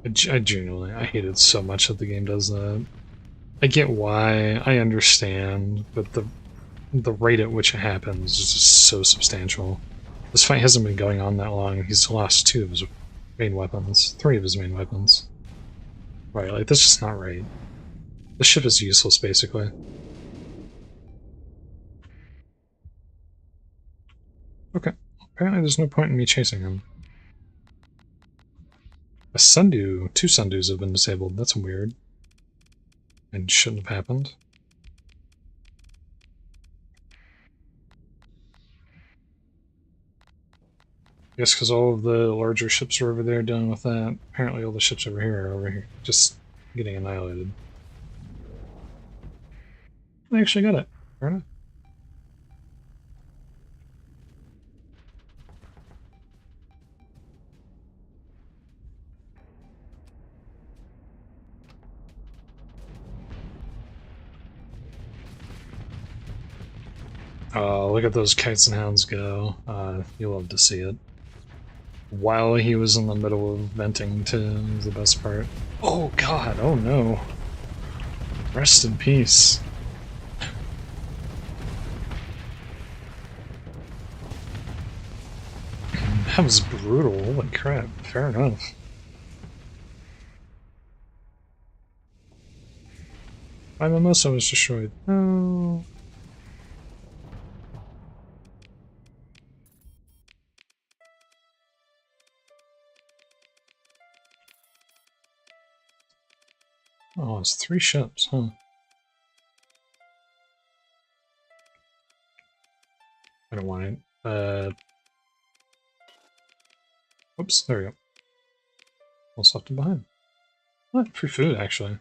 S1: I genuinely, I hate it so much that the game does that. I get why, I understand, but the rate at which it happens is just so substantial. This fight hasn't been going on that long. He's lost 2 of his main weapons, 3 of his main weapons. Right, like, that's just not right. The ship is useless, basically. Okay, apparently there's no point in me chasing him. A Sundew, 2 Sundews have been disabled, that's weird. And shouldn't have happened. Yes, because all of the larger ships are over there dealing with that. Apparently all the ships over here are over here, just getting annihilated. I actually got it. Fair enough. Oh, look at those kites and hounds go. You'll love to see it. While he was in the middle of venting to was the best part. Oh god, oh no. Rest in peace. That was brutal, holy crap, fair enough. My mimosa was destroyed. No. Oh, it's 3 ships, huh? I don't want it. Whoops, there we go. What's left behind? What? Free food, actually.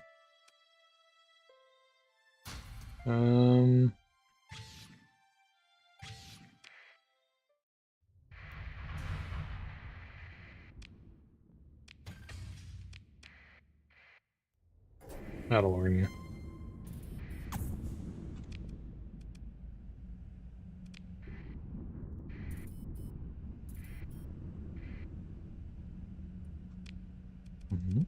S1: That'll learn you. Mm-hmm.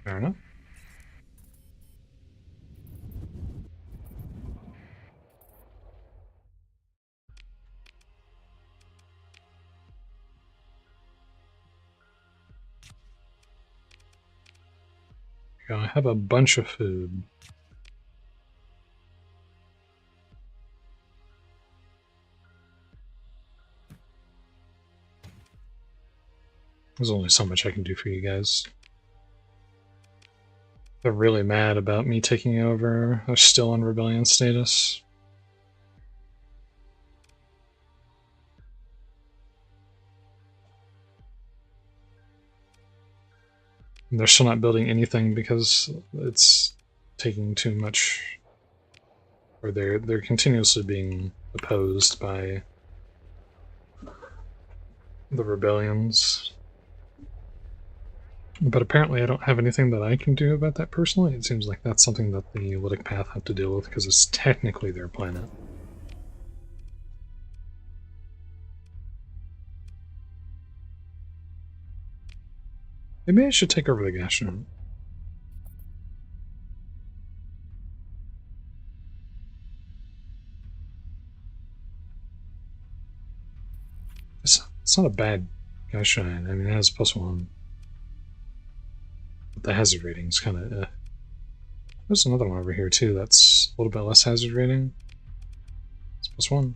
S1: Fair enough. I have a bunch of food. There's only so much I can do for you guys. They're really mad about me taking over. They're still in rebellion status. And they're still not building anything because it's taking too much, or they're continuously being opposed by the rebellions. But apparently I don't have anything that I can do about that personally. It seems like that's something that the Luddic Path have to deal with because it's technically their planet. Maybe I should take over the gas giant. It's not a bad gas giant. I mean, it has +1. But the hazard rating's kind of There's another one over here too that's a little bit less hazard rating. It's +1.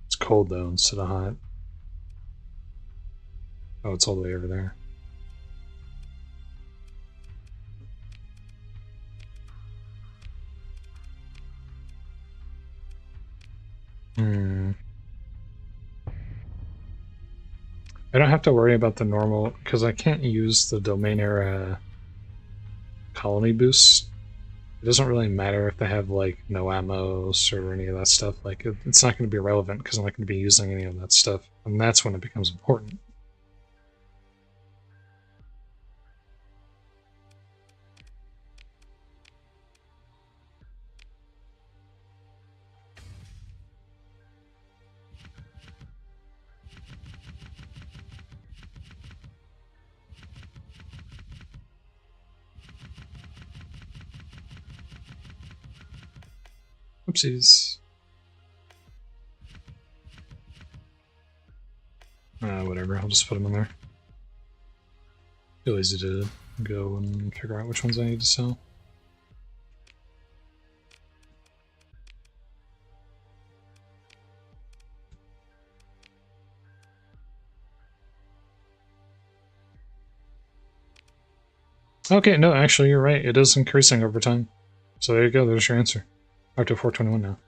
S1: It's cold though instead of hot. Oh, it's all the way over there. I don't have to worry about the normal, because I can't use the domain era colony boosts. It doesn't really matter if they have like no ammos or any of that stuff. Like it's not going to be relevant because I'm not going to be using any of that stuff, and that's when it becomes important. Oopsies. Whatever, I'll just put them in there. Too lazy to go and figure out which ones I need to sell. Okay, no, actually you're right. It is increasing over time. So there you go, there's your answer. Up to 421 now.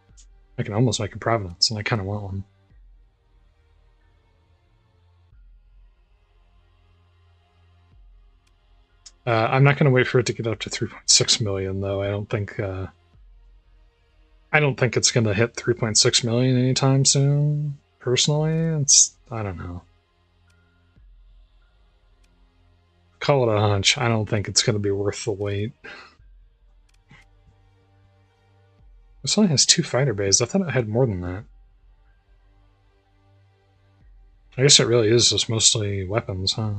S1: I can almost make a Providence, and I kind of want one. I'm not going to wait for it to get up to 3.6 million, though. I don't think it's going to hit 3.6 million anytime soon. Personally, I don't know. Call it a hunch. I don't think it's going to be worth the wait. This only has 2 fighter bays. I thought it had more than that. I guess it really is just mostly weapons, huh?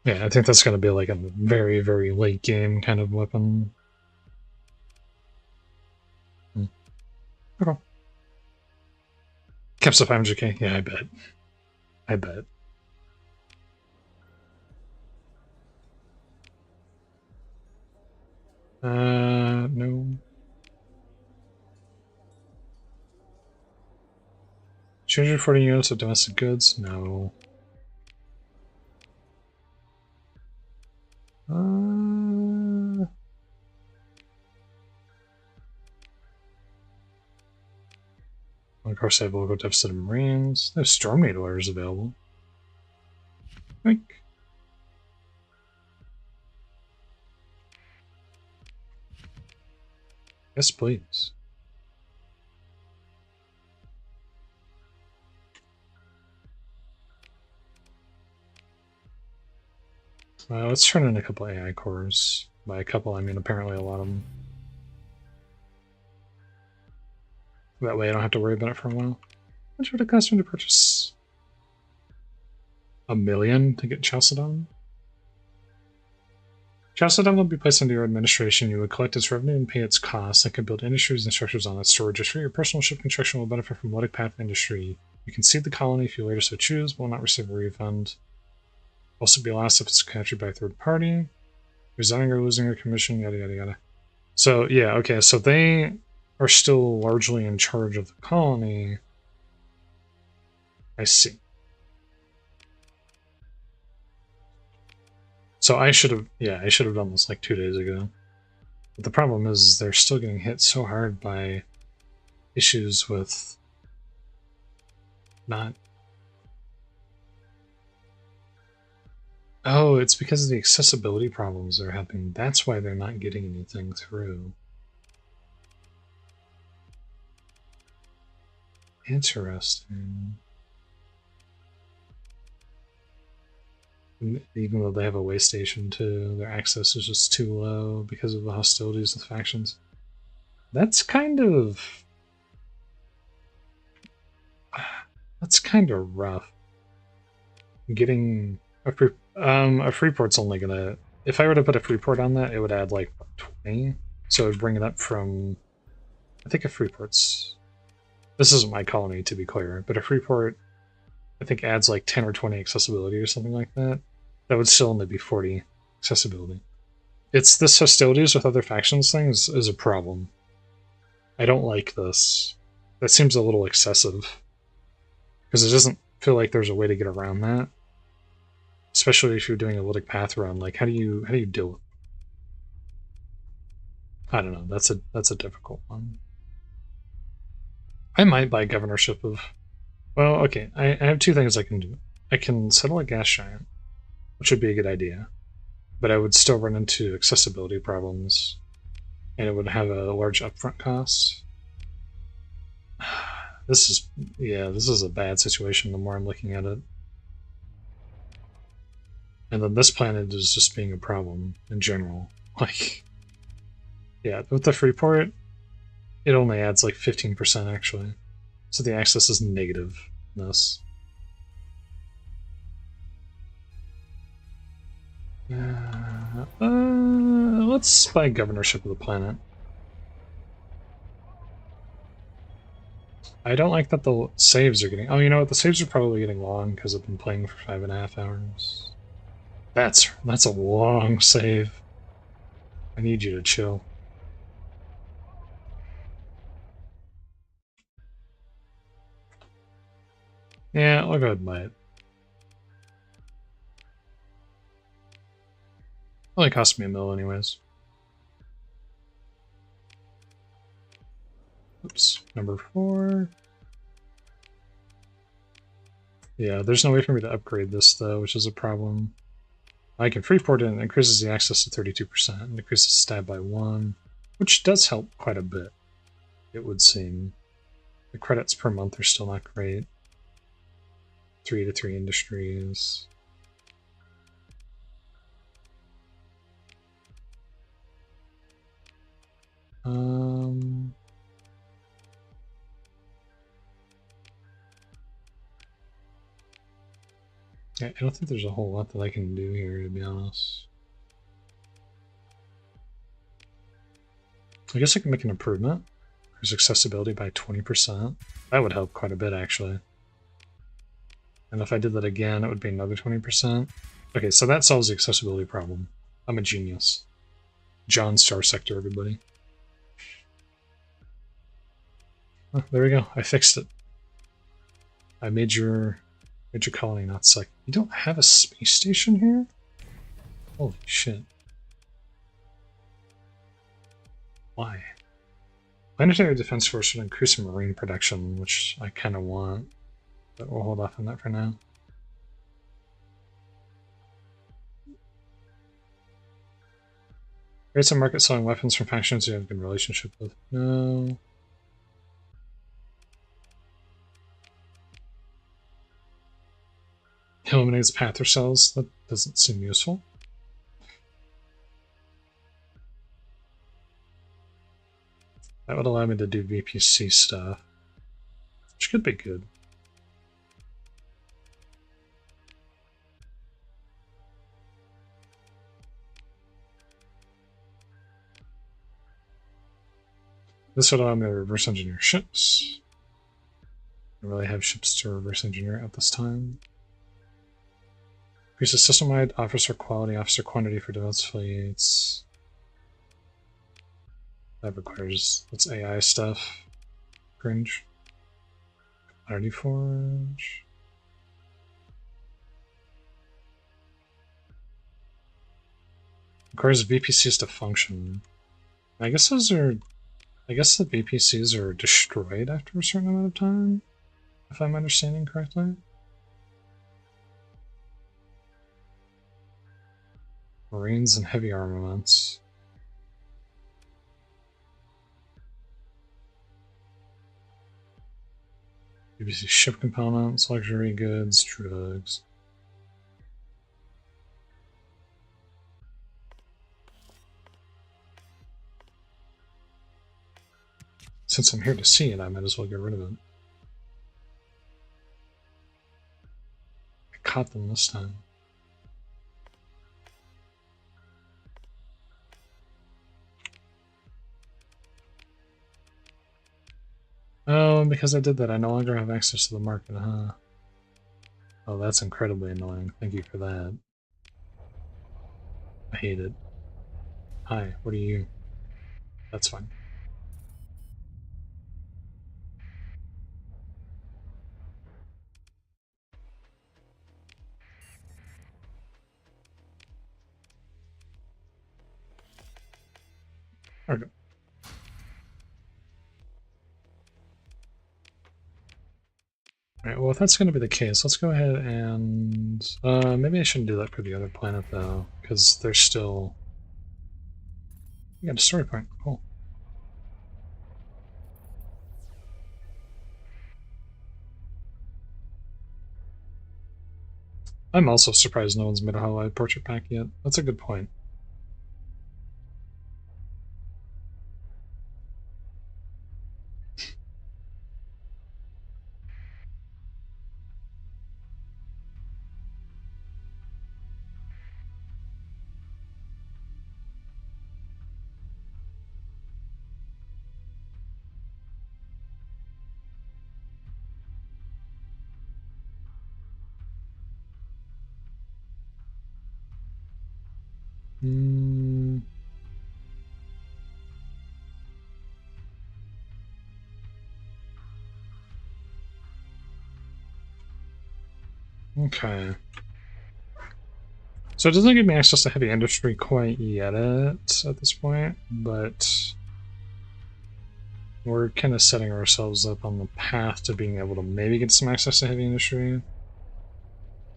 S1: Yeah, I think that's going to be like a very, very late game kind of weapon. Okay. Caps up 500k? Yeah, I bet. I bet. No. Change 40 units of domestic goods? No. Of course, I have local deficit of Marines. There's Storm Needlers available. Oink. Yes, please. Let's turn in a couple AI cores. By a couple, I mean apparently a lot of them. That way I don't have to worry about it for a while. How much would it cost me to purchase? 1 million to get Chalcedon? Chalcedon will be placed under your administration. You would collect its revenue and pay its costs. I could build industries and structures on its storage. Your personal ship construction will benefit from Luddic Path industry. You can seed the colony if you later so choose, but will not receive a refund. Also be lost if it's captured by a third party. Resigning or losing your commission, yada yada yada. So yeah, okay, so they are still largely in charge of the colony. I see. So I should have done this like 2 days ago. But the problem is they're still getting hit so hard by issues with not... Oh, it's because of the accessibility problems they're having. That's why they're not getting anything through. Interesting. Even though they have a way station too, their access is just too low because of the hostilities with factions. That's kind of rough. Getting a freeport's only gonna, if I were to put a freeport on that, it would add like 20, so it would bring it up from, I think a freeport's, this isn't my colony to be clear, but a freeport I think adds like 10 or 20 accessibility or something like that. That would still only be 40 accessibility. It's this hostilities with other factions thing is a problem. I don't like this. That seems a little excessive. Because it doesn't feel like there's a way to get around that. Especially if you're doing a Luddic Path run. Like, how do you deal with it? I don't know. That's a difficult one. I might buy governorship of... Well, okay. I have 2 things I can do. I can settle a gas giant, which would be a good idea. But I would still run into accessibility problems. And it would have a large upfront cost. This is a bad situation the more I'm looking at it. And then this planet is just being a problem in general. Like, yeah, with the Freeport, it only adds like 15% actually. So the access is negative in this. Let's buy governorship of the planet. I don't like that the saves are getting... Oh, you know what? The saves are probably getting long because I've been playing for 5.5 hours. That's a long save. I need you to chill. Yeah, I'll go ahead and buy it. Only cost me $1 million anyways. Oops, number 4. Yeah, there's no way for me to upgrade this though, which is a problem. I can freeport it and increases the access to 32%, and decreases stab by 1. which does help quite a bit, it would seem. The credits per month are still not great. 3 to 3 industries. Yeah, I don't think there's a whole lot that I can do here, to be honest. I guess I can make an improvement. There's accessibility by 20%. That would help quite a bit, actually. And if I did that again, it would be another 20%. Okay, so that solves the accessibility problem. I'm a genius. John Starsector, everybody. Oh, there we go. I fixed it. I made your colony not suck. You don't have a space station here? Holy shit. Why? Planetary Defense Force would increase marine production, which I kind of want. But we'll hold off on that for now. Create some market selling weapons from factions you have a good relationship with. No. Eliminates Pather cells. That doesn't seem useful. That would allow me to do VPC stuff, which could be good. This would allow me to reverse engineer ships. I don't really have ships to reverse engineer at this time. Increases system-wide officer quality, officer quantity for defense fleets. That requires, that's AI stuff. Cringe. Commodity forge. Requires VPCs to function. I guess those are, I guess the VPCs are destroyed after a certain amount of time, if I'm understanding correctly. Marines and heavy armaments. VPC ship components, luxury goods, drugs. Since I'm here to see it, I might as well get rid of it. I caught them this time. Oh, because I did that, I no longer have access to the market, huh? Oh, that's incredibly annoying. Thank you for that. I hate it. Hi, what are you? That's fine. There we go. Alright, well if that's going to be the case, let's go ahead and... maybe I shouldn't do that for the other planet though, because there's still... We got a story point, cool. I'm also surprised no one's made a Hololive portrait pack yet. That's a good point. Okay. So it doesn't give me access to heavy industry quite yet at this point, but we're kind of setting ourselves up on the path to being able to maybe get some access to heavy industry.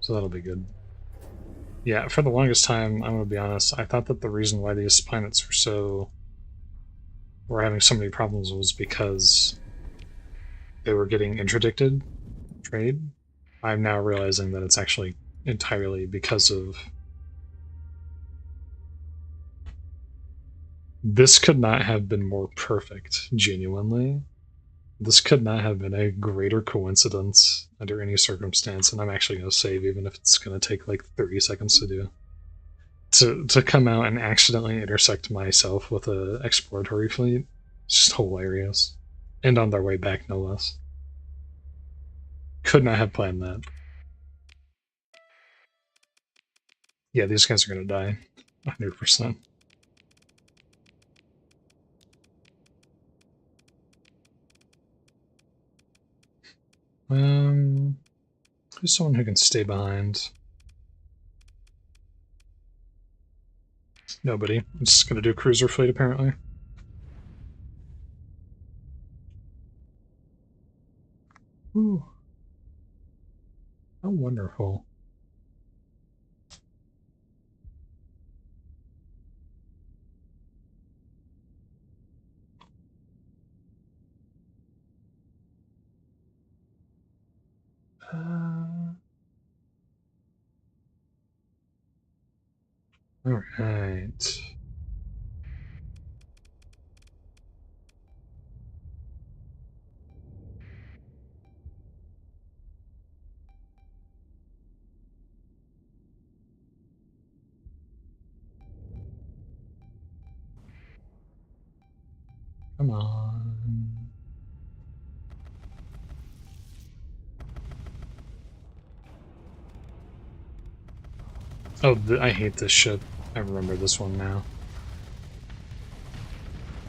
S1: So that'll be good. Yeah, for the longest time, I'm going to be honest, I thought that the reason why these planets were so were having so many problems was because they were getting interdicted trade. I'm now realizing that it's actually entirely because of... This could not have been more perfect, genuinely. This could not have been a greater coincidence under any circumstance, and I'm actually going to save even if it's going to take like 30 seconds to do. To come out and accidentally intersect myself with a exploratory fleet, it's just hilarious. And on their way back, no less. Could not have planned that. Yeah, these guys are going to die. 100%. Who's someone who can stay behind? Nobody. I'm just going to do a cruiser fleet, apparently. Ooh. How wonderful. All right. Come on. Oh, I hate this ship. I remember this one now.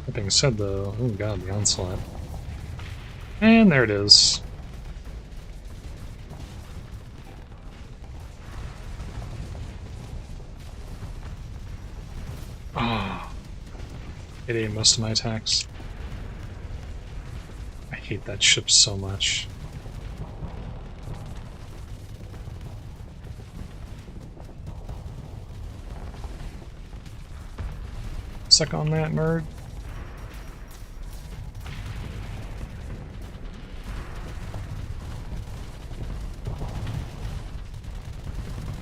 S1: That being said, though, oh god, the onslaught. And there it is. Ah, it ate most of my attacks. I hate that ship so much. Suck on that, nerd.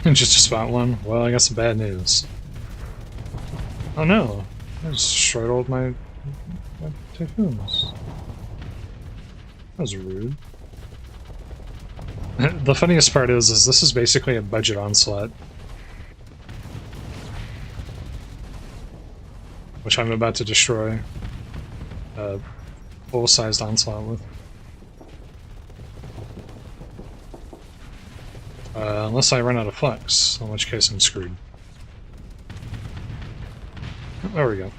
S1: Just a spot one? Well, I got some bad news. Oh no! I just destroyed all of my typhoons. That was rude. The funniest part is this is basically a budget onslaught. Which I'm about to destroy a full-sized onslaught with. Unless I run out of flux, in which case I'm screwed. There we go.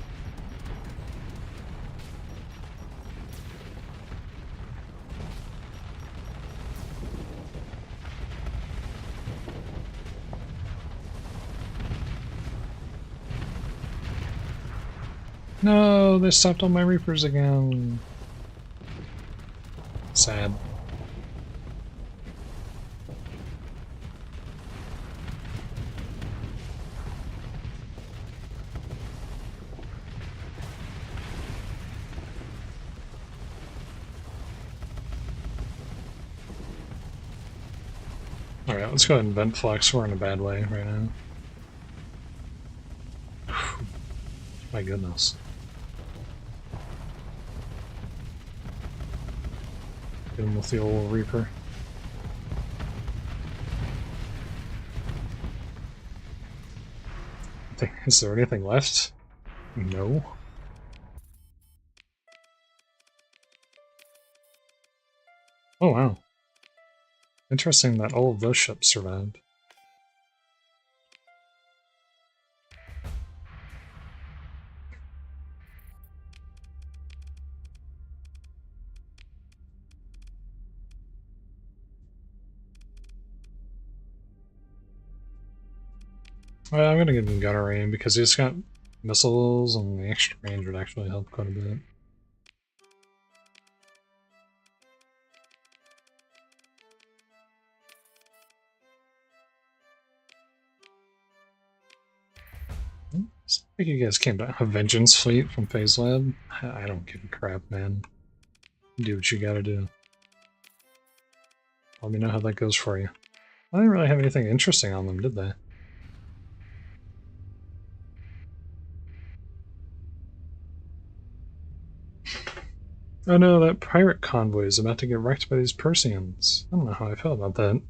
S1: No, they stopped all my Reapers again. Sad. Alright, let's go ahead and vent flux. We're in a bad way right now. My goodness. Get him with the old Reaper. Is there anything left? No. Oh wow. Interesting that all of those ships survived. Well, I'm gonna give him gunnery because he's got missiles and the extra range would actually help quite a bit. think you guys came to a vengeance fleet from Phase Lab. I don't give a crap, man. Do what you gotta do. Let me know how that goes for you. I didn't really have anything interesting on them, did they? Oh no, that pirate convoy is about to get wrecked by these Persians. I don't know how I feel about that.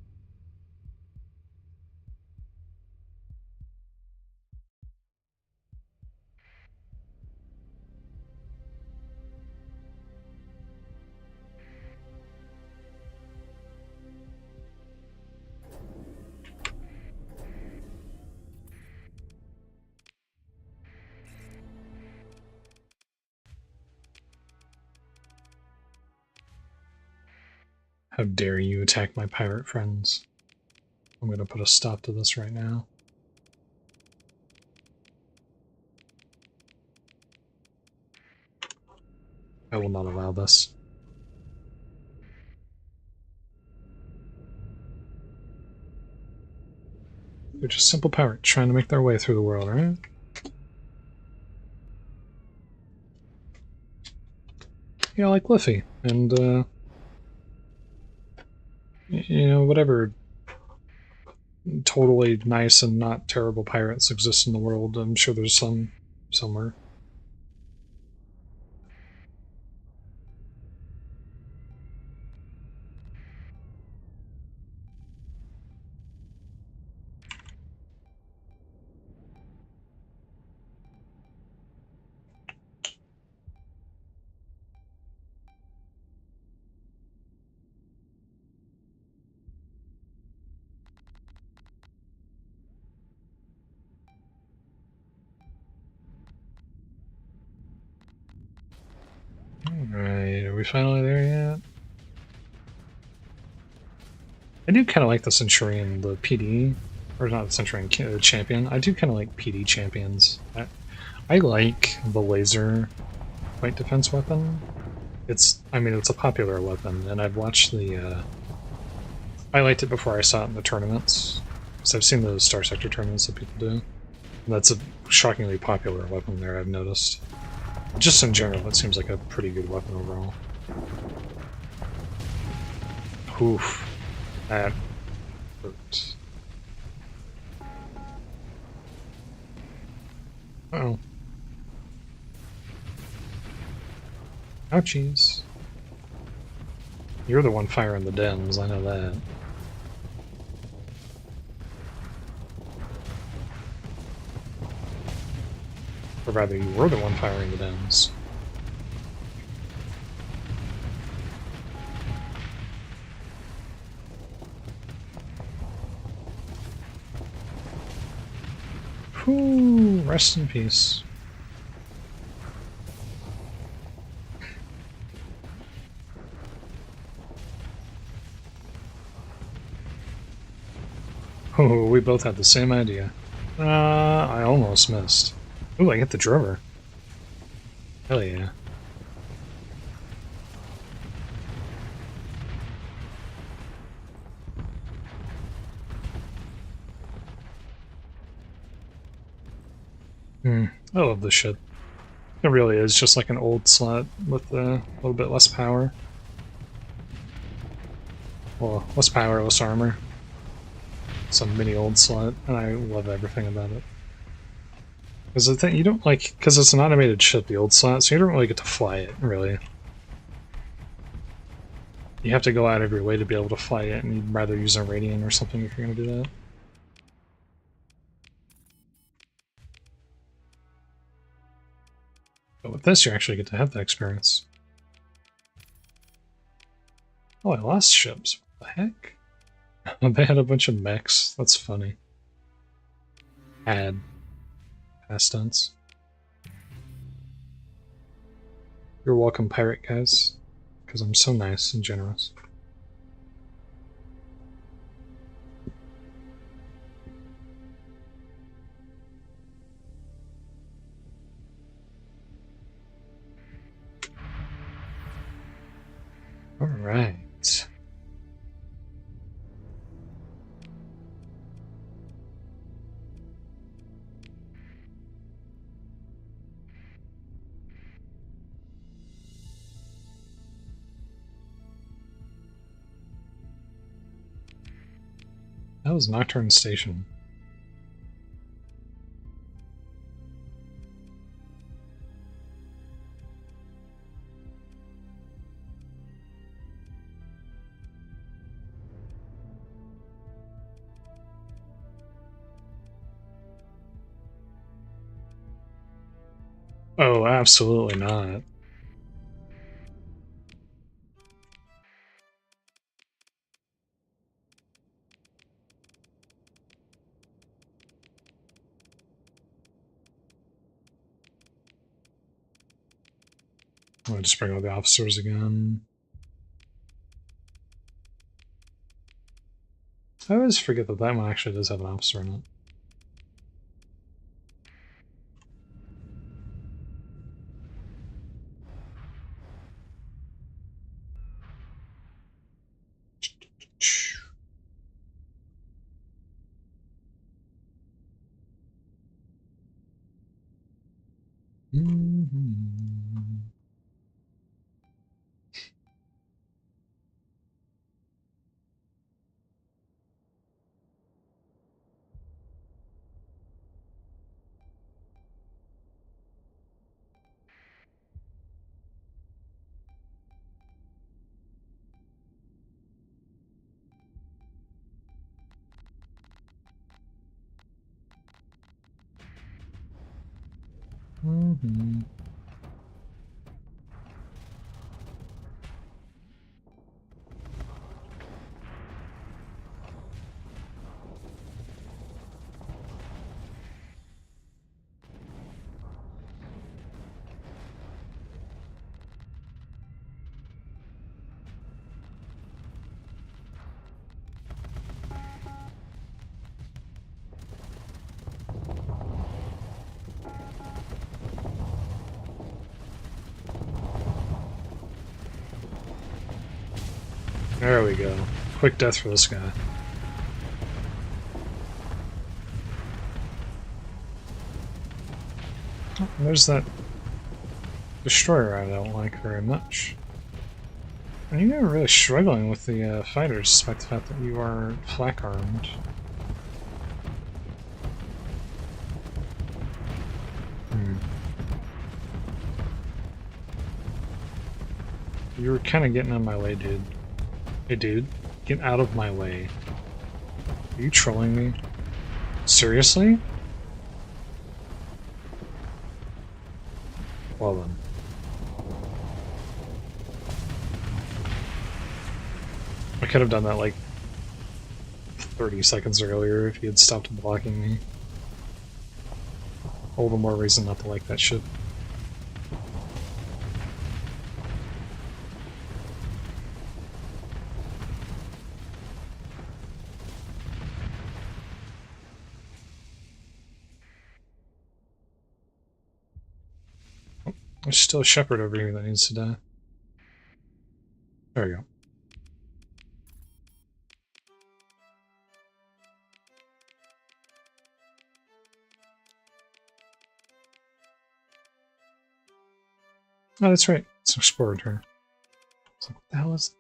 S1: How dare you attack my pirate friends? I'm gonna put a stop to this right now. I will not allow this. They're just simple pirates trying to make their way through the world, right? Yeah, like Liffey. And, you know, whatever totally nice and not terrible pirates exist in the world. I'm sure there's some somewhere. Alright, are we finally there yet? I do kind of like the Centurion, the PD, or not the Centurion, the Champion. I do kind of like PD champions. I like the laser point defense weapon. I mean, it's a popular weapon, and I've watched the, I liked it before I saw it in the tournaments. So I've seen the Starsector tournaments that people do. And that's a shockingly popular weapon there, I've noticed. Just in general, it seems like a pretty good weapon overall. Oof. That hurt. Uh-oh. Ouchies. You're the one firing the dens, I know that. Or rather, you were the one firing the dens. Whew, rest in peace. Oh, we both had the same idea. I almost missed. Ooh, I hit the drover. Hell yeah. I love this ship. It really is just like an old slot with a little bit less power. Well, less power, less armor. Some mini old slot, and I love everything about it. Because the thing, you don't like, because it's an automated ship, the old slot, so you don't really get to fly it, really. You have to go out of your way to be able to fly it, and you'd rather use a Radiant or something if you're going to do that. But with this, you actually get to have that experience. Oh, I lost ships. What the heck? They had a bunch of mechs. That's funny. Had. Past tense. You're welcome, pirate guys. Because I'm so nice and generous. Alright. That was Nocturne Station. Oh, absolutely not. I'll just bring out the officers again. I always forget that that one actually does have an officer in it. Mm-hmm. Mm-hmm. There we go. Quick death for this guy. Oh, there's that destroyer I don't like very much. And you are really struggling with the fighters, despite the fact that you are flak-armed. You were kind of getting in my way, dude. Hey, dude, get out of my way. Are you trolling me? Seriously? Well then. I could have done that like 30 seconds earlier if he had stopped blocking me. All the more reason not to like that ship. There's still a shepherd over here that needs to die. There we go. Oh, that's right. It's explorer turn. It's like, what the hell is it?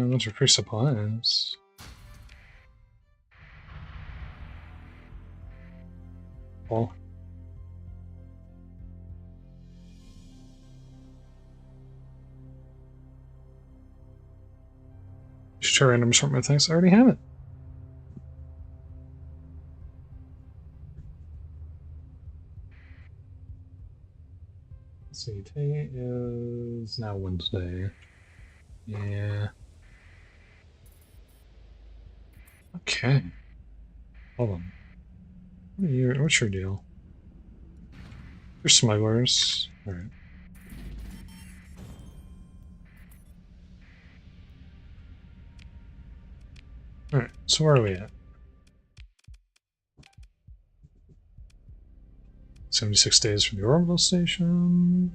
S1: Those are free supplies. Well. Just try random assortment of things. I already have it. Let's see, today is now Wednesday. Yeah. Okay. Hold on. What's your deal? You're smugglers. Alright. Alright, so where are we at? 76 days from the orbital station.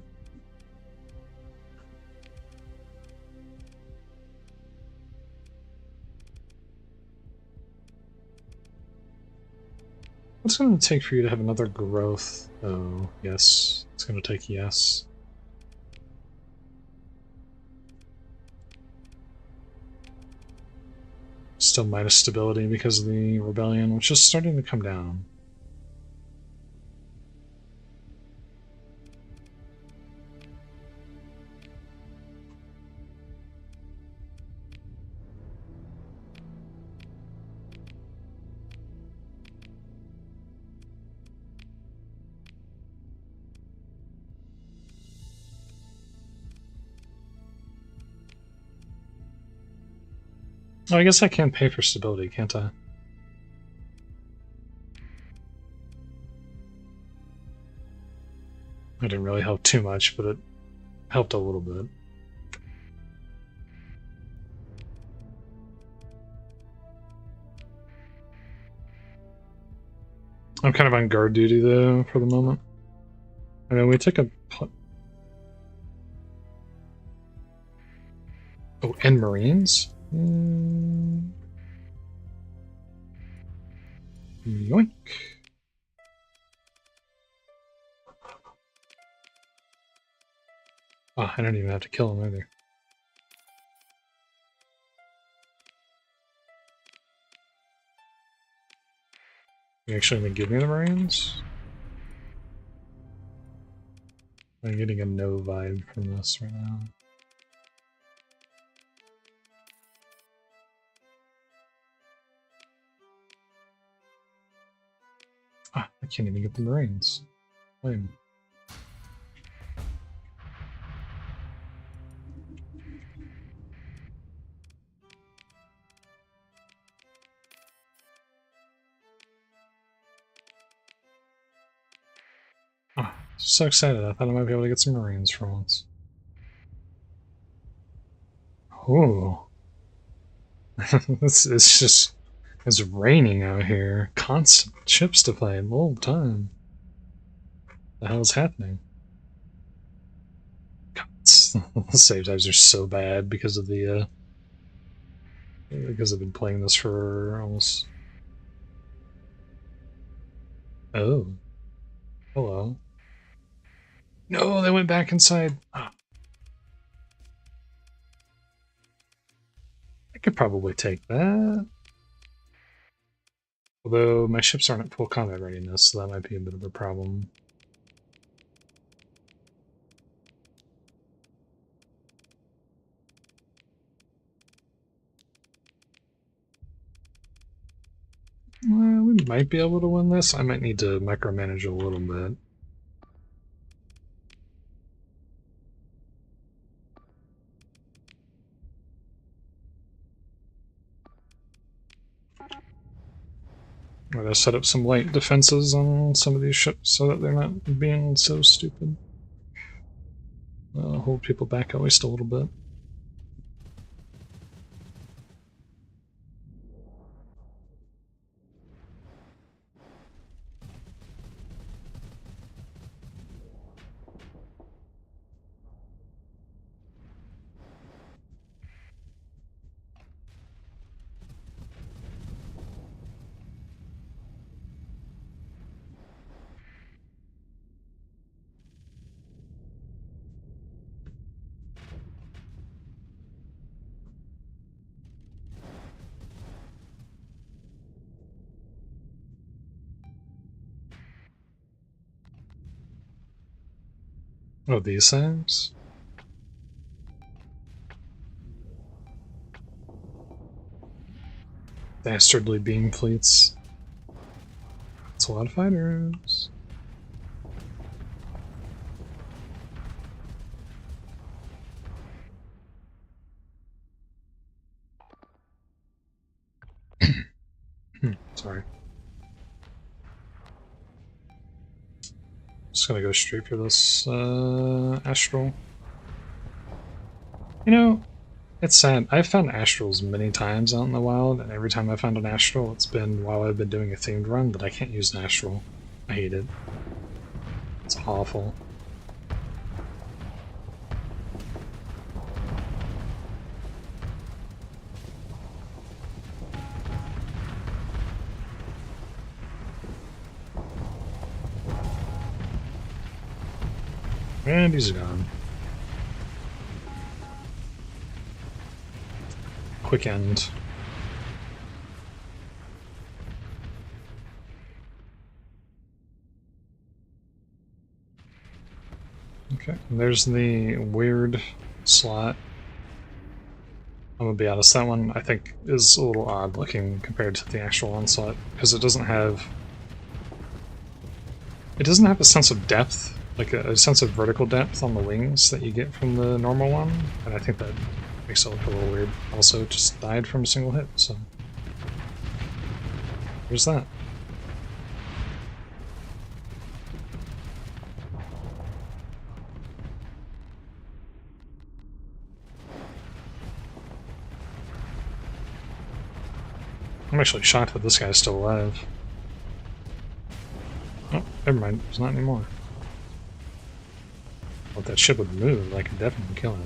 S1: What's it going to take for you to have another growth? Oh, yes. It's going to take yes. Still minus stability because of the rebellion, which is starting to come down. Oh, I guess I can pay for stability, can't I? It didn't really help too much, but it helped a little bit. I'm kind of on guard duty, though, for the moment. I mean, we took a... Oh, and Marines? Yoink. Oh, I don't even have to kill him either. You actually gonna give me the Marines? I'm getting a no vibe from this right now. Ah, I can't even get the Marines. Lame. Ah, so excited. I thought I might be able to get some Marines for once. Oh. it's just... It's raining out here. Constant chips to play the whole time. The hell is happening? God, save times are so bad because of the because I've been playing this for almost... Oh. Hello. No, they went back inside. Oh. I could probably take that. Although my ships aren't at full combat readiness, so that might be a bit of a problem. Well, we might be able to win this. I might need to micromanage a little bit. I'm gonna set up some light defenses on some of these ships so that they're not being so stupid. Hold people back at least a little bit. Oh, these things? Dastardly beam fleets. It's a lot of fighters. Sorry. Just gonna go straight for this astral. You know, it's sad. I've found astrals many times out in the wild, and every time I found an astral, it's been while I've been doing a themed run that I can't use an astral. I hate it. It's awful. And he's gone. Quick end. Okay, there's the weird slot. I'm gonna be honest, that one I think is a little odd looking compared to the actual onslaught, because it doesn't have a sense of depth, like a sense of vertical depth on the wings that you get from the normal one, and I think that makes it look a little weird. Also, it just died from a single hit, so there's that. I'm actually shocked that this guy's still alive. Oh, never mind, it's not anymore. Well, if that ship would move, I could definitely kill it.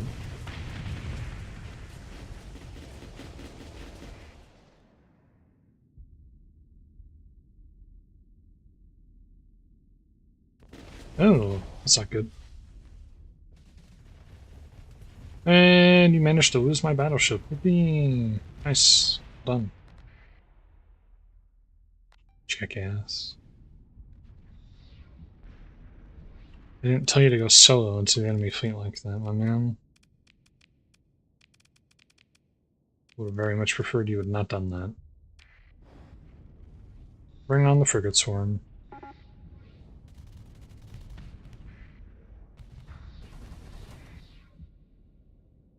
S1: Oh, that's not good. And you managed to lose my battleship. Whoopee! Nice. Done. Jackass. I didn't tell you to go solo into the enemy fleet like that, my man. Would have very much preferred you had not done that. Bring on the frigate swarm.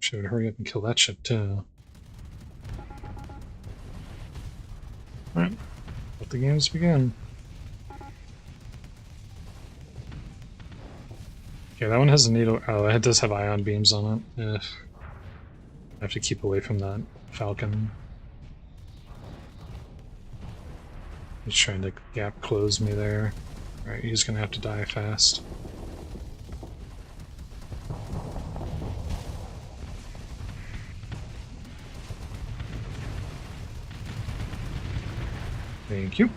S1: Should hurry up and kill that ship too. Alright, let the games begin. Okay, that one has a needle. Oh, it does have ion beams on it. I have to keep away from that Falcon. He's trying to gap close me there. Alright, he's gonna have to die fast. Thank you.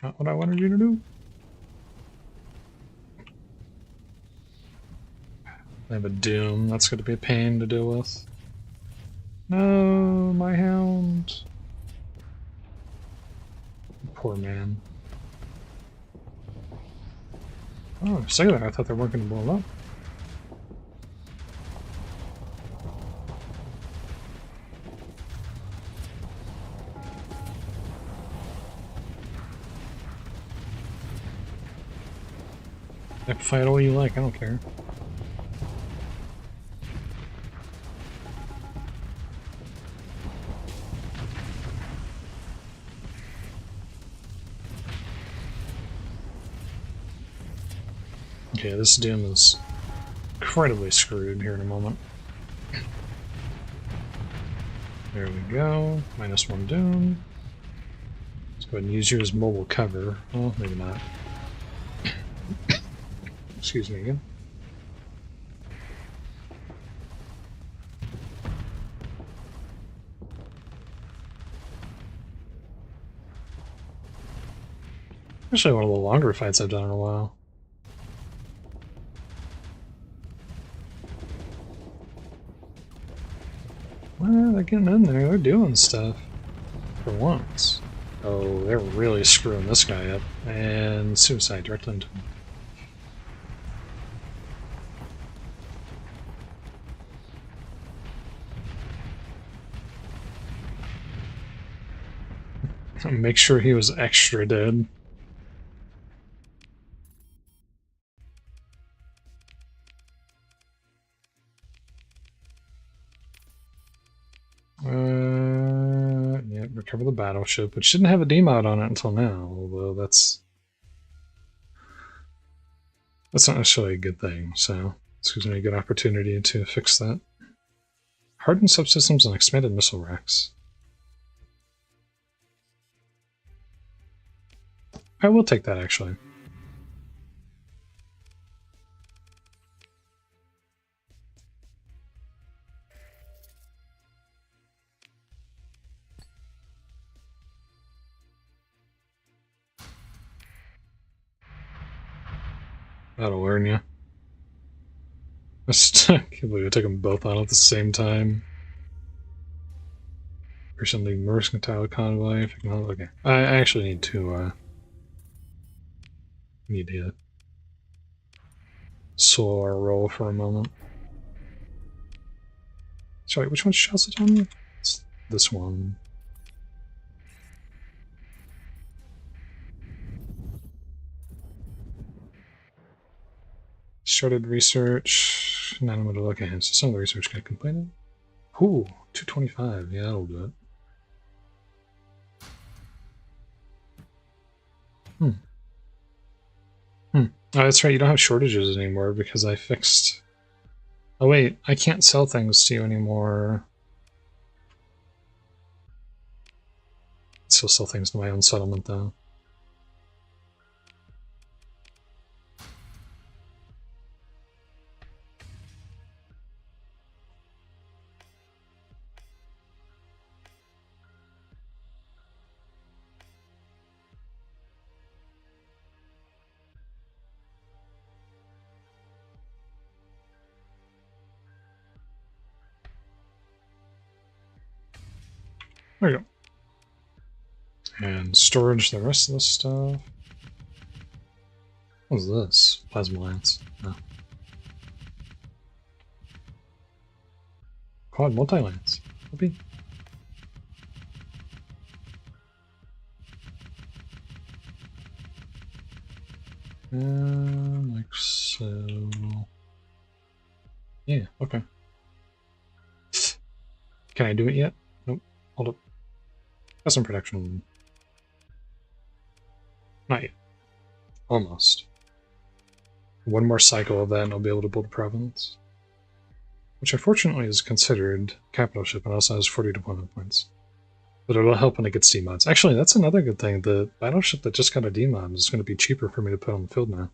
S1: Not what I wanted you to do. I have a Doom. That's going to be a pain to deal with. No, my hound. Poor man. Oh, Sailor, I thought they weren't going to blow up. I can fight all you like, I don't care. Okay, this Doom is incredibly screwed here in a moment. There we go. -1 Doom. Let's go ahead and use you as mobile cover. Well, maybe not. Excuse me again. Actually, one of the longer fights I've done in a while. Well, they're getting in there. They're doing stuff. For once. Oh, they're really screwing this guy up. And suicide directly into him. Make sure he was extra dead. Yeah, recover the battleship, which didn't have a demod on it until now, although that's not necessarily a good thing, so this gives me a good opportunity to fix that. Hardened subsystems and expanded missile racks. I will take that, actually. That'll learn you. I can't believe I took them both on at the same time. Or something mercantile convoy. Okay. I actually need to slow our roll for a moment. Sorry, which one's Chalcedon? It's this one. Started research. Not I'm gonna look at him. So some of the research got completed. Ooh, 225. Yeah, that'll do it. Oh, that's right. You don't have shortages anymore because I fixed. Oh wait, I can't sell things to you anymore. I still sell things to my own settlement though. There you go. And storage the rest of this stuff. What's this? Plasma lance. No. Quad multi-lance. Whoopee. Like so. Yeah, okay. Can I do it yet? Nope. Hold up. Custom protection. Not yet. Almost. One more cycle of that and I'll be able to build a province. Which unfortunately is considered capital ship and also has 40 deployment points. But it'll help when it gets demods. Actually, that's another good thing. The battleship that just got a demod is going to be cheaper for me to put on the field now.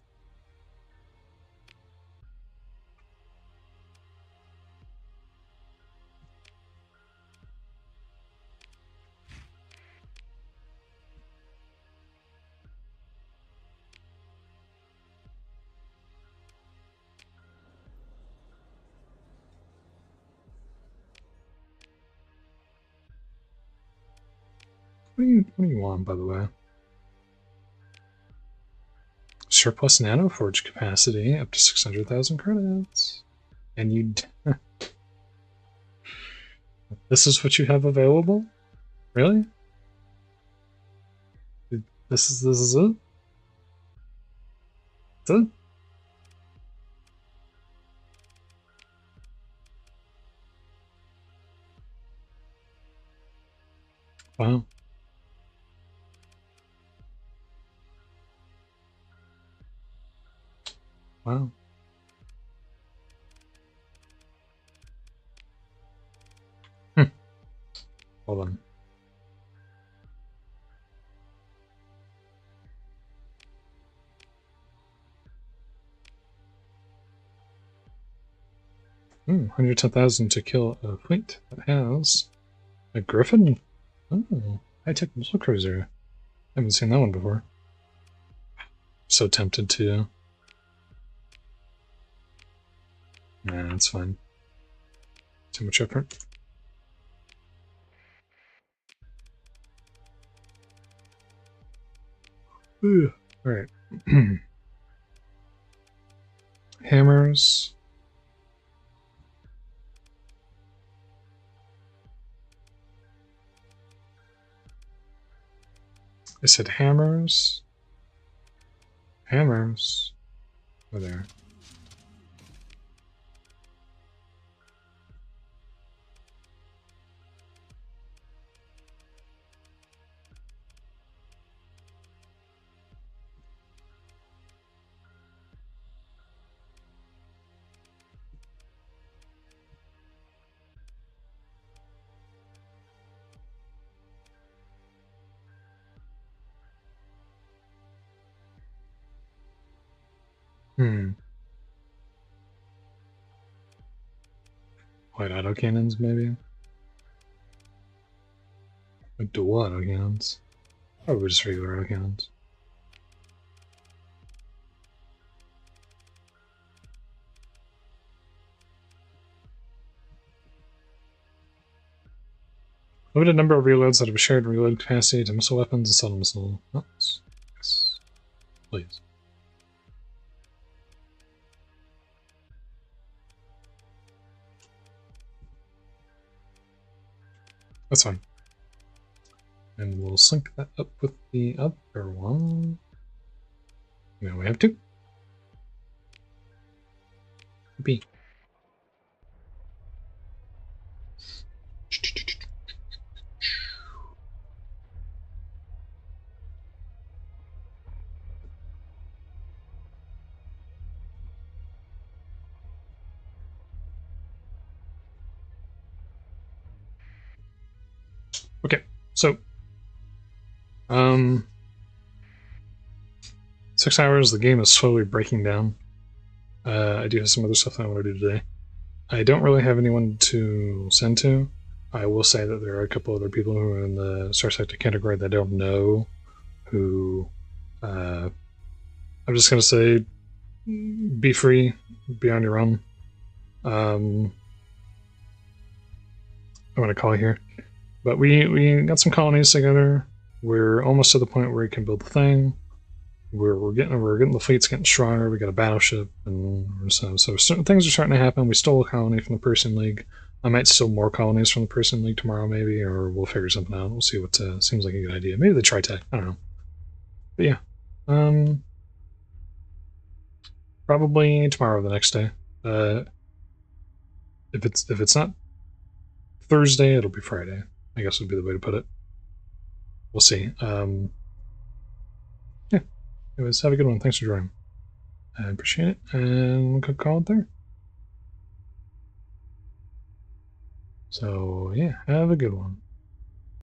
S1: What do you want, by the way? Surplus nanoforge capacity up to 600,000 credits. And you... This is what you have available? Really? This is it? That's it? Wow. Wow. Hold on. Hmm, 110,000 to kill a fleet that has a Griffin. Oh, high-tech missile cruiser. I haven't seen that one before. So tempted to. Nah, that's fine. Too much effort. Alright. Hammers. I said hammers. Hammers. Oh, there. White autocannons, maybe? Or dual autocannons? Or just regular autocannons? Limited number of reloads that have a shared reload capacity to missile weapons and subtle missile. Yes. Yes. Please. That's fine. And we'll sync that up with the other one. Now we have two. B. Okay, so 6 hours, the game is slowly breaking down. I do have some other stuff that I want to do today. I don't really have anyone to send to. I will say that there are a couple other people who are in the Starsector category that I don't know who I'm just going to say be free, be on your own. I want to call here. But we got some colonies together. We're almost to the point where we can build the thing. We're getting the fleet's getting stronger. We got a battleship, and so certain things are starting to happen. We stole a colony from the Persian League. I might steal more colonies from the Persian League tomorrow, maybe, or we'll figure something out. We'll see what seems like a good idea. Maybe the Tritech. I don't know. But yeah, probably tomorrow or the next day. If it's not Thursday, it'll be Friday, I guess would be the way to put it. We'll see. Yeah. Anyways, have a good one. Thanks for joining. I appreciate it, and we could call it there. So, yeah, have a good one.